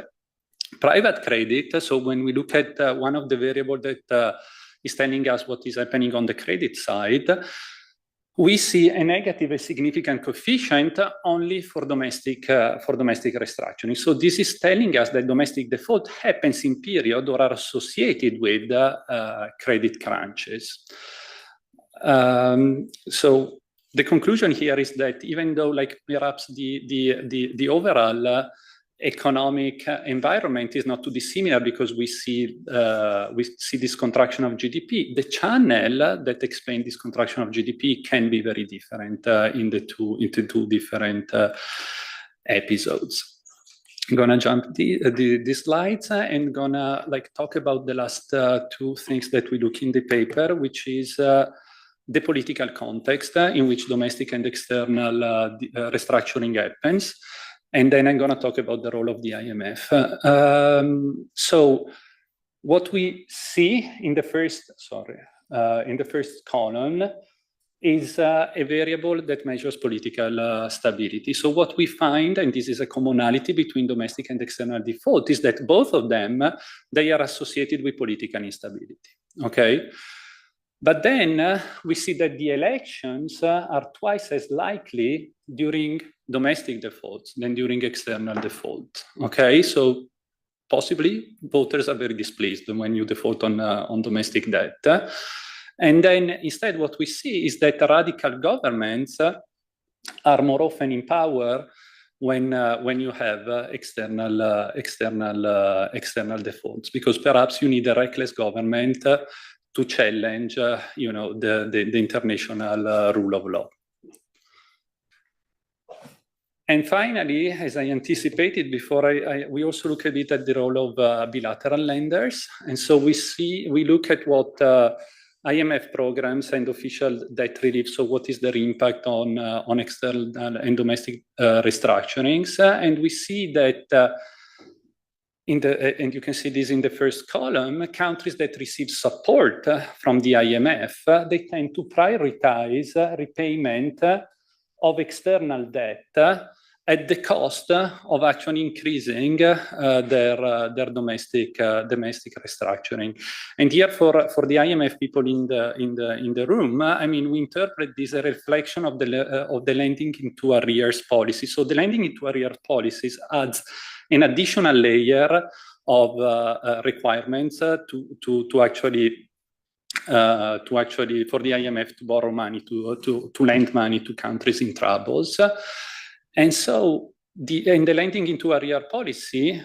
private credit, so when we look at one of the variables that is telling us what is happening on the credit side, we see a negative, a significant coefficient only for domestic restructuring. So this is telling us that domestic default happens in period or are associated with credit crunches. So the conclusion here is that even though like perhaps the overall economic environment is not too dissimilar because we see this contraction of GDP, the channel that explains this contraction of GDP can be very different into two different episodes. I'm gonna jump these slides and gonna like talk about the last two things that we look in the paper, which is the political context in which domestic and external restructuring happens. And then I'm going to talk about the role of the IMF. So what we see in the first column is a variable that measures political stability. So what we find, and this is a commonality between domestic and external default, is that both of them, they are associated with political instability, okay? But then we see that the elections are twice as likely during domestic defaults than during external default. Okay, so possibly voters are very displeased when you default on domestic debt. And then instead what we see is that radical governments are more often in power when you have external defaults, because perhaps you need a reckless government to challenge, the international rule of law. And finally, as I anticipated before, we also look a bit at the role of bilateral lenders. And so we look at what IMF programs and official debt relief, so what is their impact on external and domestic restructurings. And we see that and you can see this in the first column, countries that receive support from the IMF, they tend to prioritize repayment of external debt at the cost of actually increasing their domestic restructuring. And here, for the IMF people in the room, I mean, we interpret this as a reflection of the lending into arrears policy. So the lending into arrears policies adds an additional layer of requirements to actually for the IMF to borrow money, to lend money to countries in troubles. And so the lending into arrears policy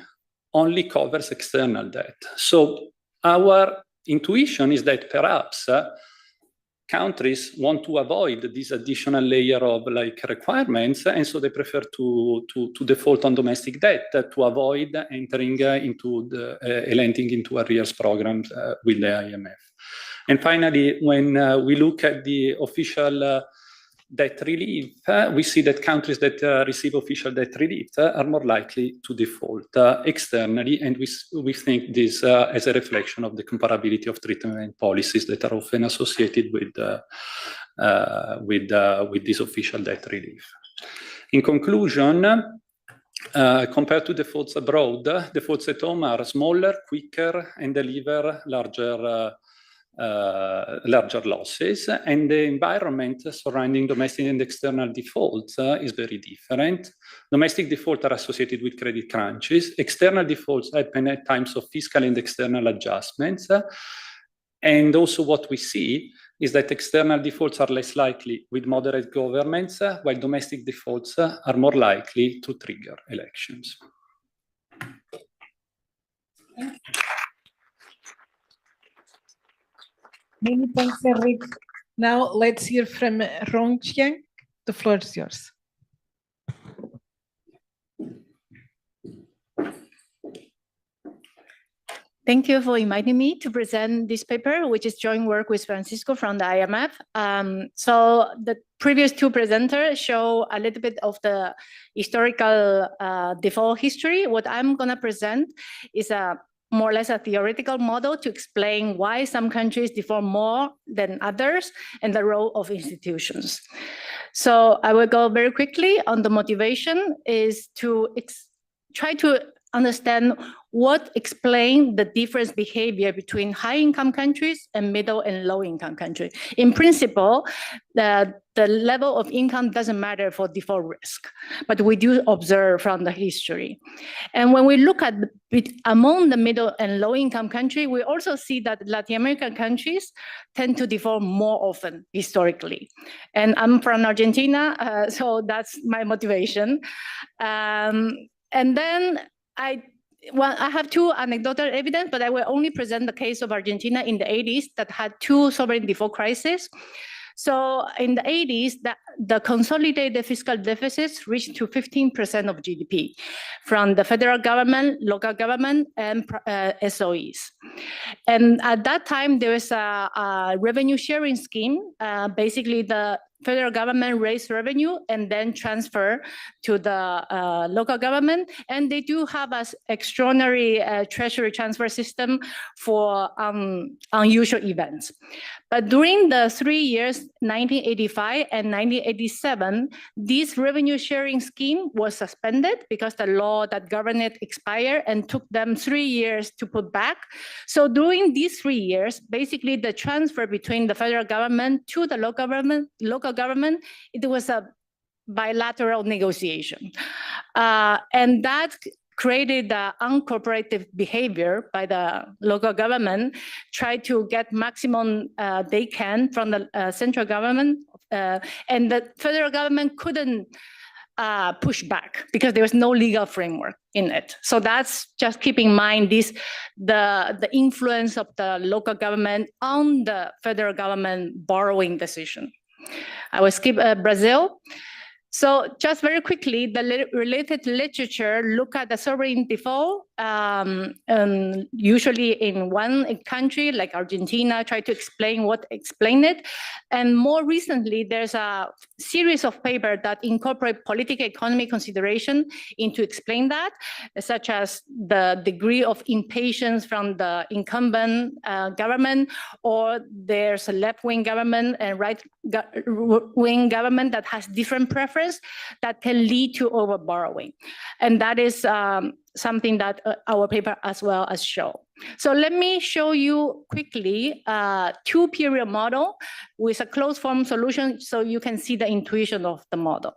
only covers external debt. So our intuition is that perhaps countries want to avoid this additional layer of requirements, and so they prefer to default on domestic debt to avoid entering into a lending into arrears programs with the IMF. And finally, when we look at the official debt relief, we see that countries that receive official debt relief are more likely to default externally, and we think this as a reflection of the comparability of treatment policies that are often associated with this official debt relief. In conclusion, compared to defaults abroad, defaults at home are smaller, quicker, and deliver larger losses, and the environment surrounding domestic and external defaults is very different. Domestic defaults are associated with credit crunches. External defaults happen at times of fiscal and external adjustments. And also what we see is that external defaults are less likely with moderate governments, while domestic defaults are more likely to trigger elections. Many thanks, Eric. Now let's hear from Rongqiang. The floor is yours. Thank you for inviting me to present this paper, which is joint work with Francisco from the IMF. So the previous two presenters show a little bit of the historical default history. What I'm going to present is more or less a theoretical model to explain why some countries default more than others and the role of institutions. So I will go very quickly on the motivation is to try to understand what explains the different behavior between high-income countries and middle and low-income countries. In principle, the level of income doesn't matter for default risk, but we do observe from the history. And when we look at among the middle and low-income countries, we also see that Latin American countries tend to default more often historically. And I'm from Argentina, so that's my motivation. And then I have two anecdotal evidence, but I will only present the case of Argentina in the 80s that had two sovereign default crises. So in the 80s, the consolidated fiscal deficits reached to 15% of GDP from the federal government, local government, and SOEs. And at that time, there was a revenue sharing scheme. Basically, the federal government raised revenue and then transfer to the local government. And they do have an extraordinary treasury transfer system for unusual events. But during the 3 years, 1985 and 1987, this revenue sharing scheme was suspended because the law that governed it expired and took them 3 years to put back. So during these 3 years, basically the transfer between the federal government to the local government, it was a bilateral negotiation. And that created the uncooperative behavior by the local government, try to get maximum they can from the central government, and the federal government couldn't push back because there was no legal framework in it. So that's just keep in mind the influence of the local government on the federal government borrowing decision. I will skip Brazil. So just very quickly, the related literature look at the sovereign default, usually in one country like Argentina, try to explain it. And more recently, there's a series of papers that incorporate political economy consideration into explain that, such as the degree of impatience from the incumbent government, or there's a left-wing government and right-wing government that has different preference that can lead to overborrowing. And that is something that our paper as well as show. So let me show you quickly a two-period model with a closed form solution so you can see the intuition of the model.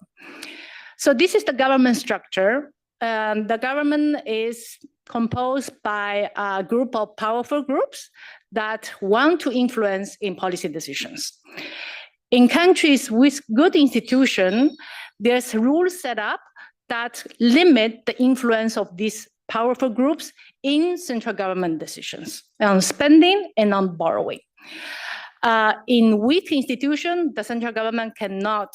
So this is the government structure. The government is composed by a group of powerful groups that want to influence in policy decisions. In countries with good institutions, there's rules set up that limit the influence of these powerful groups in central government decisions on spending and on borrowing. In weak institutions, the central government cannot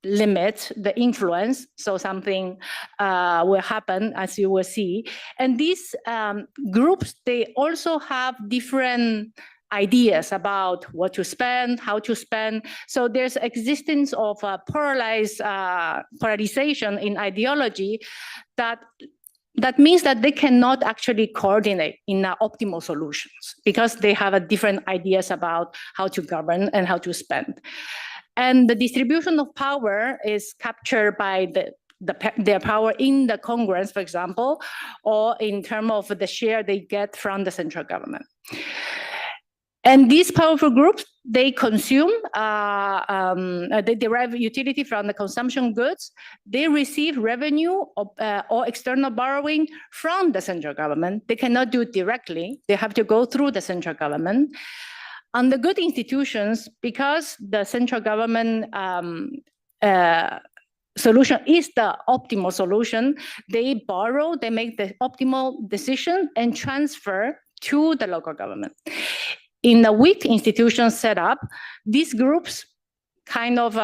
limit the influence, so something will happen, as you will see. And these groups, they also have different ideas about what to spend, how to spend. So there's existence of a polarization in ideology that means that they cannot actually coordinate in optimal solutions because they have different ideas about how to govern and how to spend. And the distribution of power is captured by their power in the Congress, for example, or in terms of the share they get from the central government. And these powerful groups, they consume, they derive utility from the consumption goods. They receive revenue or external borrowing from the central government. They cannot do it directly. They have to go through the central government. On the good institutions, because the central government solution is the optimal solution, they borrow, they make the optimal decision and transfer to the local government. In the weak institution setup, these groups kind of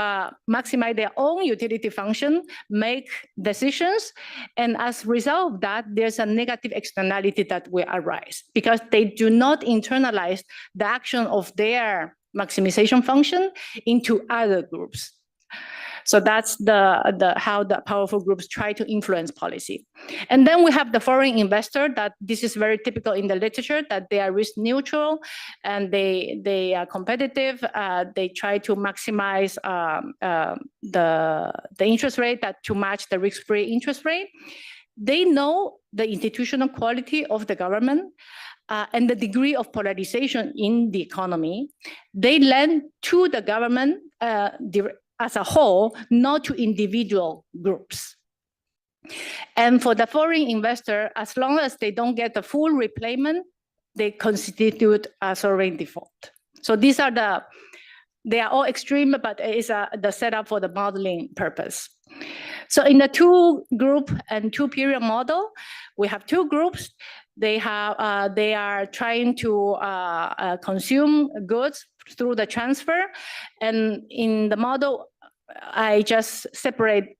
maximize their own utility function, make decisions, and as a result of that, there's a negative externality that will arise because they do not internalize the action of their maximization function into other groups. So that's how the powerful groups try to influence policy. And then we have the foreign investor, that this is very typical in the literature, that they are risk neutral and they are competitive. They try to maximize the interest rate to match the risk-free interest rate. They know the institutional quality of the government and the degree of polarization in the economy. They lend to the government as a whole, not to individual groups. And for the foreign investor, as long as they don't get the full repayment, they constitute a sovereign default. So these are they are all extreme, but it is the setup for the modeling purpose. So in the two group and two period model, we have two groups. They are trying to consume goods through the transfer. And in the model, I just separate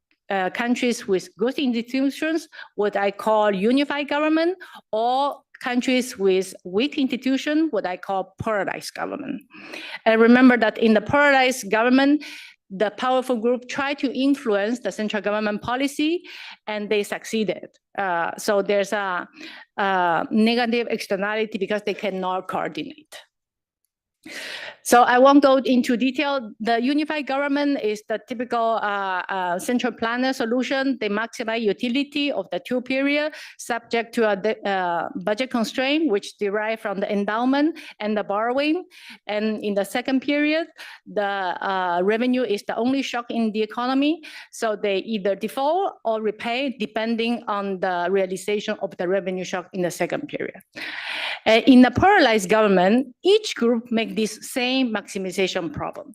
countries with good institutions, what I call unified government, or countries with weak institution, what I call polarized government. And remember that in the polarized government, the powerful group tried to influence the central government policy, and they succeeded. So there's a negative externality because they cannot coordinate. So I won't go into detail. The unified government is the typical central planner solution. They maximize utility of the two period subject to a budget constraint, which derive from the endowment and the borrowing. And in the second period, the revenue is the only shock in the economy. So they either default or repay depending on the realization of the revenue shock in the second period. In the polarized government, each group make this same maximization problem.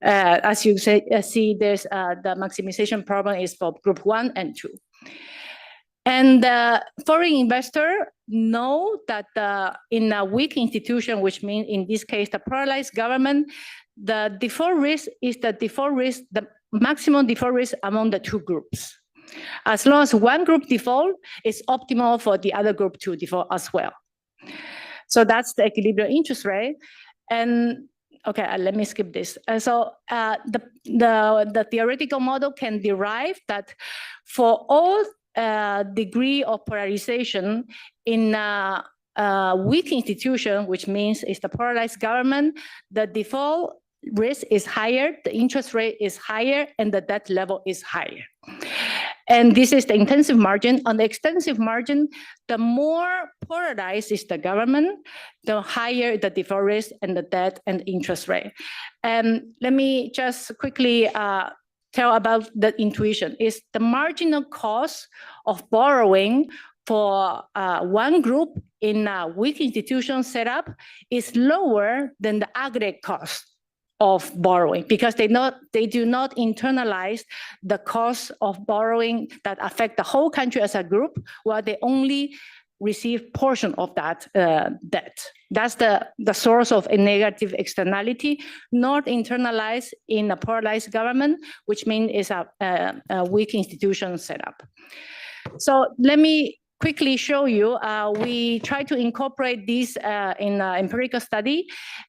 As you see, there's the maximization problem is for group 1 and 2. And foreign investors know that in a weak institution, which means in this case the polarized government, the default risk is the maximum default risk among the two groups. As long as one group default, it's optimal for the other group to default as well. So that's the equilibrium interest rate. And okay, let me skip this. So the theoretical model can derive that for all degree of polarization in a weak institution, which means it's the polarized government, the default risk is higher, the interest rate is higher, and the debt level is higher. And this is the intensive margin. On the extensive margin, the more polarized is the government, the higher the default risk and the debt and interest rate. And let me just quickly tell about the intuition. Is the marginal cost of borrowing for one group in a weak institution setup is lower than the aggregate cost of borrowing, because they do not internalize the cost of borrowing that affect the whole country as a group, while they only receive portion of that debt. That's the source of a negative externality, not internalized in a polarized government, which means it's a weak institution setup. So let me quickly show you, we try to incorporate this in an empirical study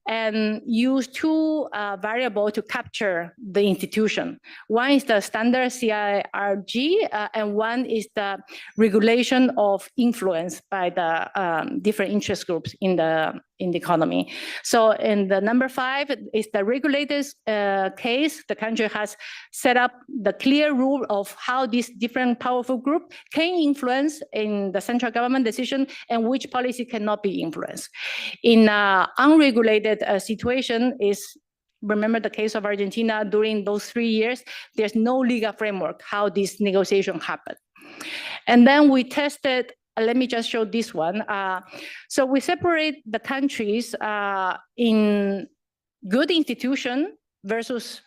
and use two variables to capture the institution. One is the standard CIRG, and one is the regulation of influence by the different interest groups in the economy. So in the number 5 is the regulators case. The country has set up the clear rule of how this different powerful group can influence in the central government decision and which policy cannot be influenced. In unregulated situation is, remember the case of Argentina, during those 3 years, there's no legal framework how this negotiation happened. And then we tested, let me just show this one. So we separate the countries in good institution versus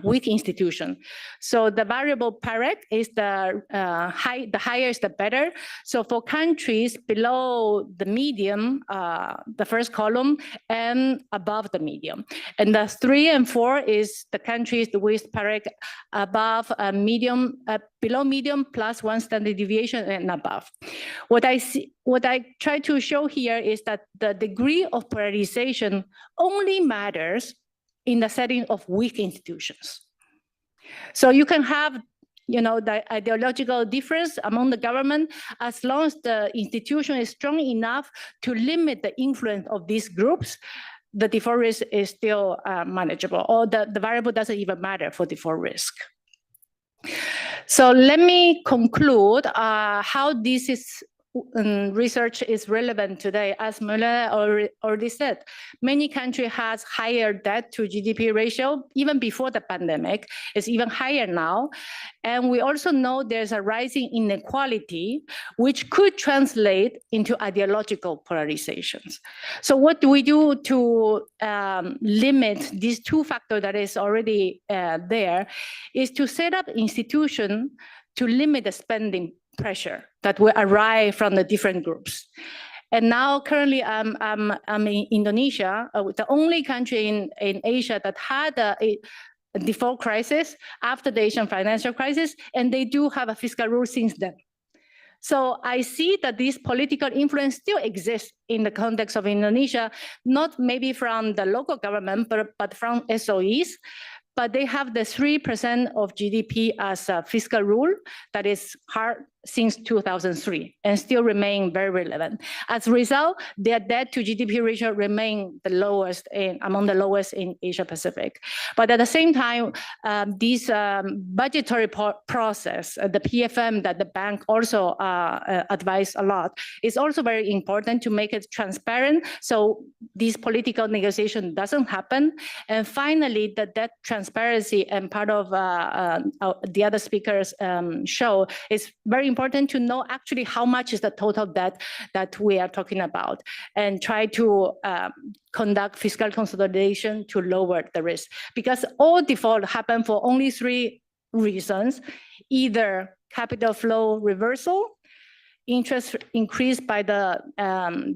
weak institution. So the variable PAREC is the higher is the better. So for countries below the medium, the first column, and above the medium. And the 3 and 4 is the countries with PAREC above medium, below medium plus 1 standard deviation and above. What I try to show here is that the degree of polarization only matters in the setting of weak institutions. So you can have, the ideological difference among the government as long as the institution is strong enough to limit the influence of these groups, the default risk is still manageable, or the variable doesn't even matter for default risk. So let me conclude how this research is relevant today. As Müller already said, many countries has higher debt to GDP ratio even before the pandemic. It's even higher now. And we also know there's a rising inequality, which could translate into ideological polarizations. So what do we do to limit these two factors that is already there is to set up institutions to limit the spending pressure that will arise from the different groups. And now currently I'm in Indonesia, the only country in Asia that had a default crisis after the Asian financial crisis, and they do have a fiscal rule since then. So I see that this political influence still exists in the context of Indonesia, not maybe from the local government, but from SOEs. But they have the 3% of GDP as a fiscal rule that is hard since 2003 and still remain very relevant. As a result, their debt to GDP ratio remain the lowest among the lowest in Asia Pacific. But at the same time, this budgetary process, the PFM that the bank also advised a lot, is also very important to make it transparent so this political negotiation doesn't happen. And finally, the debt transparency and part of the other speakers show is very important to know actually how much is the total debt that we are talking about, and try to conduct fiscal consolidation to lower the risk. Because all default happen for only three reasons: either capital flow reversal, interest increased by the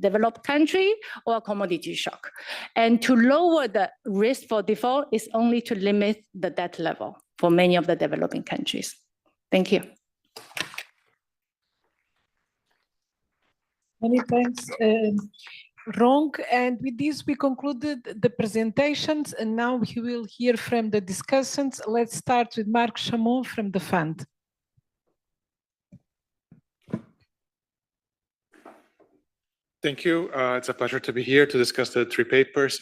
developed country, or commodity shock. And to lower the risk for default is only to limit the debt level for many of the developing countries. Thank you. Many thanks, Rong. And with this, we concluded the presentations, and now we will hear from the discussants. Let's start with Marc Chamon from the fund. Thank you. It's a pleasure to be here to discuss the three papers.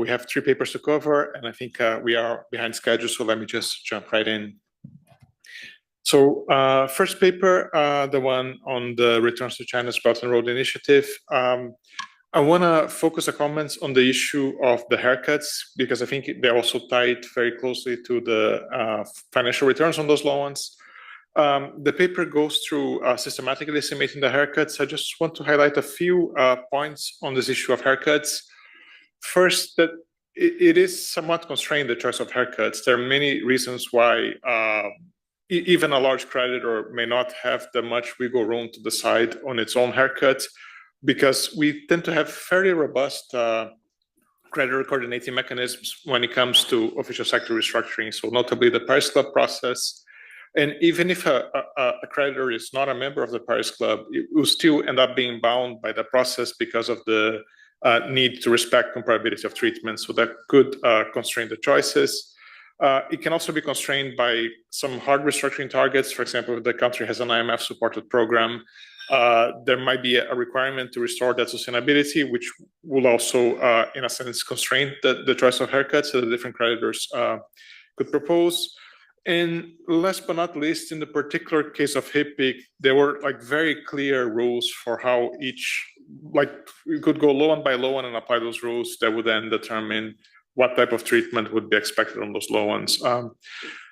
We have three papers to cover, and I think we are behind schedule, so let me just jump right in. So first paper, the one on the Returns to China's Belt and Road Initiative. I want to focus the comments on the issue of the haircuts, because I think they're also tied very closely to the financial returns on those loans. The paper goes through systematically estimating the haircuts. I just want to highlight a few points on this issue of haircuts. First, that it is somewhat constrained, the choice of haircuts. There are many reasons why even a large creditor may not have that much wiggle room to decide on its own haircut, because we tend to have fairly robust creditor coordinating mechanisms when it comes to official sector restructuring, so notably the Paris Club process. And even if a creditor is not a member of the Paris Club, it will still end up being bound by the process because of the need to respect comparability of treatment. So that could constrain the choices. It can also be constrained by some hard restructuring targets. For example, if the country has an IMF-supported program, there might be a requirement to restore that sustainability, which will also, in a sense, constrain the choice of haircuts that the different creditors could propose. And last but not least, in the particular case of HIPIC, there were like very clear rules for how each, like we could go loan by loan and apply those rules that would then determine what type of treatment would be expected on those loans.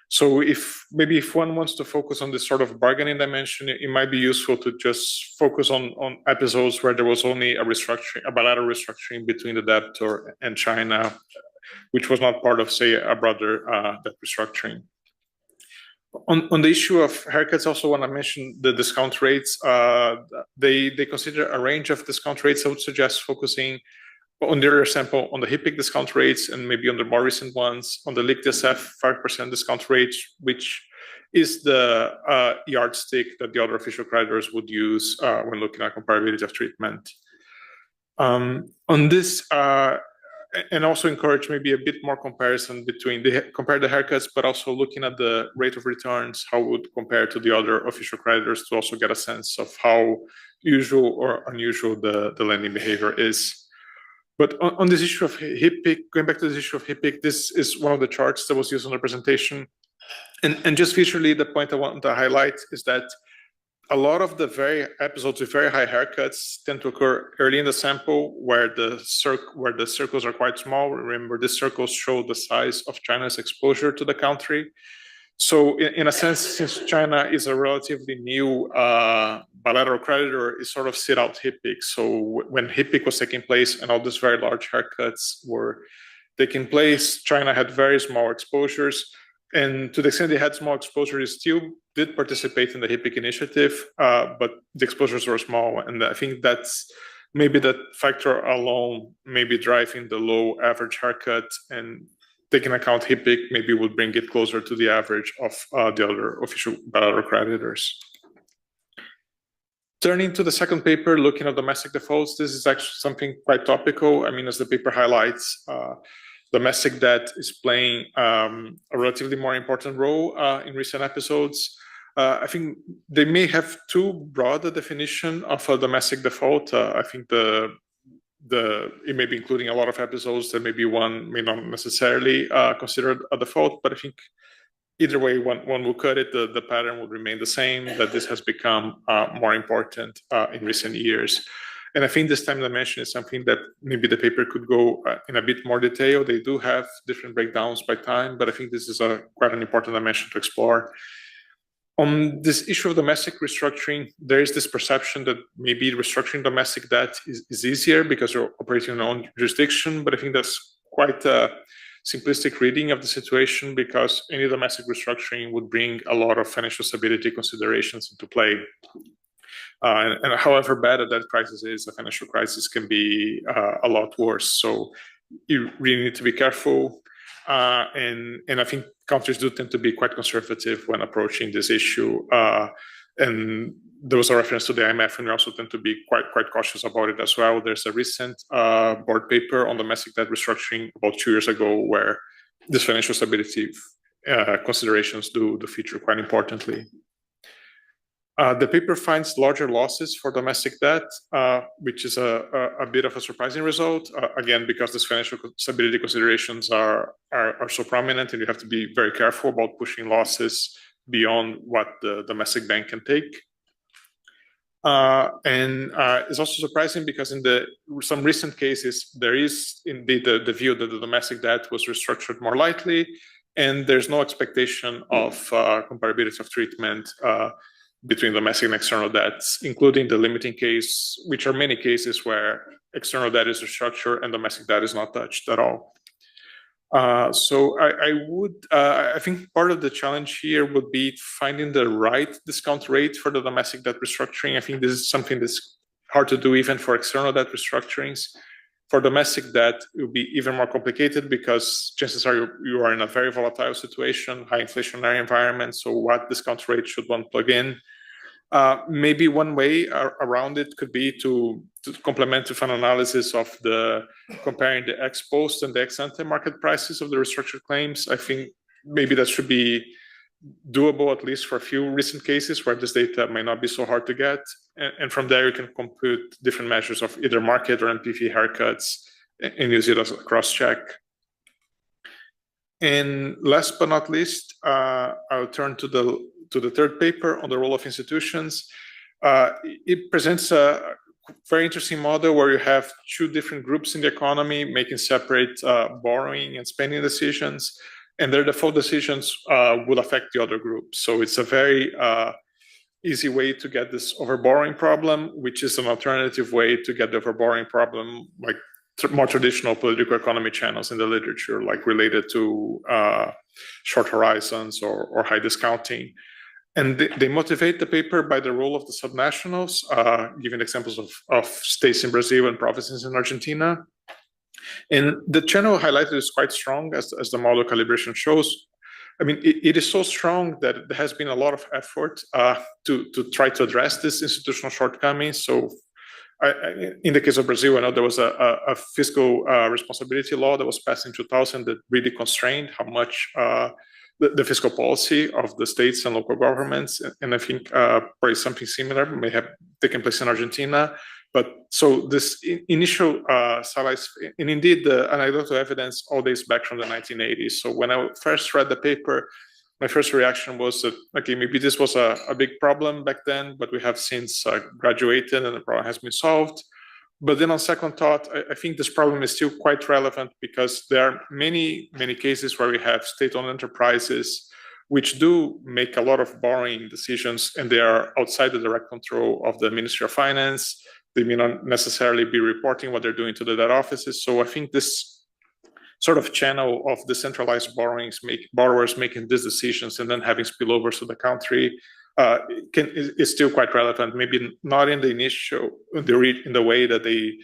So if one wants to focus on this sort of bargaining dimension, it might be useful to just focus on episodes where there was only a bilateral restructuring between the debtor and China, which was not part of, say, a broader debt restructuring. On the issue of haircuts, I also want to mention the discount rates. They consider a range of discount rates. I would suggest focusing on the other sample on the HIPIC discount rates, and maybe on the more recent ones on the LICDSF 5% discount rate, which is the yardstick that the other official creditors would use when looking at comparability of treatment. On this, and also encourage maybe a bit more comparison between compare the haircuts, but also looking at the rate of returns, how would compare to the other official creditors, to also get a sense of how usual or unusual the lending behavior is. But on this issue of HIPIC, going back to this issue of HIPIC, this is one of the charts that was used on the presentation. And just visually, the point I want to highlight is that a lot of the episodes with very high haircuts tend to occur early in the sample, where the circles are quite small. Remember, these circles show the size of China's exposure to the country. So in a sense, since China is a relatively new bilateral creditor, it sort of sit out HIPIC. So when HIPIC was taking place and all these very large haircuts were taking place, China had very small exposures. And to the extent they had small exposure, they still did participate in the HIPIC initiative, but the exposures were small. And I think that's maybe that factor alone may be driving the low average haircut, and taking account HIPIC maybe would bring it closer to the average of the other official bilateral creditors. Turning to the second paper, looking at domestic defaults, this is actually something quite topical. I mean, as the paper highlights, domestic debt is playing a relatively more important role in recent episodes. I think they may have too broad a definition of a domestic default. I think it may be including a lot of episodes that maybe one may not necessarily consider a default, but I think either way one will cut it, the pattern will remain the same, that this has become more important in recent years. And I think this time dimension is something that maybe the paper could go in a bit more detail. They do have different breakdowns by time, but I think this is quite an important dimension to explore. On this issue of domestic restructuring, there is this perception that maybe restructuring domestic debt is easier because you're operating in your own jurisdiction, but I think that's quite a simplistic reading of the situation, because any domestic restructuring would bring a lot of financial stability considerations into play. And however bad a debt crisis is, a financial crisis can be a lot worse. So you really need to be careful. And I think countries do tend to be quite conservative when approaching this issue. And there was a reference to the IMF, and we also tend to be quite cautious about it as well. There's a recent board paper on domestic debt restructuring about 2 years ago, where this financial stability considerations do feature quite importantly. The paper finds larger losses for domestic debt, which is a bit of a surprising result, again, because these financial stability considerations are so prominent, and you have to be very careful about pushing losses beyond what the domestic bank can take. And it's also surprising because in some recent cases, there is indeed the view that the domestic debt was restructured more lightly, and there's no expectation of comparability of treatment between domestic and external debts, including the limiting case, which are many cases where external debt is restructured and domestic debt is not touched at all. So I think part of the challenge here would be finding the right discount rate for the domestic debt restructuring. I think this is something that's hard to do even for external debt restructurings. For domestic debt, it will be even more complicated because chances are you are in a very volatile situation, high inflationary environment. So what discount rate should one plug in? Maybe one way around it could be to complement with an analysis of comparing the ex post and the ex ante market prices of the restructured claims. I think maybe that should be doable, at least for a few recent cases where this data may not be so hard to get. And from there, you can compute different measures of either market or NPV haircuts and use it as a cross-check. And last but not least, I'll turn to the third paper on the role of institutions. It presents a very interesting model where you have two different groups in the economy making separate borrowing and spending decisions, and their default decisions will affect the other groups. So it's a very easy way to get this overborrowing problem, which is an alternative way to get the overborrowing problem, like more traditional political economy channels in the literature, like related to short horizons or high discounting. And they motivate the paper by the role of the subnationals, giving examples of states in Brazil and provinces in Argentina. And the channel highlighted is quite strong, as the model calibration shows. I mean, it is so strong that there has been a lot of effort to try to address this institutional shortcomings. So in the case of Brazil, I know there was a fiscal responsibility law that was passed in 2000 that really constrained how much the fiscal policy of the states and local governments. And I think probably something similar may have taken place in Argentina. But so this initial slides, and indeed the anecdotal evidence all dates back from the 1980s. So when I first read the paper, my first reaction was that, okay, maybe this was a big problem back then, but we have since graduated and the problem has been solved. But then on second thought, I think this problem is still quite relevant because there are many cases where we have state-owned enterprises which do make a lot of borrowing decisions, and they are outside the direct control of the Ministry of Finance. They may not necessarily be reporting what they're doing to the debt offices. So I think this sort of channel of decentralized borrowers making these decisions and then having spillovers to the country is still quite relevant. Maybe not in the in the way that they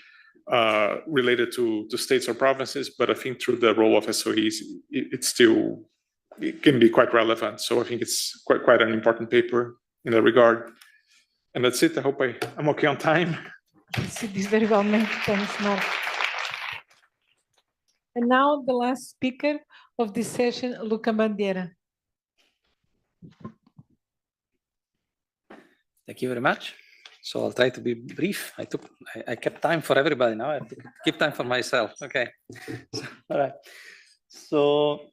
related to states or provinces, but I think through the role of SOEs, it can be quite relevant. So I think it's quite an important paper in that regard. And that's it. I hope I'm okay on time. This is very well made. Thanks, Mark. And now the last speaker of this session, Luca Bandiera. Thank you very much. So I'll try to be brief. I kept time for everybody now. I have to keep time for myself. Okay. All right. So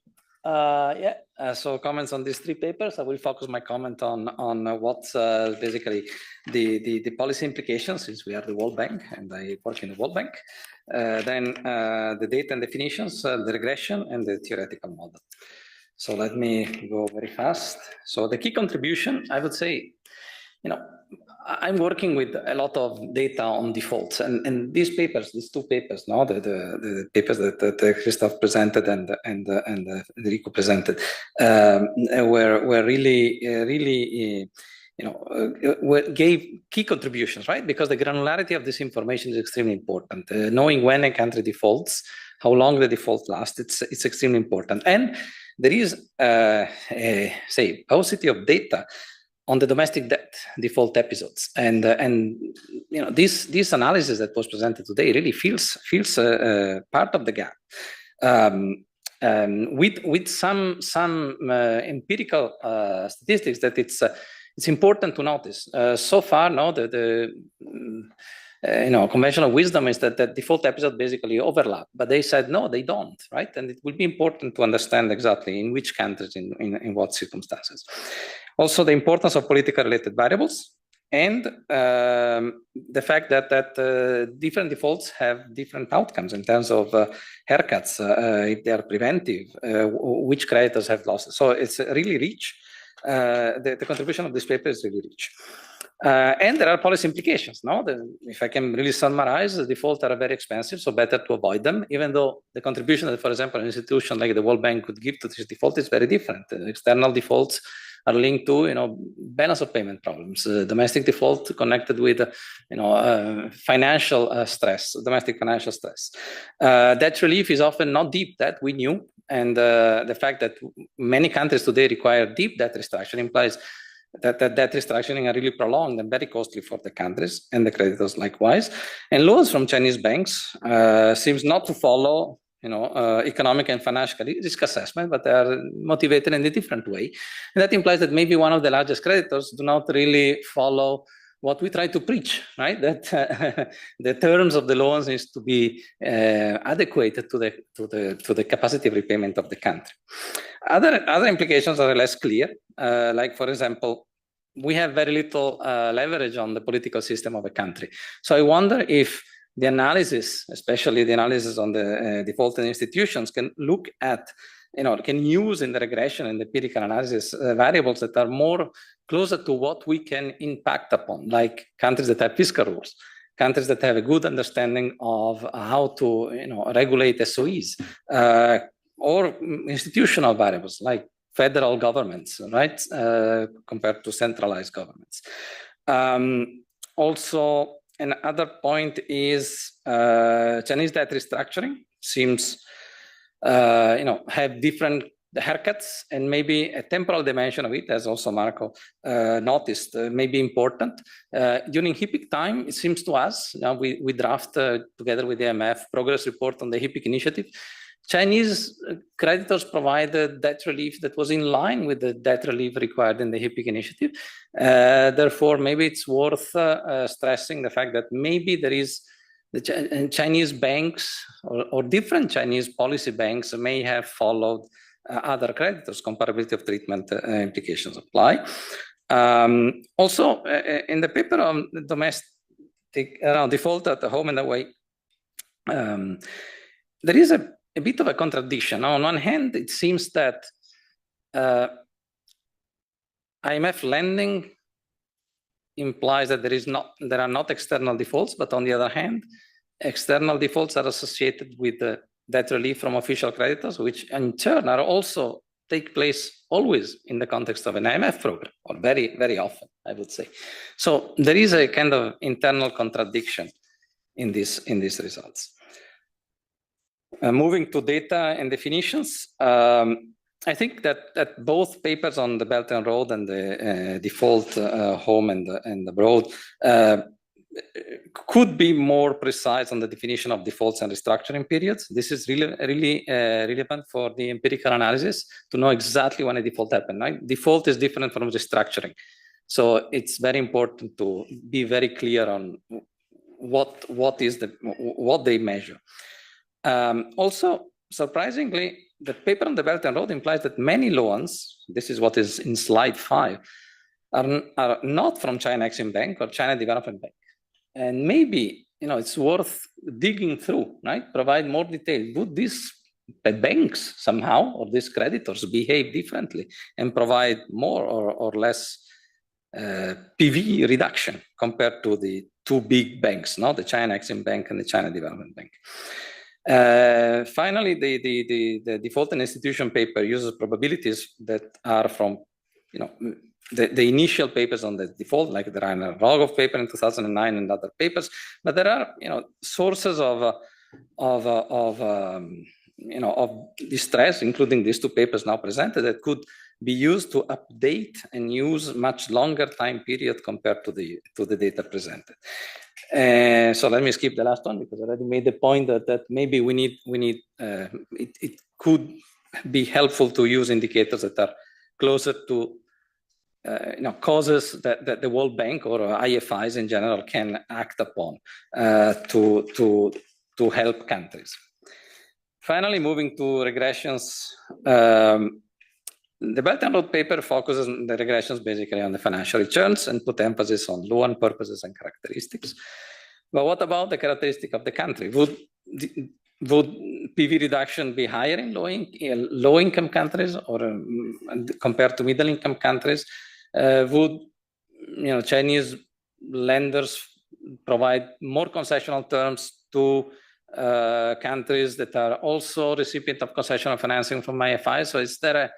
so comments on these three papers. I will focus my comment on what's basically the policy implications, since we are the World Bank and I work in the World Bank. Then the data and definitions, the regression, and the theoretical model. So let me go very fast. So the key contribution, I would say, I'm working with a lot of data on defaults, and these papers, these two papers, the papers that Christoph presented and Enrico presented, were really gave key contributions, right? Because the granularity of this information is extremely important. Knowing when a country defaults, how long the default lasts, it's extremely important. And there is, say, paucity of data on the domestic debt default episodes, and this analysis that was presented today really feels part of the gap. With some empirical statistics that it's important to notice. So far, the conventional wisdom is that the default episode basically overlap, but they said no, they don't, right? And it will be important to understand exactly in which countries, in what circumstances. Also, the importance of political related variables, and the fact that different defaults have different outcomes in terms of haircuts, if they are preventive, which creditors have losses. So it's really rich. The contribution of this paper is really rich. And there are policy implications. If I can really summarize, the defaults are very expensive, so better to avoid them, even though the contribution that, for example, an institution like the World Bank could give to this default is very different. External defaults are linked to balance of payment problems, domestic default connected with financial stress, domestic financial stress. Debt relief is often not deep debt, we knew, and the fact that many countries today require deep debt restructuring implies that debt restructuring are really prolonged and very costly for the countries and the creditors likewise. And loans from Chinese banks seems not to follow economic and financial risk assessment, but they are motivated in a different way. And that implies that maybe one of the largest creditors do not really follow what we try to preach, right? That the terms of the loans needs to be adequate to the capacity of repayment of the country. Other implications are less clear. Like, for example, we have very little leverage on the political system of a country. So I wonder if the analysis, especially the analysis on the defaulted institutions, can look at, can use in the regression and the empirical analysis variables that are more closer to what we can impact upon, like countries that have fiscal rules, countries that have a good understanding of how to regulate SOEs, or institutional variables like federal governments, right, compared to centralized governments. Also, another point is Chinese debt restructuring seems, have different haircuts, and maybe a temporal dimension of it, as also Marco noticed, may be important. During HIPC time, it seems to us, we draft together with the IMF progress report on the HIPC initiative. Chinese creditors provided debt relief that was in line with the debt relief required in the HIPC initiative. Therefore, maybe it's worth stressing the fact that maybe there is the Chinese banks or different Chinese policy banks may have followed other creditors. Comparability of treatment implications apply. Also, in the paper on domestic default at the home and away, there is a bit of a contradiction. On one hand, it seems that IMF lending implies that there are not external defaults, but on the other hand, external defaults are associated with the debt relief from official creditors, which in turn are also take place always in the context of an IMF program, or very, very often, I would say. So there is a kind of internal contradiction in these results. Moving to data and definitions, I think that both papers on the Belt and Road and the default home and abroad could be more precise on the definition of defaults and restructuring periods. This is really relevant for the empirical analysis to know exactly when a default happened. Right? Default is different from restructuring, so it's very important to be very clear on what they measure. Also, surprisingly, the paper on the Belt and Road implies that many loans, this is what is in slide 5, are not from China Exim Bank or China Development Bank. And maybe, it's worth digging through, right? Provide more detail. Would this banks somehow, or these creditors, behave differently and provide more or less PV reduction compared to the two big banks, the China Exim Bank and the China Development Bank. Finally, the default and institution paper uses probabilities that are from, the initial papers on the default, like the Rainer Rogov paper in 2009 and other papers, but there are, sources of distress, including these two papers now presented, that could be used to update and use much longer time period compared to the data presented. So let me skip the last one because I already made the point that maybe it could be helpful to use indicators that are closer to causes that the World Bank or IFIs in general can act upon to help countries. Finally, moving to regressions. The Belt and Road paper focuses on the regressions basically on the financial returns and put emphasis on loan purposes and characteristics. But what about the characteristic of the country? Would PV reduction be higher in low-income countries or compared to middle-income countries? Would Chinese lenders provide more concessional terms to countries that are also recipient of concessional financing from IFI? So is there a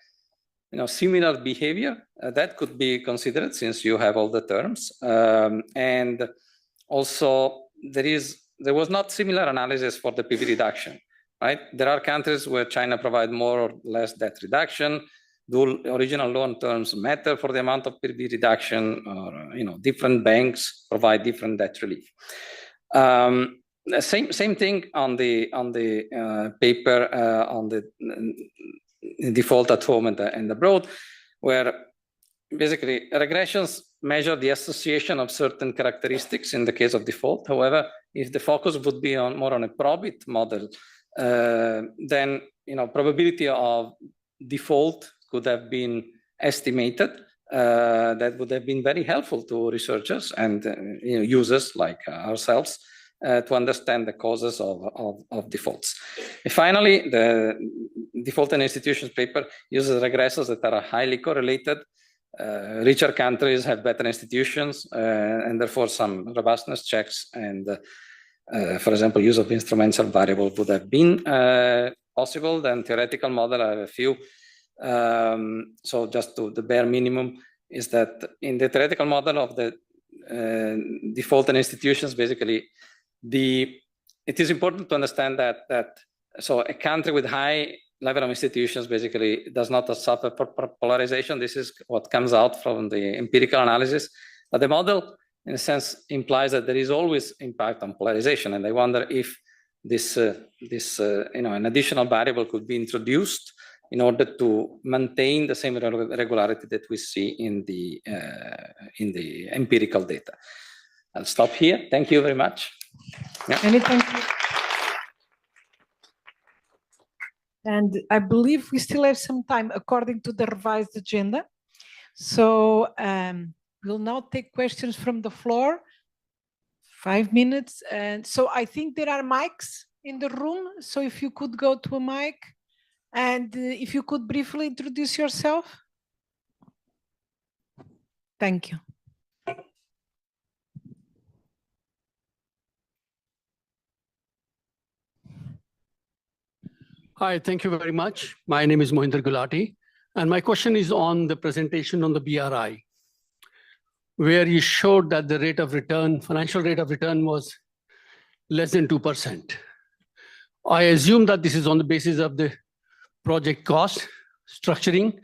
similar behavior that could be considered since you have all the terms? And also there was not similar analysis for the PV reduction, right? There are countries where China provides more or less debt reduction. Do original loan terms matter for the amount of PV reduction, or different banks provide different debt relief? Same thing on the paper on the default at home and abroad, where basically regressions measure the association of certain characteristics in the case of default. However, if the focus would be more on a probit model, then probability of default could have been estimated. That would have been very helpful to researchers and users like ourselves to understand the causes of defaults. And finally, the default and institutions paper uses regressors that are highly correlated. Richer countries have better institutions and therefore some robustness checks and, for example, use of instrumental variable would have been possible. Then theoretical model, I have a few. So just to the bare minimum is that in the theoretical model of the default and institutions, basically, it is important to understand that so a country with high level of institutions basically does not suffer polarization. This is what comes out from the empirical analysis. But the model, in a sense, implies that there is always impact on polarization. And I wonder if this an additional variable could be introduced in order to maintain the same regularity that we see in the empirical data. I'll stop here. Thank you very much. Yeah. Many thank you. And I believe we still have some time according to the revised agenda. So we'll now take questions from the floor. 5 minutes. And so I think there are mics in the room. So if you could go to a mic and if you could briefly introduce yourself. Thank you. Hi, thank you very much. My name is Mohinder Gulati, and my question is on the presentation on the BRI, where you showed that the rate of return, financial rate of return was less than 2%. I assume that this is on the basis of the project cost, structuring,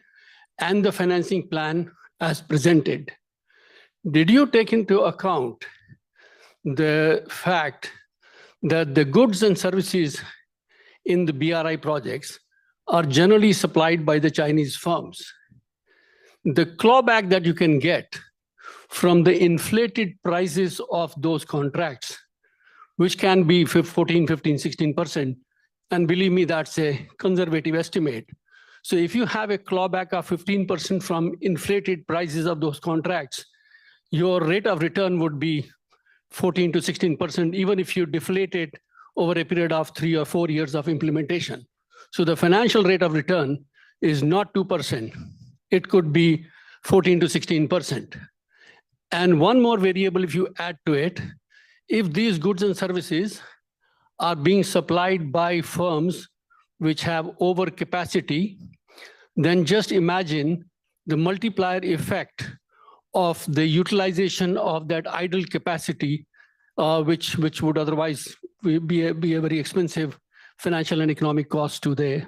and the financing plan as presented. Did you take into account the fact that the goods and services in the BRI projects are generally supplied by the Chinese firms? The clawback that you can get from the inflated prices of those contracts, which can be 14, 15, 16%, and believe me, that's a conservative estimate. So if you have a clawback of 15% from inflated prices of those contracts, your rate of return would be 14 to 16%, even if you deflate it over a period of 3 or 4 years of implementation. So the financial rate of return is not 2%. It could be 14 to 16%. And one more variable, if you add to it, if these goods and services are being supplied by firms which have overcapacity, then just imagine the multiplier effect of the utilization of that idle capacity, which would otherwise be a very expensive financial and economic cost to the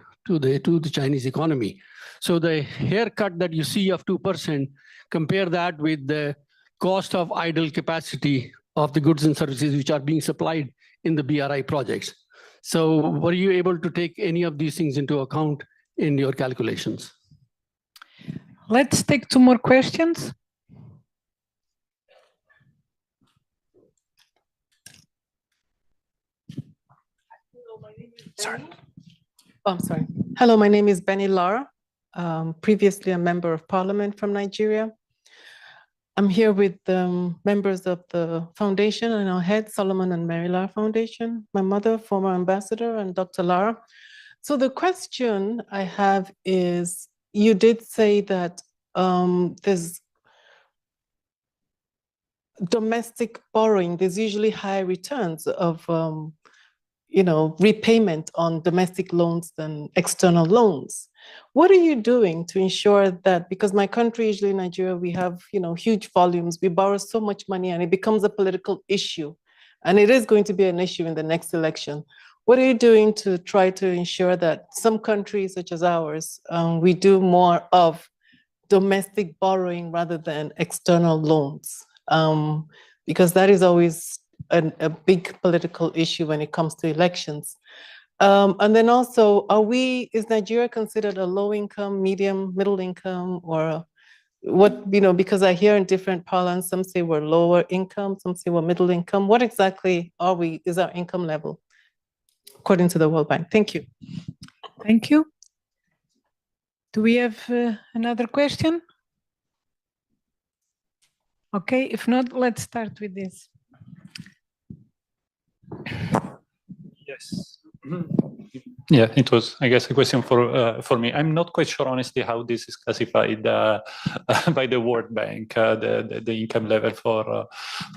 Chinese economy. So the haircut that you see of 2%, compare that with the cost of idle capacity of the goods and services which are being supplied in the BRI projects. So were you able to take any of these things into account in your calculations? Let's take 2 more questions. Sorry. Oh, I'm sorry. Hello, my name is Benny Lara, previously a member of parliament from Nigeria. I'm here with members of the foundation and our head, Solomon and Mary Lara Foundation, my mother, former ambassador, and Dr. Lara. So the question I have is, you did say that there's domestic borrowing, there's usually higher returns of repayment on domestic loans than external loans. What are you doing to ensure that, because my country, usually Nigeria, we have huge volumes, we borrow so much money and it becomes a political issue, and it is going to be an issue in the next election. What are you doing to try to ensure that some countries such as ours, we do more of domestic borrowing rather than external loans? Because that is always a big political issue when it comes to elections. And then also, is Nigeria considered a low income, medium, middle income, or what, because I hear in different parlance, some say we're lower income, some say we're middle income. What exactly is our income level, according to the World Bank? Thank you. Thank you. Do we have another question? Okay, if not, let's start with this. Yes. Yeah, it was, I guess, a question for me. I'm not quite sure, honestly, how this is classified by the World Bank. The income level for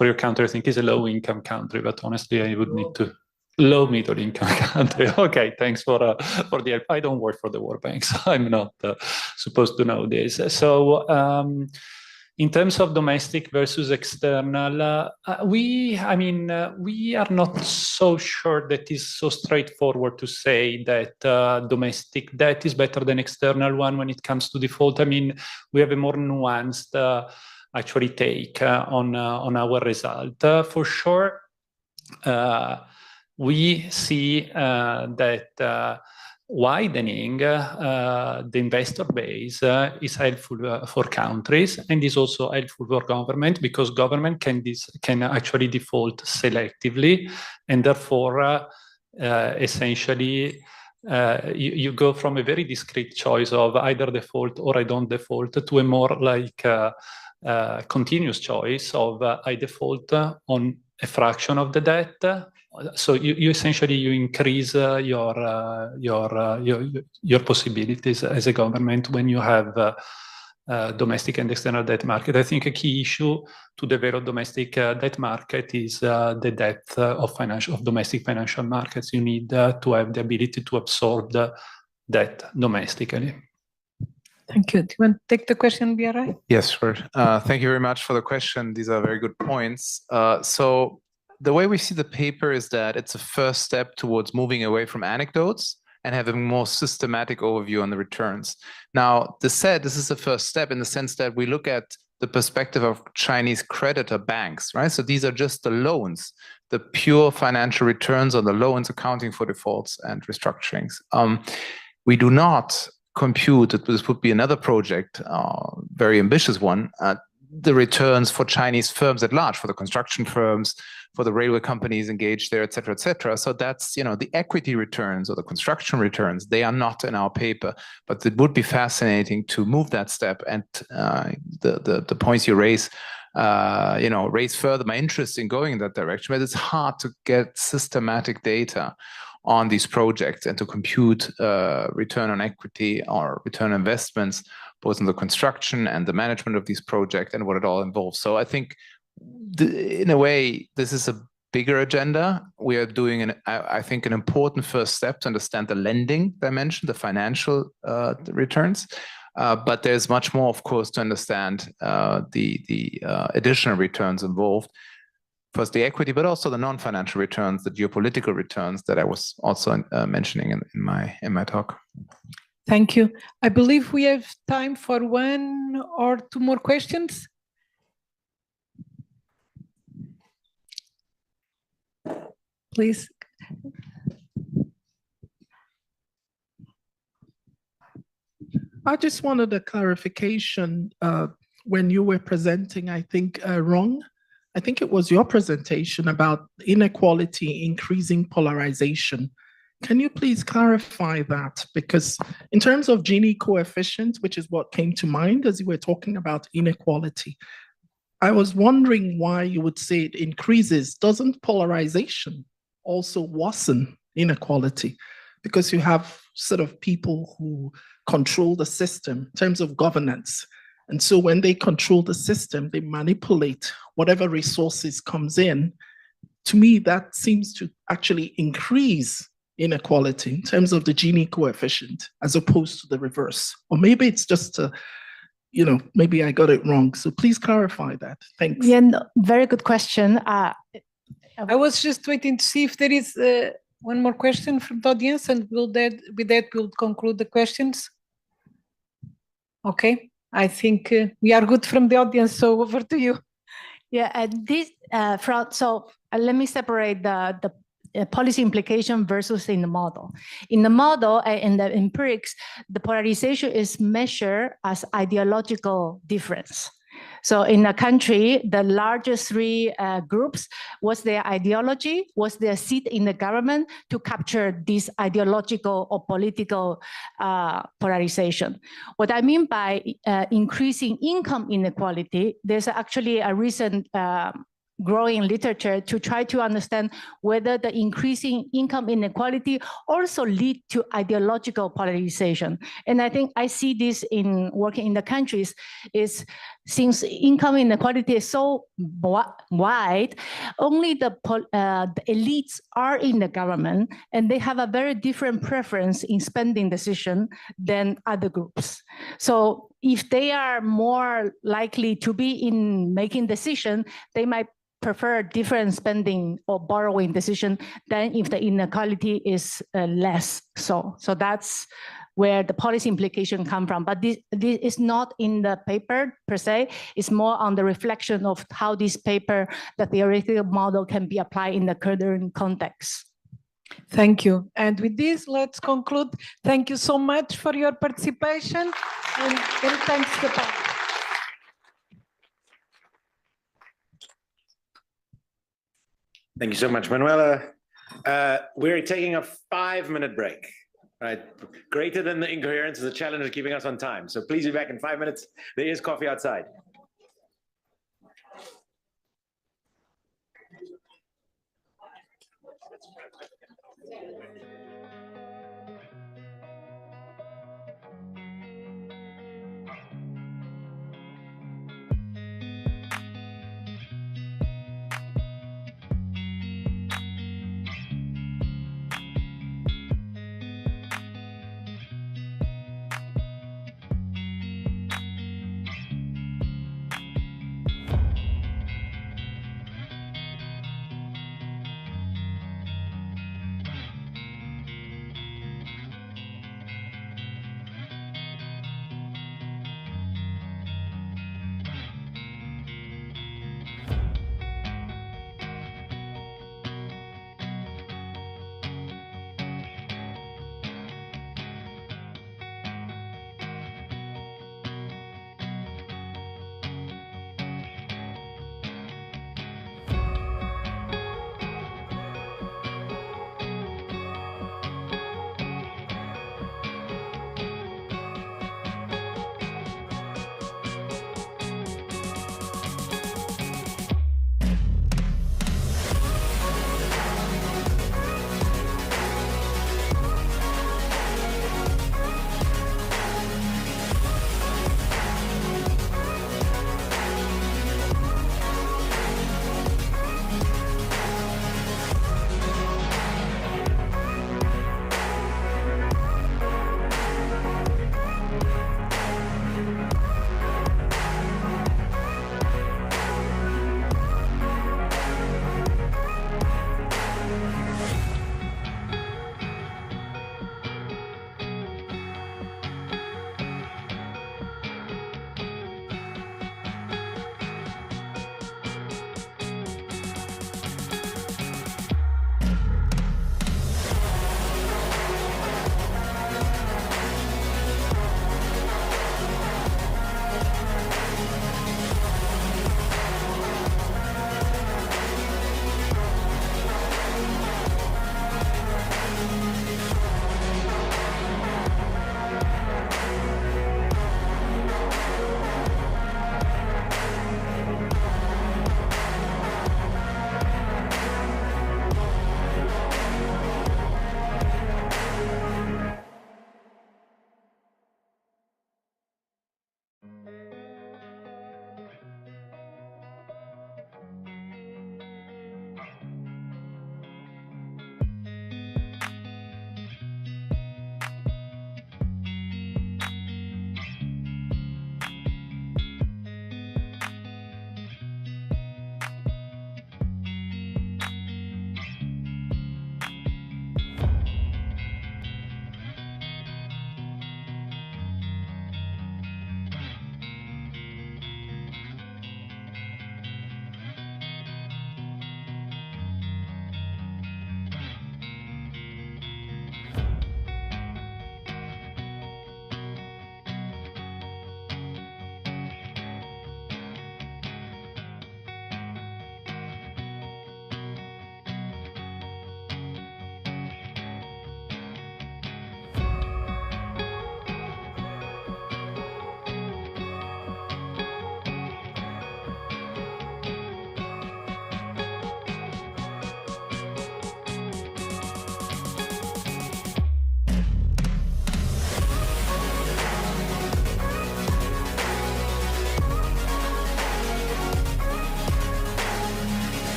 your country, I think, is a low-income country, but honestly, I would need to low middle income country. Okay, thanks for the help. I don't work for the World Bank, so I'm not supposed to know this. So in terms of domestic versus external, we are not so sure that it's so straightforward to say that domestic debt is better than external one when it comes to default. I mean, we have a more nuanced actually take on our result. For sure, we see that widening the investor base is helpful for countries and is also helpful for government, because government can actually default selectively, and therefore essentially you go from a very discrete choice of either default or I don't default to a more like continuous choice of I default on a fraction of the debt. So you essentially increase your possibilities as a government when you have domestic and external debt market. I think a key issue to develop domestic debt market is the depth of domestic financial markets. You need to have the ability to absorb the debt domestically. Thank you. Do you want to take the question, BRI? Yes, sure. Thank you very much for the question. These are very good points. So the way we see the paper is that it's a first step towards moving away from anecdotes and having a more systematic overview on the returns. Now, this is the first step in the sense that we look at the perspective of Chinese creditor banks, right? So these are just the loans, the pure financial returns on the loans accounting for defaults and restructurings. We do not compute, this would be another project, very ambitious one, the returns for Chinese firms at large, for the construction firms, for the railway companies engaged there, et cetera, et cetera. So that's, the equity returns or the construction returns, they are not in our paper, but it would be fascinating to move that step. And the points you raise, raise further my interest in going in that direction, but it's hard to get systematic data on these projects and to compute return on equity or return on investments, both in the construction and the management of these projects and what it all involves. So I think in a way, this is a bigger agenda. We are doing, I think, an important first step to understand the lending dimension, the financial returns. But there's much more, of course, to understand the additional returns involved. First, the equity, but also the non-financial returns, the geopolitical returns that I was also mentioning in my talk. Thank you. I believe we have time for one or two more questions. Please. I just wanted a clarification when you were presenting, I think wrong. I think it was your presentation about inequality increasing polarization. Can you please clarify that? Because in terms of Gini coefficient, which is what came to mind as you were talking about inequality, I was wondering why you would say it increases. Doesn't polarization also worsen inequality? Because you have sort of people who control the system in terms of governance. And so when they control the system, they manipulate whatever resources comes in. To me, that seems to actually increase inequality in terms of the Gini coefficient, as opposed to the reverse. Or maybe it's just maybe I got it wrong. So please clarify that. Thanks. Yeah, no, very good question. I was just waiting to see if there is one more question from the audience, and with that we'll conclude the questions. Okay, I think we are good from the audience, so over to you. Yeah, and this let me separate the policy implication versus in the model. In the model, in the empirics, the polarization is measured as ideological difference. So in a country, the largest three groups, what's their ideology, what's their seat in the government to capture this ideological or political polarization. What I mean by increasing income inequality, there's actually a recent growing literature to try to understand whether the increasing income inequality also lead to ideological polarization. And I think I see this in working in the countries is since income inequality is so wide, only the elites are in the government and they have a very different preference in spending decision than other groups. So if they are more likely to be in making decision, they might prefer different spending or borrowing decision than if the inequality is less. So that's where the policy implication come from. But this is not in the paper per se. It's more on the reflection of how this paper, the theoretical model, can be applied in the current context. Thank you. And with this, let's conclude. Thank you so much for your participation, and many thanks to the panel. Thank you so much, Manuela. We're taking a 5-minute break. Right, greater than the incoherence is a challenge of keeping us on time. So please be back in 5 minutes. There is coffee outside.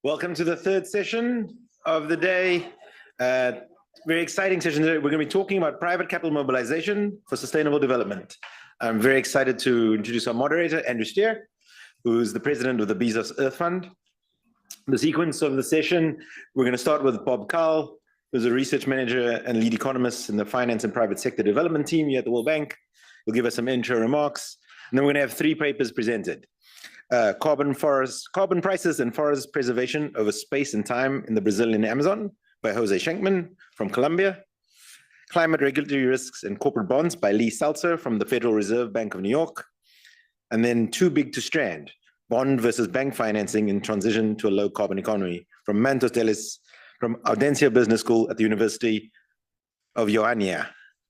Welcome to the third session of the day. Very exciting session today. We're going to be talking about private capital mobilization for sustainable development. I'm very excited to introduce our moderator, Andrew Steer, who's the president of the Bezos Earth Fund. The sequence of the session, we're going to start with Bob Carl, who's a research manager and lead economist in the finance and private sector development team here at the World Bank. He'll give us some intro remarks. And then we're going to have 3 papers presented. Carbon prices and forest preservation over space and time in the Brazilian Amazon by Jose Schenkman from Colombia. Climate regulatory risks and corporate bonds by Lee Seltzer from the Federal Reserve Bank of New York. And then Too Big to Strand, bond versus bank financing in transition to a low carbon economy from Mantos Delis from Audencia Business School at the University of Ioannina.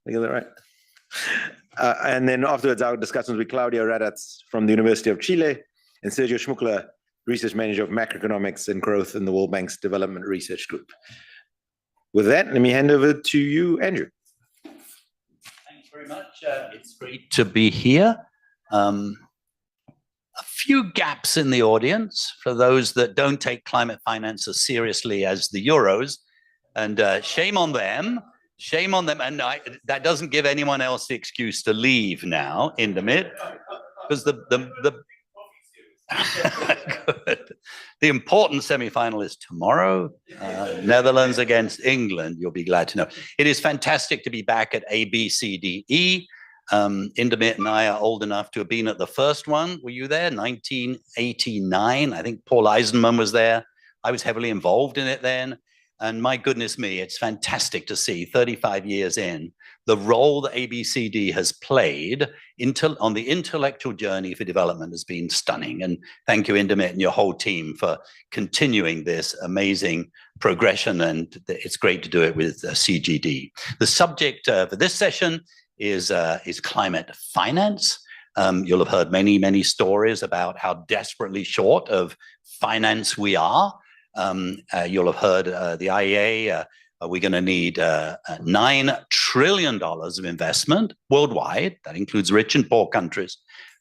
Did I get that right? And then afterwards, our discussions with Claudia Radatz from the University of Chile and Sergio Schmuckler, research manager of macroeconomics and growth in the World Bank's Development Research Group. With that, let me hand over to you, Andrew. Thanks very much. It's great to be here. A few gaps in the audience for those that don't take climate finance as seriously as the Euros, and shame on them. Shame on them. And that doesn't give anyone else the excuse to leave now in the mid, because the the important semi-final is tomorrow, Netherlands against England. You'll be glad to know. It is fantastic to be back at ABCDE. Indemit and I are old enough to have been at the first one. Were you there? 1989. I think Paul Eisenman was there. I was heavily involved in it then. And my goodness me, it's fantastic to see 35 years in, the role that ABCD has played on the intellectual journey for development has been stunning. And thank you, Indemit, and your whole team for continuing this amazing progression. And it's great to do it with CGD. The subject for this session is climate finance. You'll have heard many, many stories about how desperately short of finance we are. You'll have heard the IEA, we're going to need $9 trillion of investment worldwide. That includes rich and poor countries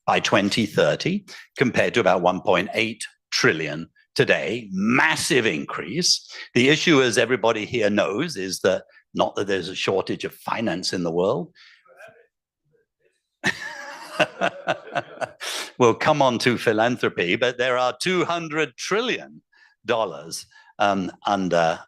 by 2030, compared to about 1.8 trillion today. Massive increase. The issue, as everybody here knows, is that not that there's a shortage of finance in the world. We'll come on to philanthropy, but there are $200 trillion under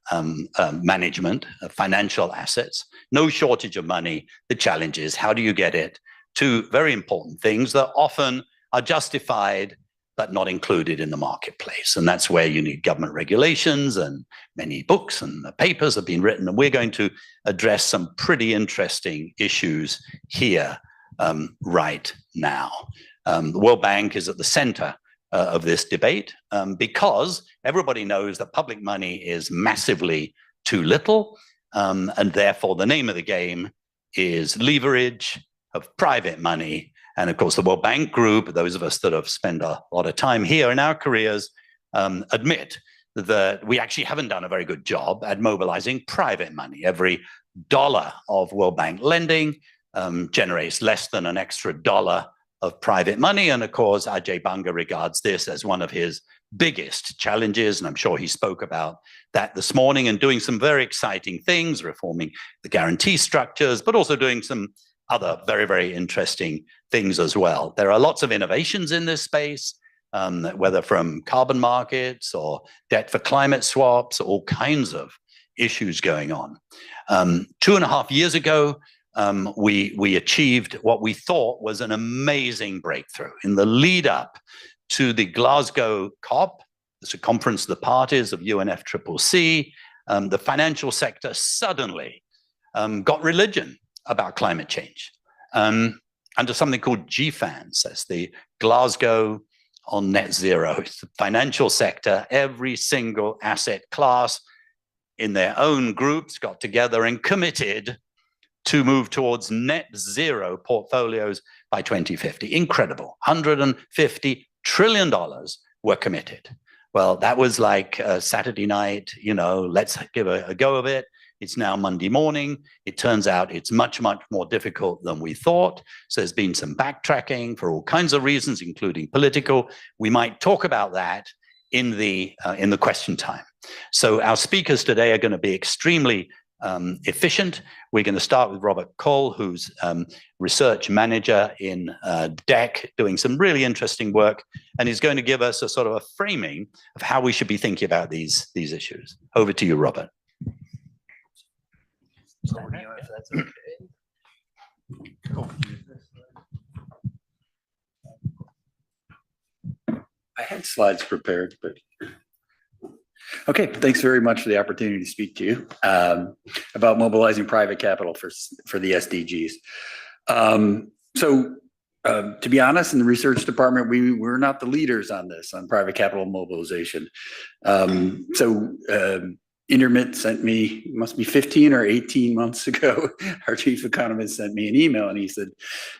management of financial assets. No shortage of money. The challenge is, how do you get it to very important things that often are justified but not included in the marketplace? And that's where you need government regulations, and many books and papers have been written. And we're going to address some pretty interesting issues here right now. The World Bank is at the center of this debate because everybody knows that public money is massively too little, and therefore the name of the game is leverage of private money. And of course, the World Bank Group, those of us that have spent a lot of time here in our careers, admit that we actually haven't done a very good job at mobilizing private money. Every dollar of World Bank lending generates less than an extra dollar of private money. And of course, Ajay Banga regards this as one of his biggest challenges. And I'm sure he spoke about that this morning, and doing some very exciting things, reforming the guarantee structures, but also doing some other very, very interesting things as well. There are lots of innovations in this space, whether from carbon markets or debt for climate swaps, all kinds of issues going on. 2.5 years ago, we achieved what we thought was an amazing breakthrough. In the lead up to the Glasgow COP, it's a conference of the parties of UNFCCC, the financial sector suddenly got religion about climate change under something called GFANZ, that's the Glasgow on Net Zero. It's the financial sector, every single asset class in their own groups got together and committed to move towards net zero portfolios by 2050. Incredible. $150 trillion were committed. Well, that was like Saturday night, let's give a go of it. It's now Monday morning. It turns out it's much, much more difficult than we thought. So there's been some backtracking for all kinds of reasons, including political. We might talk about that in the question time. So our speakers today are going to be extremely efficient. We're going to start with Robert Cole, who's research manager in DEC, doing some really interesting work, and he's going to give us a sort of a framing of how we should be thinking about these issues. Over to you, Robert. If that's okay. I had slides prepared, but okay. Thanks very much for the opportunity to speak to you about mobilizing private capital for the SDGs. To be honest, in the research department, we're not the leaders on this, on private capital mobilization. Intermit sent me, must be 15 or 18 months ago, our chief economist sent me an email and he said,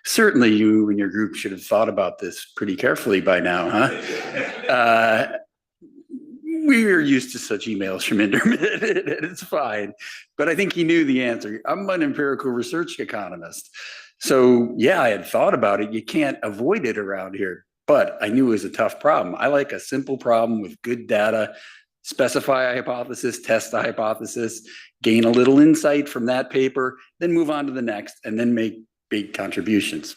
certainly you and your group should have thought about this pretty carefully by now, huh? We are used to such emails from Intermit, it's fine. But I think he knew the answer. I'm an empirical research economist. So yeah, I had thought about it. You can't avoid it around here, but I knew it was a tough problem. I like a simple problem with good data. Specify a hypothesis, test a hypothesis, gain a little insight from that paper, then move on to the next, and then make big contributions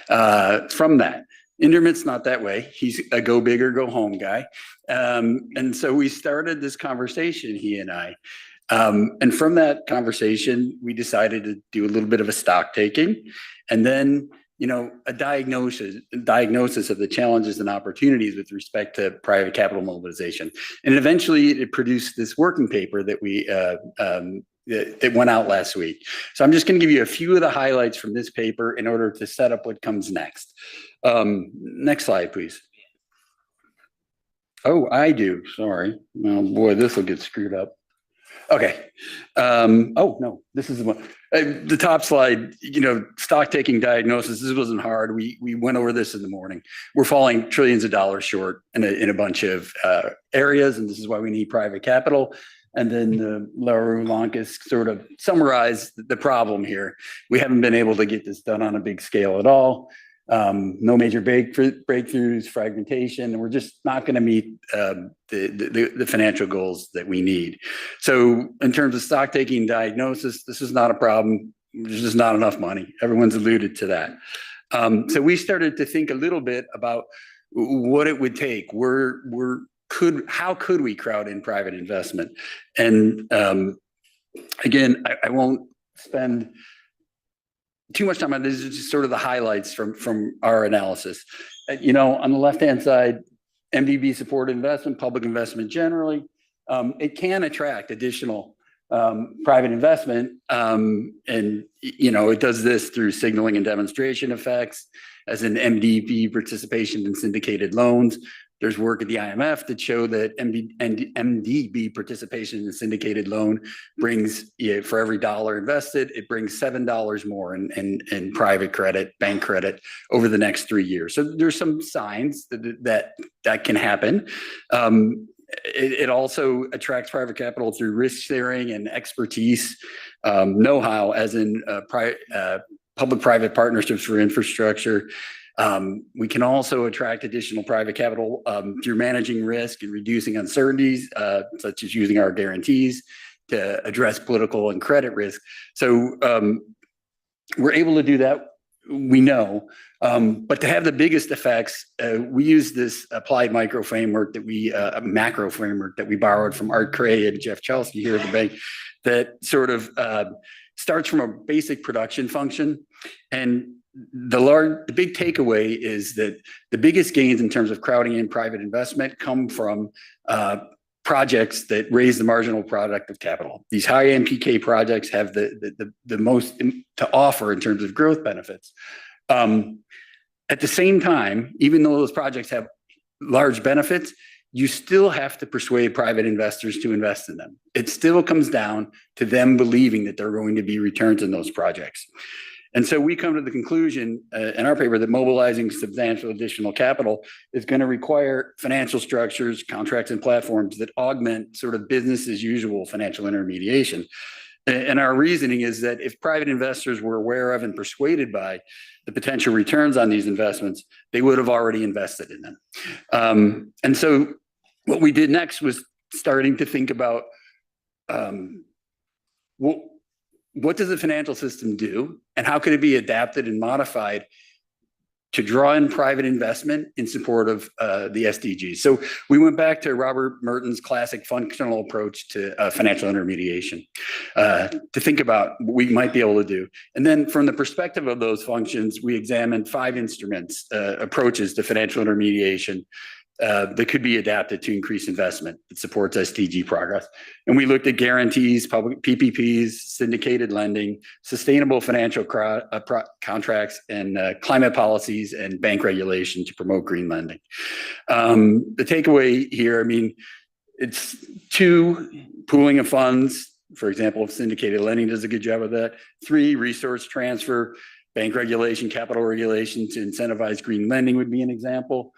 from that. Intermit's not that way. He's a go big or go home guy. And so we started this conversation, he and I. And from that conversation, we decided to do a little bit of a stock taking, and then a diagnosis of the challenges and opportunities with respect to private capital mobilization. And eventually it produced this working paper that that went out last week. So I'm just going to give you a few of the highlights from this paper in order to set up what comes next. Next slide, please. Oh, I do. Sorry. Oh boy, this will get screwed up. Okay. Oh no, this is the one. The top slide, stock taking diagnosis. This wasn't hard. We went over this in the morning. We're falling trillions of dollars short in a bunch of areas, and this is why we need private capital. And then Laura Lonkus sort of summarized the problem here. We haven't been able to get this done on a big scale at all. No major breakthroughs, fragmentation, and we're just not going to meet the financial goals that we need. So in terms of stock taking diagnosis, this is not a problem. There's just not enough money. Everyone's alluded to that. So we started to think a little bit about what it would take. How could we crowd in private investment? And again, I won't spend too much time on this. Is just sort of the highlights from our analysis. On the left-hand side, MDB supported investment, public investment generally, it can attract additional private investment, and it does this through signaling and demonstration effects, as in MDB participation in syndicated loans. There's work at the IMF that show that MDB participation in a syndicated loan brings, for every dollar invested, it brings $7 more in private credit, bank credit over the next 3 years. So there's some signs that can happen. It also attracts private capital through risk sharing and expertise, know-how, as in public-private partnerships for infrastructure. We can also attract additional private capital through managing risk and reducing uncertainties, such as using our guarantees to address political and credit risk. So we're able to do that, we know. But to have the biggest effects, we use this applied micro framework macro framework that we borrowed from Art Cray and Jeff Chelsea here at the bank, that sort of starts from a basic production function. And the big takeaway is that the biggest gains in terms of crowding in private investment come from projects that raise the marginal product of capital. These high MPK projects have the most to offer in terms of growth benefits. At the same time, even though those projects have large benefits, you still have to persuade private investors to invest in them. It still comes down to them believing that there are going to be returns in those projects. And so we come to the conclusion in our paper that mobilizing substantial additional capital is going to require financial structures, contracts, and platforms that augment sort of business as usual financial intermediation. And our reasoning is that if private investors were aware of and persuaded by the potential returns on these investments, they would have already invested in them. And so what we did next was starting to think about what does the financial system do, and how could it be adapted and modified to draw in private investment in support of the SDGs. So we went back to Robert Merton's classic functional approach to financial intermediation to think about what we might be able to do. And then from the perspective of those functions, we examined 5 instruments, approaches to financial intermediation that could be adapted to increase investment that supports SDG progress. And we looked at guarantees, public PPPs, syndicated lending, sustainable financial contracts, and climate policies and bank regulation to promote green lending. The takeaway here, I mean, it's 2, pooling of funds. For example, if syndicated lending does a good job of that. 3, resource transfer, bank regulation, capital regulation to incentivize green lending would be an example.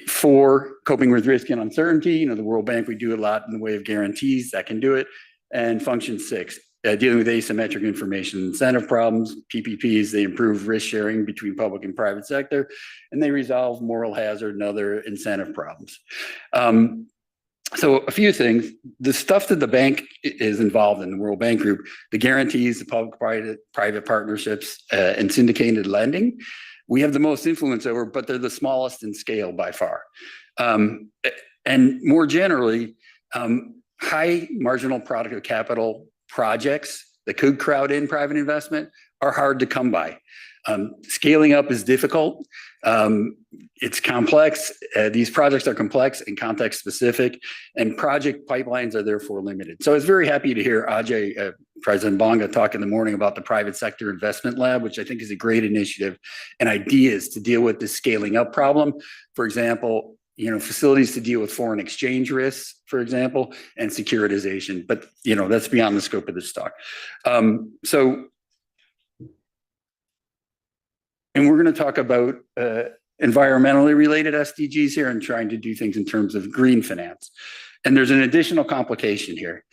4, coping with risk and uncertainty. You know, the World Bank, we do a lot in the way of guarantees that can do it. And function 6, dealing with asymmetric information incentive problems. PPPs, they improve risk sharing between public and private sector, and they resolve moral hazard and other incentive problems. So a few things, the stuff that the bank is involved in, the World Bank Group, the guarantees, the public-private partnerships, and syndicated lending, we have the most influence over, but they're the smallest in scale by far. And more generally, high marginal product of capital projects that could crowd in private investment are hard to come by. Scaling up is difficult. It's complex. These projects are complex and context specific, and project pipelines are therefore limited. So I was very happy to hear Ajay, President Banga, talk in the morning about the Private Sector Investment Lab, which I think is a great initiative, and ideas to deal with the scaling up problem. For example, you know, facilities to deal with foreign exchange risks, for example, and securitization. But, you know, that's beyond the scope of this talk. And we're going to talk about environmentally related SDGs here and trying to do things in terms of green finance. And there's an additional complication here.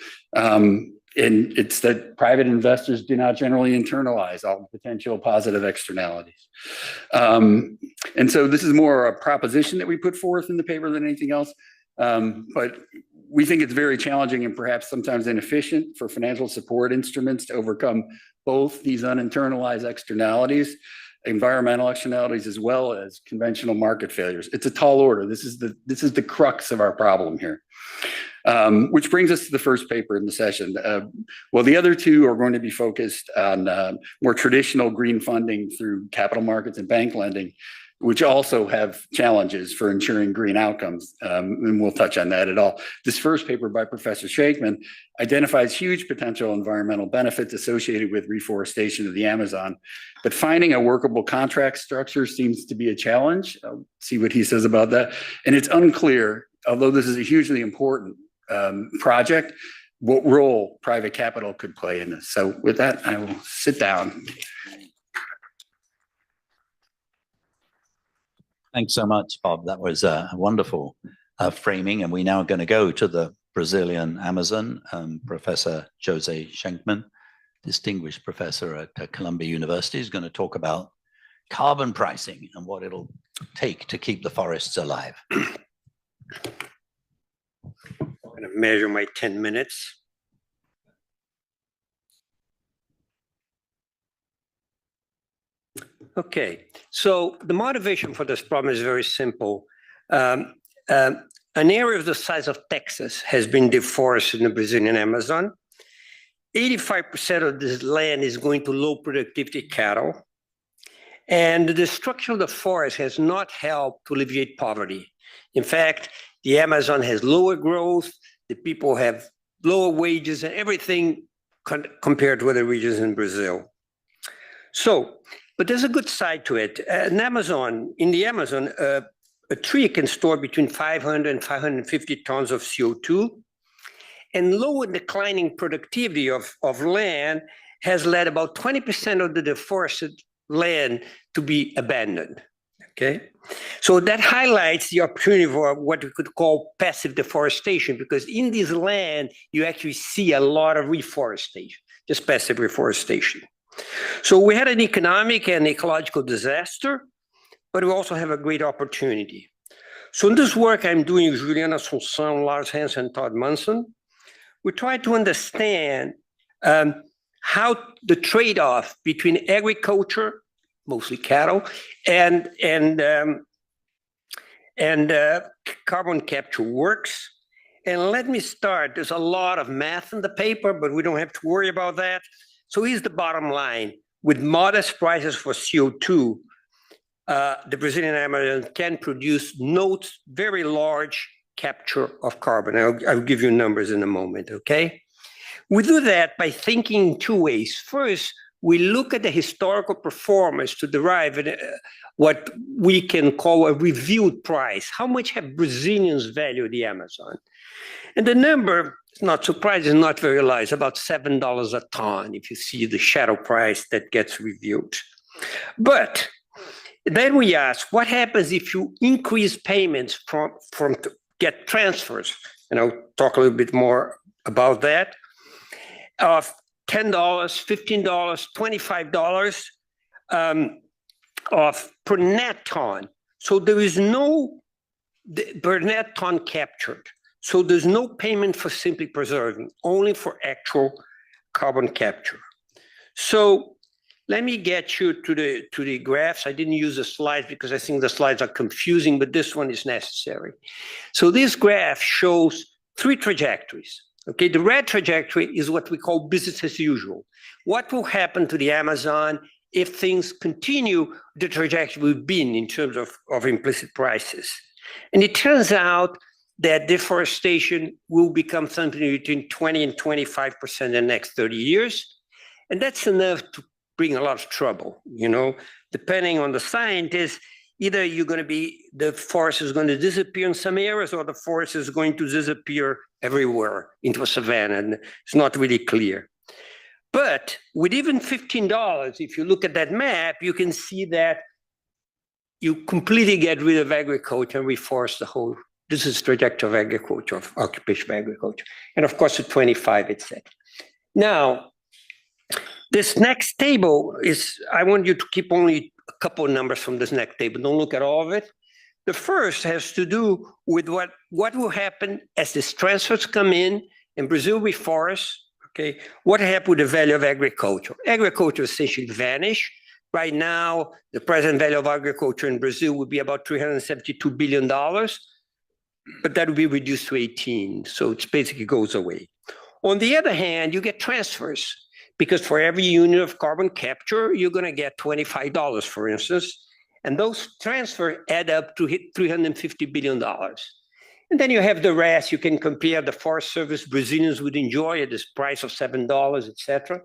And it's that private investors do not generally internalize all the potential positive externalities. And so this is more a proposition that we put forth in the paper than anything else. But we think it's very challenging and perhaps sometimes inefficient for financial support instruments to overcome both these uninternalized externalities, environmental externalities, as well as conventional market failures. It's a tall order. This is the crux of our problem here. Which brings us to the first paper in the session. Well, the other 2 are going to be focused on more traditional green funding through capital markets and bank lending, which also have challenges for ensuring green outcomes. And we'll touch on that at all. This first paper by Professor Shankman identifies huge potential environmental benefits associated with reforestation of the Amazon, but finding a workable contract structure seems to be a challenge. I'll see what he says about that. And it's unclear, although this is a hugely important project, what role private capital could play in this. So with that, I will sit down. Thanks so much, Bob. That was a wonderful framing. And we're now going to go to the Brazilian Amazon, Professor Jose Shankman, distinguished professor at Columbia University, is going to talk about carbon pricing and what it'll take to keep the forests alive. I'm going to measure my 10 minutes. Okay, so the motivation for this problem is very simple. An area of the size of Texas has been deforested in the Brazilian Amazon. 85% of this land is going to low productivity cattle. And the destruction of the forest has not helped to alleviate poverty. In fact, the Amazon has lower growth, the people have lower wages and everything compared to other regions in Brazil. So, but there's a good side to it. In the Amazon, a tree can store between 500 and 550 tons of CO2. And low and declining productivity of land has led about 20% of the deforested land to be abandoned, okay? So that highlights the opportunity for what we could call passive deforestation, because in this land, you actually see a lot of reforestation, just passive reforestation. So we had an economic and ecological disaster, but we also have a great opportunity. So in this work I'm doing with Juliana Assunção, Lars Hansen, and Todd Munson, we try to understand how the trade-off between agriculture, mostly cattle, and carbon capture works. And let me start. There's a lot of math in the paper, but we don't have to worry about that. So here's the bottom line. With modest prices for CO2, the Brazilian Amazon can produce very large capture of carbon. I'll give you numbers in a moment, okay? We do that by thinking in two ways. First, we look at the historical performance to derive what we can call a reviewed price. How much have Brazilians valued the Amazon? And the number, it's not surprising, not very low. It's about $7 a ton if you see the shadow price that gets reviewed. But then we ask, what happens if you increase payments to get transfers? And I'll talk a little bit more about that. Of $10, $15, $25 per net ton. So there is no per net ton captured. So there's no payment for simply preserving, only for actual carbon capture. So let me get you to the graphs. I didn't use the slides because I think the slides are confusing, but this one is necessary. So this graph shows three trajectories. Okay, the red trajectory is what we call business as usual. What will happen to the Amazon if things continue the trajectory we've been in terms of implicit prices? And it turns out that deforestation will become something between 20 and 25% in the next 30 years. And that's enough to bring a lot of trouble, you know, depending on the scientists. Either the forest is going to disappear in some areas, or the forest is going to disappear everywhere into a savanna, and it's not really clear. But with even $15, if you look at that map, you can see that you completely get rid of agriculture and reforest the whole. This is the trajectory of agriculture, of occupation of agriculture. And of course, at 25, it's set. Now, this next table is, I want you to keep only a couple of numbers from this next table. Don't look at all of it. The first has to do with what will happen as these transfers come in and Brazil reforests. Okay, what happened with the value of agriculture? Agriculture essentially vanished. Right now, the present value of agriculture in Brazil would be about $372 billion, but that would be reduced to 18. So it basically goes away. On the other hand, you get transfers. Because for every unit of carbon capture, you're going to get $25, for instance. And those transfers add up to $350 billion. And then you have the rest. You can compare the Forest Service Brazilians would enjoy at this price of $7, et cetera.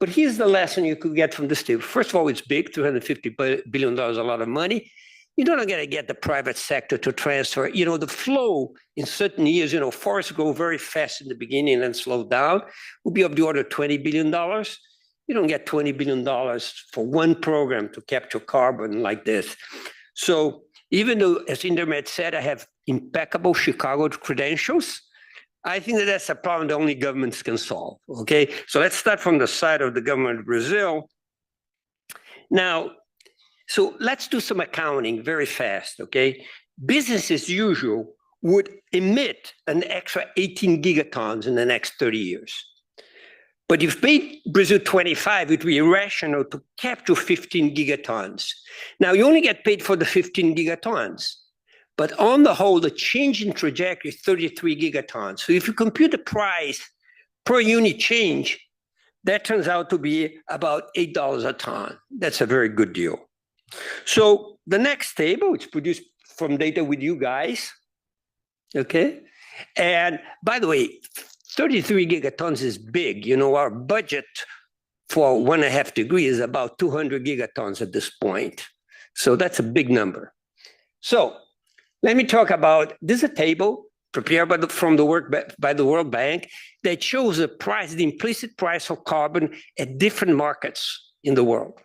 But here's the lesson you could get from this table. First of all, it's big, $350 billion, a lot of money. You're not going to get the private sector to transfer. You know, the flow in certain years, you know, forests grow very fast in the beginning and then slow down, will be of the order of $20 billion. You don't get $20 billion for one program to capture carbon like this. So even though, as Indermet said, I have impeccable Chicago credentials, I think that that's a problem that only governments can solve, okay? So let's start from the side of the government of Brazil. Now, so let's do some accounting very fast, okay? Business as usual would emit an extra 18 gigatons in the next 30 years. But if paid Brazil 25, it would be irrational to capture 15 gigatons. Now, you only get paid for the 15 gigatons. But on the whole, the change in trajectory is 33 gigatons. So if you compute the price per unit change, that turns out to be about $8 a ton. That's a very good deal. So the next table, which produced from data with you guys, okay? And by the way, 33 gigatons is big. You know, our budget for 1.5 degrees is about 200 gigatons at this point. So that's a big number. So let me talk about, this is a table prepared from the work by the World Bank that shows the price, the implicit price of carbon at different markets in the world.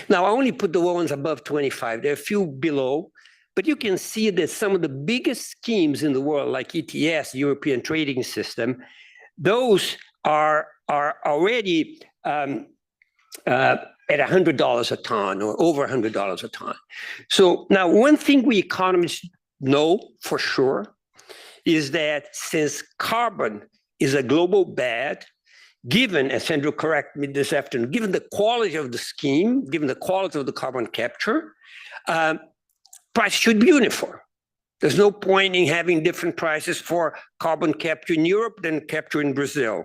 Now, I only put the ones above 25. There are a few below, but you can see that some of the biggest schemes in the world, like ETS, European Trading System, those are already at $100 a ton or over $100 a ton. So now one thing we economists know for sure is that since carbon is a global bad, given, as Andrew corrected me this afternoon, given the quality of the scheme, given the quality of the carbon capture, price should be uniform. There's no point in having different prices for carbon capture in Europe than capture in Brazil.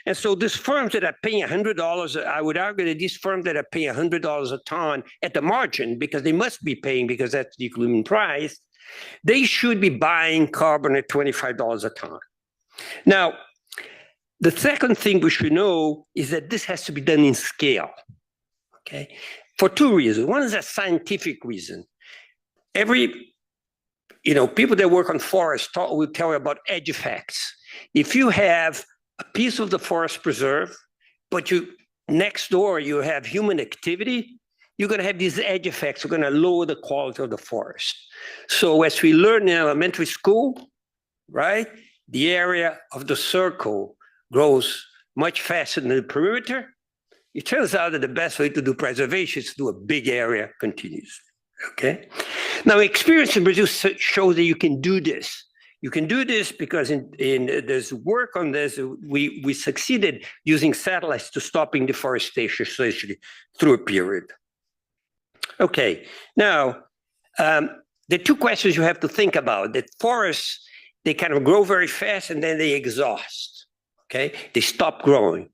And so these firms that are paying $100, I would argue that these firms that are paying $100 a ton at the margin, because they must be paying because that's the equilibrium price, they should be buying carbon at $25 a ton. Now, the second thing we should know is that this has to be done in scale, okay? For two reasons. One is a scientific reason. People that work on forests will tell you about edge effects. If you have a piece of the forest preserve, but next door you have human activity, you're going to have these edge effects. You're going to lower the quality of the forest. So as we learn in elementary school, right, the area of the circle grows much faster than the perimeter. It turns out that the best way to do preservation is to do a big area continuously. Okay. Now, experience in Brazil shows that you can do this. You can do this because there's work on this. We succeeded using satellites to stopping deforestation, essentially through a period. Okay. Now, the two questions you have to think about: that forests, they kind of grow very fast and then they exhaust. Okay, they stop growing.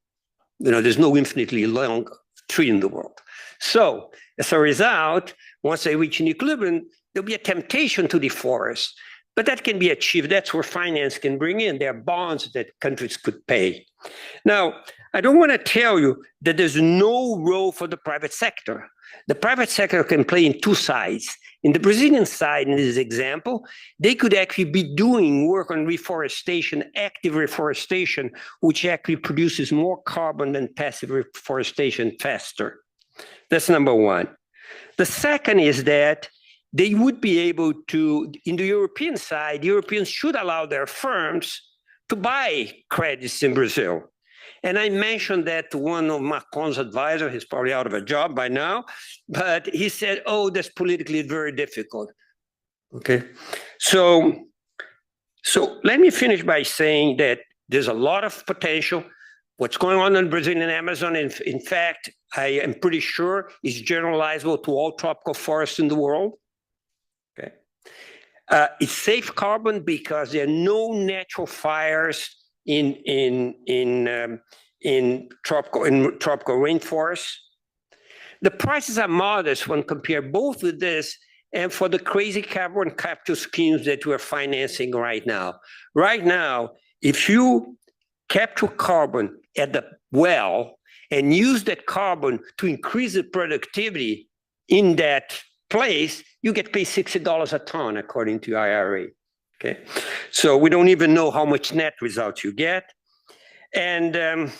There's no infinitely long tree in the world. So as a result, once they reach an equilibrium, there'll be a temptation to deforest, but that can be achieved. That's where finance can bring in. There are bonds that countries could pay. Now, I don't want to tell you that there's no role for the private sector. The private sector can play in two sides. In the Brazilian side, in this example, they could actually be doing work on reforestation, active reforestation, which actually produces more carbon than passive reforestation faster. That's number one. The second is that they would be able to, in the European side, Europeans should allow their firms to buy credits in Brazil. And I mentioned that to one of Macron's advisors. He's probably out of a job by now, but he said, oh, that's politically very difficult. Okay. So let me finish by saying that there's a lot of potential. What's going on in Brazilian Amazon, in fact, I am pretty sure is generalizable to all tropical forests in the world. Okay. It's safe carbon because there are no natural fires in tropical rainforests. The prices are modest when compared both with this and for the crazy carbon capture schemes that we're financing right now. Right now, if you capture carbon at the well and use that carbon to increase the productivity in that place, you get paid $60 a ton according to IRA. Okay, so we don't even know how much net results you get. And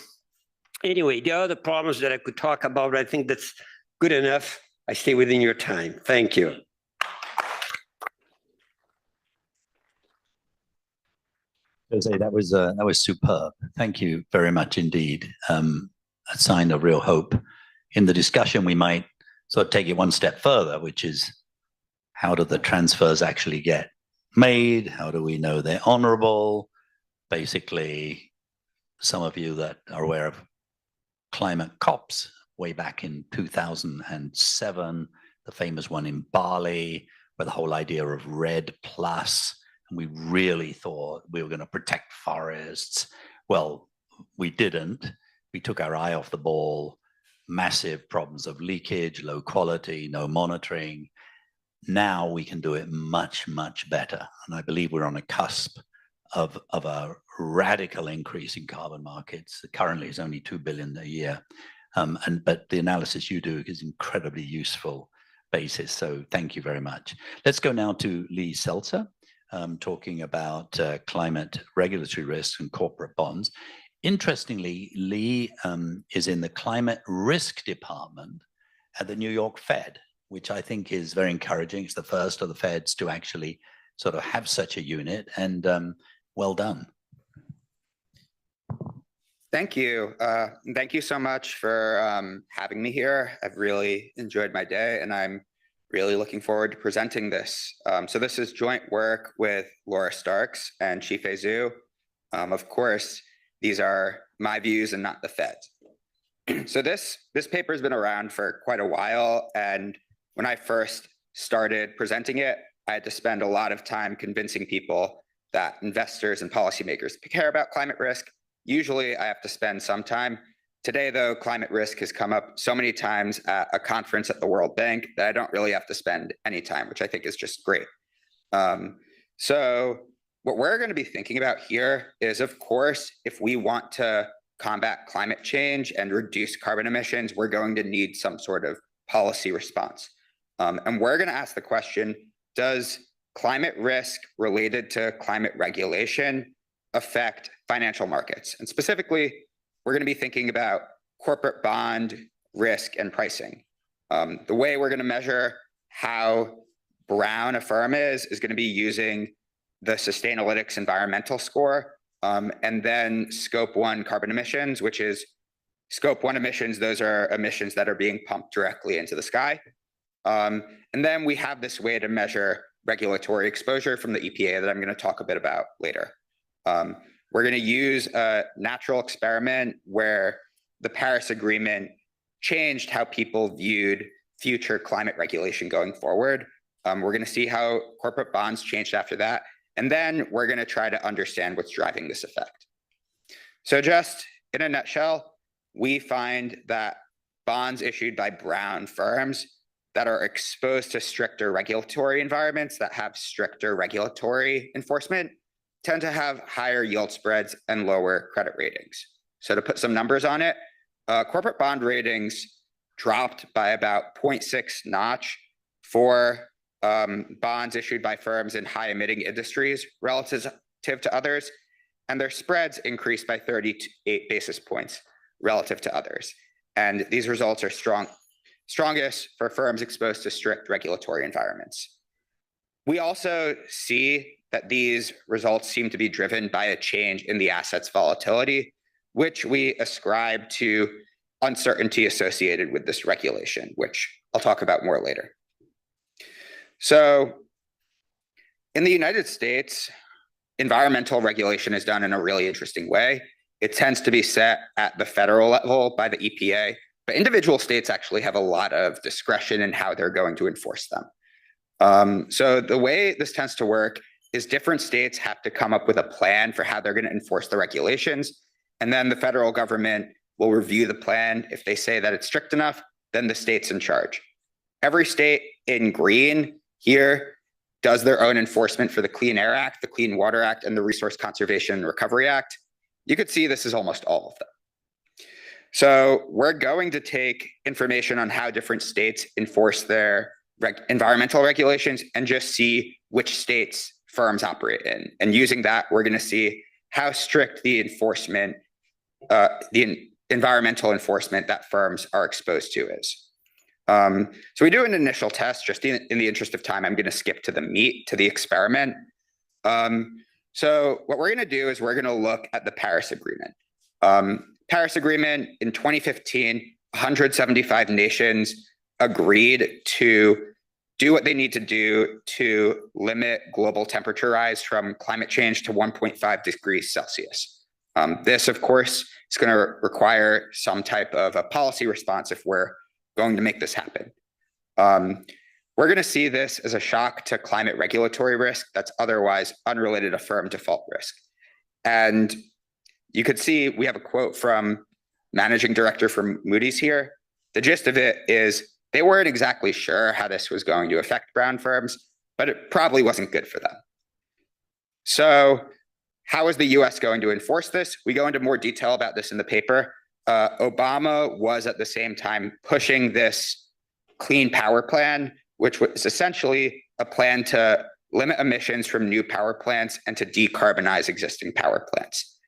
anyway, there are other problems that I could talk about, but I think that's good enough. I stay within your time. Thank you. Jose, that was superb. Thank you very much indeed. A sign of real hope. In the discussion, we might sort of take it one step further, which is how do the transfers actually get made? How do we know they're honorable? Basically, some of you that are aware of climate COPs way back in 2007, the famous one in Bali, where the whole idea of REDD+, and we really thought we were going to protect forests. Well, we didn't. we took our eye off the ball, massive problems of leakage, low quality, no monitoring. Now we can do it much, much better. And I believe we're on a cusp of a radical increase in carbon markets. Currently, it's only 2 billion a year. But the analysis you do is incredibly useful basis. So thank you very much. Let's go now to Lee Seltzer, talking about climate regulatory risks and corporate bonds. Interestingly, Lee is in the climate risk department at the New York Fed, which I think is very encouraging. It's the first of the Feds to actually sort of have such a unit, and well done. Thank you. Thank you so much for having me here. I've really enjoyed my day, and I'm really looking forward to presenting this. So this is joint work with Laura Starks and Chifei Zhu. Of course, these are my views and not the Fed's. So this paper has been around for quite a while, and when I first started presenting it, I had to spend a lot of time convincing people that investors and policymakers care about climate risk. Usually I have to spend some time. Today, though, climate risk has come up so many times at a conference at the World Bank that I don't really have to spend any time, which I think is just great. So what we're going to be thinking about here is, of course, if we want to combat climate change and reduce carbon emissions, we're going to need some sort of policy response. And we're going to ask the question, does climate risk related to climate regulation affect financial markets? And specifically, we're going to be thinking about corporate bond risk and pricing. The way we're going to measure how brown a firm is going to be using the Sustainalytics environmental score, and then scope 1 carbon emissions, which is scope 1 emissions. Those are emissions that are being pumped directly into the sky. And then we have this way to measure regulatory exposure from the EPA that I'm going to talk a bit about later. We're going to use a natural experiment where the Paris Agreement changed how people viewed future climate regulation going forward. We're going to see how corporate bonds changed after that. And then we're going to try to understand what's driving this effect. So just in a nutshell, we find that bonds issued by brown firms that are exposed to stricter regulatory environments that have stricter regulatory enforcement tend to have higher yield spreads and lower credit ratings. So to put some numbers on it, corporate bond ratings dropped by about 0.6 notch for bonds issued by firms in high emitting industries relative to others, and their spreads increased by 38 basis points relative to others. And these results are strongest for firms exposed to strict regulatory environments. We also see that these results seem to be driven by a change in the asset's volatility, which we ascribe to uncertainty associated with this regulation, which I'll talk about more later. So in the United States, environmental regulation is done in a really interesting way. It tends to be set at the federal level by the EPA, but individual states actually have a lot of discretion in how they're going to enforce them. So the way this tends to work is different states have to come up with a plan for how they're going to enforce the regulations, and then the federal government will review the plan. If they say that it's strict enough, then the state's in charge. Every state in green here does their own enforcement for the Clean Air Act, the Clean Water Act, and the Resource Conservation and Recovery Act. You could see this is almost all of them. So we're going to take information on how different states enforce their environmental regulations and just see which states firms operate in. And using that, we're going to see how strict the enforcement, the environmental enforcement that firms are exposed to is. So we do an initial test. Just in the interest of time, I'm going to skip to the meat, to the experiment. So what we're going to do is we're going to look at the Paris Agreement. Paris Agreement in 2015, 175 nations agreed to do what they need to do to limit global temperature rise from climate change to 1.5 degrees Celsius. This, of course, is going to require some type of a policy response if we're going to make this happen. We're going to see this as a shock to climate regulatory risk that's otherwise unrelated to firm default risk. And you could see we have a quote from managing director for Moody's here. The gist of it is they weren't exactly sure how this was going to affect brown firms, but it probably wasn't good for them. So how is the US going to enforce this? We go into more detail about this in the paper. Obama was at the same time pushing this clean power plan, which was essentially a plan to limit emissions from new power plants and to decarbonize existing power plants.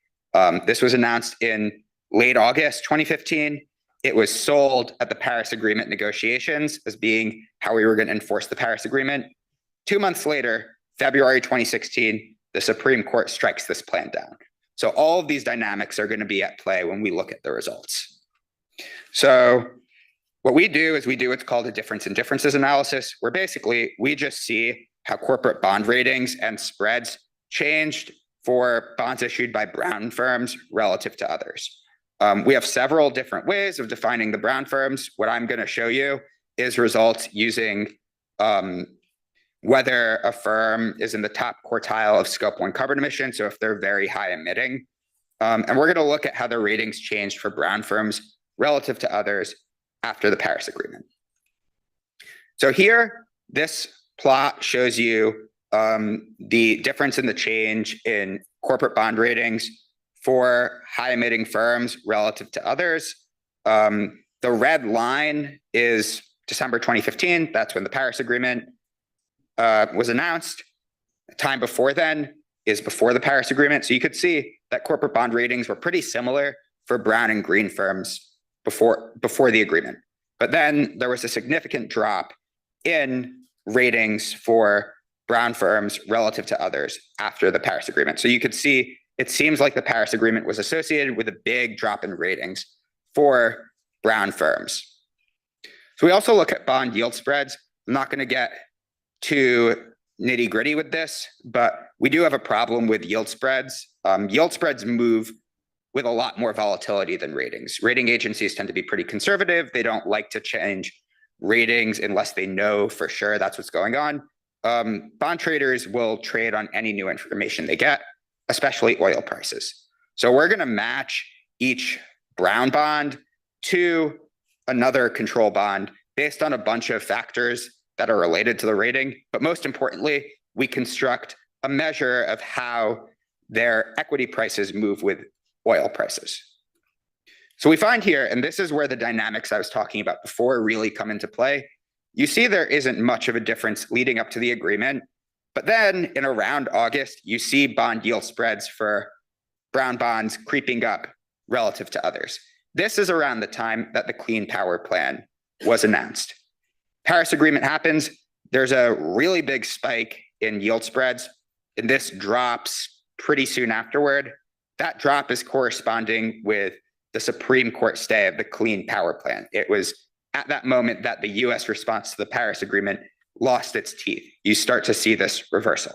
This was announced in late August 2015. It was sold at the Paris Agreement negotiations as being how we were going to enforce the Paris Agreement. 2 months later, February 2016, the Supreme Court strikes this plan down. So all of these dynamics are going to be at play when we look at the results. So what we do is we do what's called a difference in differences analysis, where basically we just see how corporate bond ratings and spreads changed for bonds issued by brown firms relative to others. We have several different ways of defining the brown firms. What I'm going to show you is results using whether a firm is in the top quartile of scope 1 carbon emissions, so if they're very high emitting. And we're going to look at how the ratings changed for brown firms relative to others after the Paris Agreement. So here, this plot shows you the difference in the change in corporate bond ratings for high emitting firms relative to others. The red line is December 2015. That's when the Paris Agreement was announced. The time before then is before the Paris Agreement. So you could see that corporate bond ratings were pretty similar for brown and green firms before the agreement. But then there was a significant drop in ratings for brown firms relative to others after the Paris Agreement. So you could see it seems like the Paris Agreement was associated with a big drop in ratings for brown firms. So we also look at bond yield spreads. I'm not going to get too nitty gritty with this, but we do have a problem with yield spreads. Yield spreads move with a lot more volatility than ratings. Rating agencies tend to be pretty conservative. They don't like to change ratings unless they know for sure that's what's going on. Bond traders will trade on any new information they get, especially oil prices. So we're going to match each brown bond to another control bond based on a bunch of factors that are related to the rating. But most importantly, we construct a measure of how their equity prices move with oil prices. So we find here, and this is where the dynamics I was talking about before really come into play. You see there isn't much of a difference leading up to the agreement. But then in around August, you see bond yield spreads for brown bonds creeping up relative to others. This is around the time that the Clean Power Plan was announced. Paris Agreement happens. There's a really big spike in yield spreads, and this drops pretty soon afterward. That drop is corresponding with the Supreme Court stay of the Clean Power Plan. It was at that moment that the US response to the Paris Agreement lost its teeth. You start to see this reversal.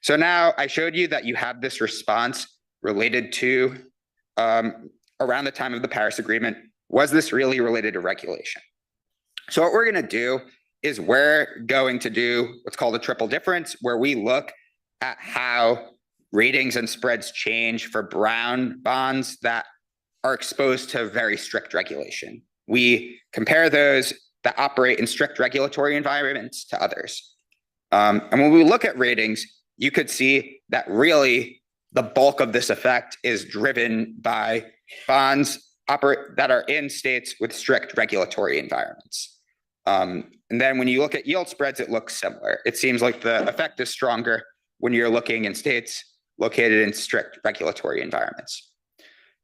So now I showed you that you have this response related to around the time of the Paris Agreement. Was this really related to regulation? So what we're going to do is we're going to do what's called a triple difference, where we look at how ratings and spreads change for brown bonds that are exposed to very strict regulation. We compare those that operate in strict regulatory environments to others. And when we look at ratings, you could see that really the bulk of this effect is driven by bonds that are in states with strict regulatory environments. And then when you look at yield spreads, it looks similar. It seems like the effect is stronger when you're looking in states located in strict regulatory environments.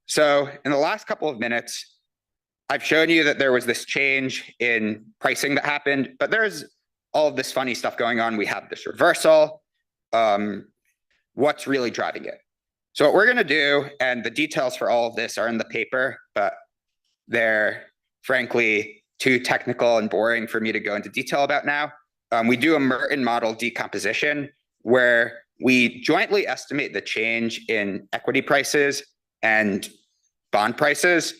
So in the last couple of minutes, I've shown you that there was this change in pricing that happened, but there's all of this funny stuff going on. We have this reversal. What's really driving it? So what we're going to do, and the details for all of this are in the paper, but they're frankly too technical and boring for me to go into detail about now. We do a Merton model decomposition where we jointly estimate the change in equity prices and bond prices.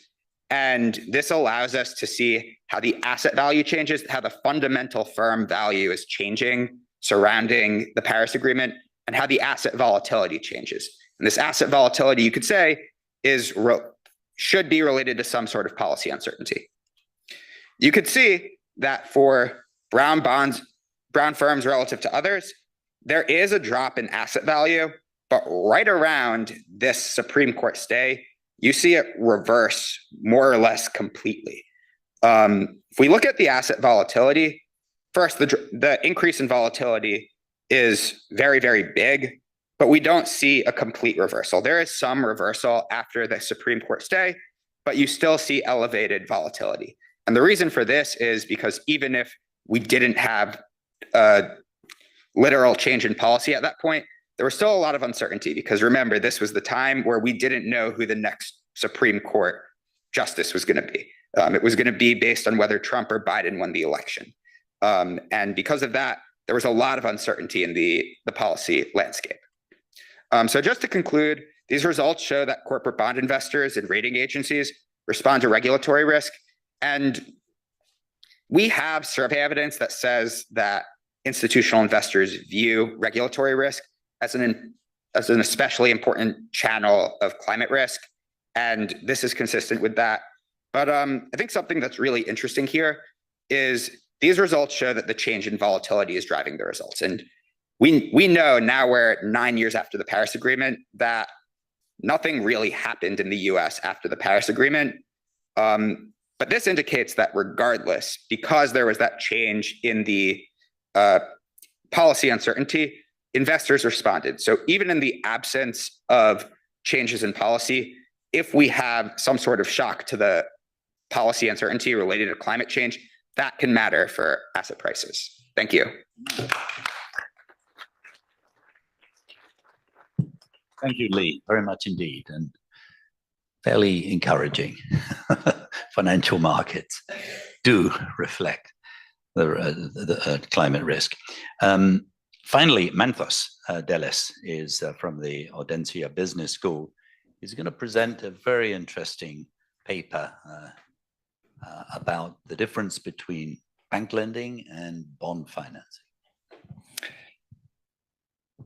And this allows us to see how the asset value changes, how the fundamental firm value is changing surrounding the Paris Agreement, and how the asset volatility changes. And this asset volatility, you could say, is should be related to some sort of policy uncertainty. You could see that for brown firms relative to others, there is a drop in asset value, but right around this Supreme Court stay, you see it reverse more or less completely. If we look at the asset volatility, first, the increase in volatility is very, very big, but we don't see a complete reversal. There is some reversal after the Supreme Court stay, but you still see elevated volatility. And the reason for this is because even if we didn't have a literal change in policy at that point, there was still a lot of uncertainty because remember, this was the time where we didn't know who the next Supreme Court justice was going to be. It was going to be based on whether Trump or Biden won the election. And because of that, there was a lot of uncertainty in the policy landscape. So just to conclude, these results show that corporate bond investors and rating agencies respond to regulatory risk. And we have survey evidence that says that institutional investors view regulatory risk as an especially important channel of climate risk. And this is consistent with that. But I think something that's really interesting here is these results show that the change in volatility is driving the results. And we know now we're 9 years after the Paris Agreement that nothing really happened in the US after the Paris Agreement. But this indicates that regardless, because there was that change in the policy uncertainty, investors responded. So even in the absence of changes in policy, if we have some sort of shock to the policy uncertainty related to climate change, that can matter for asset prices. Thank you. Thank you, Lee, very much indeed, and fairly encouraging. Financial markets do reflect the climate risk. Finally, Manthos Delis is from the Audencia Business School. He's going to present a very interesting paper about the difference between bank lending and bond financing.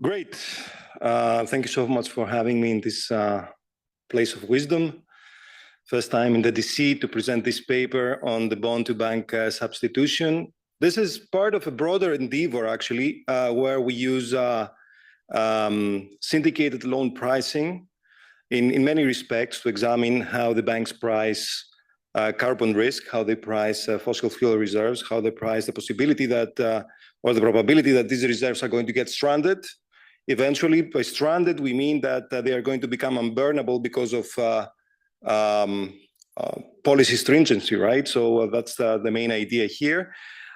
Great. Thank you so much for having me in this place of wisdom. First time in the DC to present this paper on the bond-to-bank substitution. This is part of a broader endeavor, actually, where we use syndicated loan pricing in many respects to examine how the banks price carbon risk, how they price fossil fuel reserves, how they price the possibility that, or the probability that these reserves are going to get stranded. Eventually, by stranded, we mean that they are going to become unburnable because of policy stringency, right? So that's the main idea here.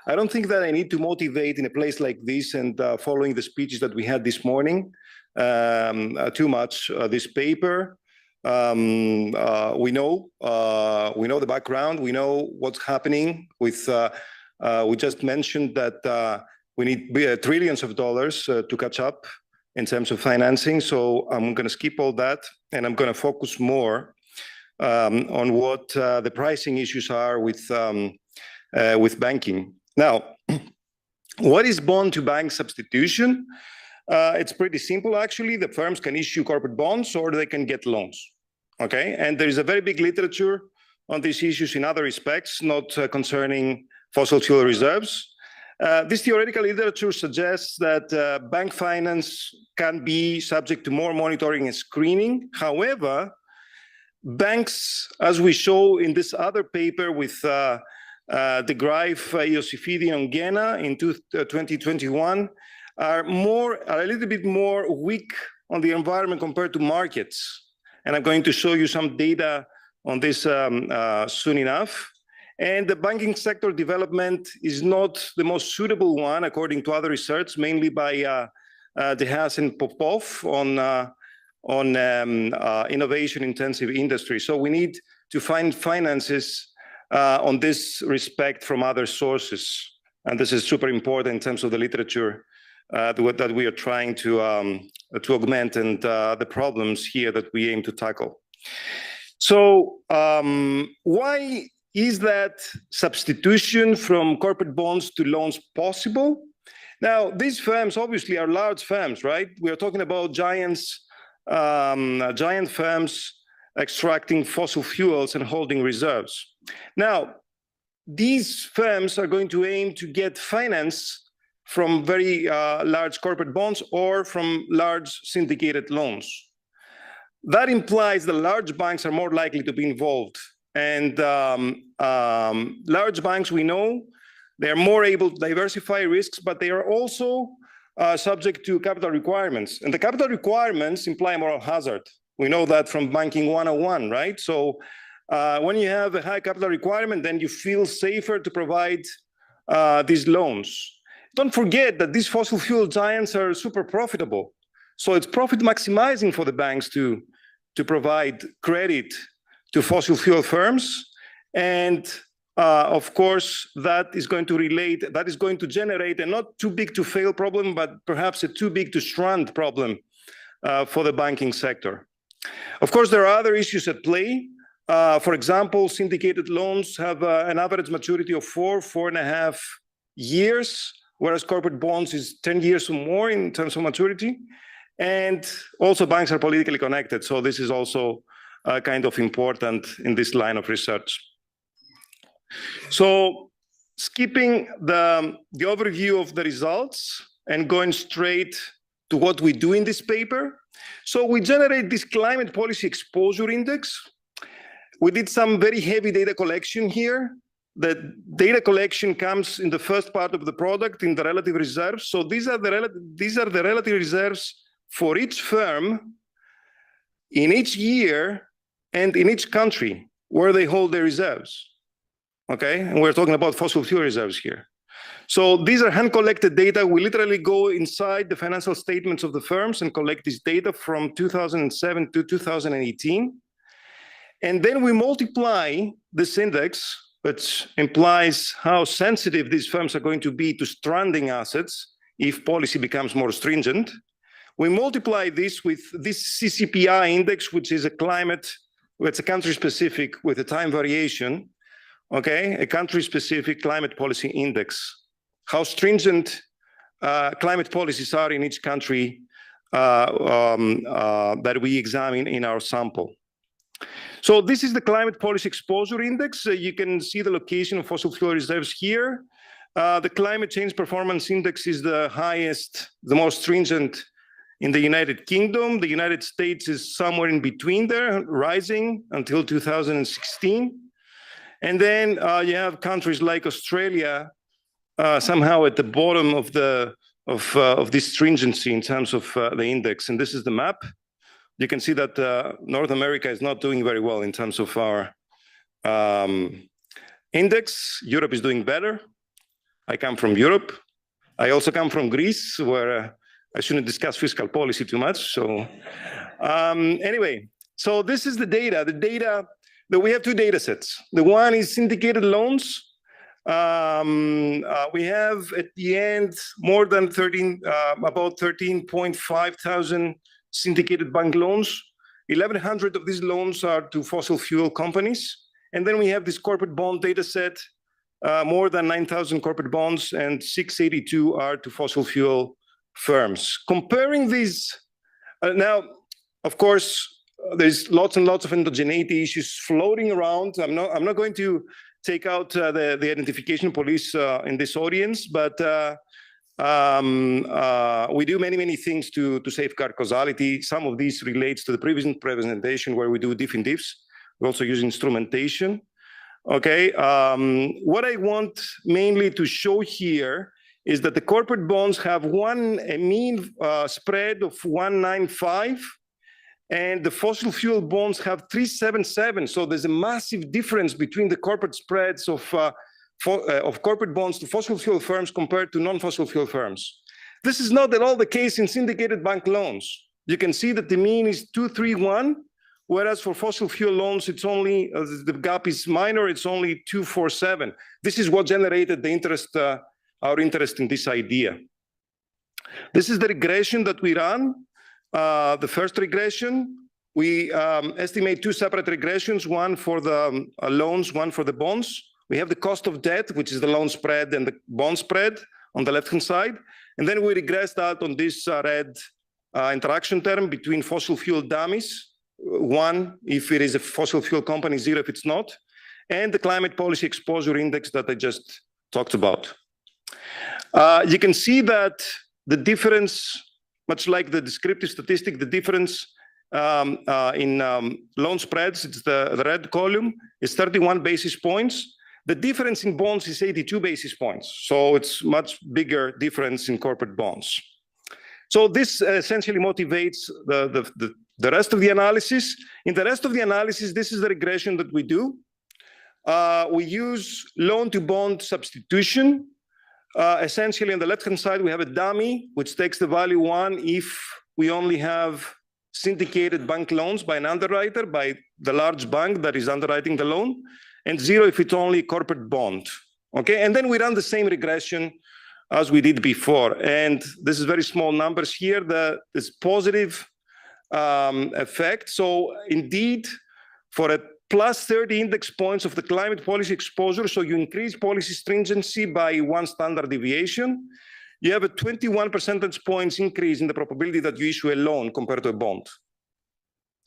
I don't think that I need to motivate in a place like this and following the speeches that we had this morning too much this paper. We know the background. We know what's happening with. We just mentioned that we need trillions of dollars to catch up in terms of financing. So I'm going to skip all that, and I'm going to focus more on what the pricing issues are with banking. Now, what is bond-to-bank substitution? It's pretty simple, actually. The firms can issue corporate bonds or they can get loans, okay? And there is a very big literature on these issues in other respects, not concerning fossil fuel reserves. This theoretical literature suggests that bank finance can be subject to more monitoring and screening. However, banks, as we show in this other paper with de Graaf, Iosifidi, and Gena in 2021, are a little bit more weak on the environment compared to markets. And I'm going to show you some data on this soon enough. And the banking sector development is not the most suitable one, according to other research, mainly by De Haas and Popov on innovation-intensive industry. So we need to find finances on this respect from other sources. And this is super important in terms of the literature that we are trying to augment and the problems here that we aim to tackle. So why is that substitution from corporate bonds to loans possible? Now, these firms obviously are large firms, right? We are talking about giant firms extracting fossil fuels and holding reserves. Now, these firms are going to aim to get finance from very large corporate bonds or from large syndicated loans. That implies that large banks are more likely to be involved. And large banks, we know, they're more able to diversify risks, but they are also subject to capital requirements. And the capital requirements imply moral hazard. We know that from Banking 101, right? So when you have a high capital requirement, then you feel safer to provide these loans. Don't forget that these fossil fuel giants are super profitable. So it's profit maximizing for the banks to provide credit to fossil fuel firms. And of course, that is going to generate a not too big to fail problem, but perhaps a too big to strand problem for the banking sector. Of course, there are other issues at play. For example, syndicated loans have an average maturity of 4.5 years, whereas corporate bonds is 10 years or more in terms of maturity. And also banks are politically connected. So this is also kind of important in this line of research. So skipping the overview of the results and going straight to what we do in this paper. So we generate this climate policy exposure index. We did some very heavy data collection here. The data collection comes in the first part of the product in the relative reserves. So these are the relative reserves for each firm in each year and in each country where they hold their reserves. Okay, and we're talking about fossil fuel reserves here. So these are hand-collected data. We literally go inside the financial statements of the firms and collect this data from 2007 to 2018. And then we multiply this index, which implies how sensitive these firms are going to be to stranding assets if policy becomes more stringent. We multiply this with this CCPI index, which is a it's a country-specific with a time variation, okay? A country-specific climate policy index. How stringent climate policies are in each country that we examine in our sample. So this is the climate policy exposure index. You can see the location of fossil fuel reserves here. The climate change performance index is the highest, the most stringent in the United Kingdom. The United States is somewhere in between there, rising until 2016. And then you have countries like Australia somehow at the bottom of this stringency in terms of the index. And this is the map. You can see that North America is not doing very well in terms of our index. Europe is doing better. I come from Europe. I also come from Greece, where I shouldn't discuss fiscal policy too much. So anyway, so this is the data. The data that we have two data sets. The one is syndicated loans. We have at the end more than about 13.5 thousand syndicated bank loans. 1,100 of these loans are to fossil fuel companies. And then we have this corporate bond data set, more than 9,000 corporate bonds, and 682 are to fossil fuel firms. Comparing these, now, of course, there's lots and lots of endogeneity issues floating around. I'm not going to take out the identification police in this audience, but we do many things to safeguard causality. Some of these relates to the previous presentation where we do diff in diffs. We also use instrumentation. Okay, what I want mainly to show here is that the corporate bonds have a mean spread of 195, and the fossil fuel bonds have 377. So there's a massive difference between the corporate spreads of corporate bonds to fossil fuel firms compared to non-fossil fuel firms. This is not at all the case in syndicated bank loans. You can see that the mean is 231, whereas for fossil fuel loans, it's only, the gap is minor, it's only 247. This is what generated the interest, our interest in this idea. This is the regression that we run. The first regression, we estimate two separate regressions, one for the loans, one for the bonds. We have the cost of debt, which is the loan spread and the bond spread on the left-hand side. And then we regress that on this red interaction term between fossil fuel dummies, 1 if it is a fossil fuel company, 0 if it's not, and the climate policy exposure index that I just talked about. You can see that the difference, much like the descriptive statistic, the difference in loan spreads, it's the red column, is 31 basis points. The difference in bonds is 82 basis points. So it's much bigger difference in corporate bonds. So this essentially motivates the rest of the analysis. In the rest of the analysis, this is the regression that we do. We use loan to bond substitution. Essentially, on the left-hand side, we have a dummy, which takes the value 1 if we only have syndicated bank loans by an underwriter, by the large bank that is underwriting the loan, and 0 if it's only corporate bond. Okay, and then we run the same regression as we did before. And this is very small numbers here. This positive effect. So indeed, for a plus 30 index points of the climate policy exposure, so you increase policy stringency by 1 standard deviation, you have a 21 percentage points increase in the probability that you issue a loan compared to a bond.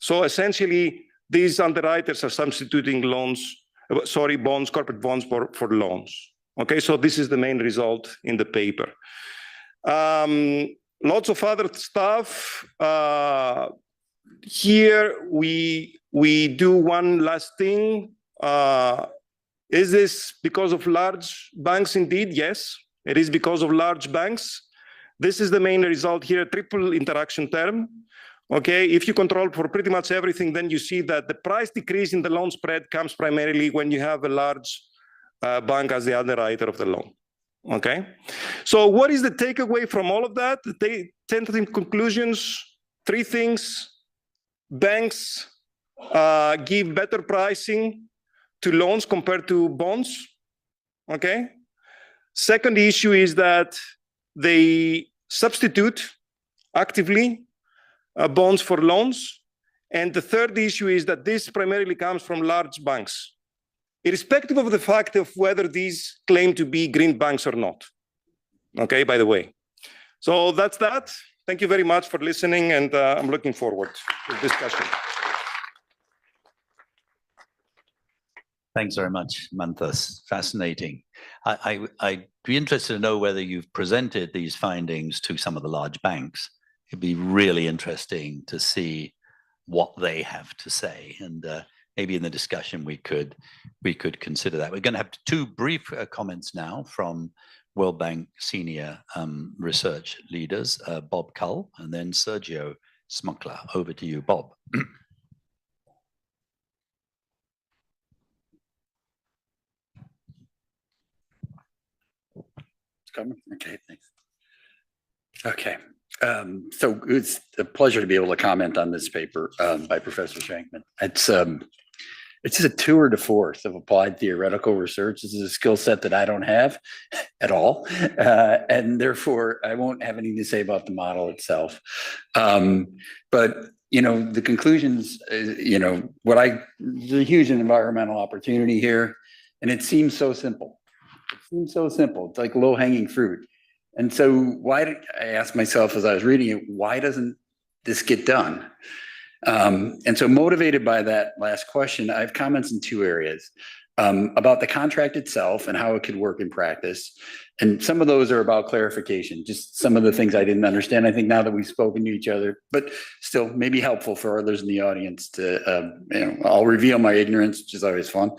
So essentially, these underwriters are substituting bonds, corporate bonds for loans. Okay, so this is the main result in the paper. Lots of other stuff. Here we do one last thing. Is this because of large banks? Indeed, yes, it is because of large banks. This is the main result here, triple interaction term. Okay, if you control for pretty much everything, then you see that the price decrease in the loan spread comes primarily when you have a large bank as the underwriter of the loan. Okay, so what is the takeaway from all of that? The tentative conclusions, 3 things. Banks give better pricing to loans compared to bonds. Okay. Second issue is that they substitute actively bonds for loans. And the third issue is that this primarily comes from large banks, irrespective of the fact of whether these claim to be green banks or not. Okay, by the way. So that's that. Thank you very much for listening, and I'm looking forward to the discussion. Thanks very much, Manthas. Fascinating. I'd be interested to know whether you've presented these findings to some of the large banks. It'd be really interesting to see what they have to say, and maybe in the discussion we could consider that. We're going to have 2 brief comments now from World Bank senior research leaders, Bob Cull and then Sergio Smuckler. Over to you, Bob. It's coming. Okay, thanks. Okay, so it's a pleasure to be able to comment on this paper by Professor Shankman. It's just a tour de force of applied theoretical research. This is a skill set that I don't have at all, and therefore I won't have anything to say about the model itself. But the conclusions, there's a huge environmental opportunity here, and it seems so simple. It seems so simple. It's like low-hanging fruit. And so why did I ask myself as I was reading it, why doesn't this get done? And so motivated by that last question, I have comments in 2 areas about the contract itself and how it could work in practice. And some of those are about clarification, just some of the things I didn't understand. I think now that we've spoken to each other, but still maybe helpful for others in the audience to, I'll reveal my ignorance, which is always fun.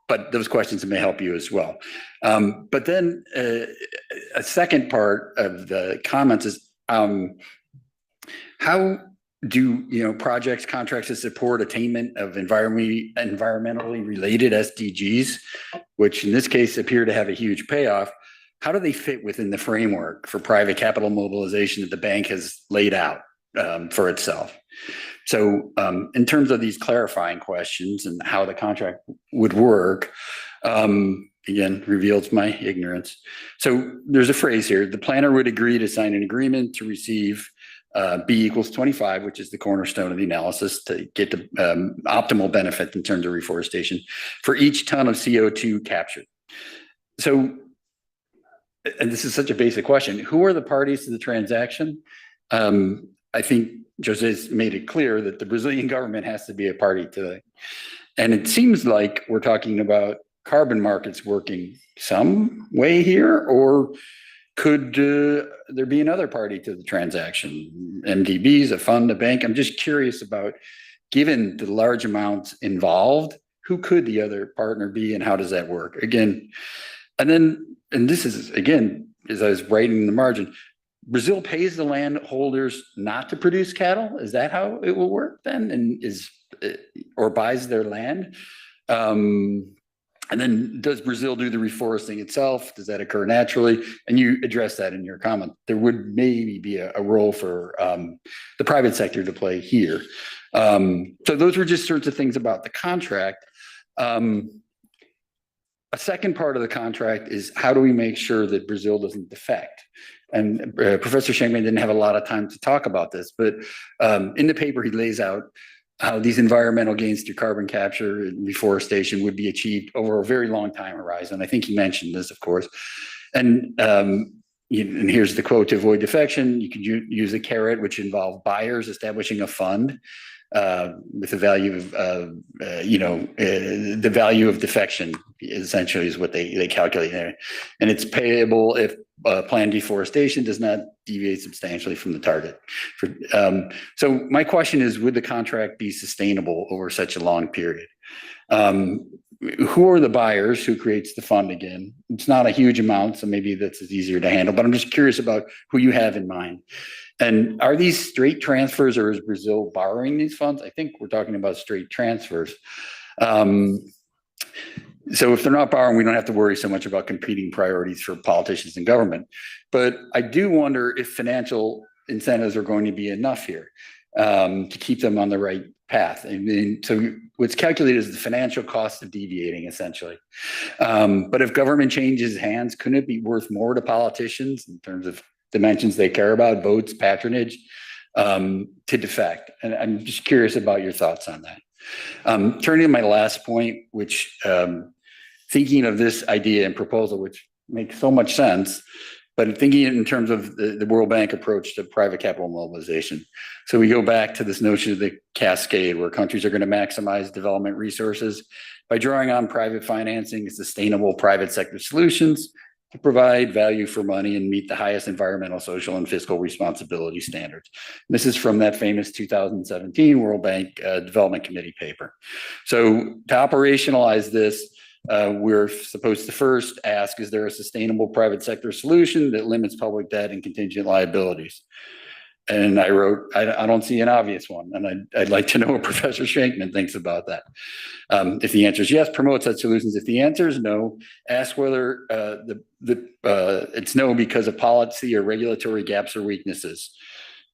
But those questions may help you as well. But then a second part of the comments is how do projects, contracts that support attainment of environmentally related SDGs, which in this case appear to have a huge payoff, how do they fit within the framework for private capital mobilization that the bank has laid out for itself? So in terms of these clarifying questions and how the contract would work, again, reveals my ignorance. So there's a phrase here: the planner would agree to sign an agreement to receive B equals 25, which is the cornerstone of the analysis, to get the optimal benefit in terms of reforestation for each ton of CO2 captured. So, and this is such a basic question, who are the parties to the transaction? I think José's made it clear that the Brazilian government has to be a party to it. And it seems like we're talking about carbon markets working some way here, or could there be another party to the transaction? MDBs, a fund, a bank? I'm just curious about, given the large amounts involved, who could the other partner be and how does that work? Again, and this is, again, as I was writing in the margin, Brazil pays the landholders not to produce cattle. Is that how it will work then? And or buys their land? And then does Brazil do the reforesting itself? Does that occur naturally? And you address that in your comment. There would maybe be a role for the private sector to play here. So those were just sorts of things about the contract. A second part of the contract is, how do we make sure that Brazil doesn't defect? And Professor Schenkman didn't have a lot of time to talk about this, but in the paper he lays out how these environmental gains through carbon capture and reforestation would be achieved over a very long time horizon. I think he mentioned this, of course. And here's the quote: to avoid defection, you can use a carrot, which involves buyers establishing a fund with the value of, the value of defection essentially is what they calculate there. And it's payable if planned deforestation does not deviate substantially from the target. So my question is, would the contract be sustainable over such a long period? Who are the buyers? Who creates the fund again? It's not a huge amount, so maybe that's easier to handle, but I'm just curious about who you have in mind. And are these straight transfers, or is Brazil borrowing these funds? I think we're talking about straight transfers. So if they're not borrowing, we don't have to worry so much about competing priorities for politicians and government. But I do wonder if financial incentives are going to be enough here to keep them on the right path. I mean, so what's calculated is the financial cost of deviating, essentially. But if government changes hands, couldn't it be worth more to politicians in terms of dimensions they care about, votes, patronage, to defect? And I'm just curious about your thoughts on that. Turning to my last point, which thinking of this idea and proposal, which makes so much sense, but thinking in terms of the World Bank approach to private capital mobilization. So we go back to this notion of the cascade, where countries are going to maximize development resources by drawing on private financing and sustainable private sector solutions to provide value for money and meet the highest environmental, social, and fiscal responsibility standards. This is from that famous 2017 World Bank Development Committee paper. So to operationalize this, we're supposed to first ask, is there a sustainable private sector solution that limits public debt and contingent liabilities? And I wrote, I don't see an obvious one. And I'd like to know what Professor Schenkman thinks about that. If the answer is yes, promote such solutions. If the answer is no, ask whether it's no because of policy or regulatory gaps or weaknesses.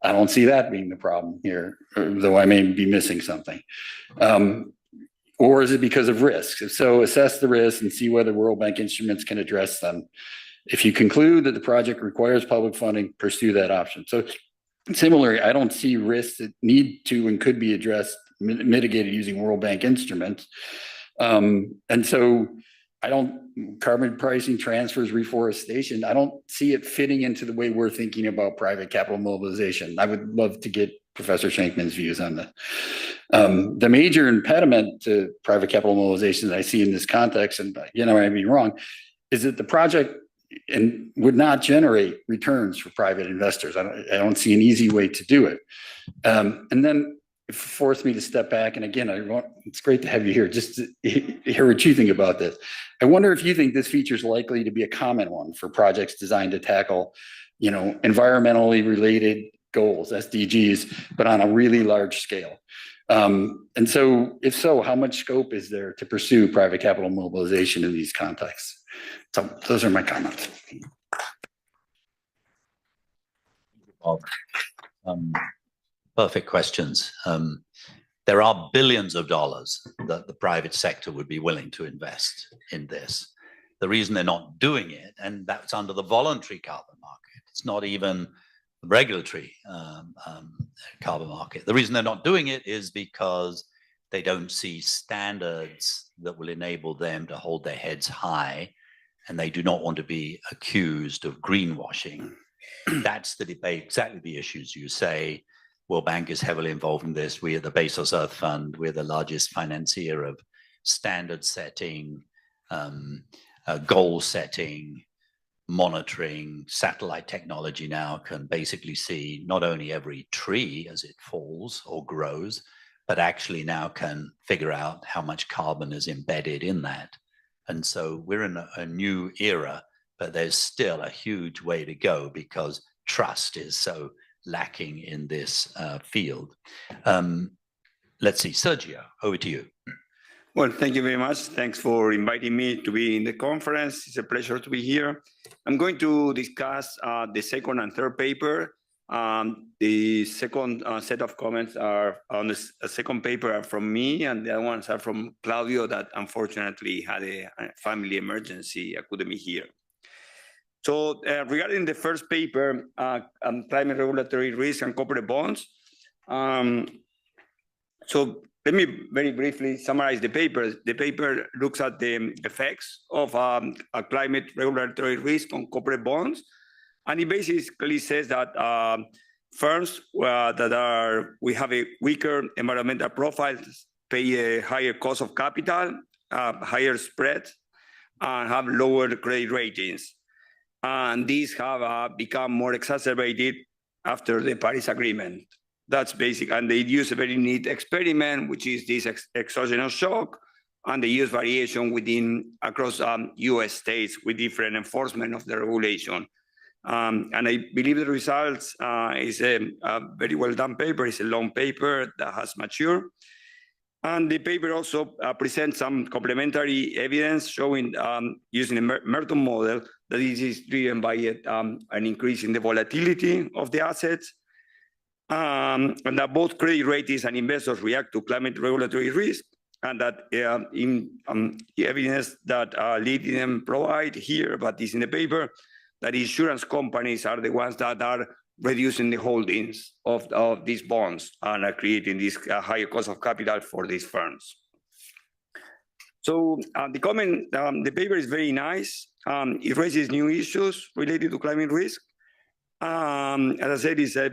I don't see that being the problem here, though I may be missing something. Or is it because of risks? If so, assess the risks and see whether World Bank instruments can address them. If you conclude that the project requires public funding, pursue that option. So similarly, I don't see risks that need to and could be addressed, mitigated using World Bank instruments. And so carbon pricing, transfers, reforestation, I don't see it fitting into the way we're thinking about private capital mobilization. I would love to get Professor Schenkman's views on that. The major impediment to private capital mobilization that I see in this context, and I might be wrong, is that the project would not generate returns for private investors. I don't see an easy way to do it. And then it forced me to step back. And again, it's great to have you here just to hear what you think about this. I wonder if you think this feature is likely to be a common one for projects designed to tackle, environmentally related goals, SDGs, but on a really large scale. And so, if so, how much scope is there to pursue private capital mobilization in these contexts? So those are my comments. Perfect questions. There are billions of dollars that the private sector would be willing to invest in this. The reason they're not doing it, and that's under the voluntary carbon market, it's not even the regulatory carbon market. The reason they're not doing it is because they don't see standards that will enable them to hold their heads high, and they do not want to be accused of greenwashing. That's the debate, exactly the issues you say. World Bank is heavily involved in this. We at the Bezos Earth Fund, we're the largest financier of standard setting, goal setting, monitoring. Satellite technology now can basically see not only every tree as it falls or grows, but actually now can figure out how much carbon is embedded in that. And so we're in a new era, but there's still a huge way to go because trust is so lacking in this field. Let's see, Sergio, over to you. Well, thank you very much. Thanks for inviting me to be in the conference. It's a pleasure to be here. I'm going to discuss the second and third paper. The second set of comments are on the second paper are from me, and the other ones are from Claudio that unfortunately had a family emergency. I couldn't be here. So regarding the first paper, climate regulatory risk and corporate bonds. So let me very briefly summarize the paper. The paper looks at the effects of a climate regulatory risk on corporate bonds. And it basically says that firms we have a weaker environmental profile, pay a higher cost of capital, higher spreads, and have lower credit ratings. And these have become more exacerbated after the Paris Agreement. That's basic. And they use a very neat experiment, which is this exogenous shock, and they use variation across US states with different enforcement of the regulation. And I believe the results is a very well done paper. It's a long paper that has matured. And the paper also presents some complementary evidence showing using a Merton model that this is driven by an increase in the volatility of the assets, and that both credit ratings and investors react to climate regulatory risk, and that in the evidence that Lithium provide here, but is in the paper, that insurance companies are the ones that are reducing the holdings of these bonds and are creating this higher cost of capital for these firms. So the paper is very nice. It raises new issues related to climate risk. As I said, it's a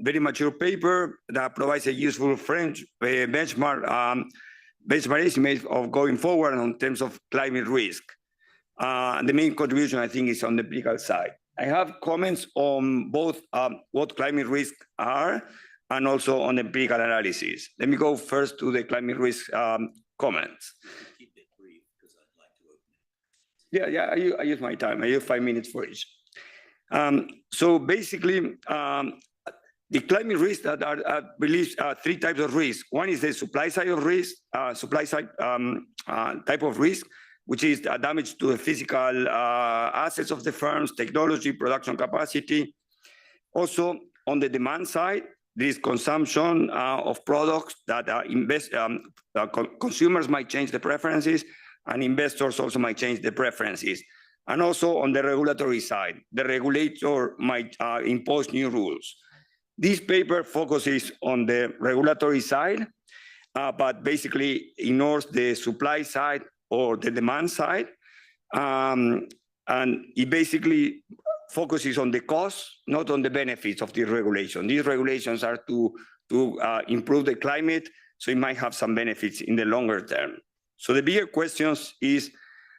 very mature paper that provides a useful benchmark estimate of going forward in terms of climate risk. The main contribution, I think, is on the legal side. I have comments on both what climate risks are and also on the empirical analysis. Let me go first to the climate risk comments. Keep it brief because I'd like to open it. Yeah, I use my time. I use 5 minutes for each. So basically, the climate risks that are released three types of risk. One is the supply side of risk, type of risk, which is damage to the physical assets of the firms, technology, production capacity. Also, on the demand side, there is consumption of products that consumers might change the preferences, and investors also might change the preferences. And also on the regulatory side, the regulator might impose new rules. This paper focuses on the regulatory side, but basically ignores the supply side or the demand side. And it basically focuses on the costs, not on the benefits of the regulation. These regulations are to improve the climate, so it might have some benefits in the longer term. So the bigger questions is,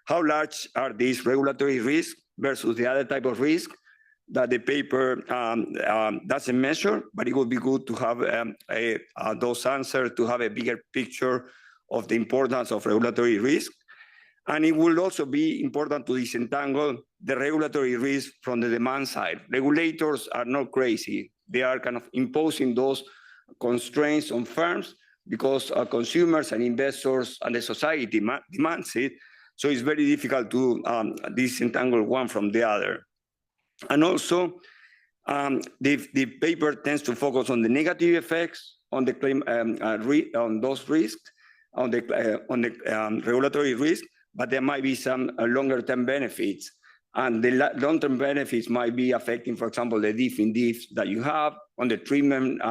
how large are these regulatory risks versus the other type of risk that the paper doesn't measure, but it would be good to have those answers to have a bigger picture of the importance of regulatory risk. And it will also be important to disentangle the regulatory risk from the demand side. Regulators are not crazy. They are kind of imposing those constraints on firms because consumers and investors and the society demands it. So it's very difficult to disentangle one from the other. And also, the paper tends to focus on the negative effects on the claim, on those risks, on the regulatory risk, but there might be some longer-term benefits. And the long-term benefits might be affecting, for example, the diff in diffs that you have on the treatment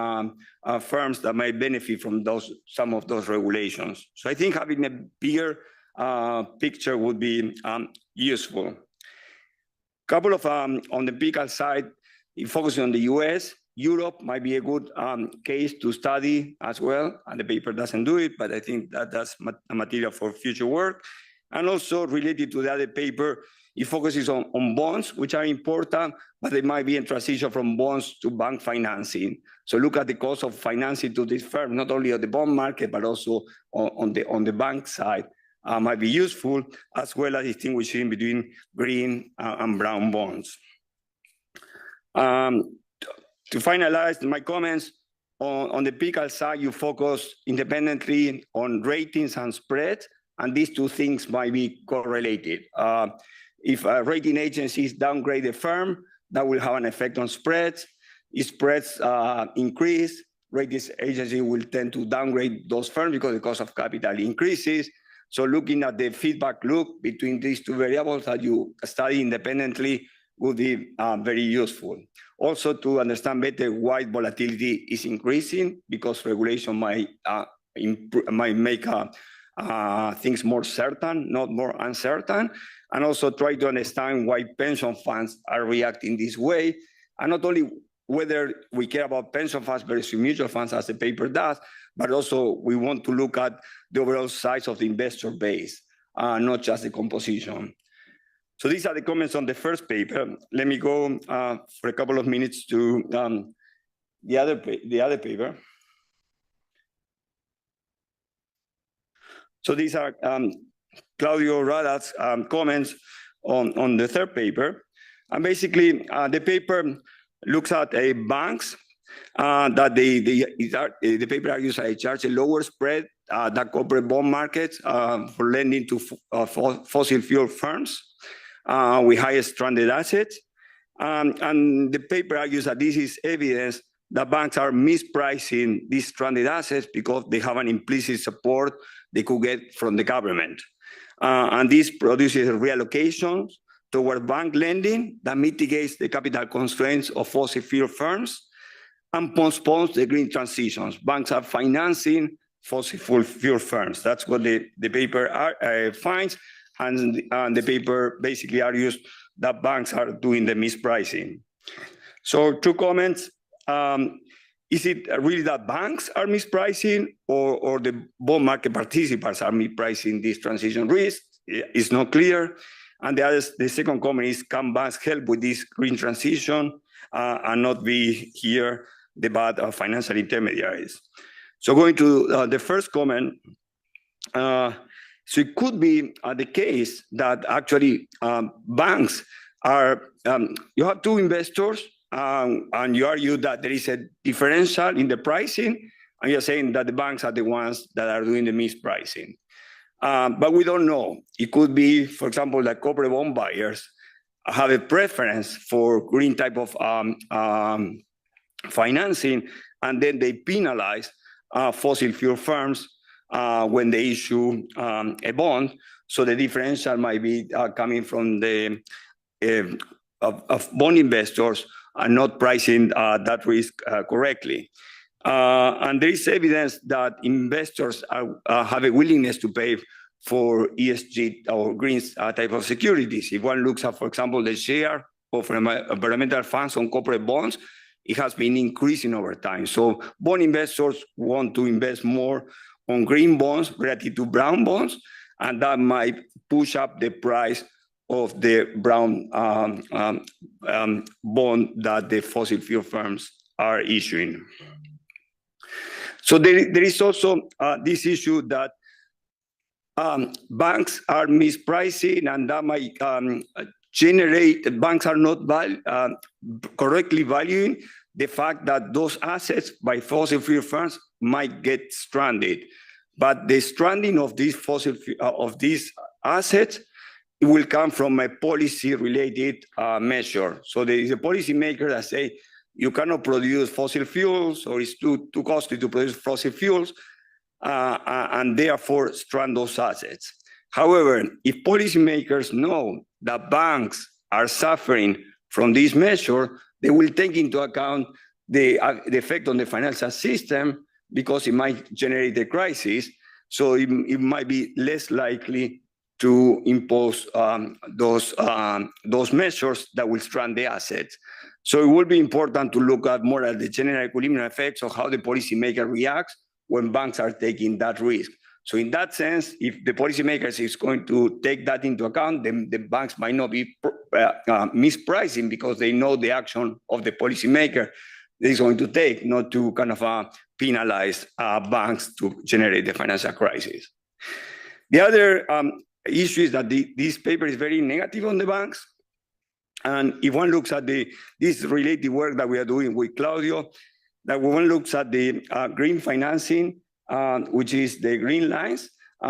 firms that might benefit from some of those regulations. So I think having a bigger picture would be useful. Couple of on the empirical side, focusing on the US, Europe might be a good case to study as well, and the paper doesn't do it, but I think that that's a material for future work. And also related to the other paper, it focuses on bonds, which are important, but they might be in transition from bonds to bank financing. So look at the cost of financing to this firm, not only on the bond market, but also on the bank side, might be useful, as well as distinguishing between green and brown bonds. To finalize my comments, on the fiscal side, you focus independently on ratings and spreads, and these two things might be correlated. If rating agencies downgrade the firm, that will have an effect on spreads. If spreads increase, rating agency will tend to downgrade those firms because the cost of capital increases. So looking at the feedback loop between these two variables that you study independently would be very useful. Also to understand better why volatility is increasing, because regulation might make things more certain, not more uncertain, and also try to understand why pension funds are reacting this way, and not only whether we care about pension funds versus mutual funds as the paper does, but also we want to look at the overall size of the investor base, not just the composition. So these are the comments on the first paper. Let me go for a couple of minutes to the other paper. So these are Claudio Rada's comments on the third paper. And basically, the paper looks at banks that the paper argues they charge a lower spread than corporate bond markets for lending to fossil fuel firms with higher stranded assets. And the paper argues that this is evidence that banks are mispricing these stranded assets because they have an implicit support they could get from the government. And this produces reallocations toward bank lending that mitigates the capital constraints of fossil fuel firms and postpones the green transitions. Banks are financing fossil fuel firms. That's what the paper finds. And the paper basically argues that banks are doing the mispricing. So 2 comments. Is it really that banks are mispricing or the bond market participants are mispricing this transition risk? It's not clear. And the second comment is, can banks help with this green transition and not be here the bad financial intermediaries? So going to the first comment, so it could be the case that actually banks are, you have 2 investors, and you argue that there is a differential in the pricing, and you're saying that the banks are the ones that are doing the mispricing. But we don't know. It could be, for example, that corporate bond buyers have a preference for green type of financing, and then they penalize fossil fuel firms when they issue a bond. So the differential might be coming from the of bond investors are not pricing that risk correctly. And there is evidence that investors have a willingness to pay for ESG or green type of securities. If one looks at, for example, the share of environmental funds on corporate bonds, it has been increasing over time. So bond investors want to invest more on green bonds relative to brown bonds, and that might push up the price of the brown bond that the fossil fuel firms are issuing. So there is also this issue that banks are mispricing, and that might generate, banks are not correctly valuing the fact that those assets by fossil fuel firms might get stranded. But the stranding of these assets, it will come from a policy-related measure. So there is a policymaker that say, you cannot produce fossil fuels, or it's too costly to produce fossil fuels, and therefore strand those assets. However, if policymakers know that banks are suffering from this measure, they will take into account the effect on the financial system, because it might generate a crisis. So it might be less likely to impose those measures that will strand the assets. So it would be important to look at more at the general equilibrium effects of how the policymaker reacts when banks are taking that risk. So in that sense, if the policymakers is going to take that into account, then the banks might not be mispricing because they know the action of the policymaker is going to take, not to kind of penalize banks to generate the financial crisis. The other issue is that this paper is very negative on the banks. And if one looks at this related work that we are doing with Claudio, that when one looks at the green financing, which is the green lines,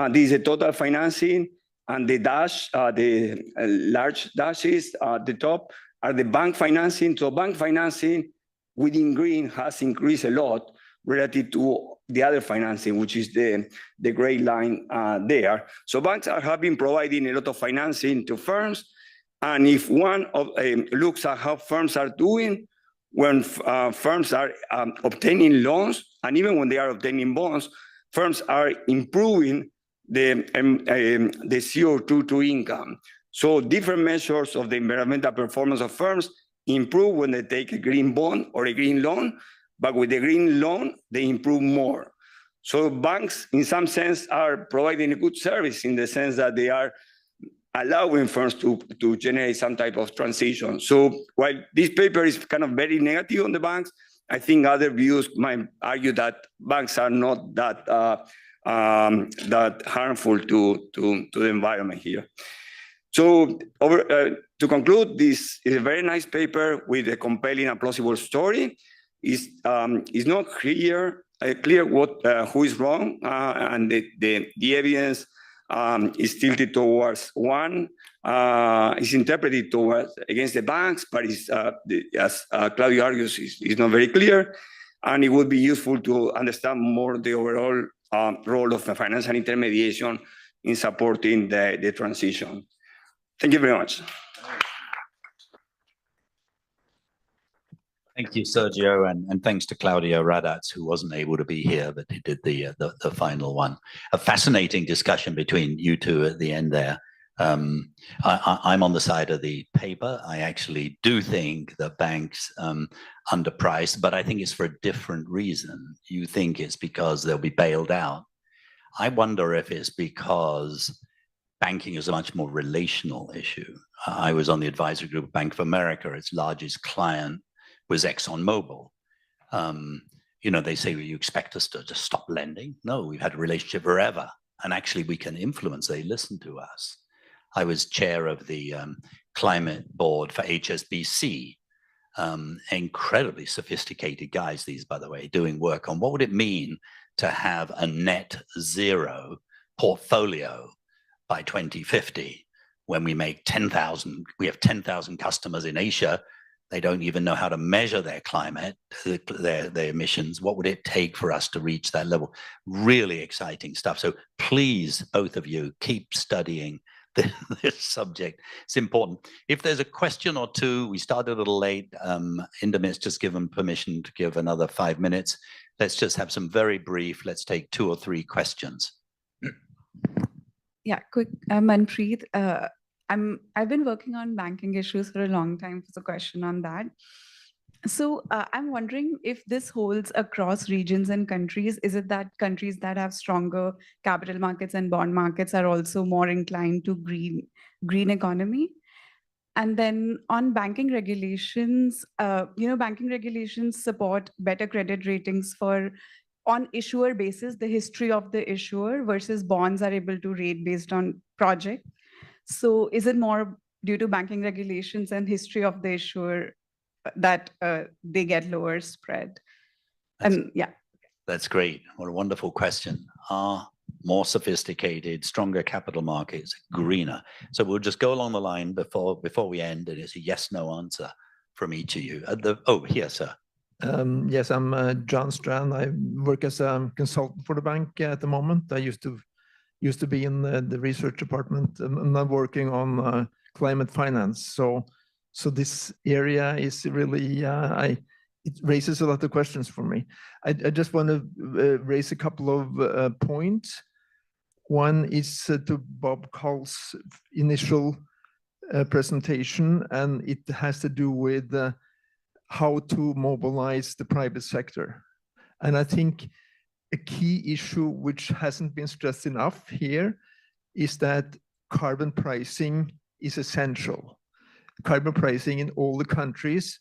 this is the total financing, and the dash, the large dashes at the top are the bank financing. So bank financing within green has increased a lot relative to the other financing, which is the gray line there. So banks have been providing a lot of financing to firms. And if one looks at how firms are doing, when firms are obtaining loans, and even when they are obtaining bonds, firms are improving the CO2 to income. So different measures of the environmental performance of firms improve when they take a green bond or a green loan, but with the green loan, they improve more. So banks, in some sense, are providing a good service in the sense that they are allowing firms to generate some type of transition. So while this paper is kind of very negative on the banks, I think other views might argue that banks are not that that harmful to the environment here. So to conclude, this is a very nice paper with a compelling and plausible story. It's not clear who is wrong, and the evidence is tilted towards one, is interpreted towards against the banks, but is, as Claudio argues, is not very clear. And it would be useful to understand more the overall role of financial intermediation in supporting the transition. Thank you very much. Thank you, Sergio, and thanks to Claudio Radats, who wasn't able to be here, but he did the final one. A fascinating discussion between you two at the end there. I'm on the side of the paper. I actually do think that banks underpriced, but I think it's for a different reason. You think it's because they'll be bailed out. I wonder if it's because banking is a much more relational issue. I was on the advisory group of Bank of America. Its largest client was ExxonMobil. They say, well, you expect us to just stop lending? No, we've had a relationship forever. And actually we can influence, they listen to us. I was chair of the climate board for HSBC. Incredibly sophisticated guys, these, by the way, doing work on what would it mean to have a net zero portfolio by 2050 when we make 10,000, we have 10,000 customers in Asia. They don't even know how to measure their climate, their emissions. What would it take for us to reach that level? Really exciting stuff. So please, both of you, keep studying this subject. It's important. If there's a question or two, we started a little late. Indamit's just given permission to give another 5 minutes. Let's just have some very brief, let's take 2 or 3 questions. Yeah, quick, Manpreet. I've been working on banking issues for a long time. There's a question on that. So I'm wondering if this holds across regions and countries. Is it that countries that have stronger capital markets and bond markets are also more inclined to green economy? And then on banking regulations, banking regulations support better credit ratings on issuer basis, the history of the issuer, versus bonds are able to rate based on project. So is it more due to banking regulations and history of the issuer that they get lower spread? That's great. What a wonderful question. Are more sophisticated, stronger capital markets greener? So we'll just go along the line before we end, and it's a yes/no answer from each of you. Here, sir. Yes, I'm John Strand. I work as a consultant for the bank at the moment. I used to be in the research department, and I'm working on climate finance. So this area is really, it raises a lot of questions for me. I just want to raise a couple of points. One is to Bob Call's initial presentation, and it has to do with how to mobilize the private sector. And I think a key issue which hasn't been stressed enough here is that carbon pricing is essential. Carbon pricing in all the countries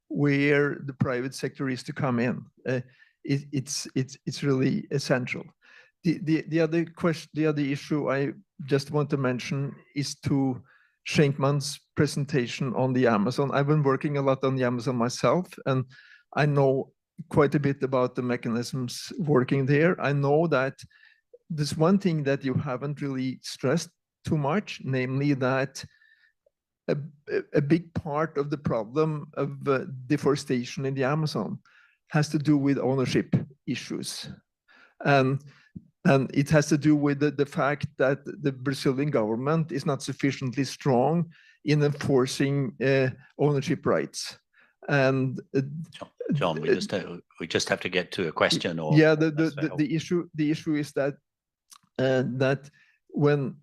where the private sector is to come in. It's really essential. The other question, the other issue I just want to mention is to Schenkman's presentation on the Amazon. I've been working a lot on the Amazon myself, and I know quite a bit about the mechanisms working there. I know that there's one thing that you haven't really stressed too much, namely that a big part of the problem of deforestation in the Amazon has to do with ownership issues. And it has to do with the fact that the Brazilian government is not sufficiently strong in enforcing ownership rights. And John, we just have to get to a question. Or yeah, the issue is that when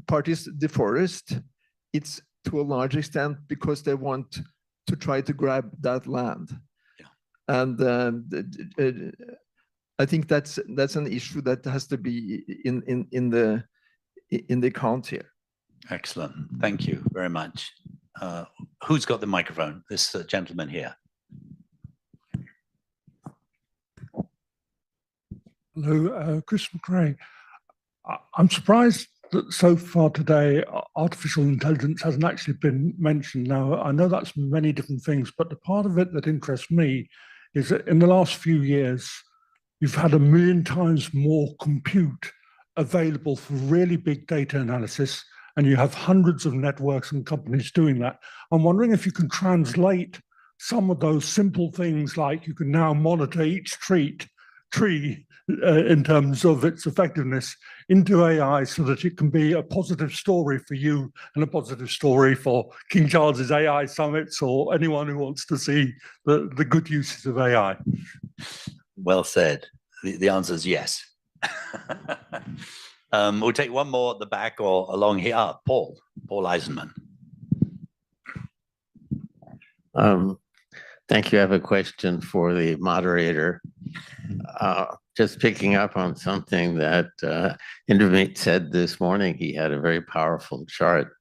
parties deforest, it's to a large extent because they want to try to grab that land. Yeah. And I think that's an issue that has to be in the account here. Excellent. Thank you very much. Who's got the microphone? This gentleman here. Hello, Chris McRae. I'm surprised that so far today, artificial intelligence hasn't actually been mentioned. Now, I know that's many different things, but the part of it that interests me is that in the last few years, you've had 1 million times more compute available for really big data analysis, and you have hundreds of networks and companies doing that. I'm wondering if you can translate some of those simple things, like you can now monitor each tree in terms of its effectiveness, into AI so that it can be a positive story for you and a positive story for King Charles's AI summits or anyone who wants to see the good uses of AI. Well said. The answer is yes. We'll take one more at the back or along here. Paul Eisenman. Thank you. I have a question for the moderator. Just picking up on something that Indermeet said this morning, he had a very powerful chart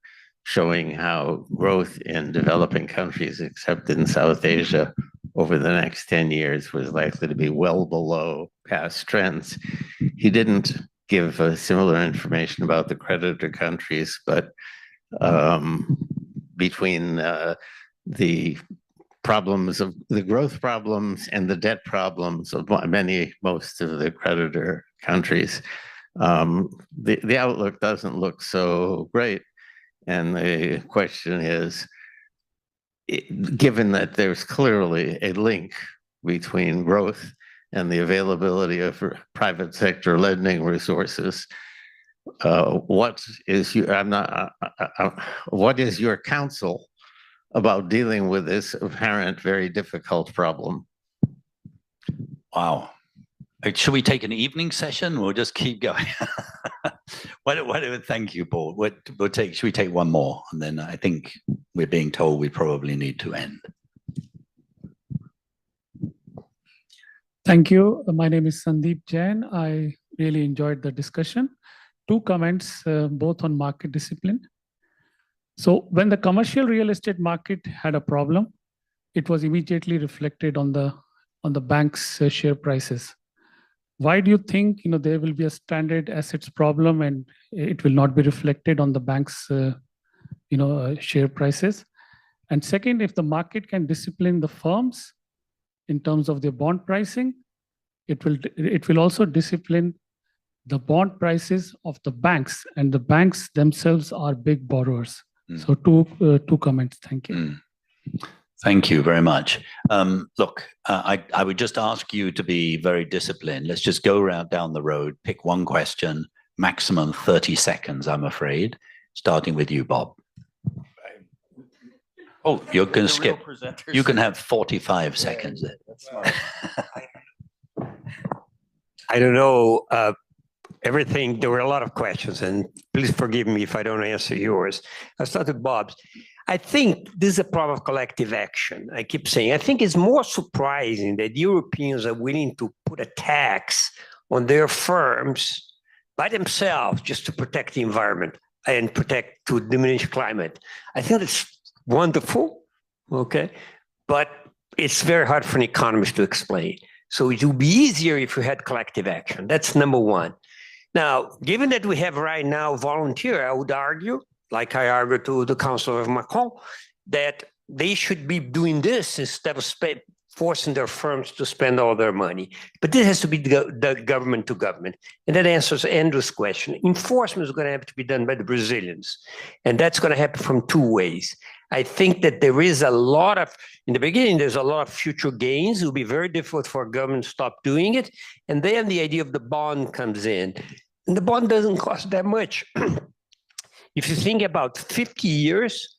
showing how growth in developing countries, except in South Asia, over the next 10 years was likely to be well below past trends. He didn't give similar information about the creditor countries, but between the problems of the growth problems and the debt problems of most of the creditor countries, the outlook doesn't look so great. And the question is, given that there's clearly a link between growth and the availability of private sector lending resources, what is your counsel about dealing with this apparent very difficult problem? Wow. Should we take an evening session? We'll just keep going. Thank you, Paul. Should we take one more? And then I think we're being told we probably need to end. Thank you. My name is Sandeep Jain. I really enjoyed the discussion. 2 comments, both on market discipline. So when the commercial real estate market had a problem, it was immediately reflected on the bank's share prices. Why do you think there will be a standard assets problem and it will not be reflected on the bank's share prices? And second, if the market can discipline the firms in terms of their bond pricing, it will also discipline the bond prices of the banks, and the banks themselves are big borrowers. So two comments. Thank you. Thank you very much. Look, I would just ask you to be very disciplined. Let's just go around down the road, pick one question, maximum 30 seconds, I'm afraid, starting with you, Bob. Oh, you can skip. You can have 45 seconds. I don't know everything. There were a lot of questions, and please forgive me if I don't answer yours. I'll start with Bob's. I think this is a problem of collective action. I keep saying, I think it's more surprising that Europeans are willing to put a tax on their firms by themselves just to protect the environment and to diminish climate. I think that's wonderful, okay? But it's very hard for an economist to explain. So it would be easier if we had collective action. That's number one. Now, given that we have right now volunteer, I would argue, like I argued to the Council of Macron, that they should be doing this instead of forcing their firms to spend all their money. But this has to be the government to government. And that answers Andrew's question. Enforcement is going to have to be done by the Brazilians. And that's going to happen from two ways. I think that there is a lot of, in the beginning, there's a lot of future gains. It will be very difficult for a government to stop doing it. And then the idea of the bond comes in. And the bond doesn't cost that much. If you think about 50 years,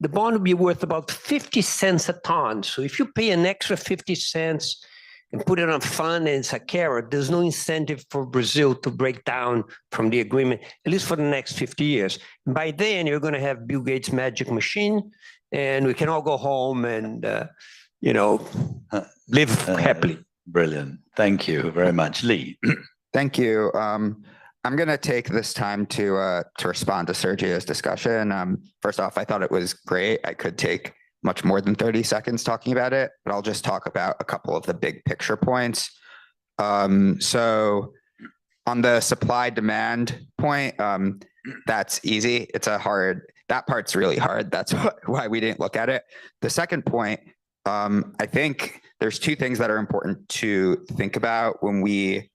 the bond will be worth about 50 cents a ton. So if you pay an extra 50 cents and put it on a fund and it's a carrot, there's no incentive for Brazil to break down from the agreement, at least for the next 50 years. By then, you're going to have Bill Gates' magic machine, and we can all go home and, live happily. Brilliant. Thank you very much. Lee. Thank you. I'm going to take this time to respond to Sergio's discussion. First off, I thought it was great. I could take much more than 30 seconds talking about it, but I'll just talk about a couple of the big picture points. So on the supply demand point, that's easy. That part's really hard. That's why we didn't look at it. The second point, I think there's two things that are important to think about when we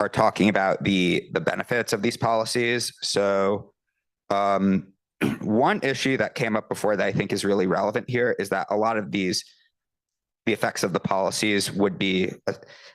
are talking about the benefits of these policies. So one issue that came up before that I think is really relevant here is that a lot of the effects of the policies would be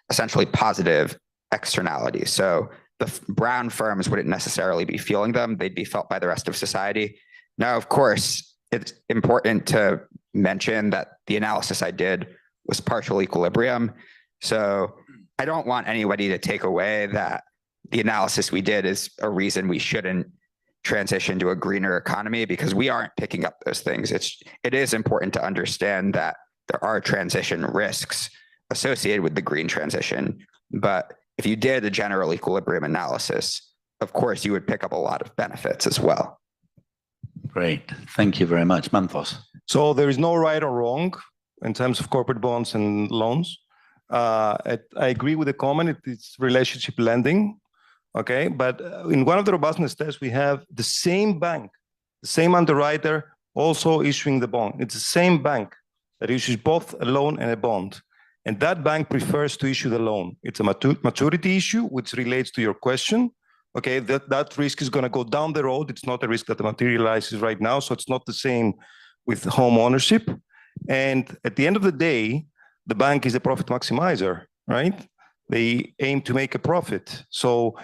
essentially positive externalities. So the brown firms wouldn't necessarily be feeling them. They'd be felt by the rest of society. Now, of course, it's important to mention that the analysis I did was partial equilibrium. So I don't want anybody to take away that the analysis we did is a reason we shouldn't transition to a greener economy, because we aren't picking up those things. It is important to understand that there are transition risks associated with the green transition. But if you did a general equilibrium analysis, of course, you would pick up a lot of benefits as well. Great. Thank you very much. Manthos. So there is no right or wrong in terms of corporate bonds and loans. I agree with the comment. It's relationship lending, okay? But in one of the robustness tests, we have the same bank, the same underwriter also issuing the bond. It's the same bank that issues both a loan and a bond. And that bank prefers to issue the loan. It's a maturity issue, which relates to your question. Okay, that risk is going to go down the road. It's not a risk that materializes right now. So it's not the same with home ownership. And at the end of the day, the bank is a profit maximizer, right? They aim to make a profit. So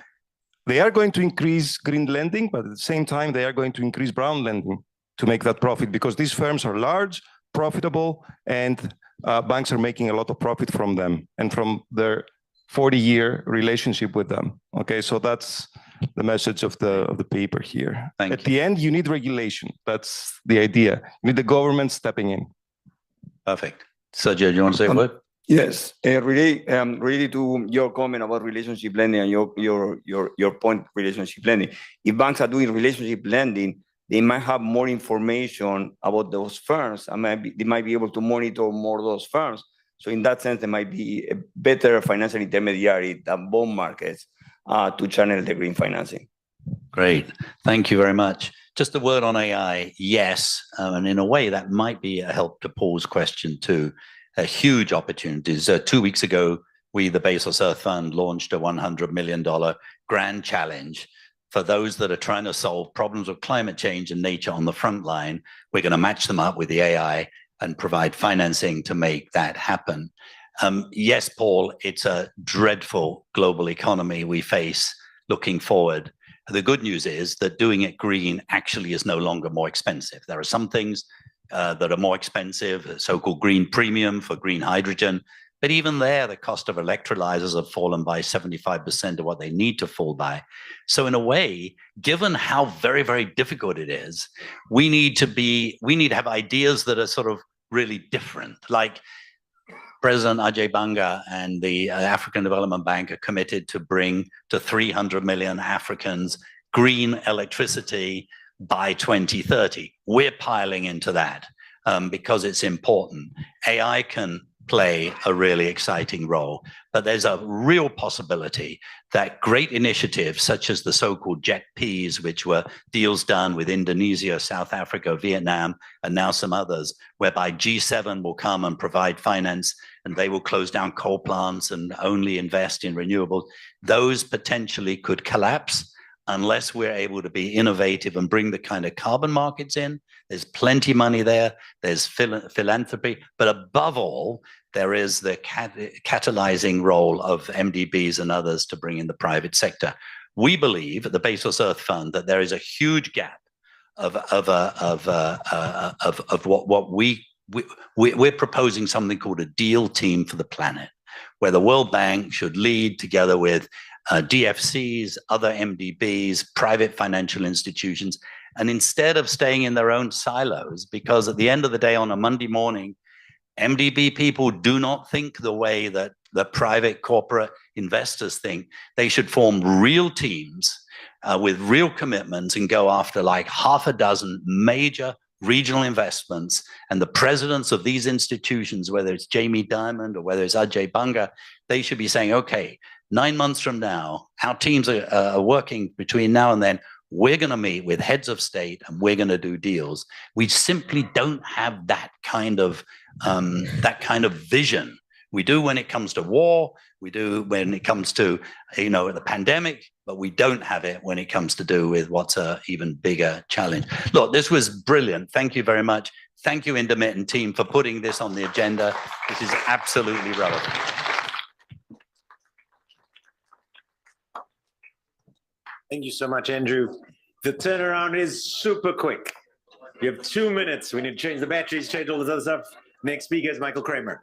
they are going to increase green lending, but at the same time, they are going to increase brown lending to make that profit, because these firms are large, profitable, and banks are making a lot of profit from them and from their 40-year relationship with them. Okay, so that's the message of the paper here. At the end, you need regulation. That's the idea. You need the government stepping in. Perfect. Sergio, do you want to say a word? Yes, really to your comment about relationship lending and your point, relationship lending. If banks are doing relationship lending, they might have more information about those firms, and they might be able to monitor more of those firms. So in that sense, they might be a better financial intermediary than bond markets to channel the green financing. Great. Thank you very much. Just a word on AI. Yes. And in a way, that might be a help to Paul's question too. Huge opportunities. 2 weeks ago, we, the Bezos Earth Fund, launched a $100 million grand challenge for those that are trying to solve problems of climate change and nature on the front line. We're going to match them up with the AI and provide financing to make that happen. Yes, Paul, it's a dreadful global economy we face looking forward. The good news is that doing it green actually is no longer more expensive. There are some things that are more expensive, a so-called green premium for green hydrogen, But even there, the cost of electrolyzers have fallen by 75% of what they need to fall by. So in a way, given how very, very difficult it is, we need to have ideas that are sort of really different. Like President Ajay Banga and the African Development Bank are committed to bring to 300 million Africans green electricity by 2030. We're piling into that because it's important. AI can play a really exciting role, but there's a real possibility that great initiatives such as the so-called JET-Ps, which were deals done with Indonesia, South Africa, Vietnam, and now some others, whereby G7 will come and provide finance and they will close down coal plants and only invest in renewables, those potentially could collapse unless we're able to be innovative and bring the kind of carbon markets in. There's plenty money there, there's philanthropy, but above all, there is the catalyzing role of MDBs and others to bring in the private sector. We believe at the Bezos Earth Fund that there is a huge gap of what we're proposing something called a deal team for the planet, where the World Bank should lead together with DFCs, other MDBs, private financial institutions, and instead of staying in their own silos, because at the end of the day on a Monday morning, MDB people do not think the way that the private corporate investors think. They should form real teams with real commitments and go after like half a dozen major regional investments. And the presidents of these institutions, whether it's Jamie Dimon or whether it's Ajay Banga, they should be saying, okay, 9 months from now, our teams are working between now and then. We're going to meet with heads of state and we're going to do deals. We simply don't have that kind of vision. We do when it comes to war. We do when it comes to, the pandemic, but we don't have it when it comes to do with what's an even bigger challenge. Look, this was brilliant. Thank you very much. Thank you, Intermittent team, for putting this on the agenda. This is absolutely relevant. Thank you so much, Andrew. The turnaround is super quick. You have 2 minutes. We need to change the batteries, change all this other stuff. Next speaker is Michael Kremer.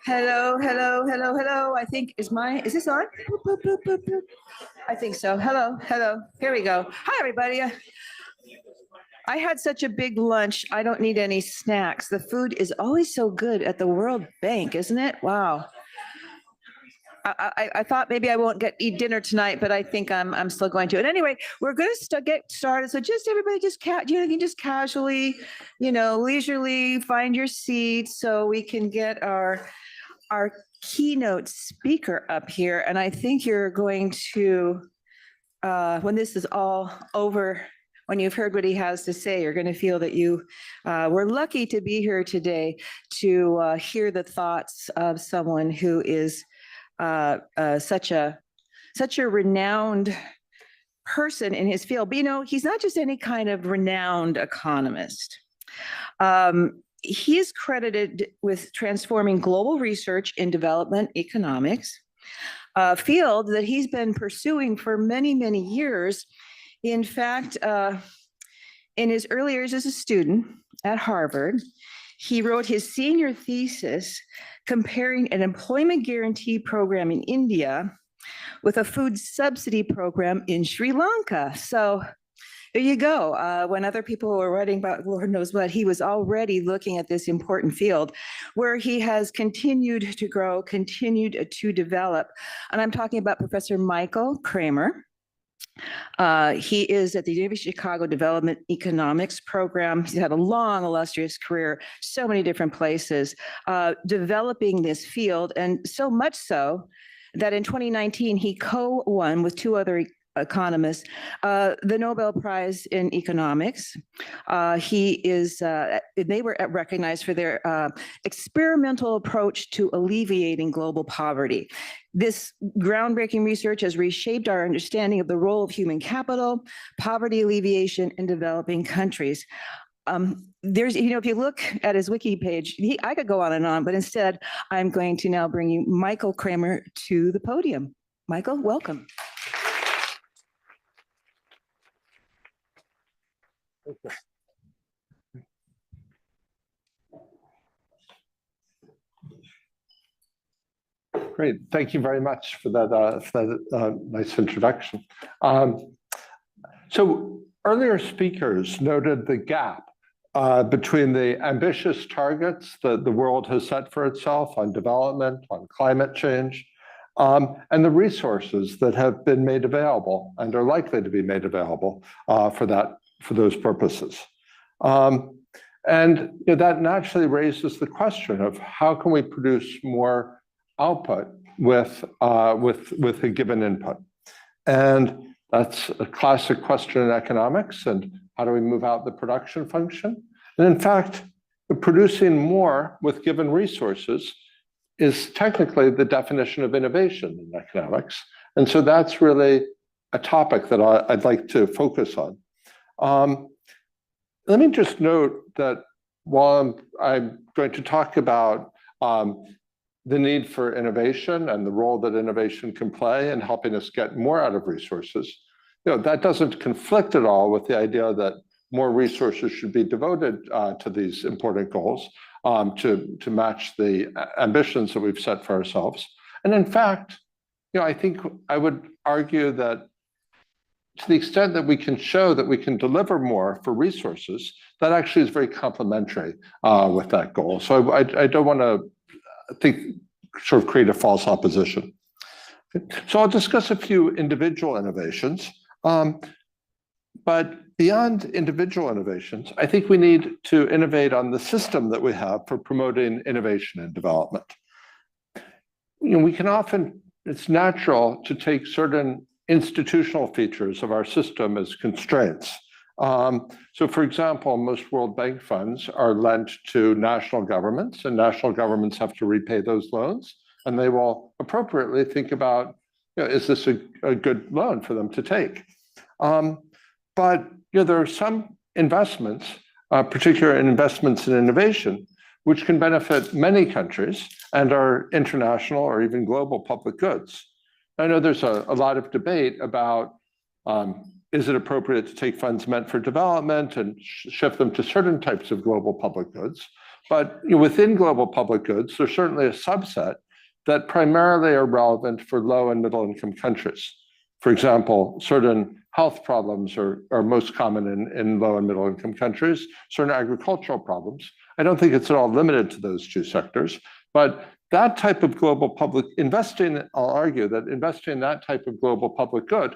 Hello, hello, hello, hello. I think is this on? Boop, boop, boop, boop, boop. I think so. Hello, hello. Here we go. Hi, everybody. I had such a big lunch. I don't need any snacks. The food is always so good at the World Bank, isn't it? Wow. I thought maybe I won't eat dinner tonight, but I think I'm still going to. And anyway, we're going to get started. So just everybody, you can just casually, leisurely find your seats so we can get our keynote speaker up here. And I think you're going to, when this is all over, when you've heard what he has to say, you're going to feel that you were lucky to be here today to hear the thoughts of someone who is such a renowned person in his field. But he's not just any kind of renowned economist. He is credited with transforming global research in development economics, a field that he's been pursuing for many, many years. In fact, in his early years as a student at Harvard, he wrote his senior thesis comparing an employment guarantee program in India with a food subsidy program in Sri Lanka. So there you go. When other people were writing about Lord knows what, he was already looking at this important field where he has continued to grow, continued to develop. And I'm talking about Professor Michael Kremer. He is at the University of Chicago Development Economics program. He's had a long, illustrious career, so many different places, developing this field, and so much so that in 2019, he co-won with two other economists the Nobel Prize in Economics. They were recognized for their experimental approach to alleviating global poverty. This groundbreaking research has reshaped our understanding of the role of human capital, poverty alleviation in developing countries. There's, if you look at his wiki page, I could go on and on, but instead, I'm going to now bring you Michael Kremer to the podium. Michael, welcome. Great. Thank you very much for that, nice introduction. So earlier speakers noted the gap between the ambitious targets that the world has set for itself on development, on climate change, and the resources that have been made available and are likely to be made available for those purposes. And that naturally raises the question of how can we produce more output with a given input? And that's a classic question in economics. And how do we move out the production function? And in fact, producing more with given resources is technically the definition of innovation in economics. And so that's really a topic that I'd like to focus on. Let me just note that while I'm going to talk about the need for innovation and the role that innovation can play in helping us get more out of resources, that doesn't conflict at all with the idea that more resources should be devoted to these important goals to match the ambitions that we've set for ourselves. And in fact, I think I would argue that to the extent that we can show that we can deliver more for resources, that actually is very complementary with that goal. So I don't want to sort of create a false opposition. So I'll discuss a few individual innovations. But beyond individual innovations, I think we need to innovate on the system that we have for promoting innovation and development. We can often, it's natural to take certain institutional features of our system as constraints. So for example, most World Bank funds are lent to national governments, and national governments have to repay those loans, and they will appropriately think about, is this a good loan for them to take? But there are some investments, particularly investments in innovation, which can benefit many countries and are international or even global public goods. I know there's a lot of debate about is it appropriate to take funds meant for development and shift them to certain types of global public goods. But within global public goods, there's certainly a subset that primarily are relevant for low and middle income countries. For example, certain health problems are most common in low and middle income countries, certain agricultural problems. I don't think it's at all limited to those two sectors, but that type of global public investing, I'll argue that investing in that type of global public good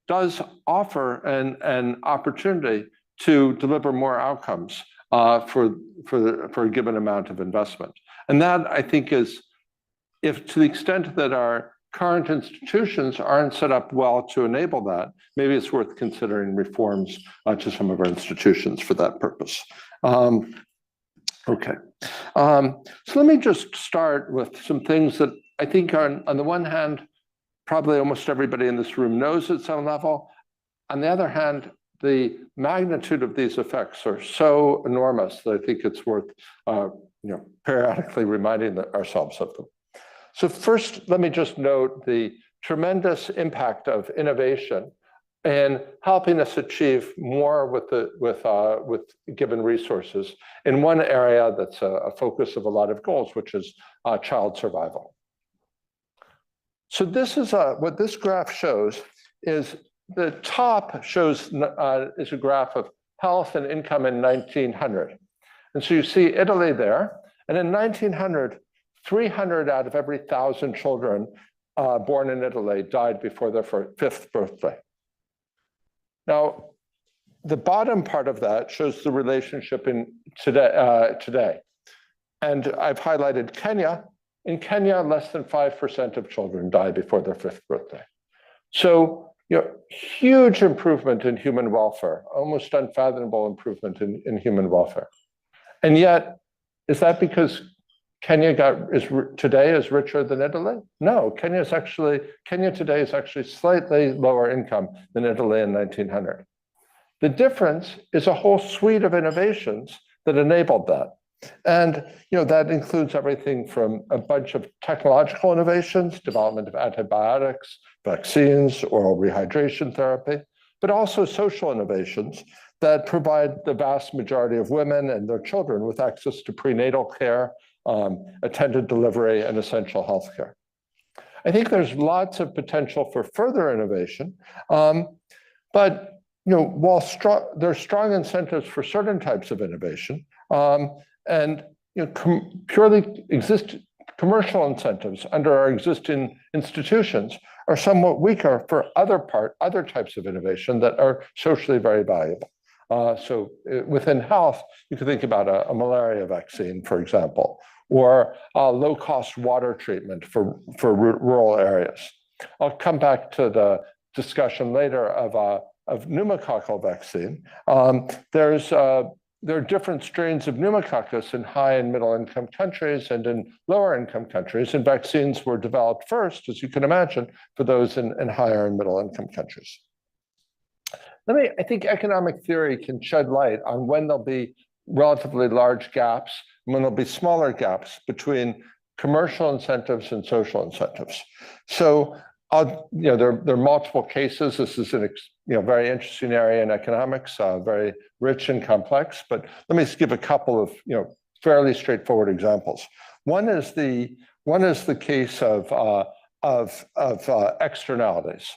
does offer an opportunity to deliver more outcomes for a given amount of investment. And that, I think, is, if to the extent that our current institutions aren't set up well to enable that, maybe it's worth considering reforms to some of our institutions for that purpose. Okay. So let me just start with some things that I think are, on the one hand, probably almost everybody in this room knows at some level. On the other hand, the magnitude of these effects are so enormous that I think it's worth periodically reminding ourselves of them. So first, let me just note the tremendous impact of innovation in helping us achieve more with given resources in one area that's a focus of a lot of goals, which is child survival. So this is what this graph shows is the top shows is a graph of health and income in 1900. And so you see Italy there. And in 1900, 300 out of every 1,000 children born in Italy died before their fifth birthday. Now, the bottom part of that shows the relationship in today. And I've highlighted Kenya. In Kenya, less than 5% of children die before their 5th birthday. So, huge improvement in human welfare, almost unfathomable improvement in human welfare. And yet, is that because Kenya today is richer than Italy? No, Kenya today is actually slightly lower income than Italy in 1900. The difference is a whole suite of innovations that enabled that. And that includes everything from a bunch of technological innovations, development of antibiotics, vaccines, oral rehydration therapy, but also social innovations that provide the vast majority of women and their children with access to prenatal care, attended delivery, and essential healthcare. I think there's lots of potential for further innovation, but while there's strong incentives for certain types of innovation, and purely commercial incentives under our existing institutions are somewhat weaker for other types of innovation that are socially very valuable. So within health, you could think about a malaria vaccine, for example, or low-cost water treatment for rural areas. I'll come back to the discussion later of pneumococcal vaccine. There are different strains of pneumococcus in high and middle income countries and in lower income countries, and vaccines were developed first, as you can imagine, for those in higher and middle income countries. I think economic theory can shed light on when there'll be relatively large gaps, when there'll be smaller gaps between commercial incentives and social incentives. So there are multiple cases. This is a very interesting area in economics, very rich and complex. But let me just give a couple of fairly straightforward examples. One is the case of externalities.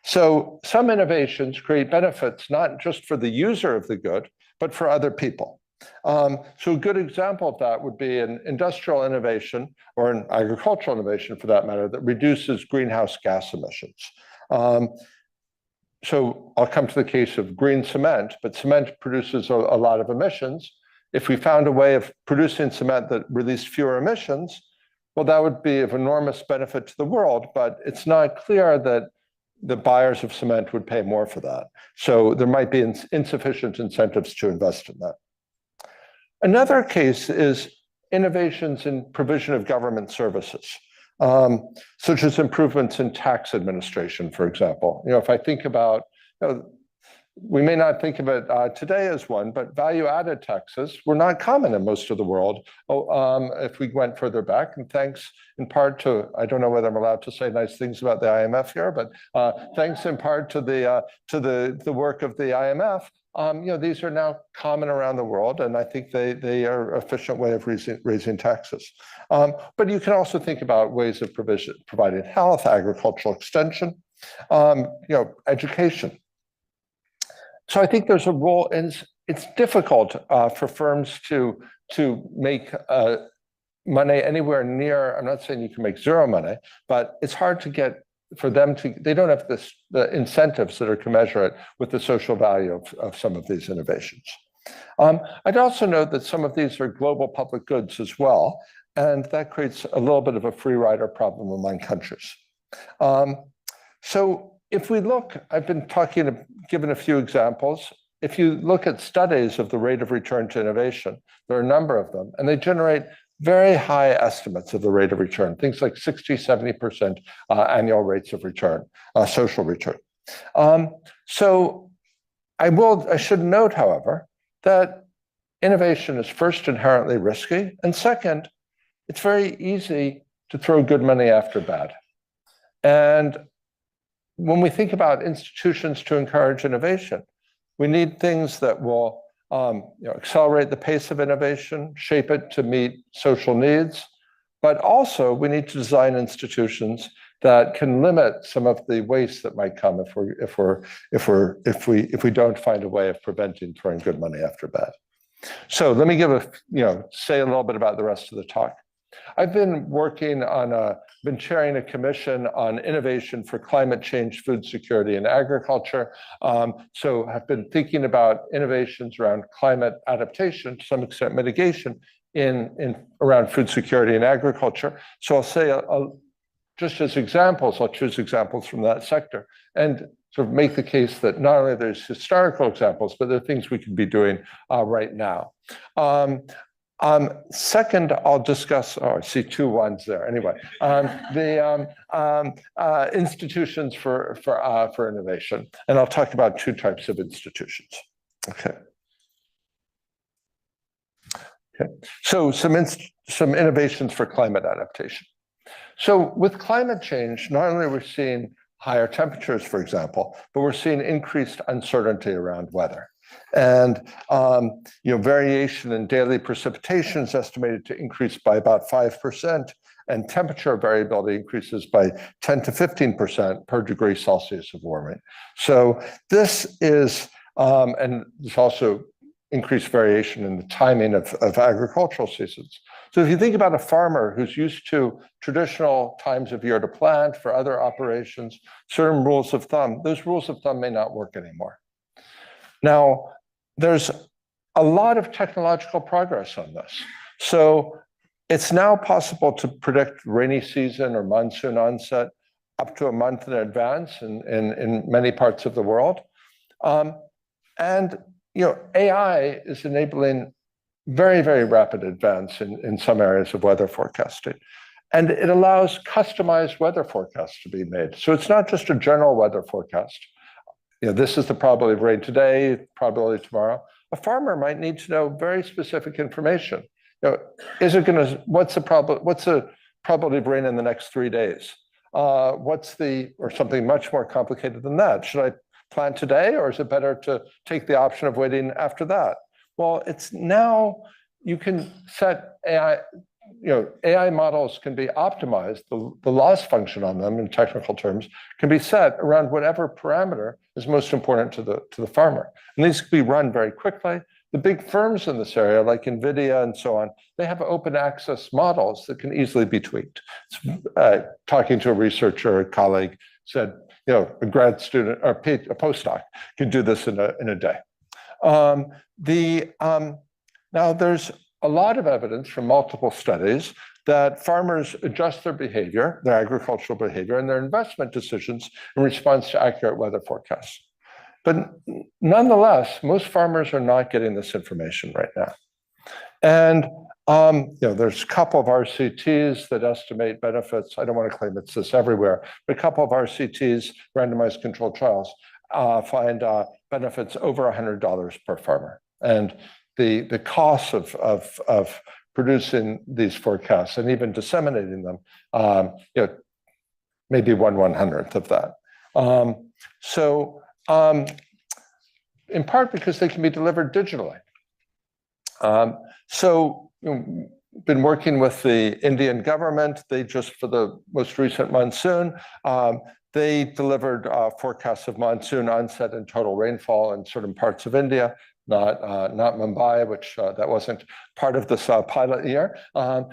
So some innovations create benefits not just for the user of the good, but for other people. So a good example of that would be an industrial innovation or an agricultural innovation, for that matter, that reduces greenhouse gas emissions. So I'll come to the case of green cement, but cement produces a lot of emissions. If we found a way of producing cement that released fewer emissions, well, that would be of enormous benefit to the world, but it's not clear that the buyers of cement would pay more for that. So there might be insufficient incentives to invest in that. Another case is innovations in provision of government services, such as improvements in tax administration, for example. If I think about, we may not think of it today as one, but value-added taxes were not common in most of the world if we went further back. And thanks in part to, I don't know whether I'm allowed to say nice things about the IMF here, but thanks in part to the work of the IMF, these are now common around the world, and I think they are an efficient way of raising taxes. But you can also think about ways of providing health, agricultural extension, education. So I think there's a role, and it's difficult for firms to make money anywhere near. I'm not saying you can make zero money, but it's hard to get for them to. They don't have the incentives that are commensurate with the social value of some of these innovations. I'd also note that some of these are global public goods as well, and that creates a little bit of a free rider problem among countries. So if we look, I've been given a few examples. If you look at studies of the rate of return to innovation, there are a number of them, and they generate very high estimates of the rate of return, things like 60, 70% annual rates of return, social return. So I should note, however, that innovation is first inherently risky, and second, it's very easy to throw good money after bad. And when we think about institutions to encourage innovation, we need things that will accelerate the pace of innovation, shape it to meet social needs, but also we need to design institutions that can limit some of the waste that might come if we don't find a way of preventing throwing good money after bad. So let me say a little bit about the rest of the talk. I've been been chairing a commission on innovation for climate change, food security, and agriculture. So I've been thinking about innovations around climate adaptation, to some extent mitigation, around food security and agriculture. So I'll say, just as examples, I'll choose examples from that sector and sort of make the case that not only there's historical examples, but there are things we could be doing right now. Second, I'll discuss, I see 2 ones there. Anyway, the institutions for innovation. And I'll talk about 2 types of institutions. Okay. So some innovations for climate adaptation. So with climate change, not only are we seeing higher temperatures, for example, but we're seeing increased uncertainty around weather. And variation in daily precipitation is estimated to increase by about 5%, and temperature variability increases by 10 to 15% per degree Celsius of warming. So this is, and there's also increased variation in the timing of agricultural seasons. So if you think about a farmer who's used to traditional times of year to plant for other operations, certain rules of thumb, those rules of thumb may not work anymore. Now, there's a lot of technological progress on this. So it's now possible to predict rainy season or monsoon onset up to a month in advance in many parts of the world. And AI is enabling very, very rapid advance in some areas of weather forecasting. And it allows customized weather forecasts to be made. So it's not just a general weather forecast. This is the probability of rain today, probability tomorrow. A farmer might need to know very specific information. What's the probability of rain in the next 3 days? Or something much more complicated than that. Should I plant today, or is it better to take the option of waiting after that? Well, it's now you can set AI, AI models can be optimized. The loss function on them in technical terms can be set around whatever parameter is most important to the farmer. And these can be run very quickly. The big firms in this area, like NVIDIA and so on, they have open access models that can easily be tweaked. Talking to a researcher, a colleague said, a grad student or a postdoc can do this in a day. Now, there's a lot of evidence from multiple studies that farmers adjust their behavior, their agricultural behavior, and their investment decisions in response to accurate weather forecasts. But nonetheless, most farmers are not getting this information right now. And there's a couple of RCTs that estimate benefits. I don't want to claim it's this everywhere, but a couple of RCTs, randomized controlled trials, find benefits over $100 per farmer. And the cost of producing these forecasts and even disseminating them, maybe 1/100th of that. In part because they can be delivered digitally. Been working with the Indian government. They just, for the most recent monsoon, they delivered forecasts of monsoon onset and total rainfall in certain parts of India, not Mumbai, which that wasn't part of this pilot year, to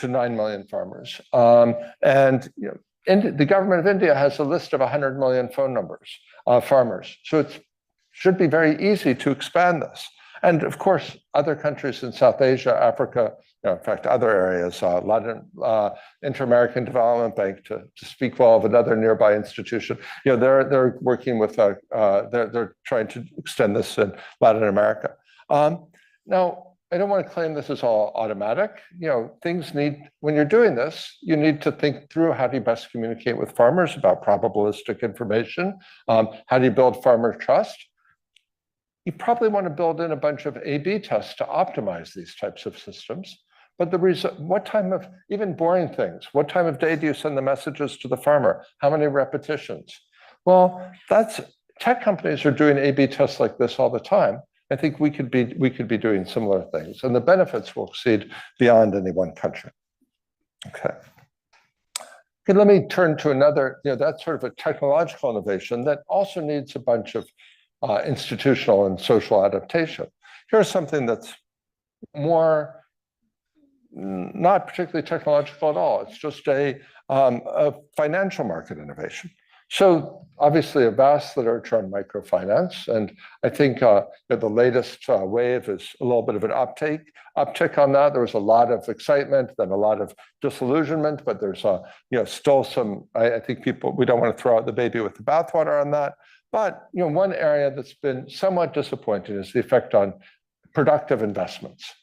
9 million farmers. The government of India has a list of 100 million phone numbers of farmers. So it should be very easy to expand this. And of course, other countries in South Asia, Africa, in fact, other areas, Inter-American Development Bank, to speak well of another nearby institution, they're working with, they're trying to extend this in Latin America. Now, I don't want to claim this is all automatic. When you're doing this, you need to think through how do you best communicate with farmers about probabilistic information? How do you build farmer trust? You probably want to build in a bunch of A/B tests to optimize these types of systems. But what time of, even boring things, what time of day do you send the messages to the farmer? How many repetitions? Well, tech companies are doing A/B tests like this all the time. I think we could be doing similar things, and the benefits will exceed beyond any one country. Okay, let me turn to another, that's sort of a technological innovation that also needs a bunch of institutional and social adaptation. Here's something that's more not particularly technological at all. It's just a financial market innovation. So obviously a vast literature on microfinance. And I think that the latest wave is a little bit of an uptick on that. There was a lot of excitement, then a lot of disillusionment, but there's still some, I think we don't want to throw out the baby with the bathwater on that. But one area that's been somewhat disappointing is the effect on productive investments.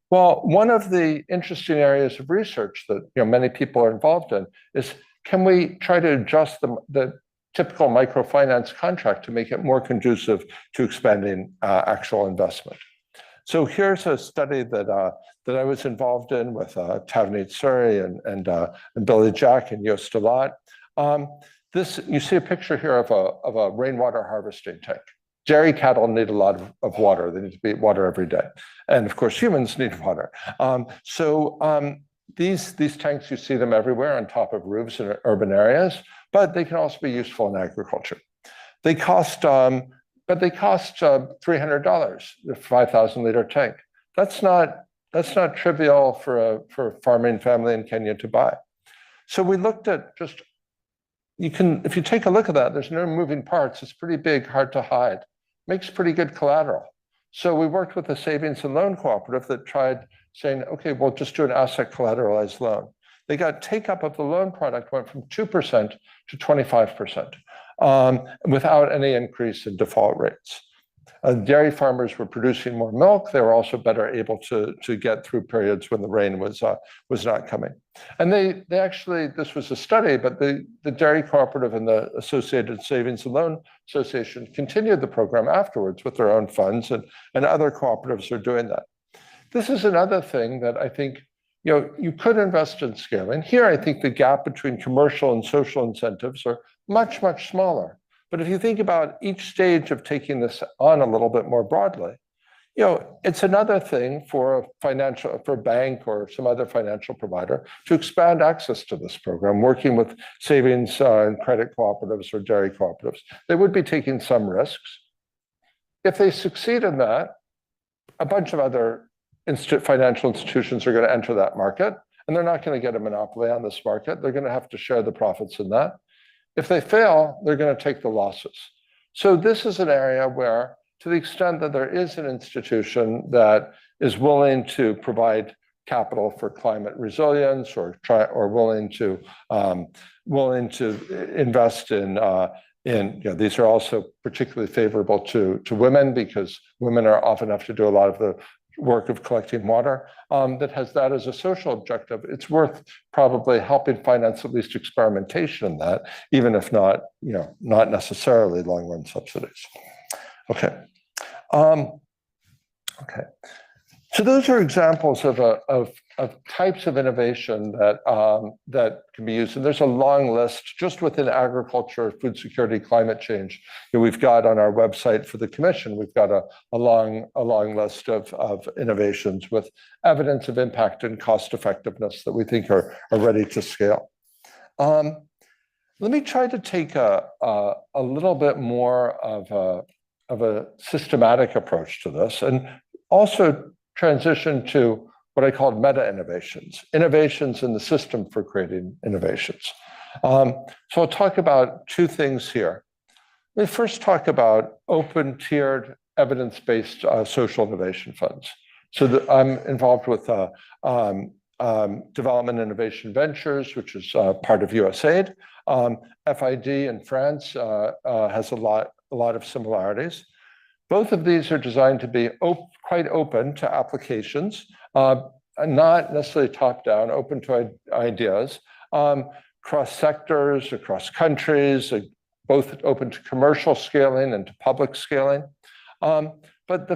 Well, one of the interesting areas of research that many people are involved in is, can we try to adjust the typical microfinance contract to make it more conducive to expanding actual investment? So here's a study that I was involved in with Tavneet Suri and Billy Jack and Joost de Laat. You see a picture here of a rainwater harvesting tank. Dairy cattle need a lot of water. They need to be water every day. And of course, humans need water. These tanks, you see them everywhere on top of roofs in urban areas, but they can also be useful in agriculture. They cost $300, the 5,000-liter tank. That's not trivial for a farming family in Kenya to buy. So we looked at if you take a look at that, there's no moving parts. It's pretty big, hard to hide. Makes pretty good collateral. So we worked with a savings and loan cooperative that tried saying, okay, we'll just do an asset collateralized loan. They got take up of the loan product went from 2% to 25% without any increase in default rates. Dairy farmers were producing more milk. They were also better able to get through periods when the rain was not coming. And they actually, this was a study, but the dairy cooperative and the Associated Savings and Loan Association continued the program afterwards with their own funds, and other cooperatives are doing that. This is another thing that I think you could invest in scaling. Here, I think the gap between commercial and social incentives are much, much smaller. But if you think about each stage of taking this on a little bit more broadly, it's another thing for a bank or some other financial provider to expand access to this program, working with savings and credit cooperatives or dairy cooperatives. They would be taking some risks. If they succeed in that, a bunch of other financial institutions are going to enter that market, and they're not going to get a monopoly on this market. They're going to have to share the profits in that. If they fail, they're going to take the losses. So this is an area where, to the extent that there is an institution that is willing to provide capital for climate resilience or willing to invest in these are also particularly favorable to women, because women are often have to do a lot of the work of collecting water, that has that as a social objective. It's worth probably helping finance at least experimentation in that, even if not necessarily long-run subsidies. Okay. Okay. So those are examples of types of innovation that can be used. And there's a long list just within agriculture, food security, climate change. We've got on our website for the Commission, we've got a long list of innovations with evidence of impact and cost effectiveness that we think are ready to scale. Let me try to take a little bit more of a systematic approach to this, and also transition to what I called meta innovations in the system for creating innovations. So I'll talk about two things here. Let me first talk about open tiered evidence-based social innovation funds. So I'm involved with Development Innovation Ventures, which is part of USAID. FID in France has a lot of similarities. Both of these are designed to be quite open to applications, not necessarily top-down, open to ideas, across sectors, across countries, both open to commercial scaling and to public scaling. But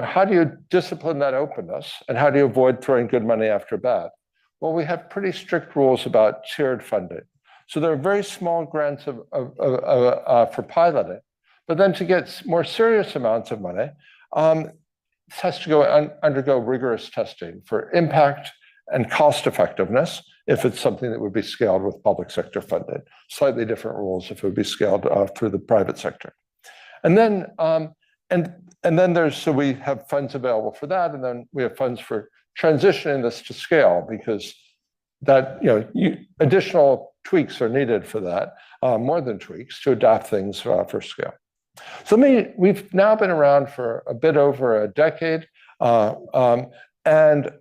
how do you discipline that openness, and how do you avoid throwing good money after bad? Well, we have pretty strict rules about tiered funding. So there are very small grants for piloting. But then to get more serious amounts of money, it has to undergo rigorous testing for impact and cost effectiveness if it's something that would be scaled with public sector funding. Slightly different rules if it would be scaled through the private sector. And then we have funds available for that, and then we have funds for transitioning this to scale, because that, additional tweaks are needed for that, more than tweaks, to adapt things for scale. So we've now been around for a bit over a decade, and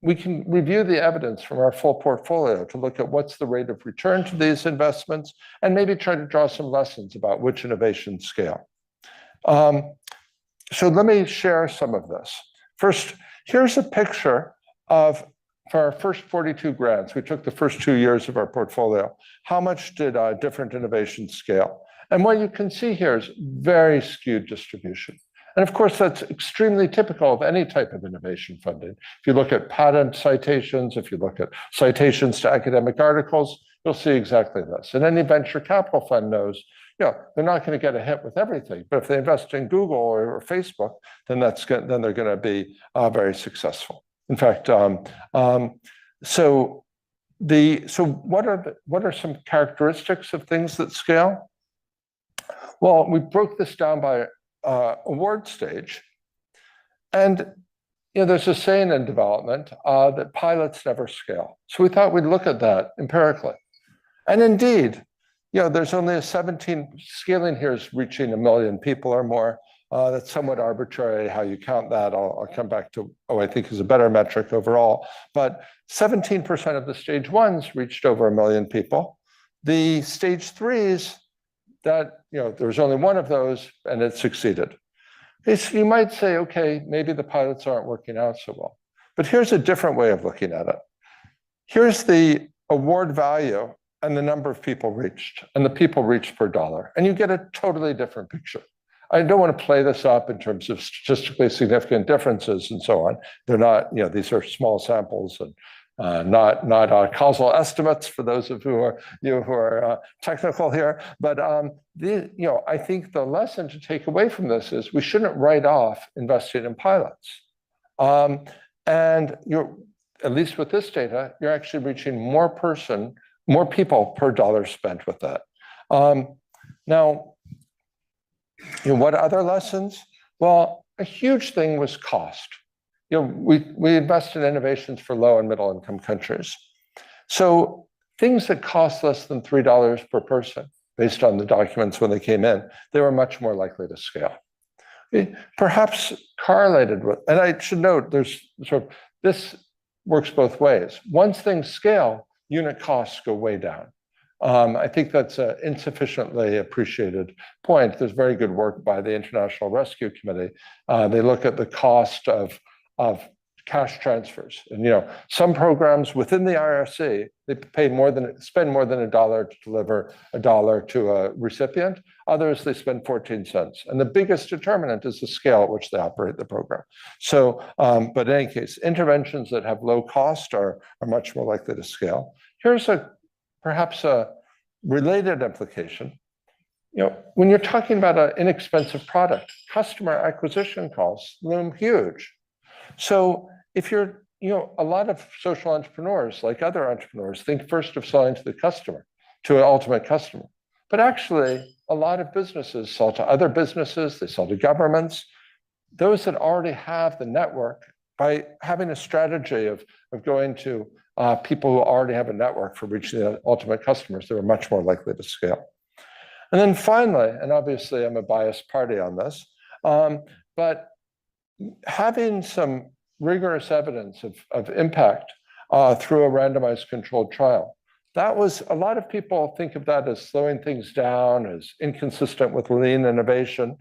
we can review the evidence from our full portfolio to look at what's the rate of return to these investments, and maybe try to draw some lessons about which innovations scale. So let me share some of this. First, here's a picture of, for our first 42 grants, we took the first 2 years of our portfolio, how much did different innovations scale? And what you can see here is very skewed distribution. And of course, that's extremely typical of any type of innovation funding. If you look at patent citations, if you look at citations to academic articles, you'll see exactly this. And any venture capital fund knows, they're not going to get a hit with everything, but if they invest in Google or Facebook, then they're going to be very successful. In fact, so what are some characteristics of things that scale? Well, we broke this down by award stage, and there's a saying in development that pilots never scale. So we thought we'd look at that empirically, and indeed, there's only a 17 scaling here is reaching 1 million people or more. That's somewhat arbitrary how you count that. I'll come back to, I think is a better metric overall. But 17% of the stage ones reached over 1 million people. The stage threes, that there was only one of those and it succeeded. You might say, okay, maybe the pilots aren't working out so well. But here's a different way of looking at it. Here's the award value and the number of people reached, and the people reached per dollar. And you get a totally different picture. I don't want to play this up in terms of statistically significant differences and so on. They're not, these are small samples and not causal estimates for those of who are technical here. But I think the lesson to take away from this is we shouldn't write off investing in pilots. And at least with this data, you're actually reaching more people per dollar spent with that. Now, what other lessons? Well, a huge thing was cost. We invest in innovations for low and middle income countries. So things that cost less than $3 per person, based on the documents when they came in, they were much more likely to scale. Perhaps correlated with, and I should note, this works both ways. Once things scale, unit costs go way down. I think that's an insufficiently appreciated point. There's very good work by the International Rescue Committee. They look at the cost of cash transfers. And some programs within the IRC, they spend more than $1 to deliver $1 to a recipient. Others, they spend 14 cents. And the biggest determinant is the scale at which they operate the program. So, but in any case, interventions that have low cost are much more likely to scale. Here's perhaps a related implication. When you're talking about an inexpensive product, customer acquisition costs loom huge. So if you're, a lot of social entrepreneurs, like other entrepreneurs, think first of selling to the customer, to an ultimate customer. But actually, a lot of businesses sell to other businesses, they sell to governments. Those that already have the network, by having a strategy of going to people who already have a network for reaching the ultimate customers, they were much more likely to scale. And then finally, and obviously I'm a biased party on this, but having some rigorous evidence of impact through a randomized controlled trial, that was, a lot of people think of that as slowing things down, as inconsistent with lean innovation.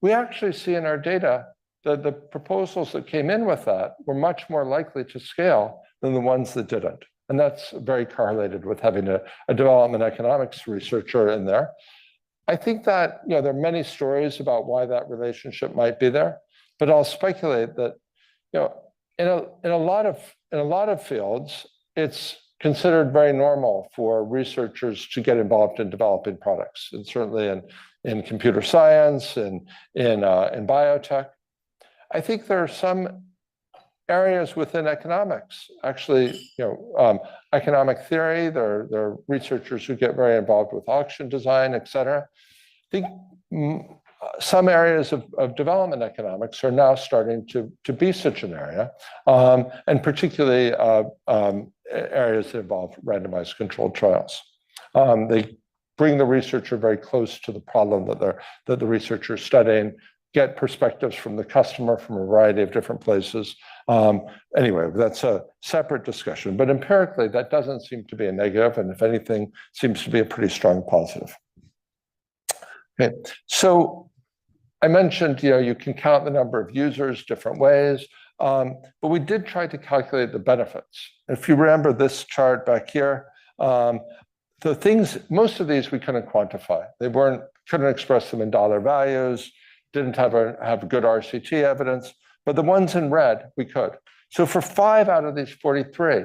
We actually see in our data that the proposals that came in with that were much more likely to scale than the ones that didn't. And that's very correlated with having a development economics researcher in there. I think that there are many stories about why that relationship might be there, but I'll speculate that in a lot of fields, it's considered very normal for researchers to get involved in developing products, and certainly in computer science and in biotech. I think there are some areas within economics, actually, economic theory, there are researchers who get very involved with auction design, et cetera. I think some areas of development economics are now starting to be such an area, and particularly areas that involve randomized controlled trials. They bring the researcher very close to the problem that the researcher is studying, get perspectives from the customer from a variety of different places. Anyway, that's a separate discussion, but empirically that doesn't seem to be a negative, and if anything, seems to be a pretty strong positive. Okay, so I mentioned, you can count the number of users different ways, but we did try to calculate the benefits. If you remember this chart back here, the things, most of these we couldn't quantify. Couldn't express them in dollar values, didn't have good RCT evidence, but the ones in red, we could. So for 5 out of these 43,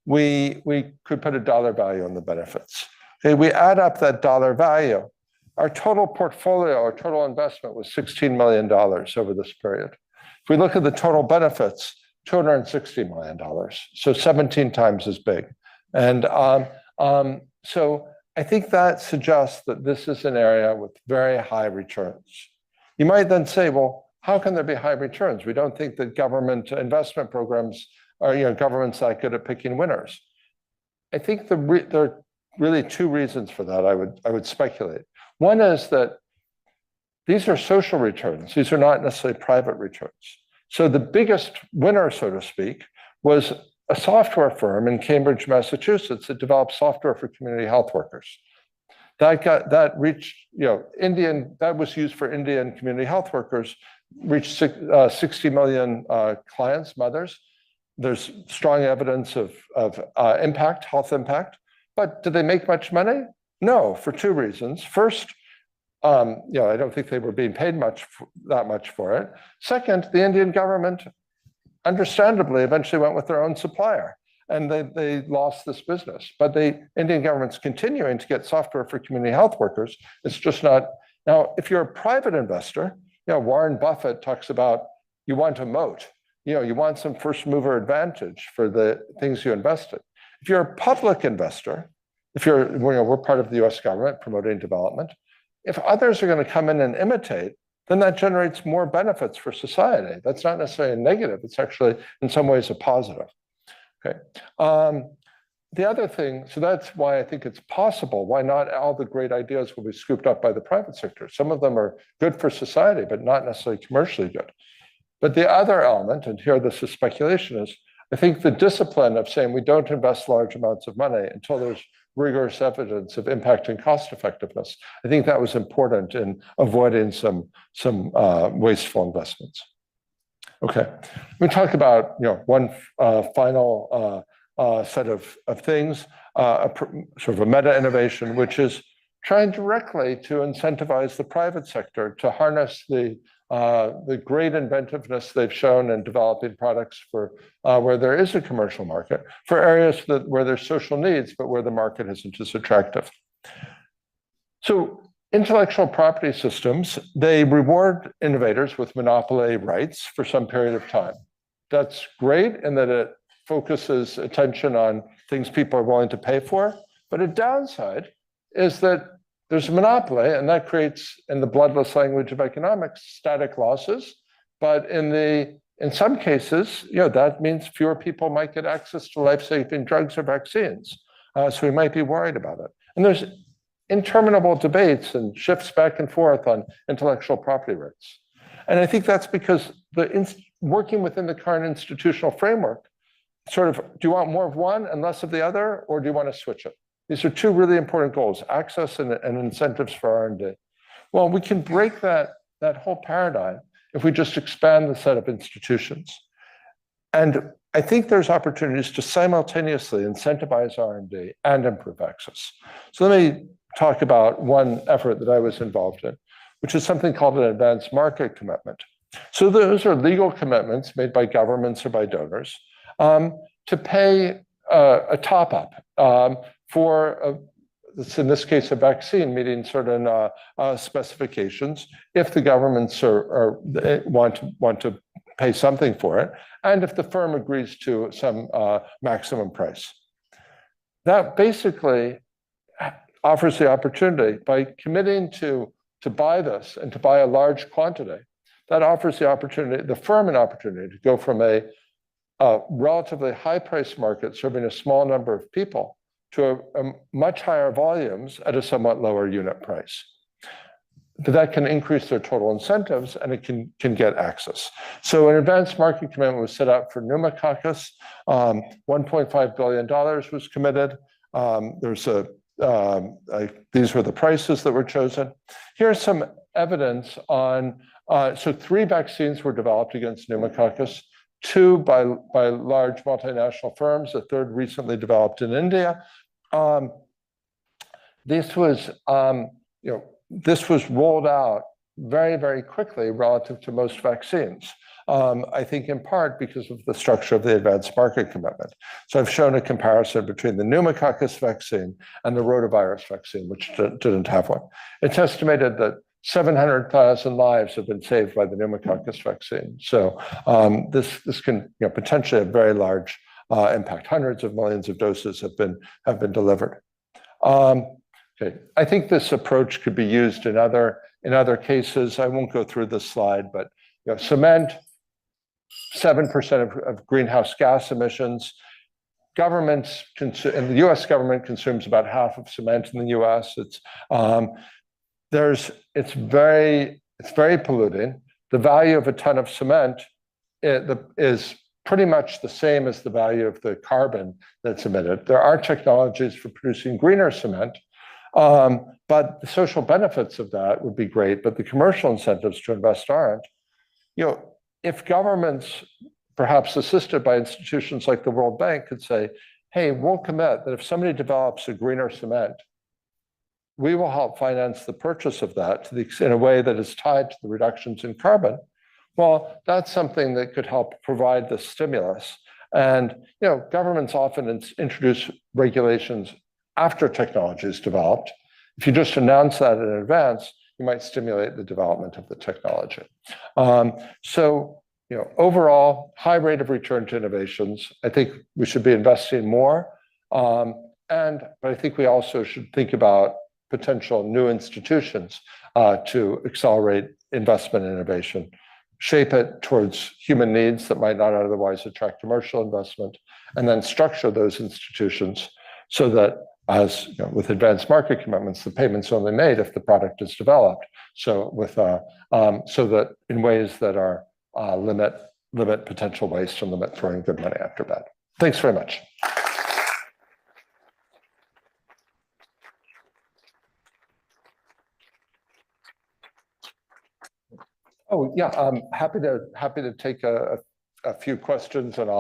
we could put a dollar value on the benefits. Okay, we add up that dollar value. Our total portfolio, our total investment was $16 million over this period. If we look at the total benefits, $260 million, so 17 times as big. And so I think that suggests that this is an area with very high returns. You might then say, well, how can there be high returns? We don't think that government investment programs are, governments that good at picking winners. I think there are really 2 reasons for that. I would speculate. One is that these are social returns. These are not necessarily private returns. So the biggest winner, so to speak, was a software firm in Cambridge, Massachusetts that developed software for community health workers. That reached, that was used for Indian community health workers, reached 60 million clients, mothers. There's strong evidence of impact, health impact. But did they make much money? No, for 2 reasons. First, I don't think they were being paid that much for it. Second, the Indian government, understandably, eventually went with their own supplier, and they lost this business. But the Indian government's continuing to get software for community health workers. It's just not. Now, if you're a private investor, Warren Buffett talks about you want a moat. You want some first mover advantage for the things you invest in. If you're a public investor, if we're part of the US government promoting development, if others are going to come in and imitate, then that generates more benefits for society. That's not necessarily a negative. It's actually, in some ways, a positive. Okay. The other thing, so that's why I think it's possible, why not all the great ideas will be scooped up by the private sector. Some of them are good for society, but not necessarily commercially good. But the other element, and here this is speculation, is I think the discipline of saying we don't invest large amounts of money until there's rigorous evidence of impact and cost effectiveness. I think that was important in avoiding some wasteful investments. Okay, let me talk about one final set of things, sort of a meta innovation, which is trying directly to incentivize the private sector to harness the great inventiveness they've shown in developing products for where there is a commercial market, for areas where there's social needs, but where the market isn't as attractive. So intellectual property systems, they reward innovators with monopoly rights for some period of time. That's great in that it focuses attention on things people are willing to pay for, but a downside is that there's a monopoly, and that creates, in the bloodless language of economics, static losses. But in some cases, that means fewer people might get access to life-saving drugs or vaccines. So we might be worried about it. And there's interminable debates and shifts back and forth on intellectual property rights. And I think that's because working within the current institutional framework, sort of, do you want more of one and less of the other, or do you want to switch it? These are 2 really important goals, access and incentives for R&D. Well, we can break that whole paradigm if we just expand the set of institutions. And I think there's opportunities to simultaneously incentivize R&D and improve access. So let me talk about one effort that I was involved in, which is something called an advanced market commitment. So those are legal commitments made by governments or by donors to pay a top-up for, in this case, a vaccine meeting certain specifications, if the governments want to pay something for it, and if the firm agrees to some maximum price. That basically offers the opportunity, by committing to to buy this and to buy a large quantity, that offers the firm an opportunity to go from a relatively high price market serving a small number of people to a much higher volumes at a somewhat lower unit price. But that can increase their total incentives and it can get access. So an advanced market commitment was set up for pneumococcus. $1.5 billion was committed. These were the prices that were chosen. Here's some evidence on, so 3 vaccines were developed against pneumococcus, 2 by large multinational firms, a 3rd recently developed in India. This was rolled out very, very quickly relative to most vaccines. I think in part because of the structure of the advanced market commitment. So I've shown a comparison between the pneumococcus vaccine and the rotavirus vaccine, which didn't have one. It's estimated that 700,000 lives have been saved by the pneumococcus vaccine. So this can potentially have very large impact. Hundreds of millions of doses have been delivered. Okay, I think this approach could be used in other cases. I won't go through this slide, but cement, 7% of greenhouse gas emissions. Governments and the U.S. government consumes about half of cement in the U.S. It's very polluting. The value of a ton of cement is pretty much the same as the value of the carbon that's emitted. There are technologies for producing greener cement, but the social benefits of that would be great, but the commercial incentives to invest aren't. If governments, perhaps assisted by institutions like the World Bank, could say, hey, we'll commit that if somebody develops a greener cement, we will help finance the purchase of that in a way that is tied to the reductions in carbon. Well, that's something that could help provide the stimulus. And governments often introduce regulations after technology is developed. If you just announce that in advance, you might stimulate the development of the technology. Overall, high rate of return to innovations. I think we should be investing more. But I think we also should think about potential new institutions to accelerate investment in innovation, shape it towards human needs that might not otherwise attract commercial investment, and then structure those institutions so that as with advanced market commitments, the payment's only made if the product is developed. So that in ways that are limit potential waste and limit throwing good money after bad. Thanks very much. Oh yeah, I'm happy to take a few questions, and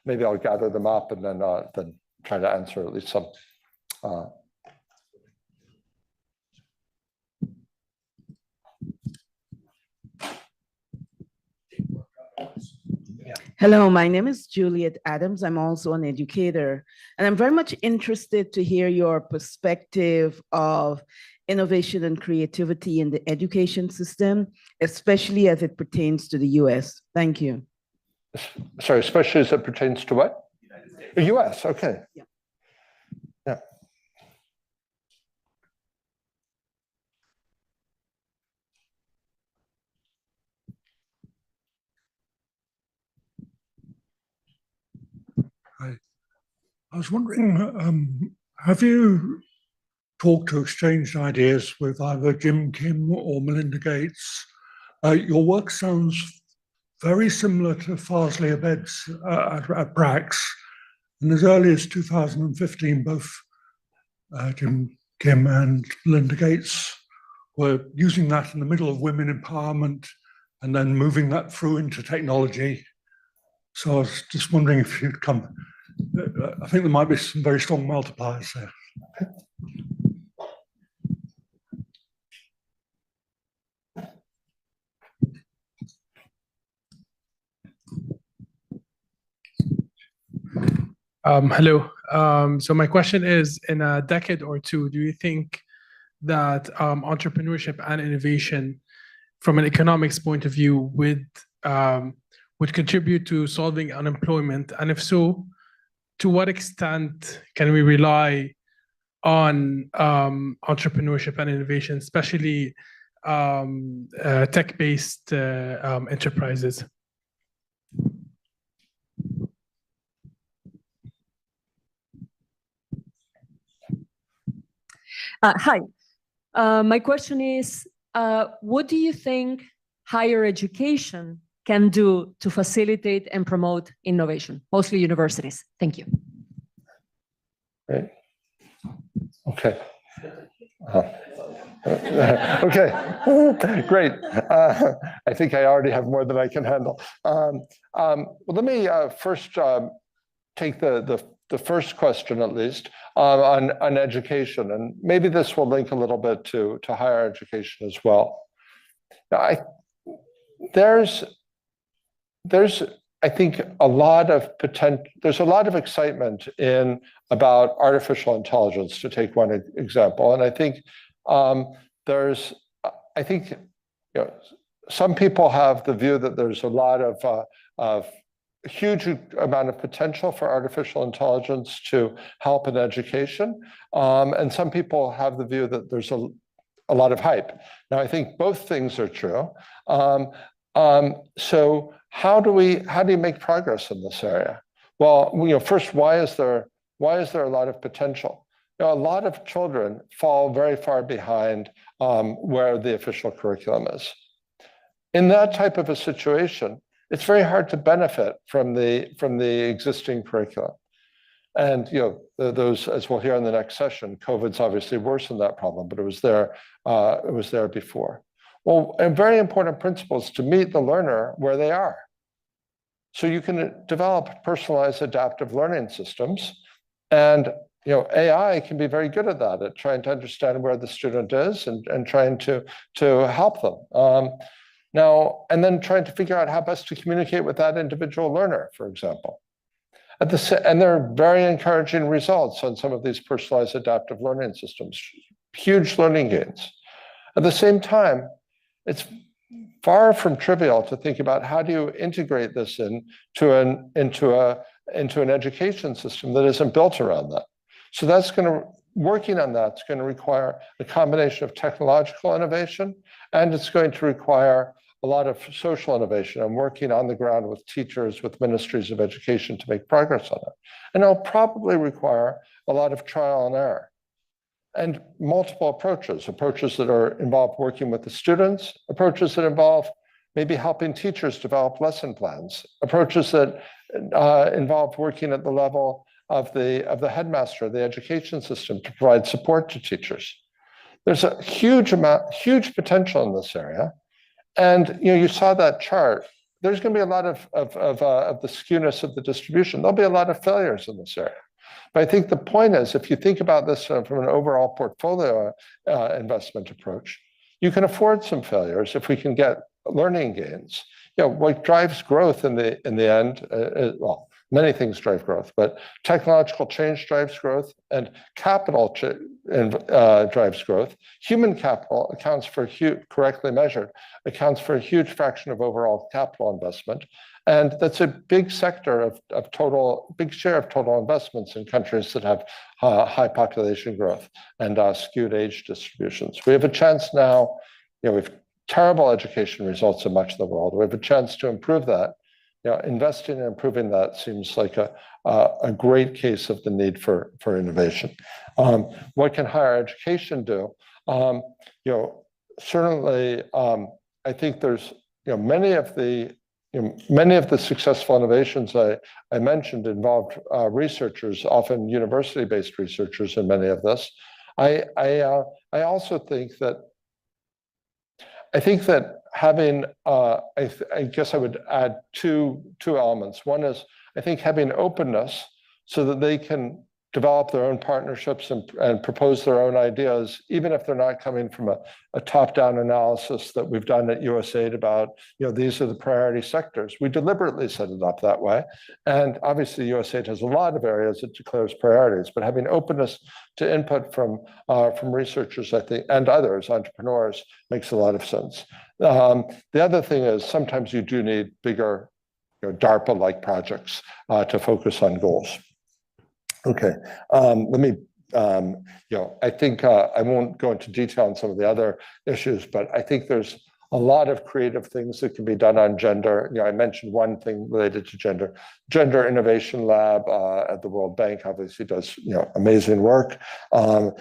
maybe I'll gather them up and then try to answer at least some. Hello, my name is Juliet Adams. I'm also an educator, and I'm very much interested to hear your perspective of innovation and creativity in the education system, especially as it pertains to the US. Thank you. Sorry, especially as it pertains to what? The US, okay. Yeah. Yeah. I was wondering, have you talked to exchanged ideas with either Jim Kim or Melinda Gates? Your work sounds very similar to Farsley Abed's at Brax. And as early as 2015, both Jim Kim and Melinda Gates were using that in the middle of women empowerment and then moving that through into technology. So I was just wondering if you'd come. I think there might be some very strong multipliers there. Hello. So my question is, in a decade or two, do you think that entrepreneurship and innovation from an economics point of view would contribute to solving unemployment? And if so, to what extent can we rely on entrepreneurship and innovation, especially tech-based enterprises? Hi. My question is, what do you think higher education can do to facilitate and promote innovation, mostly universities? Thank you. Great. Okay. Okay, great. I think I already have more than I can handle. Well, let me first take the first question, at least, on education, and maybe this will link a little bit to higher education as well. There's I think a lot of potential. There's a lot of excitement about artificial intelligence, to take one example, and I think some people have the view that there's a lot of huge amount of potential for artificial intelligence to help in education, and some people have the view that there's a lot of hype. Now, I think both things are true. So how do you make progress in this area? Well, first, why is there a lot of potential? A lot of children fall very far behind where the official curriculum is. In that type of a situation, it's very hard to benefit from the existing curriculum. And those, as we'll hear in the next session, COVID's obviously worsened that problem, but it was there before. Well, a very important principle is to meet the learner where they are. So you can develop personalized adaptive learning systems, and AI can be very good at that, at trying to understand where the student is and trying to help them. And then trying to figure out how best to communicate with that individual learner, for example. And there are very encouraging results on some of these personalized adaptive learning systems, huge learning gains. At the same time, it's far from trivial to think about how do you integrate this into an education system that isn't built around that. So working on that's going to require a combination of technological innovation, and it's going to require a lot of social innovation. I'm working on the ground with teachers, with ministries of education to make progress on it. And it'll probably require a lot of trial and error and multiple approaches that involve working with the students, approaches that involve maybe helping teachers develop lesson plans, approaches that involve working at the level of the headmaster, the education system, to provide support to teachers. There's a huge potential in this area. And you saw that chart. There's going to be a lot of the skewness of the distribution. There'll be a lot of failures in this area. But I think the point is, if you think about this from an overall portfolio investment approach, you can afford some failures if we can get learning gains. What drives growth in the end, well, many things drive growth, but technological change drives growth, and capital drives growth. Human capital accounts for, correctly measured, accounts for a huge fraction of overall capital investment. And that's a big sector big share of total investments in countries that have high population growth and skewed age distributions. We have a chance now, we have terrible education results in much of the world. We have a chance to improve that. Investing and improving that seems like a great case of the need for innovation. What can higher education do? Certainly, I think there's many of the successful innovations I mentioned involved researchers, often university-based researchers in many of this. I also think that having, I guess I would add two elements. One is, I think, having openness so that they can develop their own partnerships and propose their own ideas, even if they're not coming from a top-down analysis that we've done at USAID about, these are the priority sectors. We deliberately set it up that way. And obviously, USAID has a lot of areas it declares priorities, but having openness to input from researchers, I think, and others, entrepreneurs, makes a lot of sense. The other thing is sometimes you do need bigger, DARPA-like projects to focus on goals. Okay, let me I think I won't go into detail on some of the other issues, but I think there's a lot of creative things that can be done on gender. I mentioned one thing related to gender. Gender Innovation Lab at the World Bank obviously does amazing work. And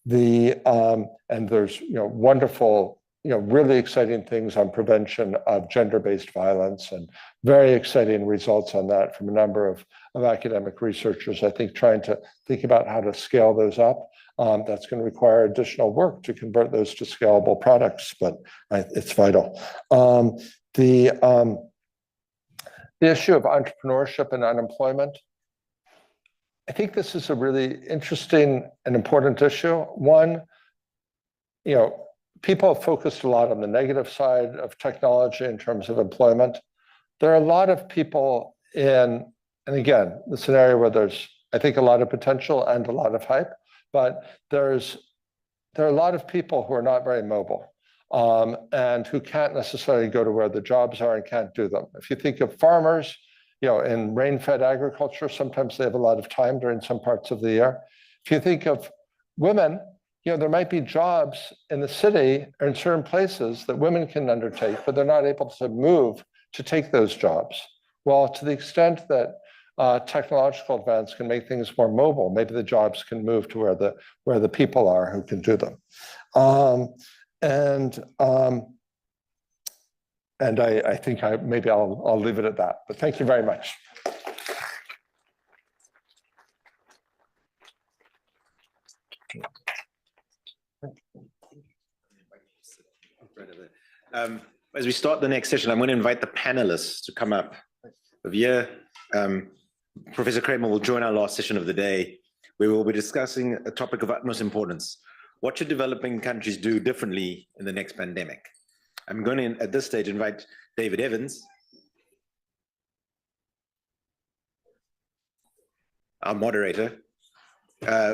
there's wonderful, really exciting things on prevention of gender-based violence, and very exciting results on that from a number of academic researchers. I think trying to think about how to scale those up. That's going to require additional work to convert those to scalable products, but it's vital. The issue of entrepreneurship and unemployment, I think this is a really interesting and important issue. One, people have focused a lot on the negative side of technology in terms of employment. There are a lot of people and again, the scenario where there's, I think, a lot of potential and a lot of hype, but there are a lot of people who are not very mobile and who can't necessarily go to where the jobs are and can't do them. If you think of farmers, in rain-fed agriculture, sometimes they have a lot of time during some parts of the year. If you think of women, there might be jobs in the city or in certain places that women can undertake, but they're not able to move to take those jobs. Well, to the extent that technological advance can make things more mobile, maybe the jobs can move to where the people are who can do them. And I think maybe I'll leave it at that. But thank you very much. As we start the next session, I'm going to invite the panelists to come up. Javier, Professor Kremer will join our last session of the day. We will be discussing a topic of utmost importance. What should developing countries do differently in the next pandemic? I'm going to, at this stage, invite David Evans, our moderator,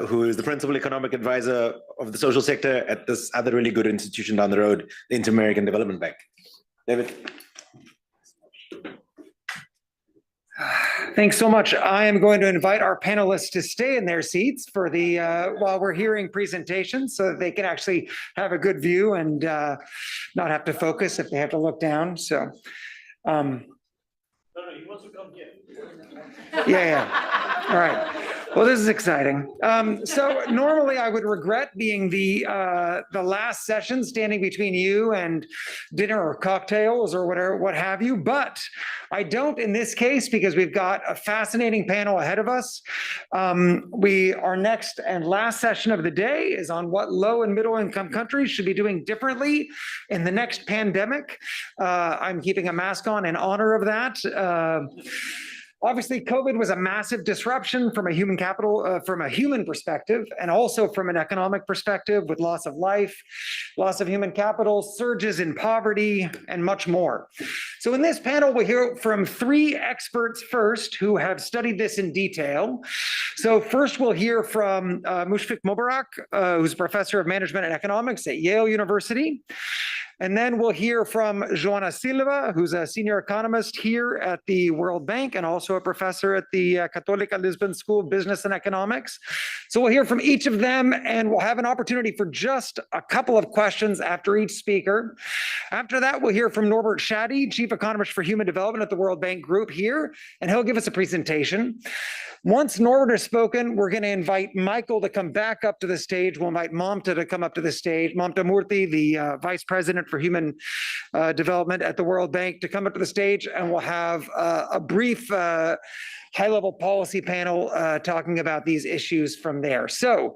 who is the principal economic advisor of the social sector at this other really good institution down the road, the Inter-American Development Bank. David. Thanks so much. I am going to invite our panelists to stay in their seats for the while we're hearing presentations, so that they can actually have a good view and not have to focus if they have to look down. So, no, he wants to come here. Yeah. All right. Well, this is exciting. So normally I would regret being the last session standing between you and dinner or cocktails or whatever, what have you, but I don't in this case because we've got a fascinating panel ahead of us. Our next and last session of the day is on what low and middle income countries should be doing differently in the next pandemic. I'm keeping a mask on in honor of that. Obviously, COVID was a massive disruption from a human capital, from a human perspective, and also from an economic perspective with loss of life, loss of human capital, surges in poverty, and much more. So in this panel, we'll hear from three experts first who have studied this in detail. So first, we'll hear from Mushfiq Mubarak, who's a professor of management and economics at Yale University. And then we'll hear from Joana Silva, who's a senior economist here at the World Bank and also a professor at the Católica Lisbon School of Business and Economics. So we'll hear from each of them, and we'll have an opportunity for just a couple of questions after each speaker. After that, we'll hear from Norbert Shaddy, Chief Economist for Human Development at the World Bank Group here, and he'll give us a presentation. Once Norbert has spoken, we're going to invite Michael to come back up to the stage. We'll invite Mamta to come up to the stage. Mamta Murthy, the Vice President for Human Development at the World Bank, to come up to the stage, and we'll have a brief high-level policy panel talking about these issues from there. So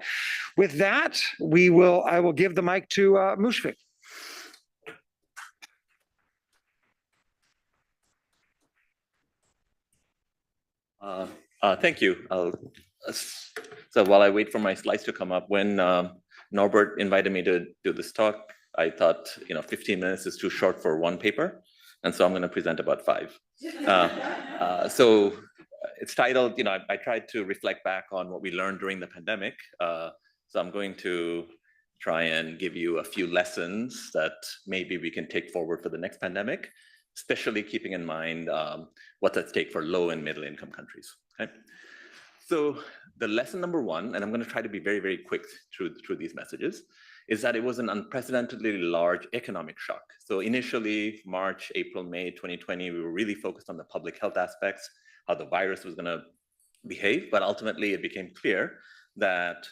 with that, I will give the mic to Mushfiq. Thank you. So while I wait for my slides to come up, when Norbert invited me to do this talk, I thought 15 minutes is too short for one paper, and so I'm going to present about 5. So it's titled, I tried to reflect back on what we learned during the pandemic. So I'm going to try and give you a few lessons that maybe we can take forward for the next pandemic, especially keeping in mind what's at stake for low and middle income countries. Okay. So the lesson number one, and I'm going to try to be very, very quick through these messages, is that it was an unprecedentedly large economic shock. So initially, March, April, May 2020, we were really focused on the public health aspects, how the virus was going to behave, but ultimately it became clear that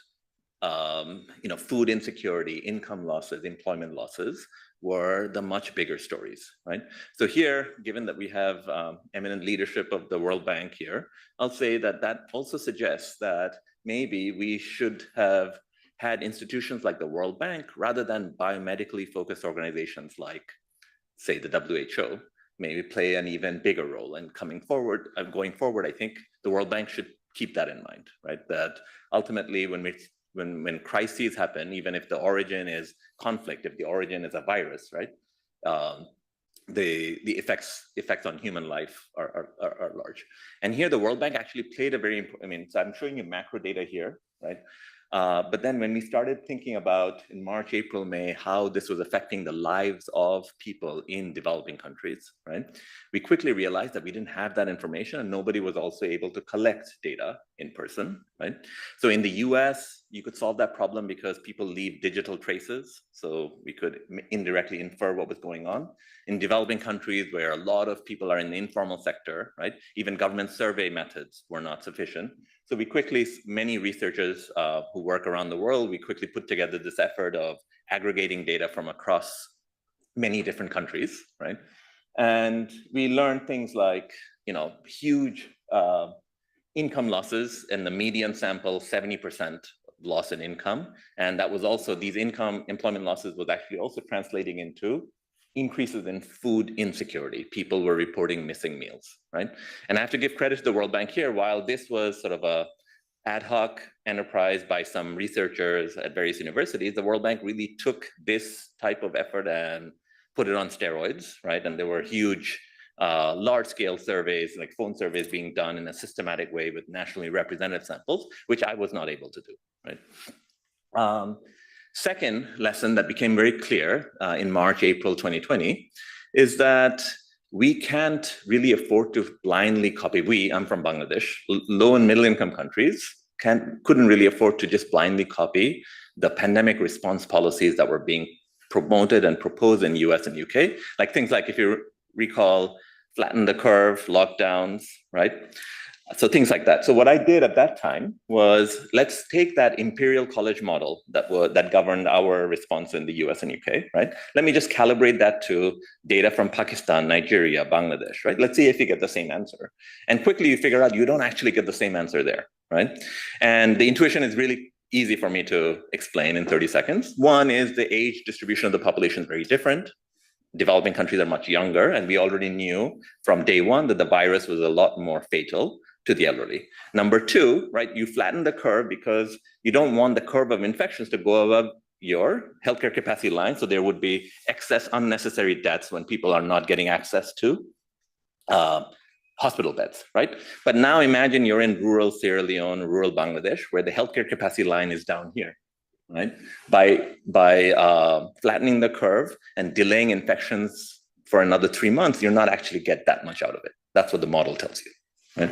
food insecurity, income losses, employment losses were the much bigger stories, right? So here, given that we have eminent leadership of the World Bank here, I'll say that that also suggests that maybe we should have had institutions like the World Bank rather than biomedically focused organizations like, say, the WHO, maybe play an even bigger role. And going forward, I think the World Bank should keep that in mind, right? That ultimately, when crises happen, even if the origin is conflict, if the origin is a virus, right? The effects on human life are large. And here the World Bank actually played a very important, so I'm showing you macro data here, right? But then when we started thinking about in March, April, May, how this was affecting the lives of people in developing countries, right? We quickly realized that we didn't have that information and nobody was also able to collect data in person, right? So in the US, you could solve that problem because people leave digital traces. So we could indirectly infer what was going on. In developing countries where a lot of people are in the informal sector, right? Even government survey methods were not sufficient. So we quickly, many researchers who work around the world, we quickly put together this effort of aggregating data from across many different countries, right? And we learned things like, huge income losses in the median sample, 70% loss in income. And that was also, these employment losses was actually also translating into increases in food insecurity. People were reporting missing meals, right? And I have to give credit to the World Bank here. While this was sort of a ad hoc enterprise by some researchers at various universities, the World Bank really took this type of effort and put it on steroids, right? And there were huge, large-scale surveys, like phone surveys being done in a systematic way with nationally representative samples, which I was not able to do, right? Second lesson that became very clear in March, April 2020 is that we can't really afford to blindly copy. I'm from Bangladesh, low and middle income countries couldn't really afford to just blindly copy the pandemic response policies that were being promoted and proposed in US and UK, like things like, if you recall, flatten the curve, lockdowns, right? So things like that. So what I did at that time was, let's take that imperial college model that governed our response in the US and UK, right? Let me just calibrate that to data from Pakistan, Nigeria, Bangladesh, right? Let's see if you get the same answer. And quickly you figure out you don't actually get the same answer there, right? And the intuition is really easy for me to explain in 30 seconds. One is the age distribution of the population is very different. Developing countries are much younger, and we already knew from day one that the virus was a lot more fatal to the elderly. Number two, right, you flatten the curve because you don't want the curve of infections to go above your healthcare capacity line. So there would be excess unnecessary deaths when people are not getting access to hospital beds, right? But now imagine you're in rural Sierra Leone, rural Bangladesh, where the healthcare capacity line is down here, right? By flattening the curve and delaying infections for another 3 months, you're not actually get that much out of it. That's what the model tells you. Right?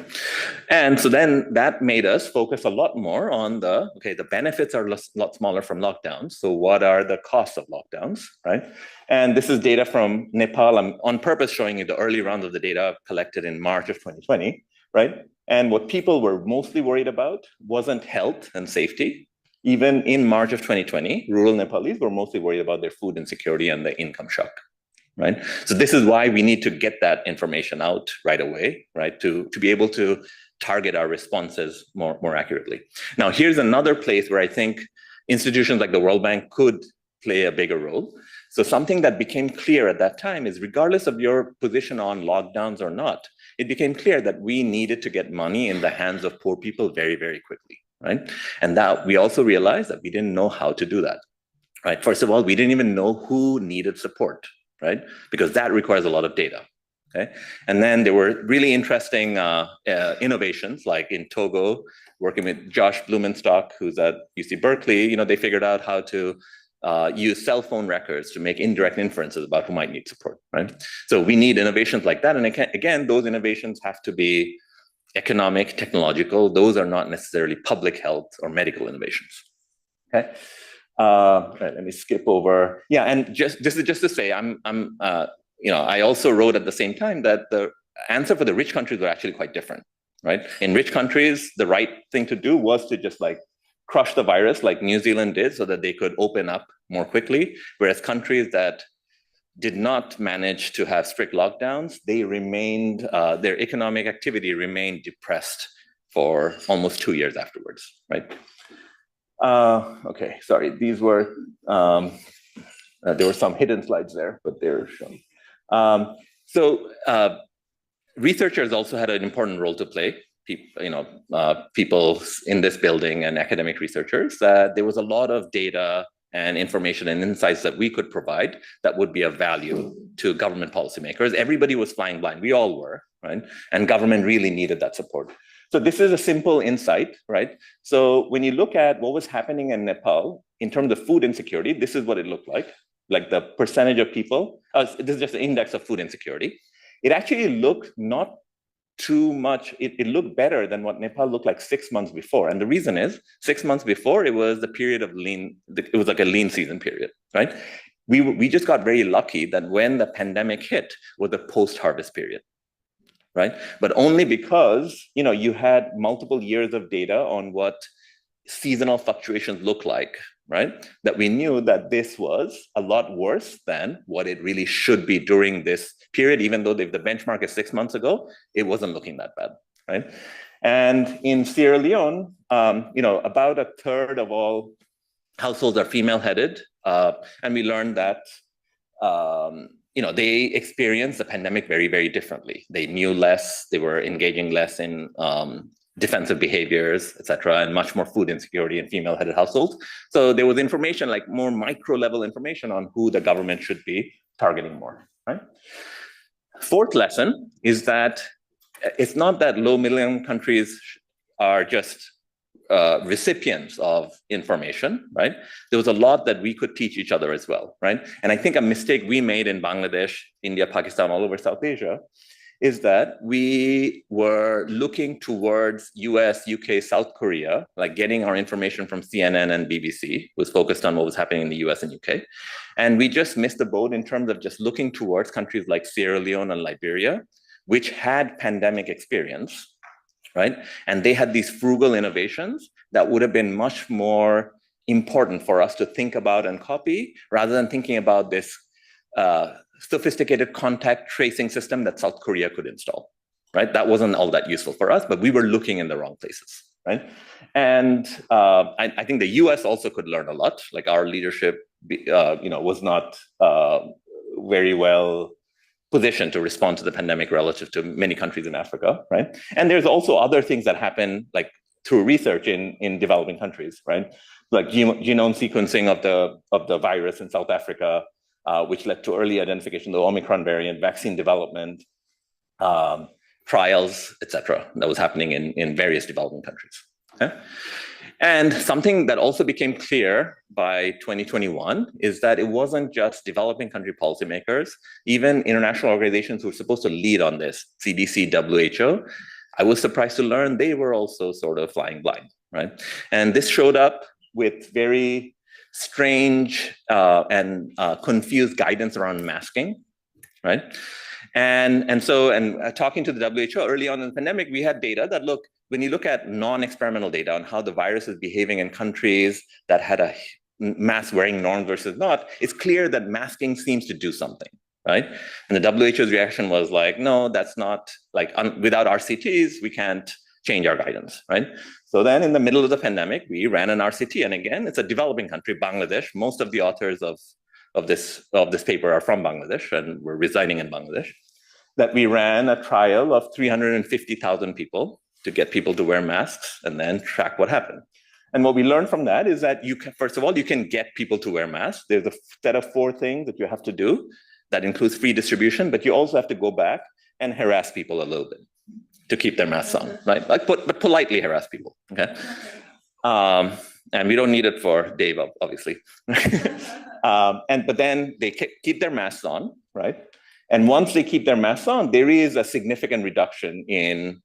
And so then that made us focus a lot more on the benefits are a lot smaller from lockdowns. So what are the costs of lockdowns, right? And this is data from Nepal. I'm on purpose showing you the early round of the data collected in March of 2020, right? And what people were mostly worried about wasn't health and safety. Even in March of 2020, rural Nepalese were mostly worried about their food insecurity and the income shock. Right. So this is why we need to get that information out right away, right? To be able to target our responses more accurately. Now, here's another place where I think institutions like the World Bank could play a bigger role. So something that became clear at that time is, regardless of your position on lockdowns or not, it became clear that we needed to get money in the hands of poor people very, very quickly, right? And that we also realized that we didn't know how to do that, right? First of all, we didn't even know who needed support, right? Because that requires a lot of data, okay? And then there were really interesting innovations, like in Togo, working with Josh Blumenstock, who's at UC Berkeley, they figured out how to use cell phone records to make indirect inferences about who might need support, right? So we need innovations like that. And again, those innovations have to be economic, technological, those are not necessarily public health or medical innovations. Okay. Right, let me skip over. Yeah, and just to say, I also wrote at the same time that the answer for the rich countries were actually quite different, right? In rich countries, the right thing to do was to just like crush the virus like New Zealand did so that they could open up more quickly, whereas countries that did not manage to have strict lockdowns, they remained, their economic activity remained depressed for almost 2 years afterwards, right? Okay, sorry, these were, there were some hidden slides there, but they're shown. Researchers also had an important role to play. People in this building and academic researchers, there was a lot of data and information and insights that we could provide that would be of value to government policymakers. Everybody was flying blind, we all were, right? And government really needed that support. So this is a simple insight, right? So when you look at what was happening in Nepal in terms of food insecurity, this is what it looked like the percentage of people, this is just the index of food insecurity. It actually looked not too much, it looked better than what Nepal looked like 6 months before. And the reason is 6 months before, it was the period of lean, it was like a lean season period, right? We just got very lucky that when the pandemic hit was the post-harvest period, right? But only because, you had multiple years of data on what seasonal fluctuations look like, right? That we knew that this was a lot worse than what it really should be during this period, even though if the benchmark is 6 months ago, it wasn't looking that bad, right? And in Sierra Leone, about a third of all households are female-headed, and we learned that they experienced the pandemic very, very differently. They knew less, they were engaging less in defensive behaviors, et cetera, and much more food insecurity in female-headed households. So there was information, like more micro-level information on who the government should be targeting more, right? Fourth lesson is that it's not that low-middle-income countries are just recipients of information, right? There was a lot that we could teach each other as well, right? And I think a mistake we made in Bangladesh, India, Pakistan, all over South Asia, is that we were looking towards US, UK, South Korea, like getting our information from CNN and BBC, was focused on what was happening in the US and UK. And we just missed the boat in terms of just looking towards countries like Sierra Leone and Liberia, which had pandemic experience, right? And they had these frugal innovations that would have been much more important for us to think about and copy, rather than thinking about this sophisticated contact tracing system that South Korea could install, right? That wasn't all that useful for us, but we were looking in the wrong places, right? And I think the US also could learn a lot. Like our leadership, was not very well positioned to respond to the pandemic relative to many countries in Africa, right? And there's also other things that happen, like through research in developing countries, right? Like genome sequencing of the virus in South Africa, which led to early identification of the Omicron variant, vaccine development, trials, et cetera, that was happening in various developing countries. Okay? And something that also became clear by 2021 is that it wasn't just developing country policymakers, even international organizations who were supposed to lead on this, CDC, WHO, I was surprised to learn they were also sort of flying blind, right? And this showed up with very strange and confused guidance around masking, right? And talking to the WHO early on in the pandemic, we had data that look, when you look at non-experimental data on how the virus is behaving in countries that had a mask wearing norm versus not, it's clear that masking seems to do something, right? And the WHO's reaction was like, no, that's not, like, without RCTs, we can't change our guidance, right? So then in the middle of the pandemic, we ran an RCT. And again, it's a developing country, Bangladesh. Most of the authors of this paper are from Bangladesh and were residing in Bangladesh. That we ran a trial of 350,000 people to get people to wear masks and then track what happened. And what we learned from that is that you can, first of all, you can get people to wear masks. There's a set of 4 things that you have to do. That includes free distribution, but you also have to go back and harass people a little bit to keep their masks on, right? Like, but politely harass people, okay? And we don't need it for Dave, obviously. But then they keep their masks on, right? And once they keep their masks on, there is a significant reduction in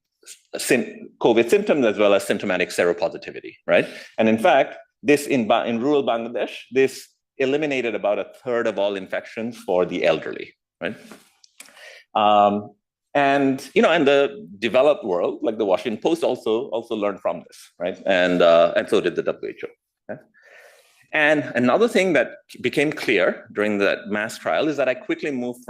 COVID symptoms as well as symptomatic seropositivity, right? And in fact, this in rural Bangladesh, this eliminated about a third of all infections for the elderly, right? And the developed world, like the Washington Post, also learned from this, right? And so did the WHO. Okay? And another thing that became clear during that mass trial is that I quickly moved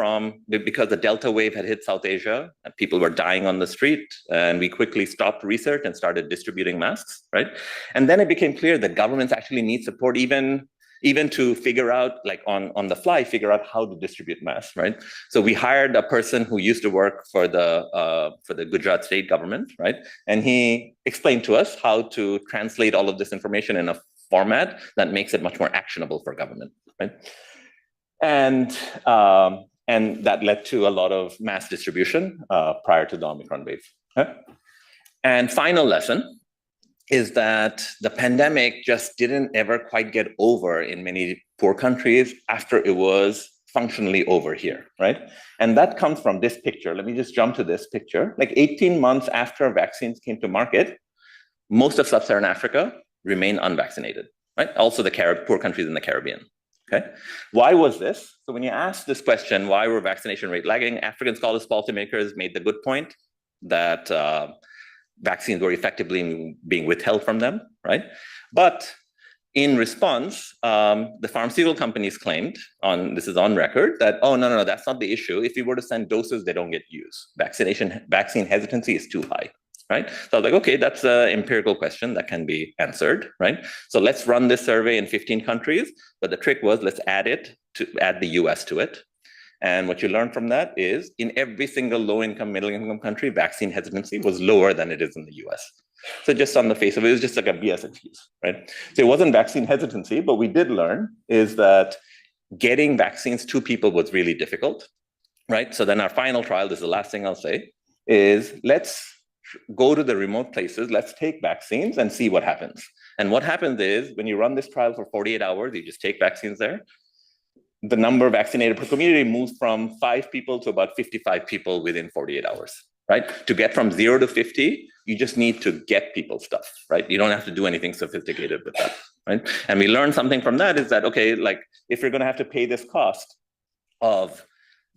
because the Delta wave had hit South Asia and people were dying on the street, and we quickly stopped research and started distributing masks, right? And then it became clear that governments actually need support even to figure out, like on the fly, figure out how to distribute masks, right? So we hired a person who used to work for the Gujarat state government, right? And he explained to us how to translate all of this information in a format that makes it much more actionable for government, right? And that led to a lot of mass distribution prior to the Omicron wave. Okay? And final lesson is that the pandemic just didn't ever quite get over in many poor countries after it was functionally over here, right? And that comes from this picture. Let me just jump to this picture. Like 18 months after vaccines came to market, most of sub-Saharan Africa remain unvaccinated, right? Also the poor countries in the Caribbean, okay? Why was this? So when you ask this question, why were vaccination rate lagging? African scholars, policymakers made the good point that vaccines were effectively being withheld from them, right? But in response, the pharmaceutical companies claimed, this is on record, that, oh, no, that's not the issue. If we were to send doses, they don't get used. Vaccine hesitancy is too high. Right? So I was like, okay, that's an empirical question that can be answered, right? So let's run this survey in 15 countries, but the trick was let's add the US to it. And what you learn from that is in every single low-income, middle-income country, vaccine hesitancy was lower than it is in the US. So just on the face of it, it was just like a BS excuse, right? So it wasn't vaccine hesitancy, but we did learn is that getting vaccines to people was really difficult, right? So then our final trial, this is the last thing I'll say, is let's go to the remote places, let's take vaccines and see what happens. And what happens is when you run this trial for 48 hours, you just take vaccines there, the number vaccinated per community moves from 5 people to about 55 people within 48 hours, right? To get from 0 to 50, you just need to get people stuff, right? You don't have to do anything sophisticated with that, right? And we learned something from that is that, okay, like if you're gonna have to pay this cost of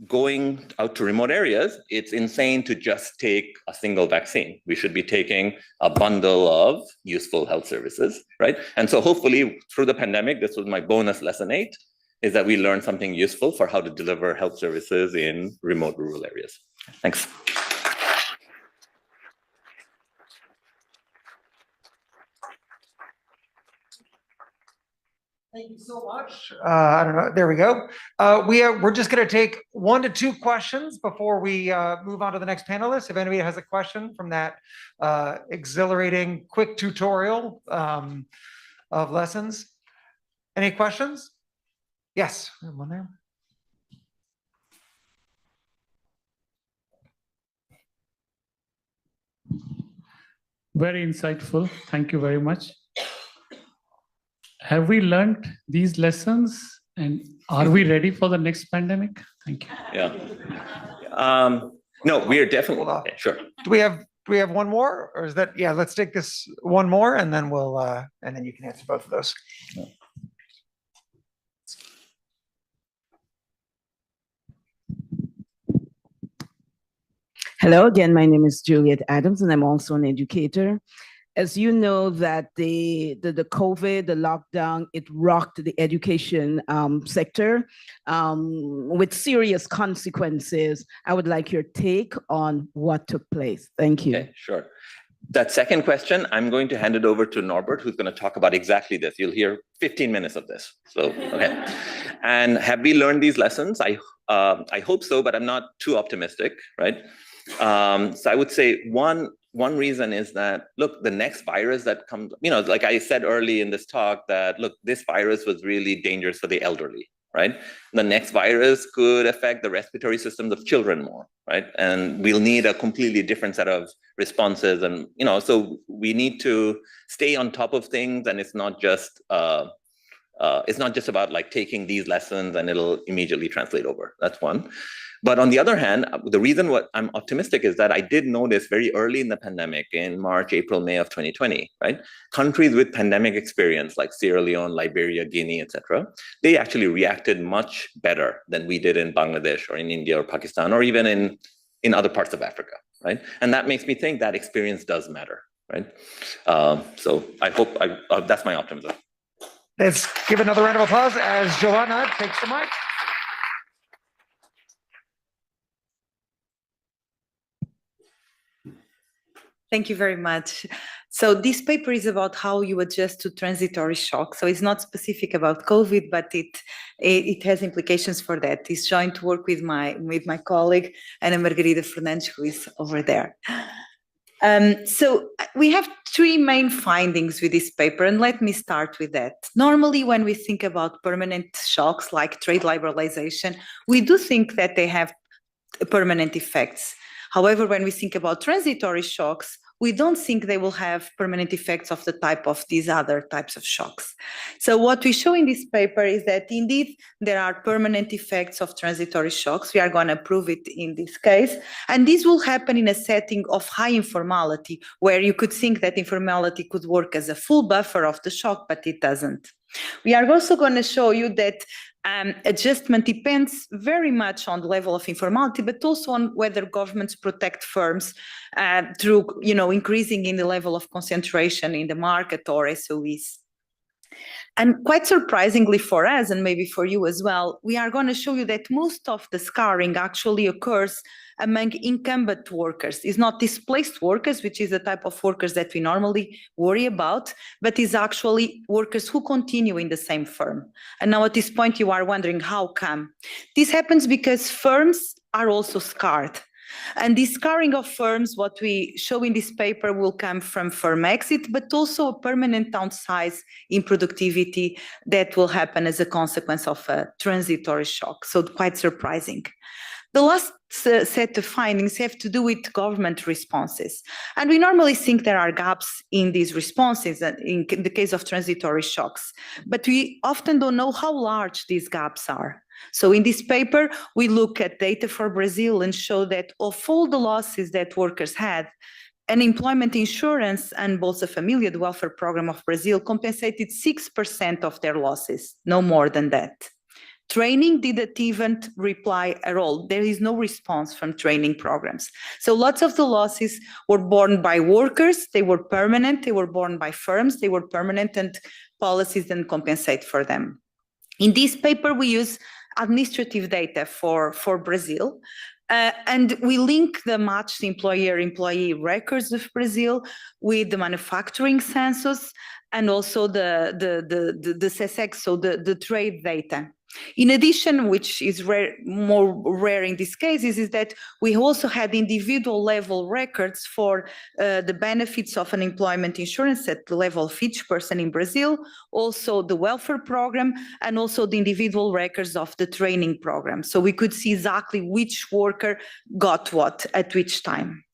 going out to remote areas, it's insane to just take a single vaccine. We should be taking a bundle of useful health services, right? And so hopefully through the pandemic, this was my bonus lesson 8, is that we learned something useful for how to deliver health services in remote rural areas. Thanks. Thank you so much. I don't know. There we go. We're just going to take 1 to 2 questions before we move on to the next panelist. If anybody has a question from that exhilarating quick tutorial of lessons. Any questions? Yes, we have one there. Very insightful. Thank you very much. Have we learned these lessons and are we ready for the next pandemic? Thank you. Yeah. No, we are definitely, okay, sure. Do we have one more, or is that, yeah, let's take this one more and then we'll, and then you can answer both of those. Hello again, my name is Juliet Adams and I'm also an educator. As you know that the COVID, the lockdown, it rocked the education sector with serious consequences. I would like your take on what took place. Thank you. Okay, sure. That second question, I'm going to hand it over to Norbert, who's going to talk about exactly this. You'll hear 15 minutes of this. So, okay. And have we learned these lessons? I hope so, but I'm not too optimistic, right? So I would say one reason is that, look, the next virus that comes, like I said early in this talk that, look, this virus was really dangerous for the elderly, right? The next virus could affect the respiratory systems of children more, right? And we'll need a completely different set of responses. And, so we need to stay on top of things. And it's not just about like taking these lessons and it'll immediately translate over. That's one. But on the other hand, the reason what I'm optimistic is that I did notice very early in the pandemic, in March, April, May of 2020, right? Countries with pandemic experience like Sierra Leone, Liberia, Guinea, etc., they actually reacted much better than we did in Bangladesh or in India or Pakistan or even in other parts of Africa, right? And that makes me think that experience does matter, right? So I hope that's my optimism. Let's give another round of applause as Joanna takes the mic. Thank you very much. So this paper is about how you adjust to transitory shock. So it's not specific about COVID, but it has implications for that. It's joint work with my colleague Ana Margarida Fernandes, who is over there. So we have three main findings with this paper, and let me start with that. Normally, when we think about permanent shocks like trade liberalization, we do think that they have permanent effects. However, when we think about transitory shocks, we don't think they will have permanent effects of the type of these other types of shocks. So what we show in this paper is that indeed there are permanent effects of transitory shocks. We are going to prove it in this case. And this will happen in a setting of high informality, where you could think that informality could work as a full buffer of the shock, but it doesn't. We are also going to show you that adjustment depends very much on the level of informality, but also on whether governments protect firms through, increasing in the level of concentration in the market or SOEs. And quite surprisingly for us, and maybe for you as well, we are going to show you that most of the scarring actually occurs among incumbent workers. It's not displaced workers, which is the type of workers that we normally worry about, but is actually workers who continue in the same firm. And now at this point, you are wondering how come? This happens because firms are also scarred. And the scarring of firms, what we show in this paper, will come from firm exit, but also a permanent downsize in productivity that will happen as a consequence of a transitory shock. So quite surprising. The last set of findings have to do with government responses. And we normally think there are gaps in these responses in the case of transitory shocks, but we often don't know how large these gaps are. So in this paper, we look at data for Brazil and show that of all the losses that workers had, unemployment insurance and Bolsa Família, the welfare program of Brazil, compensated 6% of their losses, no more than that. Training didn't even reply at all. There is no response from training programs. So lots of the losses were borne by workers. They were permanent. They were borne by firms. They were permanent, and policies didn't compensate for them. In this paper, we use administrative data for Brazil. And we link the matched employer-employee records of Brazil with the manufacturing census and also the CSEX, so the trade data. In addition, which is more rare in these cases, is that we also had individual level records for the benefits of unemployment insurance at the level of each person in Brazil, also the welfare program, and also the individual records of the training program. So we could see exactly which worker got what at which time.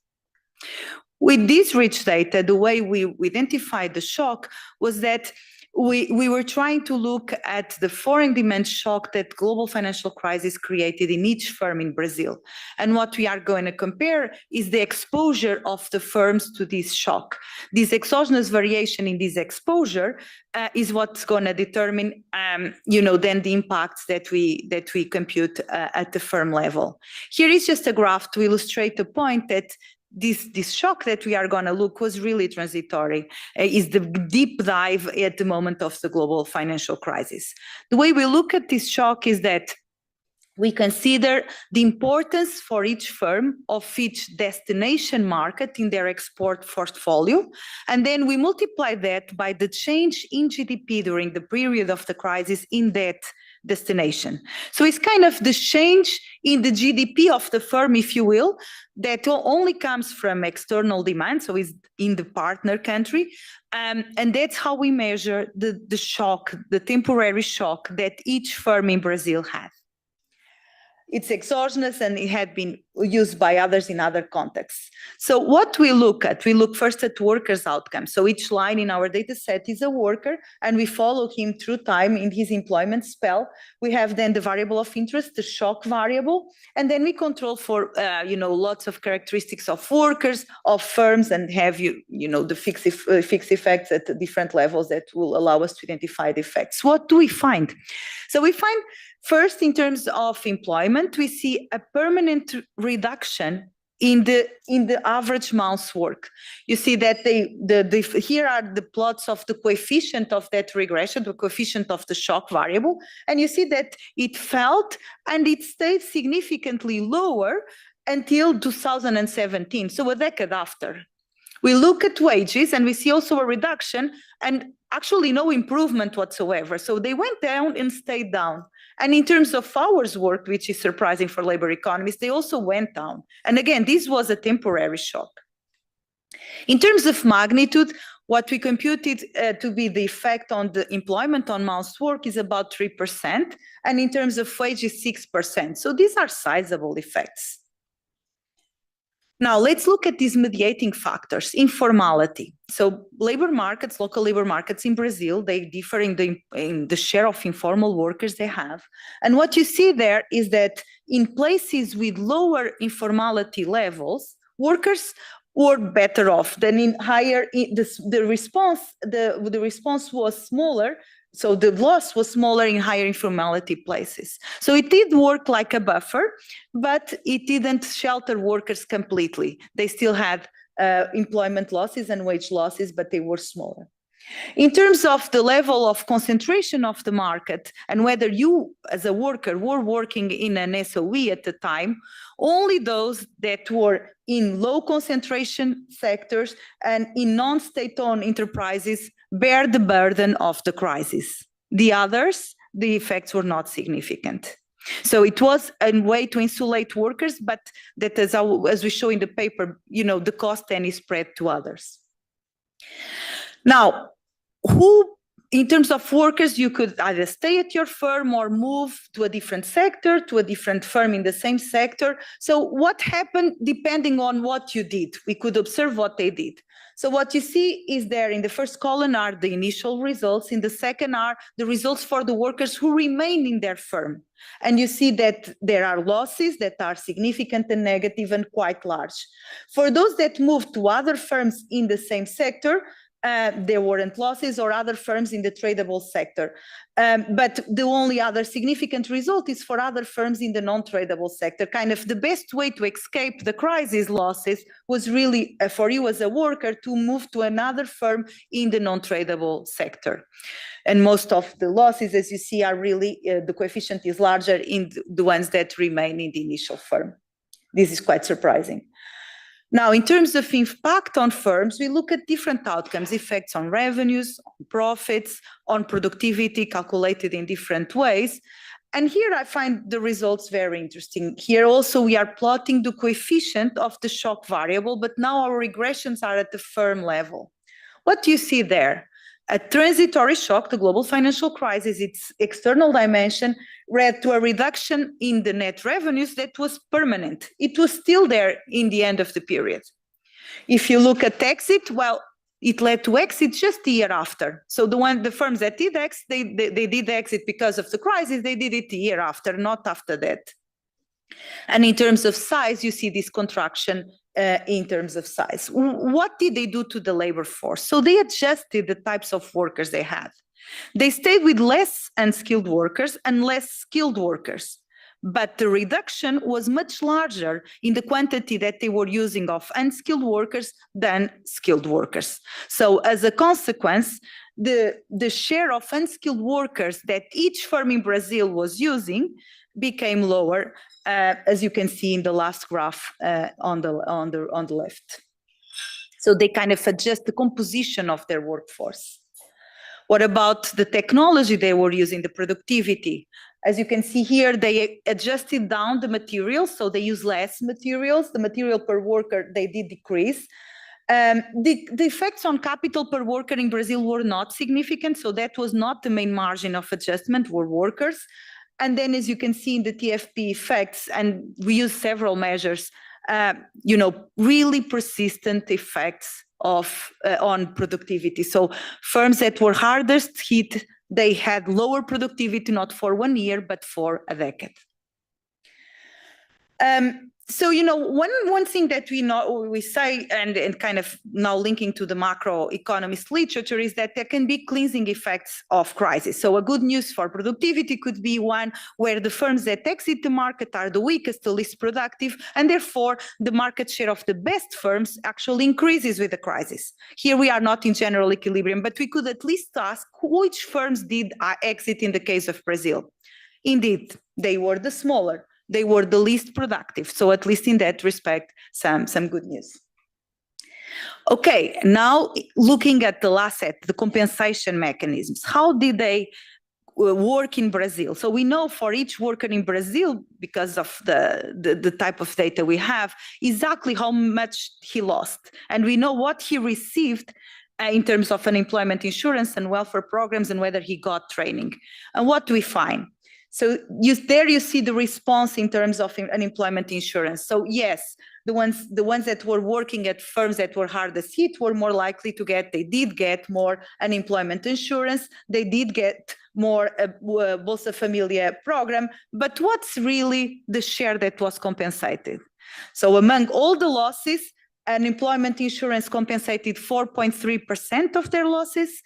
With this rich data, the way we identified the shock was that we were trying to look at the foreign demand shock that global financial crisis created in each firm in Brazil. And what we are going to compare is the exposure of the firms to this shock. This exogenous variation in this exposure is what's going to determine, then the impacts that we compute at the firm level. Here is just a graph to illustrate the point that this shock that we are going to look was really transitory, is the deep dive at the moment of the global financial crisis. The way we look at this shock is that we consider the importance for each firm of each destination market in their export portfolio, and then we multiply that by the change in GDP during the period of the crisis in that destination. So it's kind of the change in the GDP of the firm, if you will, that only comes from external demand, so it's in the partner country, and that's how we measure the shock, the temporary shock that each firm in Brazil had. It's exogenous and it had been used by others in other contexts. So what we look at, we look first at workers' outcomes. So each line in our data set is a worker and we follow him through time in his employment spell. We have then the variable of interest, the shock variable, and then we control for, lots of characteristics of workers, of firms, and have, the fixed effects at the different levels that will allow us to identify the effects. What do we find? So we find first, in terms of employment, we see a permanent reduction in the average month's work. You see that here are the plots of the coefficient of that regression, the coefficient of the shock variable, and you see that it fell and it stayed significantly lower until 2017, so a decade after. We look at wages and we see also a reduction and actually no improvement whatsoever. So they went down and stayed down. And in terms of hours worked, which is surprising for labor economists, they also went down. And again, this was a temporary shock. In terms of magnitude, what we computed to be the effect on the employment on months work is about 3%. And in terms of wages, 6%. So these are sizable effects. Now, let's look at these mediating factors. Informality. So labor markets, local labor markets in Brazil, they differ in the share of informal workers they have. And what you see there is that in places with lower informality levels, workers were better off than in higher. The response was smaller. So the loss was smaller in higher informality places. So it did work like a buffer, but it didn't shelter workers completely. They still had employment losses and wage losses, but they were smaller. In terms of the level of concentration of the market and whether you as a worker were working in an SOE at the time, only those that were in low concentration sectors and in non-state-owned enterprises bear the burden of the crisis. The others, the effects were not significant. So it was a way to insulate workers, but that as we show in the paper, the cost then is spread to others. Now, in terms of workers, you could either stay at your firm or move to a different sector, to a different firm in the same sector. So what happened depending on what you did? We could observe what they did. So what you see is there in the first column are the initial results. In the second are the results for the workers who remain in their firm. And you see that there are losses that are significant and negative and quite large. For those that moved to other firms in the same sector, there weren't losses or other firms in the tradable sector. But the only other significant result is for other firms in the non-tradable sector. Kind of the best way to escape the crisis losses was really for you as a worker to move to another firm in the non-tradable sector. And most of the losses, as you see, are really, the coefficient is larger in the ones that remain in the initial firm. This is quite surprising. Now, in terms of impact on firms, we look at different outcomes, effects on revenues, on profits, on productivity, calculated in different ways. And here I find the results very interesting. Here also we are plotting the coefficient of the shock variable, but now our regressions are at the firm level. What do you see there? A transitory shock, the global financial crisis, its external dimension, led to a reduction in the net revenues that was permanent. It was still there in the end of the period. If you look at exit, well, it led to exit just the year after. So the firms that did exit, they did exit because of the crisis, they did it the year after, not after that. And in terms of size, you see this contraction in terms of size. What did they do to the labor force? So they adjusted the types of workers they had. They stayed with less unskilled workers and less skilled workers. But the reduction was much larger in the quantity that they were using of unskilled workers than skilled workers. So as a consequence, the share of unskilled workers that each firm in Brazil was using became lower, as you can see in the last graph on the left. So they kind of adjust the composition of their workforce. What about the technology they were using, the productivity? As you can see here, they adjusted down the materials, so they use less materials. The material per worker, they did decrease. The effects on capital per worker in Brazil were not significant, so that was not the main margin of adjustment, were workers. And then, as you can see in the TFP effects, and we use several measures, really persistent effects of on productivity. So firms that were hardest hit, they had lower productivity, not for 1 year, but for a decade. So, one thing that we say, and kind of now linking to the macroeconomist literature, is that there can be cleansing effects of crisis. So a good news for productivity could be one where the firms that exit the market are the weakest, the least productive, and therefore the market share of the best firms actually increases with the crisis. Here we are not in general equilibrium, but we could at least ask which firms did exit in the case of Brazil. Indeed, they were the smaller. They were the least productive. So at least in that respect, some good news. Okay, now looking at the last set, the compensation mechanisms. How did they work in Brazil? So we know for each worker in Brazil, because of the type of data we have, exactly how much he lost. And we know what he received in terms of unemployment insurance and welfare programs and whether he got training. And what do we find? So there you see the response in terms of unemployment insurance. So yes, the ones that were working at firms that were hardest hit were more likely to they did get more unemployment insurance. They did get more Bolsa Familia program. But what's really the share that was compensated? So among all the losses, unemployment insurance compensated 4.3% of their losses,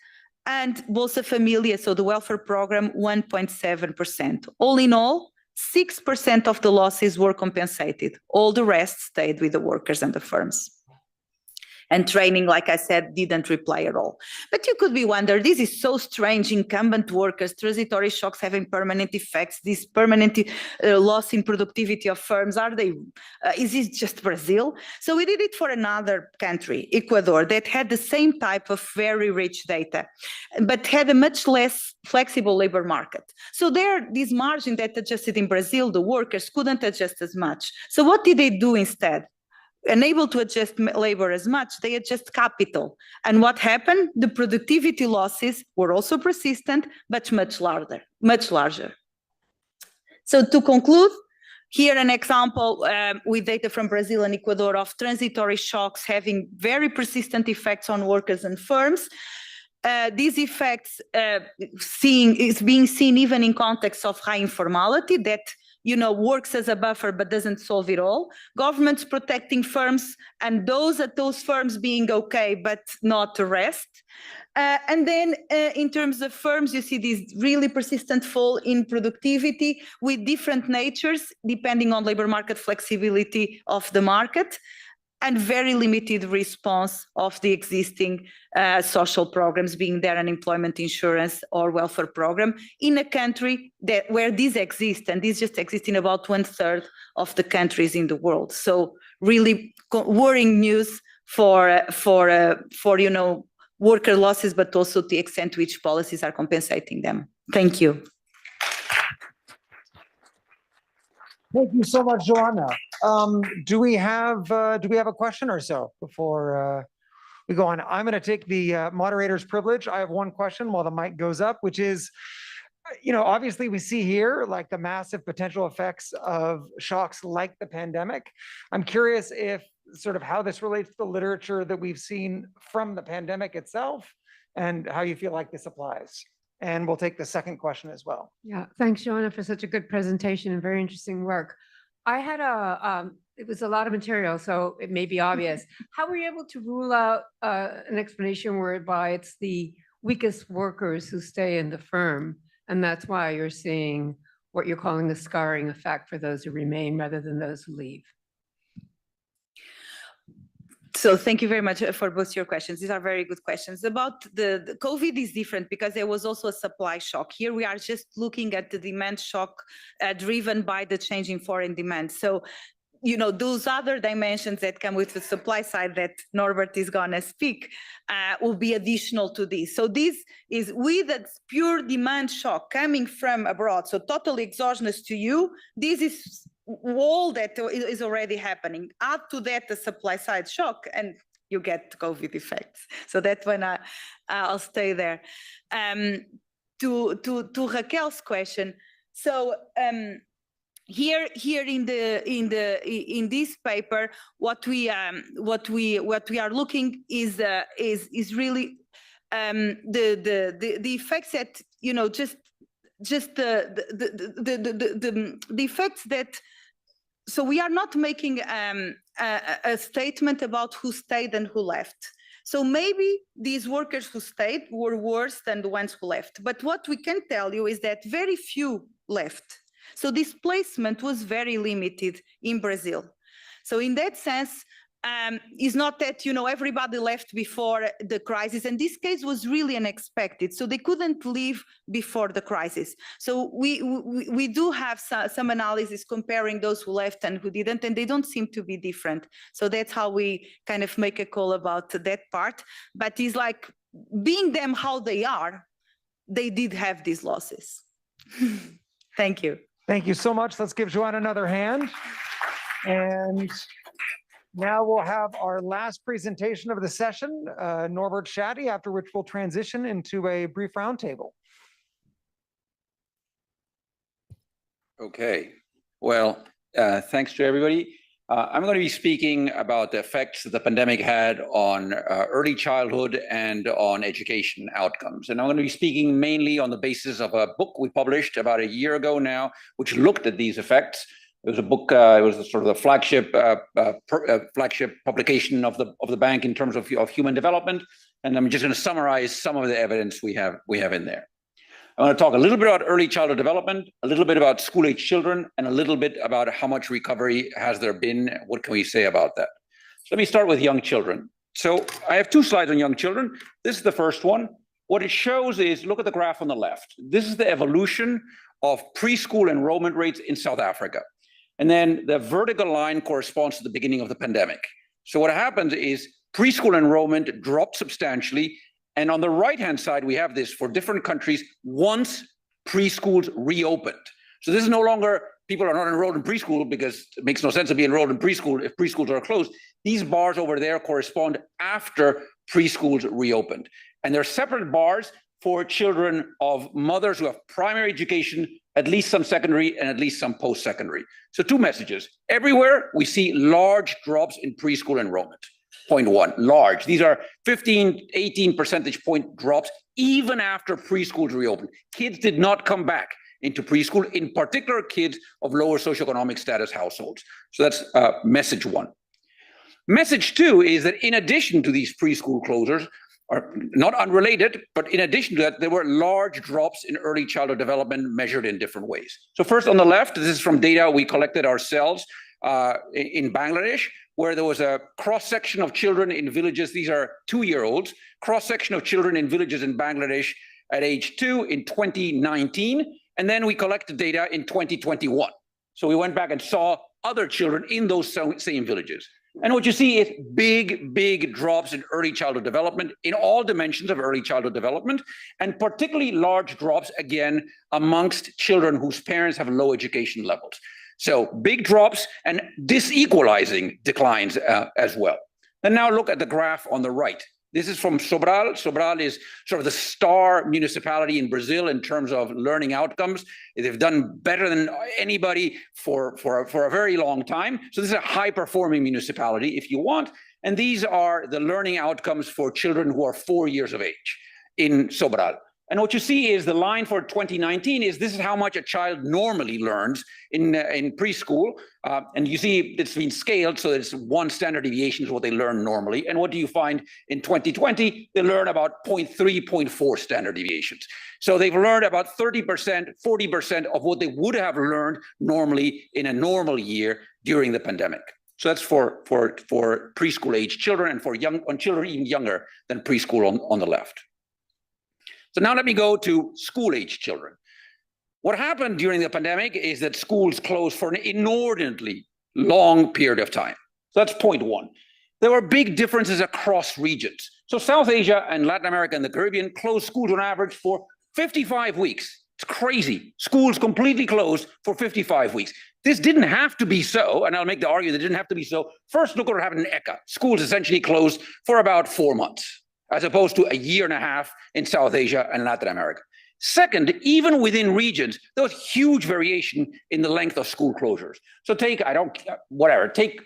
and Bolsa Familia, so the welfare program, 1.7%. All in all, 6% of the losses were compensated. All the rest stayed with the workers and the firms. And training, like I said, didn't reply at all. But you could be wondering, this is so strange, incumbent workers, transitory shocks having permanent effects, this permanent loss in productivity of firms, is this just Brazil? So we did it for another country, Ecuador, that had the same type of very rich data, but had a much less flexible labor market. So there, this margin that adjusted in Brazil, the workers couldn't adjust as much. So what did they do instead? Unable to adjust labor as much, they adjust capital. And what happened? The productivity losses were also persistent, but much larger. So to conclude, here an example with data from Brazil and Ecuador of transitory shocks having very persistent effects on workers and firms. These effects is being seen even in context of high informality that works as a buffer but doesn't solve it all. Governments protecting firms and those at those firms being okay but not the rest. And then in terms of firms, you see this really persistent fall in productivity with different natures depending on labor market flexibility of the market, and very limited response of the existing social programs, being their unemployment insurance or welfare program, in a country where these exist, and these just exist in about 1/3 of the countries in the world. So really worrying news for worker losses, but also the extent to which policies are compensating them. Thank you. Thank you so much, Joanna. Do we have a question or so before we go on? I'm going to take the moderator's privilege. I have one question while the mic goes up, which is, obviously we see here like the massive potential effects of shocks like the pandemic. I'm curious if sort of how this relates to the literature that we've seen from the pandemic itself and how you feel like this applies. And we'll take the second question as well. Yeah, thanks, Joanna, for such a good presentation and very interesting work. I had it was a lot of material, so it may be obvious. How were you able to rule out an explanation whereby it's the weakest workers who stay in the firm, and that's why you're seeing what you're calling the scarring effect for those who remain rather than those who leave? So thank you very much for both your questions. These are very good questions. About the COVID is different because there was also a supply shock. Here we are just looking at the demand shock driven by the change in foreign demand. So, those other dimensions that come with the supply side that Norbert is going to speak will be additional to this. So this is with a pure demand shock coming from abroad, so totally exogenous to you. This is all that is already happening. Add to that the supply side shock and you get COVID effects. So that's when I'll stay there. To Raquel's question, So here in this paper, what we are looking is really the effects that just the effects that. So we are not making a statement about who stayed and who left. So maybe these workers who stayed were worse than the ones who left. But what we can tell you is that very few left. So displacement was very limited in Brazil. So in that sense, it's not that everybody left before the crisis, and this case was really unexpected. So they couldn't leave before the crisis. So we do have some analysis comparing those who left and who didn't, and they don't seem to be different. So that's how we kind of make a call about that part. But it's like being them how they are, they did have these losses. Thank you. Thank you so much. Let's give Joanne another hand. And now we'll have our last presentation of the session, Norbert Shaddy, after which we'll transition into a brief roundtable. Okay, well, thanks to everybody. I'm going to be speaking about the effects that the pandemic had on early childhood and on education outcomes. And I'm going to be speaking mainly on the basis of a book we published about a year ago now, which looked at these effects. It was a book. It was sort of the flagship publication of the bank in terms of human development. And I'm just going to summarize some of the evidence we have in there. I want to talk a little bit about early childhood development, a little bit about school-age children, and a little bit about how much recovery has there been. What can we say about that? So let me start with young children. So I have two slides on young children. This is the first one. What it shows is, look at the graph on the left. This is the evolution of preschool enrollment rates in South Africa. And then the vertical line corresponds to the beginning of the pandemic. So what happens is preschool enrollment dropped substantially. And on the right-hand side, we have this for different countries once preschools reopened. So this is no longer people are not enrolled in preschool because it makes no sense to be enrolled in preschool if preschools are closed. These bars over there correspond after preschools reopened. And there are separate bars for children of mothers who have primary education, at least some secondary, and at least some post-secondary. So two messages. Everywhere we see large drops in preschool enrollment. Point one, large. These are 15, 18 percentage point drops even after preschools reopened. Kids did not come back into preschool, in particular kids of lower socioeconomic status households. So that's message one. Message two is that in addition to these preschool closures, are not unrelated, but in addition to that, there were large drops in early childhood development measured in different ways. So first on the left, this is from data we collected ourselves in Bangladesh, where there was a cross-section of children in villages. These are 2-year-olds, cross-section of children in villages in Bangladesh at age 2 in 2019. And then we collected data in 2021. So we went back and saw other children in those same villages. And what you see is big drops in early childhood development in all dimensions of early childhood development, and particularly large drops, again, amongst children whose parents have low education levels. So big drops and disequalizing declines as well. And now look at the graph on the right. This is from Sobral. Sobral is sort of the star municipality in Brazil in terms of learning outcomes. They've done better than anybody for a very long time. So this is a high-performing municipality, if you want. And these are the learning outcomes for children who are 4 years of age in Sobral. And what you see is the line for 2019 is this is how much a child normally learns in preschool. And you see it's been scaled, so it's 1 standard deviation is what they learn normally. And what do you find in 2020? They learn about 0.3, 0.4 standard deviations. So they've learned about 30%, 40% of what they would have learned normally in a normal year during the pandemic. So that's for preschool age children and for children even younger than preschool on the left. So now let me go to school-age children. What happened during the pandemic is that schools closed for an inordinately long period of time. So that's point one. There were big differences across regions. So South Asia and Latin America and the Caribbean closed schools on average for 55 weeks. It's crazy. Schools completely closed for 55 weeks. This didn't have to be so, and I'll make the argument that it didn't have to be so. First, look what happened in ECA. Schools essentially closed for about 4 months, as opposed to a year and a half in South Asia and Latin America. Second, even within regions, there was huge variation in the length of school closures. So take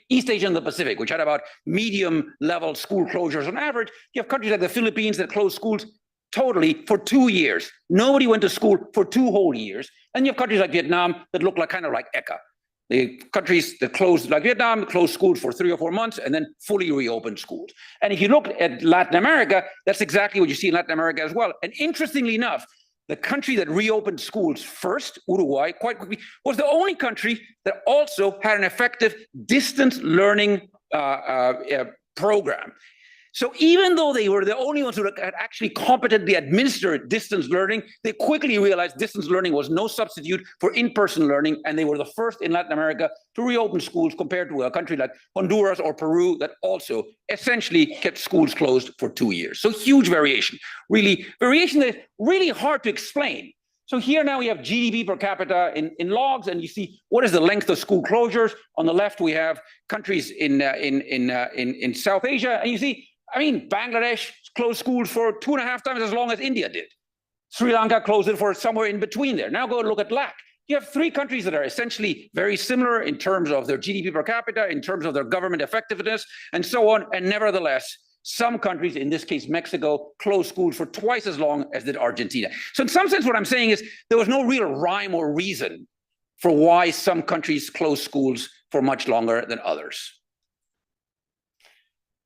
East Asia and the Pacific, which had about medium level school closures on average. You have countries like the Philippines that closed schools totally for 2 years. Nobody went to school for 2 whole years. And you have countries like Vietnam that look like kind of like ECA. The countries that closed, like Vietnam, closed schools for 3 or 4 months and then fully reopened schools. And if you look at Latin America, that's exactly what you see in Latin America as well. And interestingly enough, the country that reopened schools first, Uruguay, quite quickly, was the only country that also had an effective distance learning program. So even though they were the only ones who had actually competently administered distance learning, they quickly realized distance learning was no substitute for in-person learning, and they were the first in Latin America to reopen schools compared to a country like Honduras or Peru that also essentially kept schools closed for 2 years. So huge variation, variation that is really hard to explain. So here now we have GDP per capita in logs, and you see what is the length of school closures. On the left, we have countries in South Asia, and you see, I mean, Bangladesh closed schools for 2.5 times as long as India did. Sri Lanka closed it for somewhere in between there. Now go and look at LAC. You have 3 countries that are essentially very similar in terms of their GDP per capita, in terms of their government effectiveness, and so on. And nevertheless, some countries, in this case, Mexico, closed schools for twice as long as did Argentina. So in some sense, what I'm saying is there was no real rhyme or reason for why some countries closed schools for much longer than others.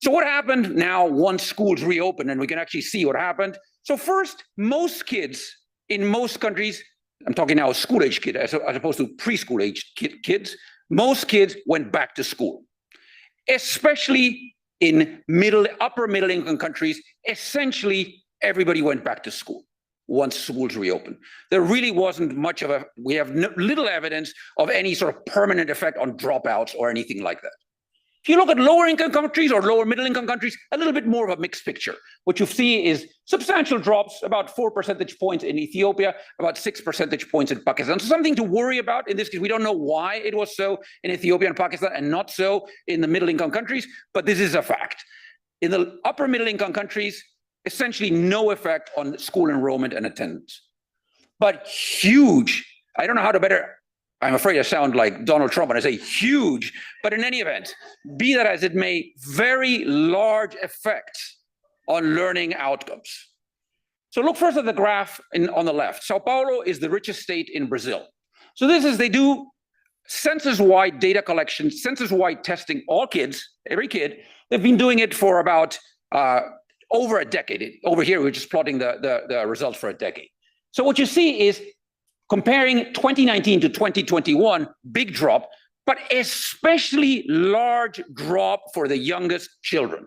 So what happened now once schools reopened, and we can actually see what happened. So first, most kids in most countries, I'm talking now school-age kids as opposed to preschool-age kids, most kids went back to school, especially in upper middle income countries. Essentially, everybody went back to school once schools reopened. There really wasn't much of we have little evidence of any sort of permanent effect on dropouts or anything like that. If you look at lower income countries or lower middle income countries, a little bit more of a mixed picture. What you see is substantial drops, about 4 percentage points in Ethiopia, about 6 percentage points in Pakistan. So something to worry about in this case. We don't know why it was so in Ethiopia and Pakistan and not so in the middle income countries, but this is a fact. In the upper middle income countries, essentially no effect on school enrollment and attendance. But huge, I don't know how to better, I'm afraid I sound like Donald Trump when I say huge, but in any event, be that as it may, very large effects on learning outcomes. So look first at the graph on the left. Sao Paulo is the richest state in Brazil. So this is, they do census-wide data collection, census-wide testing, all kids, every kid. They've been doing it for about over a decade. Over here, we're just plotting the results for a decade. So what you see is comparing 2019 to 2021, big drop, but especially large drop for the youngest children.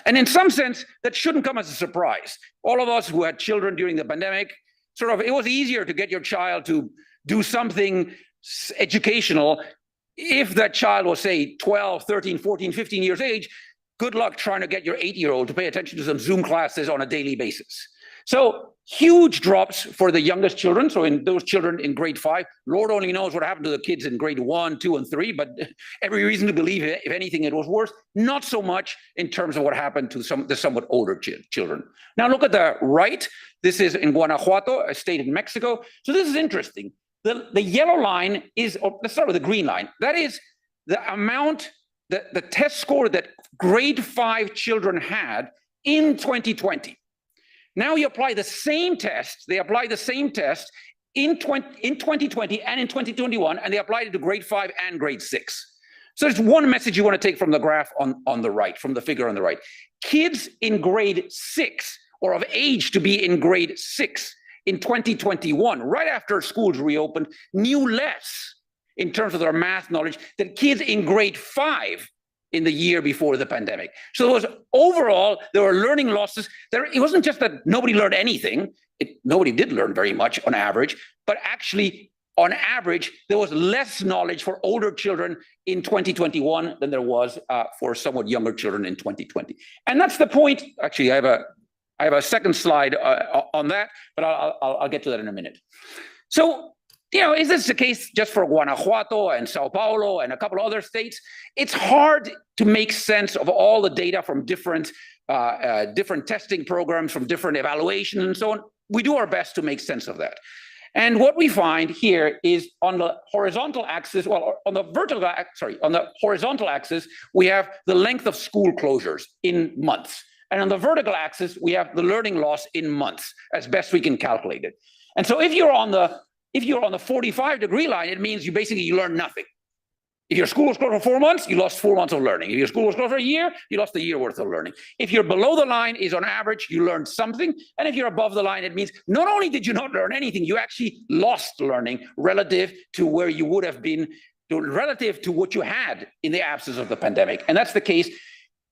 And in some sense, that shouldn't come as a surprise. All of us who had children during the pandemic, it was easier to get your child to do something educational if that child was, say, 12, 13, 14, 15 years age. Good luck trying to get your 8-year-old to pay attention to some Zoom classes on a daily basis. So huge drops for the youngest children. So in those children in grade 5, Lord only knows what happened to the kids in grade 1, 2, and 3, but every reason to believe, if anything, it was worse. Not so much in terms of what happened to the somewhat older children. Now look at the right. This is in Guanajuato, a state in Mexico. So this is interesting. The yellow line is, let's start with the green line. That is the amount, the test score that grade 5 children had in 2020. Now you apply the same test, they apply the same test in 2020 and in 2021, and they applied it to grade 5 and grade 6. So there's one message you want to take from the graph on the right, from the figure on the right. Kids in grade 6, or of age to be in grade 6 in 2021, right after schools reopened, knew less in terms of their math knowledge than kids in grade 5 in the year before the pandemic. So it was overall, there were learning losses. It wasn't just that nobody learned anything. Nobody did learn very much on average, but actually on average, there was less knowledge for older children in 2021 than there was for somewhat younger children in 2020. And that's the point. Actually, I have a second slide on that, but I'll get to that in a minute. So, is this the case just for Guanajuato and Sao Paulo and a couple of other states? It's hard to make sense of all the data from different testing programs, from different evaluations and so on. we do our best to make sense of that. And what we find here is on the horizontal axis, well, on the horizontal axis, we have the length of school closures in months. And on the vertical axis, we have the learning loss in months, as best we can calculate it. And so if you're on the 45-degree line, it means you learn nothing. If your school was closed for 4 months, you lost 4 months of learning. If your school was closed for a year, you lost a year worth of learning. If you're below the line, is on average, you learned something. And if you're above the line, it means not only did you not learn anything, you actually lost learning relative to where you would have been, relative to what you had in the absence of the pandemic. And that's the case,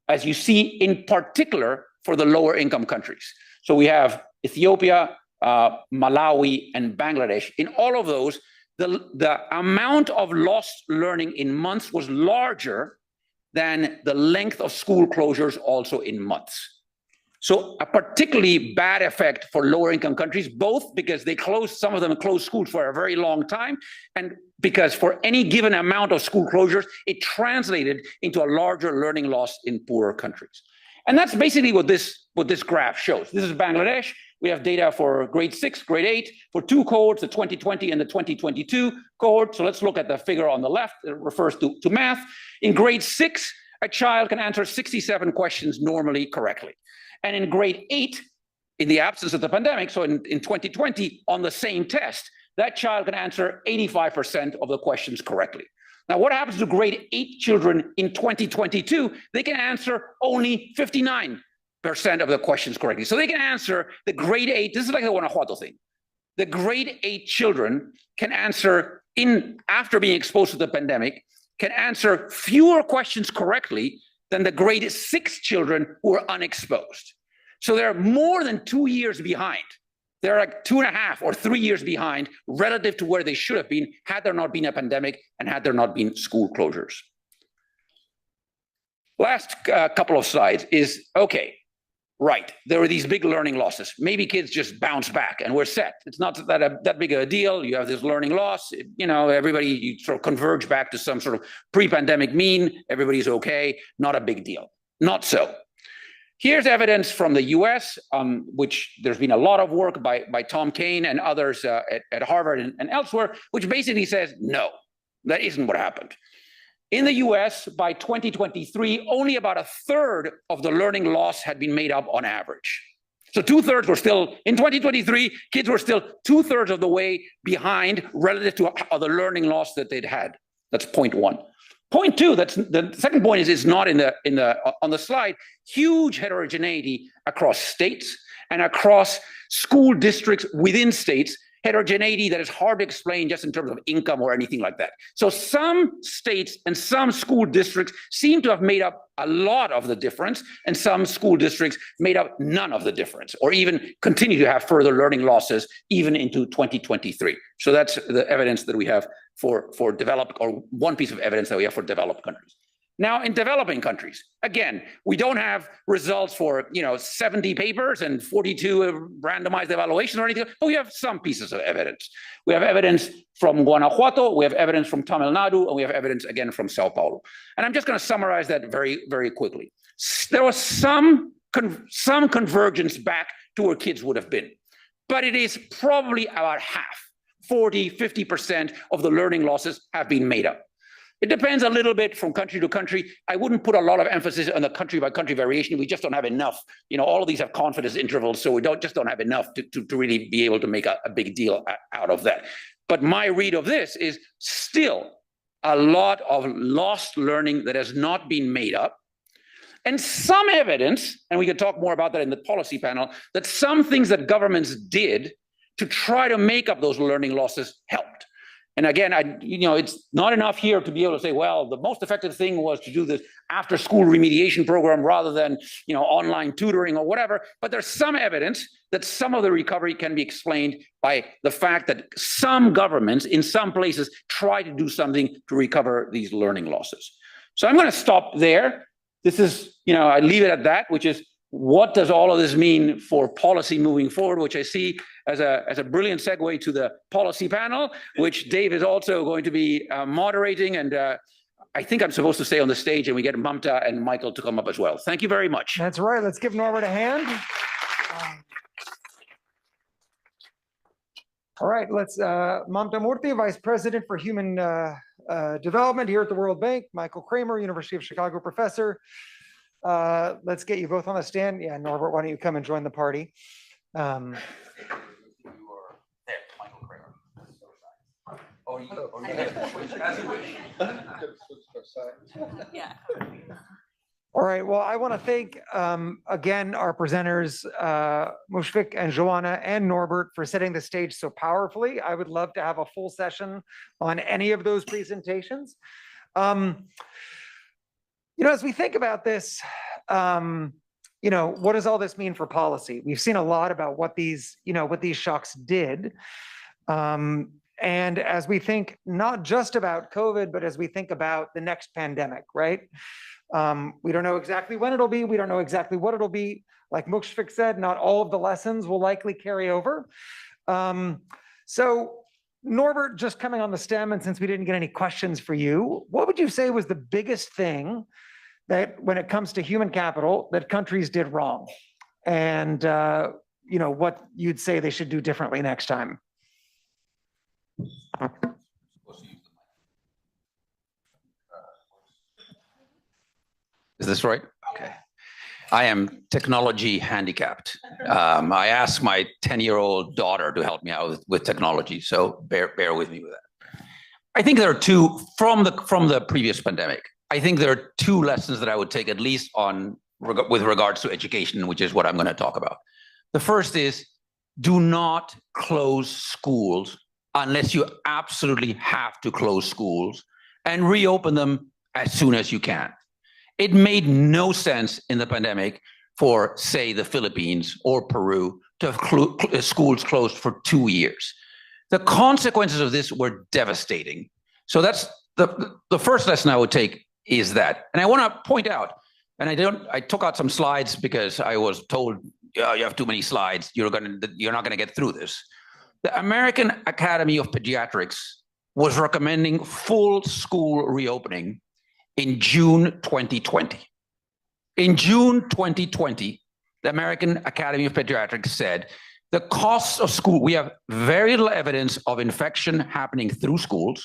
as you see, in particular for the lower income countries. So we have Ethiopia, Malawi, and Bangladesh. In all of those, the amount of lost learning in months was larger than the length of school closures also in months. So a particularly bad effect for lower income countries, both because some of them closed schools for a very long time, and because for any given amount of school closures, it translated into a larger learning loss in poorer countries. And that's basically what this graph shows. This is Bangladesh. We have data for grade 6, grade 8, for 2 cohorts, the 2020 and the 2022 cohort. So let's look at the figure on the left. It refers to math. In grade 6, a child can answer 67 questions normally correctly. And in grade 8, in the absence of the pandemic, so in 2020, on the same test, that child can answer 85% of the questions correctly. Now, what happens to grade 8 children in 2022? They can answer only 59% of the questions correctly. So they can answer the grade 8, this is like the Guanajuato thing. The grade 8 children can answer, after being exposed to the pandemic, can answer fewer questions correctly than the grade 6 children who are unexposed. So they're more than 2 years behind. They're like 2.5 or 3 years behind relative to where they should have been had there not been a pandemic and had there not been school closures. Last couple of slides is, okay, right, there were these big learning losses. Maybe kids just bounce back and we're set. It's not that big of a deal. You have this learning loss, you sort of converge back to some sort of pre-pandemic mean. Everybody's okay, not a big deal. Not so. Here's evidence from the US, which there's been a lot of work by Tom Kane and others at Harvard and elsewhere, which basically says, no, that isn't what happened. In the US, by 2023, only about 1/3 of the learning loss had been made up on average. So 2/3 were still, in 2023, kids were still 2/3 of the way behind relative to the learning loss that they'd had. That's point one. Point two, that's the second point is not on the slide, huge heterogeneity across states and across school districts within states, heterogeneity that is hard to explain just in terms of income or anything like that. So some states and some school districts seem to have made up a lot of the difference, and some school districts made up none of the difference, or even continue to have further learning losses even into 2023. So that's the evidence that we have for developed, or one piece of evidence that we have for developed countries. Now, in developing countries, again, we don't have results for 70 papers and 42 randomized evaluations or anything, but we have some pieces of evidence. We have evidence from Guanajuato, we have evidence from Tamil Nadu, and we have evidence again from Sao Paulo. And I'm just going to summarize that very, very quickly. There was some convergence back to where kids would have been, but it is probably about half, 40, 50% of the learning losses have been made up. It depends a little bit from country to country. I wouldn't put a lot of emphasis on the country by country variation. We just don't have enough. All of these have confidence intervals, so we just don't have enough to really be able to make a big deal out of that. But my read of this is still a lot of lost learning that has not been made up. And some evidence, and we can talk more about that in the policy panel, that some things that governments did to try to make up those learning losses helped. And again, it's not enough here to be able to say, well, the most effective thing was to do this after-school remediation program rather than, online tutoring or whatever. But there's some evidence that some of the recovery can be explained by the fact that some governments in some places try to do something to recover these learning losses. So I'm going to stop there. This is, I leave it at that, which is, what does all of this mean for policy moving forward, which I see as a brilliant segue to the policy panel, which Dave is also going to be moderating. And I think I'm supposed to stay on the stage, and we get Mamta and Michael to come up as well. Thank you very much. That's right. Let's give Norbert a hand. All right, let's, Mamta Murthy, Vice President for Human Development here at the World Bank, Michael Kremer, University of Chicago professor. Let's get you both on the stand. Yeah, Norbert, why don't you come and join the party? Yeah. All right, well, I want to thank, again, our presenters, Mushfiq and Joanna and Norbert for setting the stage so powerfully. I would love to have a full session on any of those presentations. As we think about this, what does all this mean for policy? We've seen a lot about what these shocks did. And as we think not just about COVID, but as we think about the next pandemic, right? We don't know exactly when it'll be. We don't know exactly what it'll be. Like Mushfiq said, not all of the lessons will likely carry over. So Norbert, just coming on the stem, and since we didn't get any questions for you, what would you say was the biggest thing that when it comes to human capital that countries did wrong? And what you'd say they should do differently next time? Is this right? Okay. I am technology handicapped. I asked my 10-year-old daughter to help me out with technology, so bear with me with that. I think there are two from the previous pandemic. I think there are two lessons that I would take, at least with regards to education, which is what I'm going to talk about. The first is, do not close schools unless you absolutely have to close schools, and reopen them as soon as you can. It made no sense in the pandemic for, say, the Philippines or Peru to have schools closed for 2 years. The consequences of this were devastating. So that's the first lesson I would take is that. And I want to point out, and I took out some slides because I was told, you have too many slides, you're not going to get through this. The American Academy of Pediatrics was recommending full school reopening in June 2020. In June 2020, the American Academy of Pediatrics said the costs of school, we have very little evidence of infection happening through schools,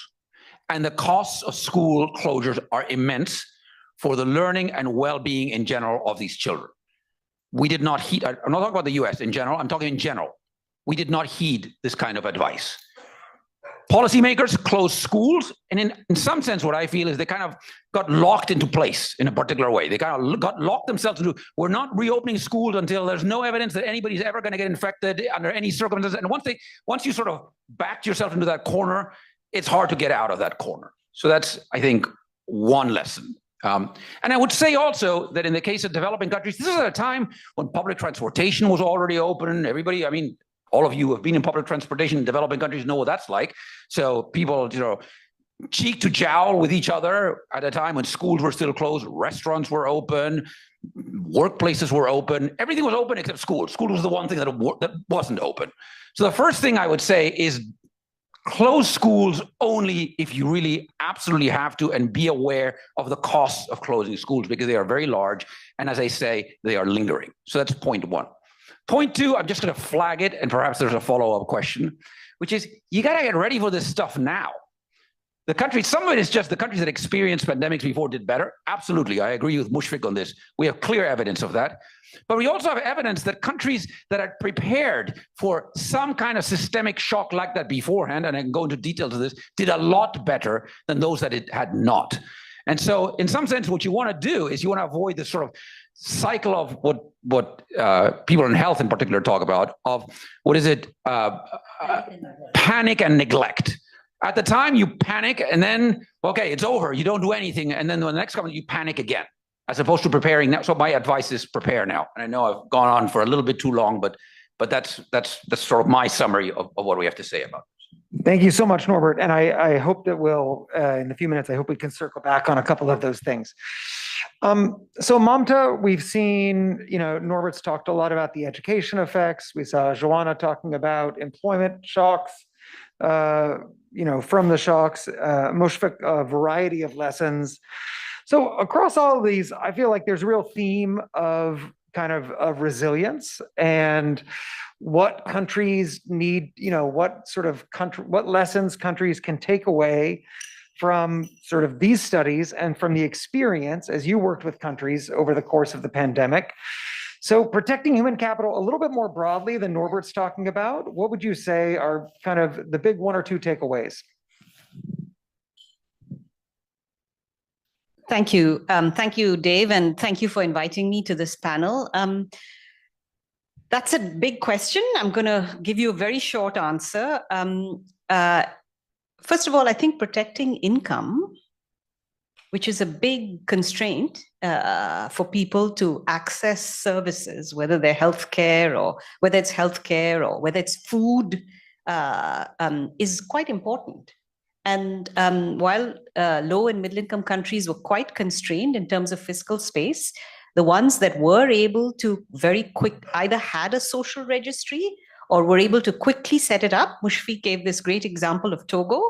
and the costs of school closures are immense for the learning and well-being in general of these children. We did not heed, I'm not talking about the US in general, I'm talking in general. We did not heed this kind of advice. Policymakers closed schools, and in some sense, what I feel is they kind of got locked into place in a particular way. They kind of got locked themselves into, we're not reopening schools until there's no evidence that anybody's ever going to get infected under any circumstances. And once you sort of backed yourself into that corner, it's hard to get out of that corner. So that's, I think, one lesson. And I would say also that in the case of developing countries, this is at a time when public transportation was already open. Everybody, I mean, all of you have been in public transportation in developing countries, know what that's like. So people, cheek to jowl with each other at a time when schools were still closed, restaurants were open, workplaces were open, everything was open except school. School was the one thing that wasn't open. So the first thing I would say is close schools only if you really absolutely have to, and be aware of the costs of closing schools because they are very large. And as I say, they are lingering. So that's point one. Point two, I'm just going to flag it, and perhaps there's a follow-up question, which is you got to get ready for this stuff now. The countries, some of it is just the countries that experienced pandemics before did better. Absolutely, I agree with Mushfiq on this. We have clear evidence of that. But we also have evidence that countries that are prepared for some kind of systemic shock like that beforehand, and I can go into details of this, did a lot better than those that it had not. And so in some sense, what you want to do is you want to avoid this sort of cycle of what people in health in particular talk about, of panic and neglect. At the time you panic and then, okay, it's over, you don't do anything. And then when the next comes, you panic again, as opposed to preparing now. So my advice is prepare now. And I know I've gone on for a little bit too long, but that's sort of my summary of what we have to say about it. Thank you so much, Norbert. And I hope that we'll, in a few minutes, I hope we can circle back on a couple of those things. So Mamta, we've seen, Norbert's talked a lot about the education effects. We saw Joanna talking about employment shocks, from the shocks, Mushfiq, a variety of lessons. So across all of these, I feel like there's a real theme of kind of resilience and what countries need, what sort of what lessons countries can take away from sort of these studies and from the experience as you worked with countries over the course of the pandemic. So protecting human capital a little bit more broadly than Norbert's talking about, what would you say are kind of the big 1 or 2 takeaways? Thank you. Thank you, Dave, and thank you for inviting me to this panel. That's a big question. I'm going to give you a very short answer. First of all, I think protecting income, which is a big constraint for people to access services, whether they're healthcare or whether it's food, is quite important. And while low and middle income countries were quite constrained in terms of fiscal space, the ones that were able to either had a social registry or were able to quickly set it up. Mushfiq gave this great example of Togo,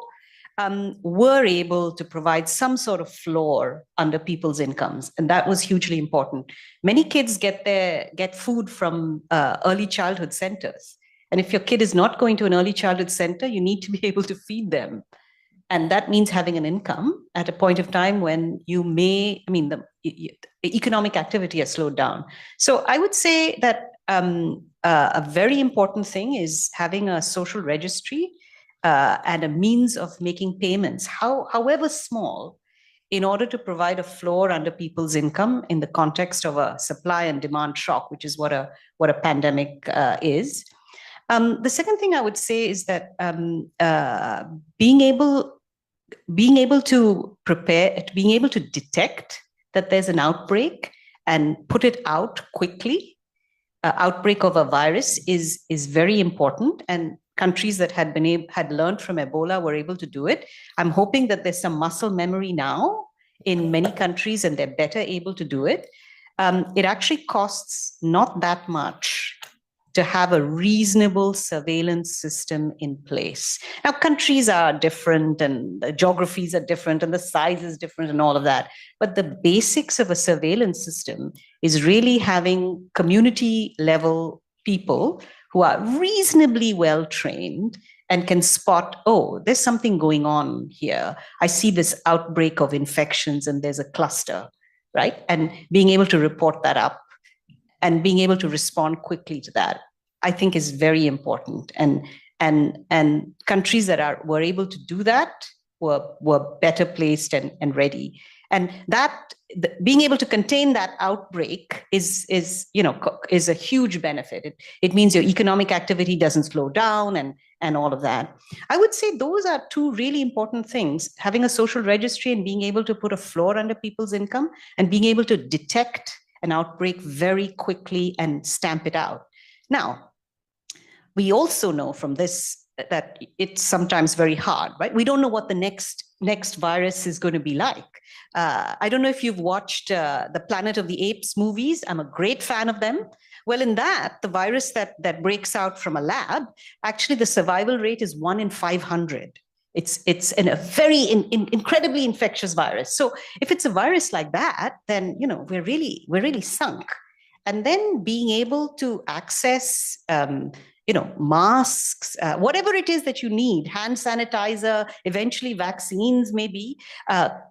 were able to provide some sort of floor under people's incomes. And that was hugely important. Many kids get food from early childhood centers. And if your kid is not going to an early childhood center, you need to be able to feed them. And that means having an income at a point of time when the economic activity has slowed down. So I would say that a very important thing is having a social registry and a means of making payments, however small, in order to provide a floor under people's income in the context of a supply and demand shock, which is what a pandemic is. The second thing I would say is that being able to prepare, being able to detect that there's an outbreak and put it out quickly, outbreak of a virus is very important. And countries that had learned from Ebola were able to do it. I'm hoping that there's some muscle memory now in many countries and they're better able to do it. It actually costs not that much to have a reasonable surveillance system in place. Now, countries are different and the geographies are different and the size is different and all of that. But the basics of a surveillance system is really having community level people who are reasonably well trained and can spot, oh, there's something going on here. I see this outbreak of infections and there's a cluster, right? And being able to report that up and being able to respond quickly to that, I think is very important. And countries that were able to do that were better placed and ready. And that being able to contain that outbreak is a huge benefit. It means your economic activity doesn't slow down and all of that. I would say those are two really important things: having a social registry and being able to put a floor under people's income, and being able to detect an outbreak very quickly and stamp it out. Now, we also know from this that it's sometimes very hard, right? We don't know what the next virus is going to be like. I don't know if you've watched the Planet of the Apes movies. I'm a great fan of them. Well, in that, the virus that breaks out from a lab, actually the survival rate is 1 in 500. It's a very incredibly infectious virus. So if it's a virus like that, then we're really sunk. And then being able to access masks, whatever it is that you need, hand sanitizer, eventually vaccines maybe,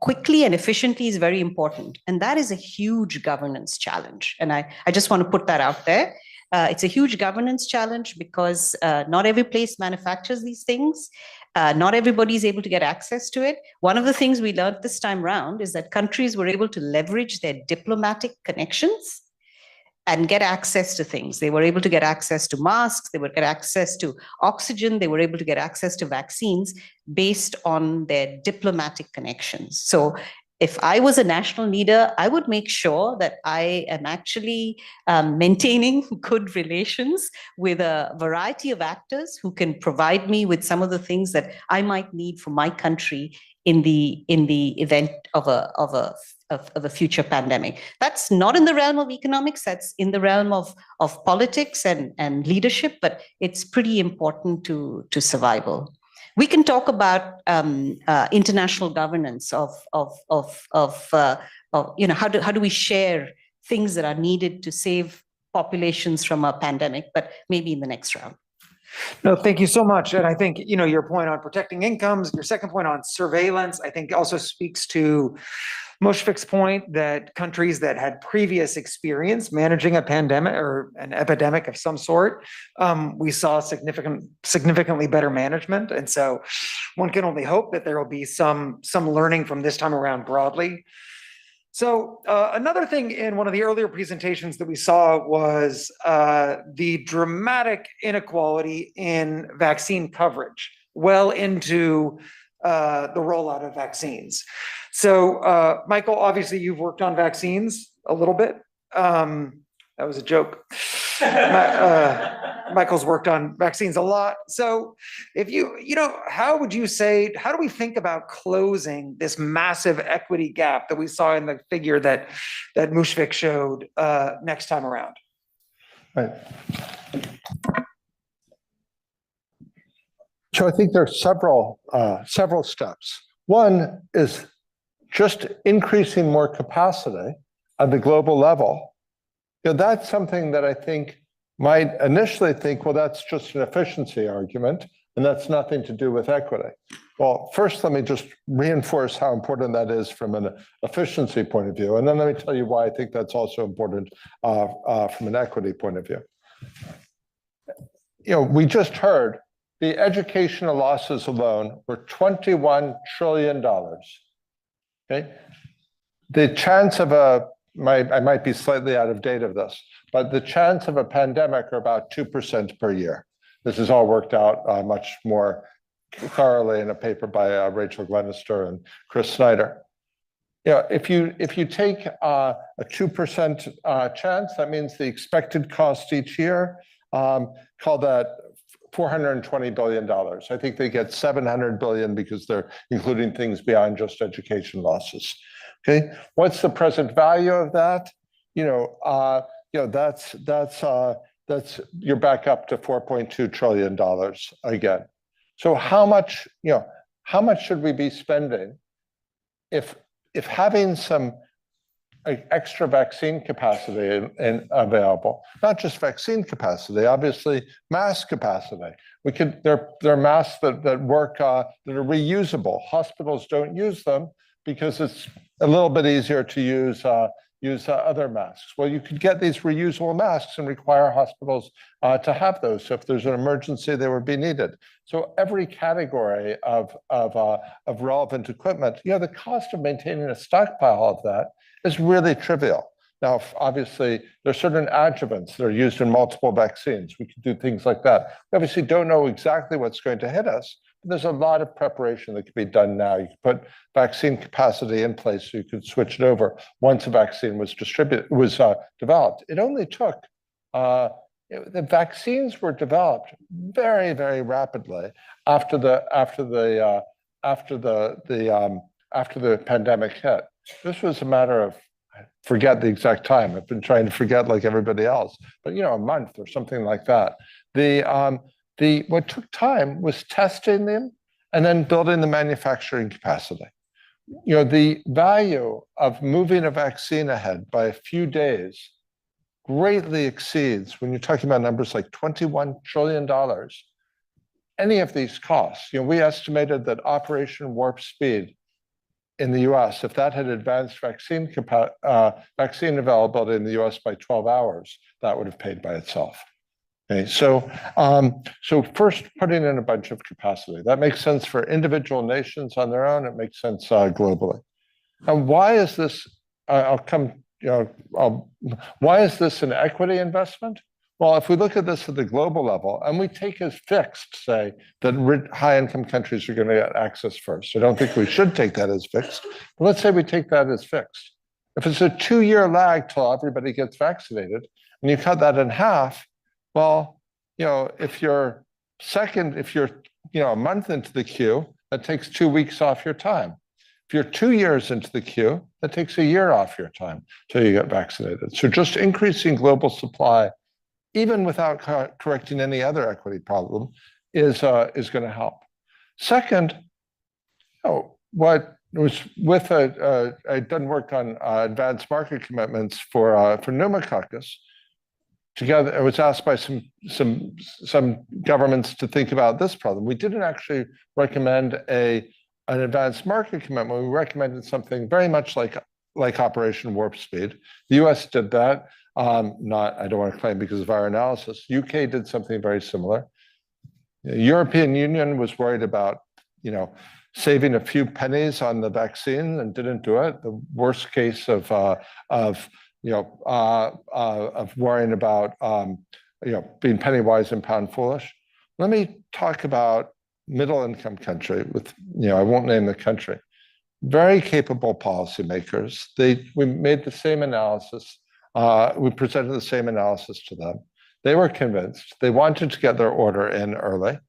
quickly and efficiently is very important. And that is a huge governance challenge. And I just want to put that out there. It's a huge governance challenge because not every place manufactures these things. Not everybody is able to get access to it. One of the things we learned this time around is that countries were able to leverage their diplomatic connections and get access to things. They were able to get access to masks, they would get access to oxygen, they were able to get access to vaccines based on their diplomatic connections. So if I was a national leader, I would make sure that I am actually maintaining good relations with a variety of actors who can provide me with some of the things that I might need for my country in the event of a future pandemic. That's not in the realm of economics, that's in the realm of politics and leadership, but it's pretty important to survival. We can talk about international governance of how do we share things that are needed to save populations from a pandemic, but maybe in the next round. No, thank you so much. And I think, your point on protecting incomes, your second point on surveillance, I think also speaks to Mushfiq's point that countries that had previous experience managing a pandemic or an epidemic of some sort, we saw significantly better management. And so one can only hope that there will be some learning from this time around broadly. So another thing in one of the earlier presentations that we saw was the dramatic inequality in vaccine coverage well into the rollout of vaccines. So Michael, obviously you've worked on vaccines a little bit. That was a joke. Michael's worked on vaccines a lot. So if how do we think about closing this massive equity gap that we saw in the figure that Mushfiq showed next time around? Right. So I think there are several steps. One is just increasing more capacity at the global level. That's something that I think might initially think, well, that's just an efficiency argument, and that's nothing to do with equity. Well, first, let me just reinforce how important that is from an efficiency point of view, and then let me tell you why I think that's also important from an equity point of view. We just heard the educational losses alone were $21 trillion. Okay, the chance of I might be slightly out of date of this, but the chance of a pandemic are about 2% per year. This is all worked out much more thoroughly in a paper by Rachel Glenister and Chris Snyder. If you take a 2% chance, that means the expected cost each year, call that $420 billion. I think they get $700 billion because they're including things beyond just education losses. Okay, what's the present value of that? That's you're back up to $4.2 trillion again. So how much should we be spending if having some extra vaccine capacity available, not just vaccine capacity, obviously mask capacity. There are masks that work that are reusable. Hospitals don't use them because it's a little bit easier to use other masks. Well, you could get these reusable masks and require hospitals to have those. So if there's an emergency, they would be needed. So every category of relevant equipment, the cost of maintaining a stockpile of that is really trivial. Now, obviously, there are certain adjuvants that are used in multiple vaccines. We can do things like that. We obviously don't know exactly what's going to hit us, but there's a lot of preparation that can be done now. You can put vaccine capacity in place so you could switch it over once a vaccine was developed. It only took the vaccines were developed very, very rapidly after the pandemic hit. This was a matter of, I forget the exact time. I've been trying to forget like everybody else, but a month or something like that. What took time was testing them and then building the manufacturing capacity. The value of moving a vaccine ahead by a few days greatly exceeds, when you're talking about numbers like $21 trillion, any of these costs. We estimated that Operation Warp Speed in the US, if that had advanced vaccine availability in the US by 12 hours, that would have paid by itself. Okay, so first putting in a bunch of capacity. That makes sense for individual nations on their own. It makes sense globally. And why is this, why is this an equity investment? Well, if we look at this at the global level, and we take as fixed, say, that high-income countries are going to get access first. I don't think we should take that as fixed, but let's say we take that as fixed. If it's a 2-year lag till everybody gets vaccinated, and you cut that in half, well, if you're a month into the queue, that takes 2 weeks off your time. If you're 2 years into the queue, that takes a year off your time till you get vaccinated. So just increasing global supply, even without correcting any other equity problem, is going to help. Second, what was with I'd done work on advanced market commitments for pneumococcus. together, it was asked by some governments to think about this problem. We didn't actually recommend an advanced market commitment. We recommended something very much like Operation Warp Speed. The US did that. I don't want to claim because of our analysis. UK did something very similar. The European Union was worried about, saving a few pennies on the vaccine and didn't do it. The worst case of worrying about, being penny wise and pound foolish. Let me talk about middle income country with, I won't name the country. Very capable policymakers. We made the same analysis. We presented the same analysis to them. They were convinced. They wanted to get their order in early,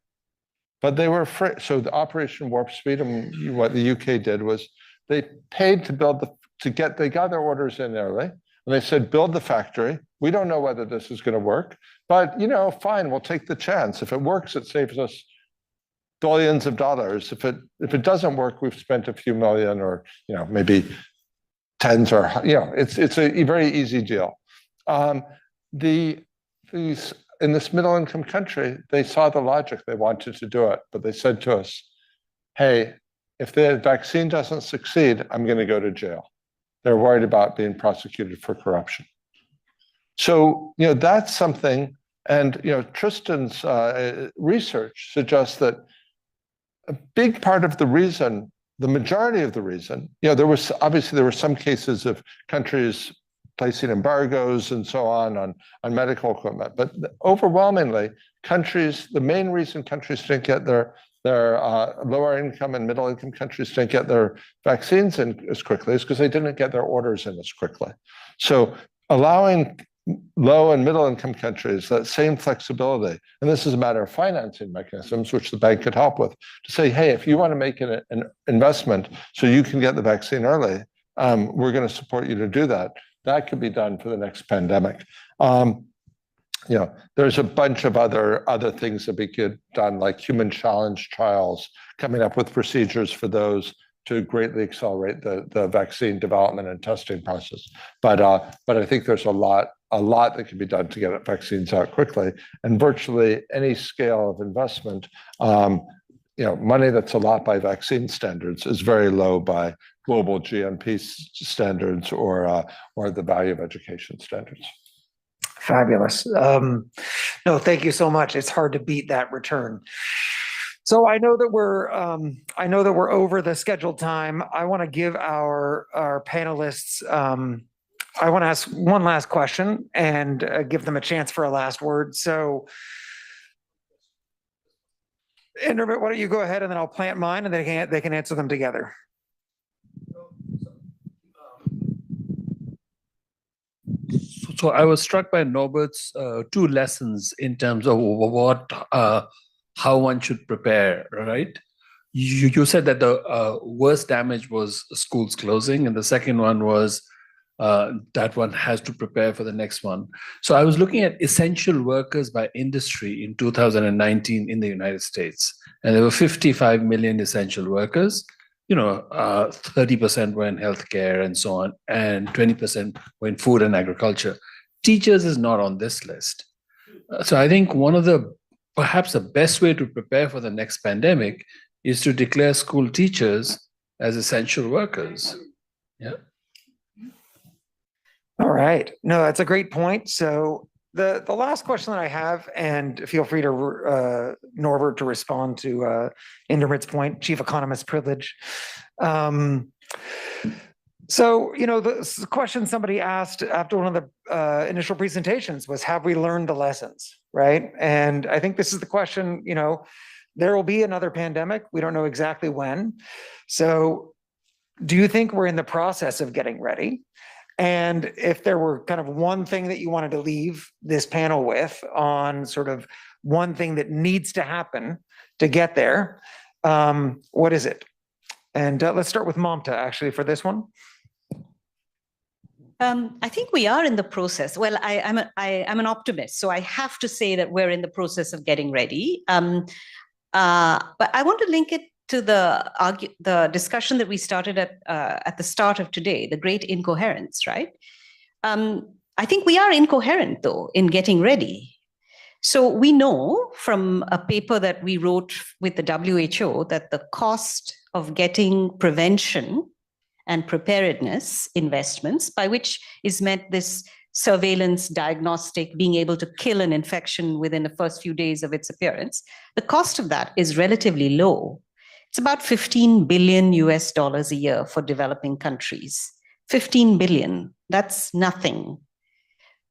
but they were afraid. So the Operation Warp Speed, and what the UK did was they paid to they got their orders in early, and they said, build the factory. We don't know whether this is going to work, but fine, we'll take the chance. If it works, it saves us billions of dollars. If it doesn't work, we've spent a few million, or maybe tens, or it's a very easy deal. In this middle income country, they saw the logic. They wanted to do it, but they said to us, hey, if the vaccine doesn't succeed, I'm going to go to jail. They're worried about being prosecuted for corruption. So, that's something. And, Tristan's research suggests that a big part of the reason, the majority of the reason, there were some cases of countries placing embargoes and so on medical equipment, but overwhelmingly, the main reason countries didn't get their lower income and middle income countries didn't get their vaccines in as quickly is because they didn't get their orders in as quickly. So allowing low and middle income countries that same flexibility, and this is a matter of financing mechanisms, which the bank could help with, to say, hey, if you want to make an investment so you can get the vaccine early, we're going to support you to do that. That could be done for the next pandemic. There's a bunch of other things that we could done, like human challenge trials, coming up with procedures for those to greatly accelerate the vaccine development and testing process. But I think there's a lot that can be done to get vaccines out quickly. And virtually any scale of investment, money that's a lot by vaccine standards is very low by global GNP standards or the value of education standards. Fabulous. No, thank you so much. It's hard to beat that return. So I know that we're over the scheduled time. I want to give our panelists. I want to ask one last question and give them a chance for a last word. So, Indermit, why don't you go ahead and then I'll plant mine, and they can answer them together. So I was struck by Norbert's two lessons in terms of how one should prepare, right? You said that the worst damage was schools closing, and the second one was that one has to prepare for the next one. So I was looking at essential workers by industry in 2019 in the United States, and there were 55 million essential workers. 30% were in healthcare and so on, and 20% were in food and agriculture. Teachers is not on this list. So I think perhaps the best way to prepare for the next pandemic is to declare school teachers as essential workers. Yeah. All right. No, that's a great point. So the last question that I have, and feel free to Norbert to respond to Indermit's point, chief economist privilege. So, the question somebody asked after one of the initial presentations was, have we learned the lessons, right? And I think this is the question, there will be another pandemic. We don't know exactly when. So do you think we're in the process of getting ready? And if there were kind of one thing that you wanted to leave this panel with on sort of one thing that needs to happen to get there, what is it? And let's start with Mamta, actually, for this one. I think we are in the process. Well, I'm an optimist, so I have to say that we're in the process of getting ready. But I want to link it to the discussion that we started at the start of today, the great incoherence, right? I think we are incoherent, though, in getting ready. So we know from a paper that we wrote with the WHO that the cost of getting prevention and preparedness investments, by which is meant this surveillance, diagnostic, being able to kill an infection within the first few days of its appearance, the cost of that is relatively low. It's about $15 billion a year for developing countries. 15 billion, that's nothing.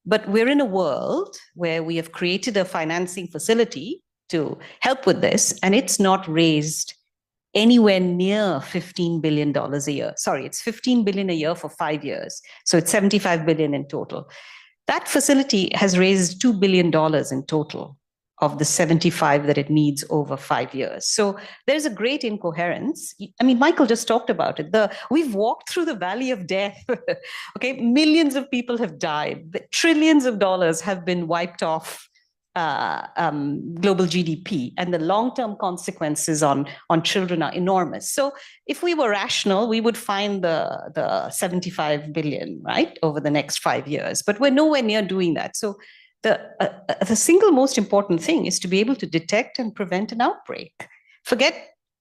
But we're in a world where we have created a financing facility to help with this, and it's not raised anywhere near $15 billion a year. Sorry, it's $15 billion a year for 5 years. So it's $75 billion in total. That facility has raised $2 billion in total of the 75 that it needs over 5 years. So there's a great incoherence. I mean, Michael just talked about it. We've walked through the valley of death. Okay, millions of people have died. Trillions of dollars have been wiped off global GDP, and the long-term consequences on children are enormous. So if we were rational, we would find the 75 billion, right, over the next 5 years. But we're nowhere near doing that. So the single most important thing is to be able to detect and prevent an outbreak.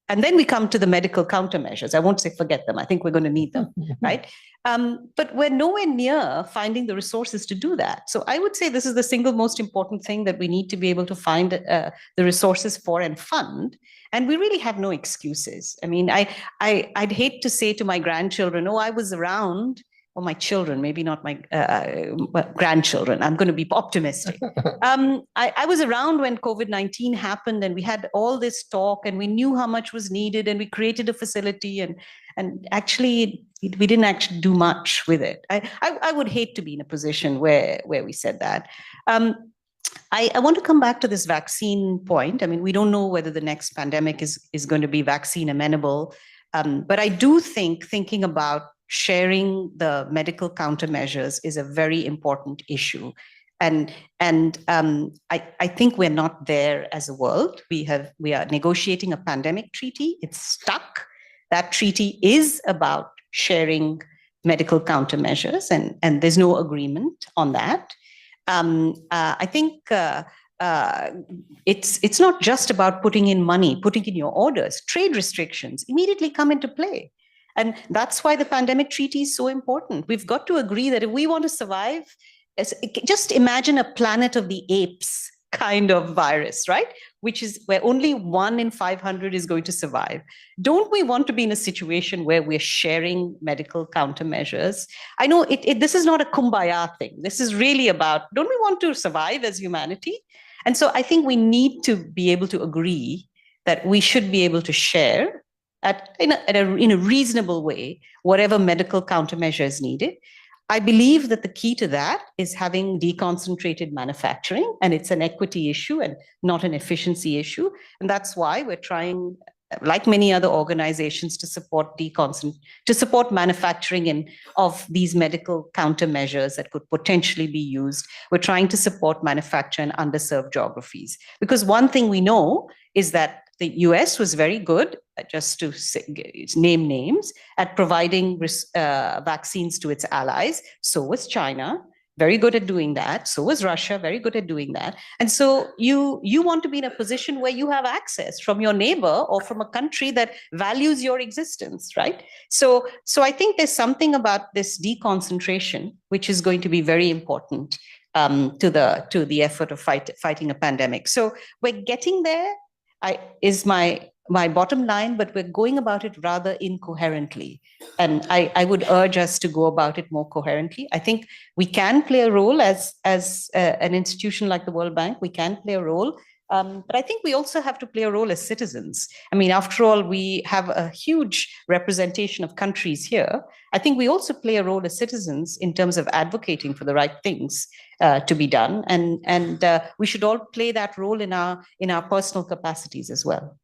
And then we come to the medical countermeasures. I won't say forget them. I think we're going to need them, right? But we're nowhere near finding the resources to do that. So I would say this is the single most important thing that we need to be able to find the resources for and fund. And we really have no excuses. I mean, I'd hate to say to my grandchildren, oh, I was around, or my children, maybe not my grandchildren. I'm going to be optimistic. I was around when COVID-19 happened, and we had all this talk, and we knew how much was needed, and we created a facility, and actually we didn't actually do much with it. I would hate to be in a position where we said that. I want to come back to this vaccine point. I mean, we don't know whether the next pandemic is going to be vaccine amenable, but I do think thinking about sharing the medical countermeasures is a very important issue. And I think we're not there as a world. We are negotiating a pandemic treaty. It's stuck. That treaty is about sharing medical countermeasures, and there's no agreement on that. I think it's not just about putting in money, putting in your orders. Trade restrictions immediately come into play. And that's why the pandemic treaty is so important. We've got to agree that if we want to survive, just imagine a Planet of the Apes kind of virus, right? Which is where only 1 in 500 is going to survive. Don't we want to be in a situation where we're sharing medical countermeasures? I know this is not a kumbaya thing. This is really about, don't we want to survive as humanity? And so I think we need to be able to agree that we should be able to share in a reasonable way whatever medical countermeasure is needed. I believe that the key to that is having deconcentrated manufacturing, and it's an equity issue and not an efficiency issue. And that's why we're trying, like many other organizations, to support manufacturing of these medical countermeasures that could potentially be used. We're trying to support manufacture in underserved geographies. Because one thing we know is that the US was very good, just to name names, at providing vaccines to its allies. So was China, very good at doing that. So was Russia, very good at doing that. And so you want to be in a position where you have access from your neighbor or from a country that values your existence, right? So I think there's something about this deconcentration, which is going to be very important to the effort of fighting a pandemic. So we're getting there. Is my bottom line, but we're going about it rather incoherently. And I would urge us to go about it more coherently. I think we can play a role as an institution like the World Bank. We can play a role. But I think we also have to play a role as citizens. I mean, after all, we have a huge representation of countries here. I think we also play a role as citizens in terms of advocating for the right things to be done. And we should all play that role in our personal capacities as well.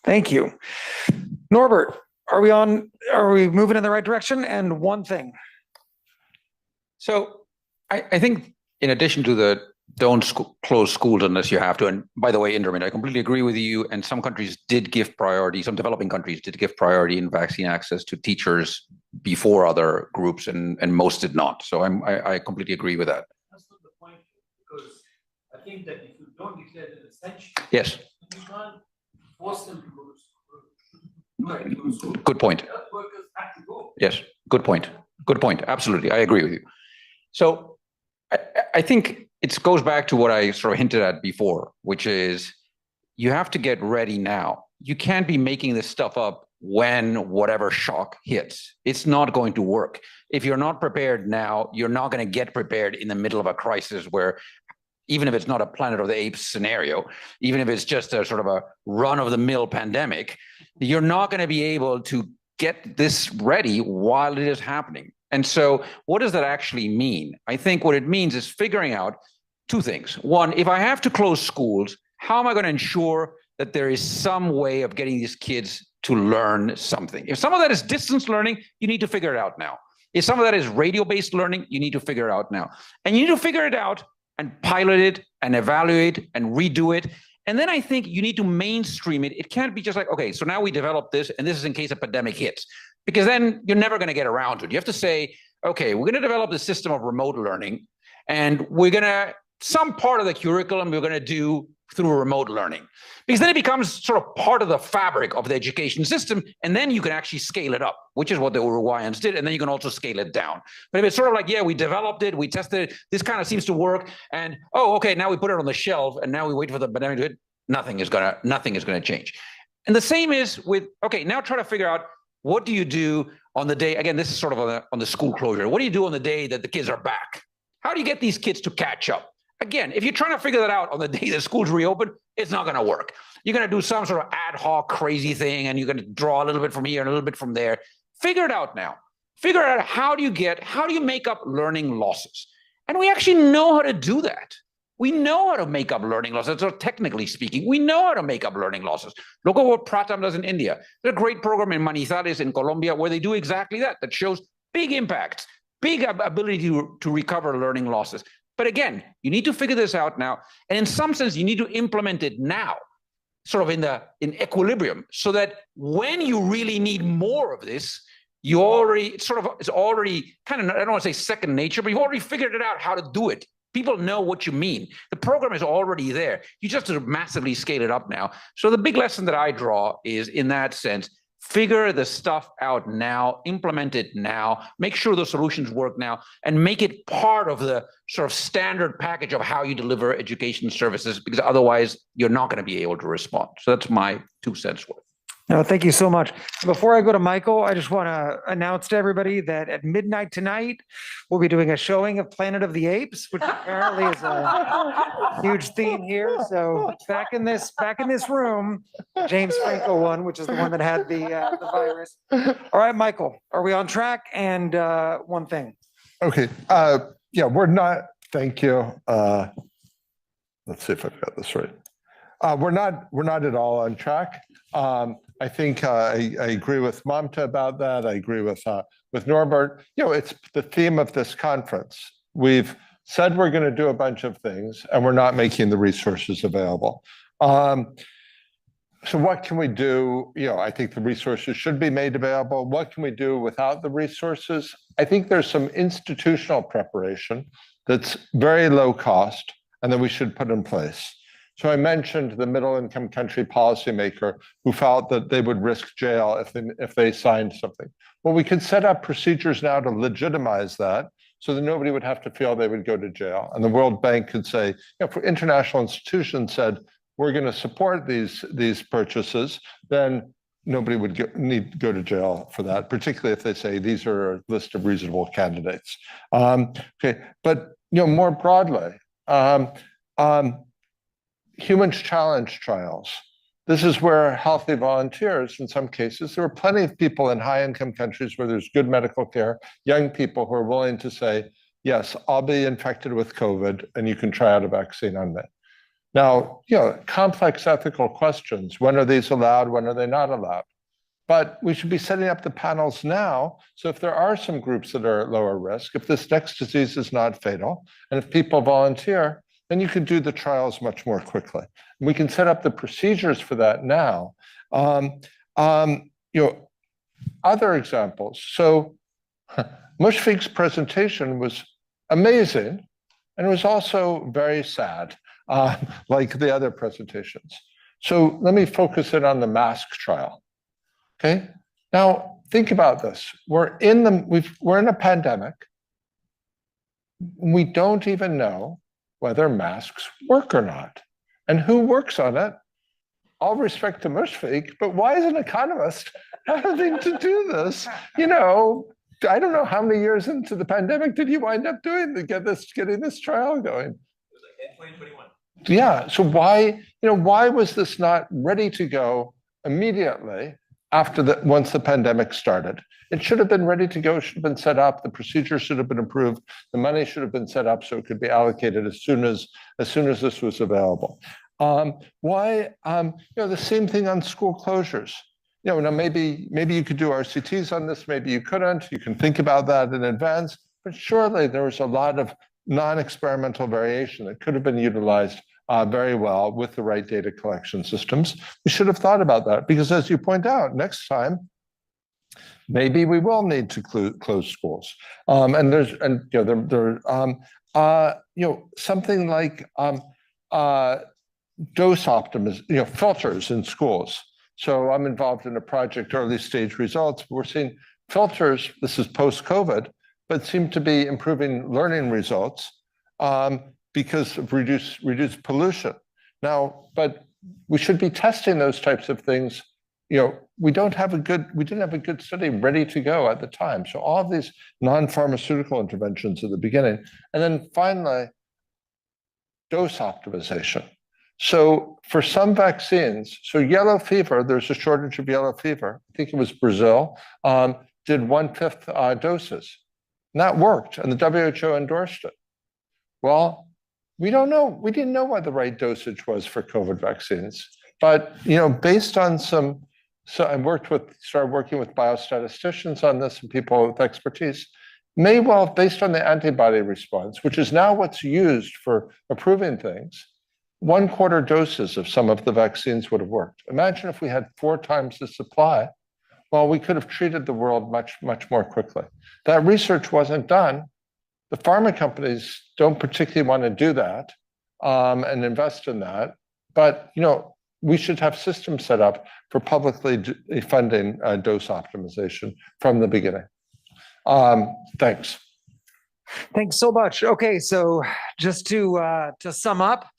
Thank you. Norbert, are we moving in the right direction? And one thing. So I think in addition to the don't close schools unless you have to. And by the way, Indermit, I completely agree with you. And some countries did give priority, some developing countries did give priority in vaccine access to teachers before other groups, and most did not. So I completely agree with that. That's not the point, because I think that if you don't declare it essential, yes, you can't force them to go to school. Good point. Health workers have to go. Yes, good point. Good point. Absolutely. I agree with you. So I think it goes back to what I sort of hinted at before, which is you have to get ready now. You can't be making this stuff up when whatever shock hits. It's not going to work. If you're not prepared now, you're not going to get prepared in the middle of a crisis where, even if it's not a Planet of the Apes scenario, even if it's just a sort of a run-of-the-mill pandemic, you're not going to be able to get this ready while it is happening. And so what does that actually mean? I think what it means is figuring out two things. One, if I have to close schools, how am I going to ensure that there is some way of getting these kids to learn something? If some of that is distance learning, you need to figure it out now. If some of that is radio-based learning, you need to figure it out now. And you need to figure it out and pilot it and evaluate and redo it. And then I think you need to mainstream it. It can't be just like, okay, so now we developed this, and this is in case a pandemic hits, because then you're never going to get around to it. You have to say, okay, we're going to develop the system of remote learning, and we're going to, some part of the curriculum we're going to do through remote learning, because then it becomes sort of part of the fabric of the education system, and then you can actually scale it up, which is what the Uruguayans did, and then you can also scale it down. But if it's sort of like, yeah, we developed it, we tested it, this kind of seems to work, and oh, okay, now we put it on the shelf, and now we wait for the pandemic to hit, nothing is gonna change. And the same is with, okay, now try to figure out, what do you do on the day, again, this is sort of on the school closure, what do you do on the day that the kids are back? How do you get these kids to catch up? Again, if you're trying to figure that out on the day that schools reopen, it's not going to work. You're going to do some sort of ad hoc crazy thing, and you're going to draw a little bit from here and a little bit from there. Figure it out now. Figure out how do you make up learning losses? And we actually know how to do that. We know how to make up learning losses. So technically speaking, we know how to make up learning losses. Look at what Pratham does in India. There's a great program in Manizales in Colombia where they do exactly that shows big impacts, big ability to recover learning losses. But again, you need to figure this out now. And in some sense, you need to implement it now, sort of in equilibrium, so that when you really need more of this, it's already kind of, I don't want to say second nature, but you've already figured it out how to do it. People know what you mean. The program is already there. You just have to massively scale it up now. So the big lesson that I draw is, in that sense, figure the stuff out now, implement it now, make sure the solutions work now, and make it part of the sort of standard package of how you deliver education services, because otherwise you're not going to be able to respond. So that's my 2 cents worth. No, thank you so much. Before I go to Michael, I just want to announce to everybody that at midnight tonight, we'll be doing a showing of Planet of the Apes, which apparently is a huge theme here. So back in this room, James Franco won, which is the one that had the virus. All right, Michael, are we on track? And one thing. Okay. Yeah, we're not. Thank you. Let's see if I've got this right. We're not at all on track. I think I agree with Mamta about that. I agree with Norbert. It's the theme of this conference. We've said we're going to do a bunch of things, and we're not making the resources available. So what can we do? I think the resources should be made available. What can we do without the resources? I think there's some institutional preparation that's very low cost, and that we should put in place. So I mentioned the middle-income country policymaker who felt that they would risk jail if they signed something. Well, we could set up procedures now to legitimize that, so that nobody would have to feel they would go to jail. And the World Bank could say, if international institutions said, we're going to support these purchases, then nobody would need to go to jail for that, particularly if they say these are a list of reasonable candidates. Okay, but more broadly, humans challenge trials. This is where healthy volunteers, in some cases, there are plenty of people in high-income countries where there's good medical care, young people who are willing to say, yes, I'll be infected with COVID, and you can try out a vaccine on me. Now, complex ethical questions, when are these allowed, when are they not allowed? But we should be setting up the panels now, so if there are some groups that are at lower risk, if this next disease is not fatal, and if people volunteer, then you can do the trials much more quickly. We can set up the procedures for that now. Other examples. So Mushfiq's presentation was amazing, and it was also very sad, like the other presentations. So let me focus in on the mask trial. Okay. Now think about this. We're in a pandemic. We don't even know whether masks work or not, and who works on it. All respect to Mushfiq, but why is an economist having to do this? You know, I don't know how many years into the pandemic did you wind up doing to getting this trial going? It was like in 2021. Yeah. So why was this not ready to go immediately once the pandemic started? It should have been ready to go, should have been set up, the procedures should have been improved, the money should have been set up so it could be allocated as soon as this was available. The same thing on school closures. Now maybe you could do RCTs on this, maybe you couldn't. You can think about that in advance, but surely there was a lot of non-experimental variation that could have been utilized very well with the right data collection systems. We should have thought about that because, as you point out, next time maybe we will need to close schools. Something like dose optimization, filters in schools. So I'm involved in a project, early stage results. We're seeing filters, this is post-COVID, but seem to be improving learning results because of reduced pollution. Now, but we should be testing those types of things. We didn't have a good study ready to go at the time. So all of these non-pharmaceutical interventions at the beginning. And then finally, dose optimization. So for some vaccines, so yellow fever, there's a shortage of yellow fever. I think it was Brazil, did 1/5 doses. And that worked, and the WHO endorsed it. Well, we don't know. We didn't know what the right dosage was for COVID vaccines. But based on so I started working with biostatisticians on this and people with expertise, based on the antibody response, which is now what's used for approving things, 1/4 doses of some of the vaccines would have worked. Imagine if we had 4 times the supply. Well, we could have treated the world much, much more quickly. That research wasn't done. The pharma companies don't particularly want to do that and invest in that. But we should have systems set up for publicly funding dose optimization from the beginning. Thanks. Thanks so much. Okay, so just to sum up,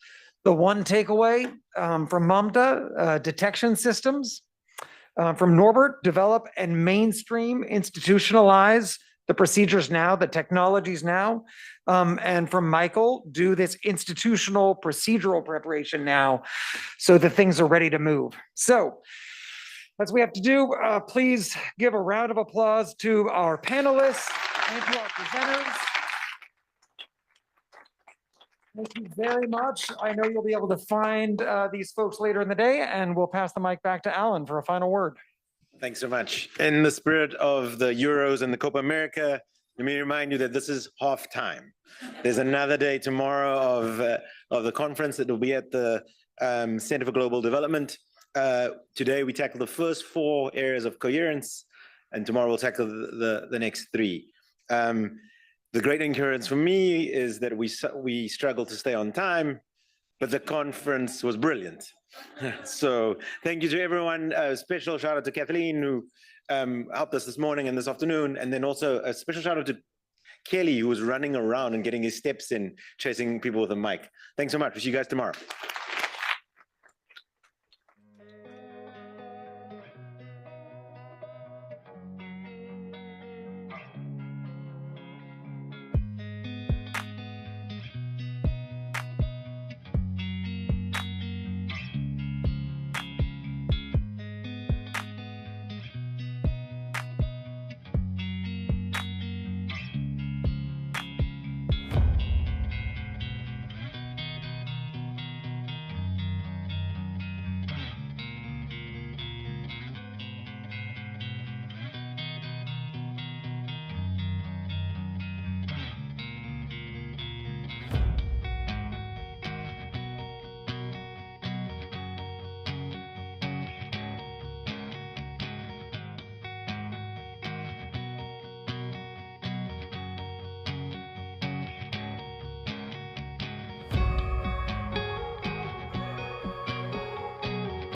the one takeaway from Mamta, detection systems. From Norbert, develop and mainstream, institutionalize the procedures now, the technologies now. And from Michael, do this institutional procedural preparation now so that things are ready to move. So as we have to do, please give a round of applause to our panelists and to our presenters. Thank you very much. I know you'll be able to find these folks later in the day, and we'll pass the mic back to Alan for a final word. Thanks so much. In the spirit of the Euros and the Copa America, let me remind you that this is half time. There's another day tomorrow of the conference that will be at the Center for Global Development. Today we tackle the first 4 areas of coherence, and tomorrow we'll tackle the next 3. The great incoherence for me is that we struggled to stay on time, but the conference was brilliant. So thank you to everyone. A special shout out to Kathleen, who helped us this morning and this afternoon. And then also a special shout out to Kelly, who was running around and getting his steps in, chasing people with a mic. Thanks so much. We'll see you guys tomorrow.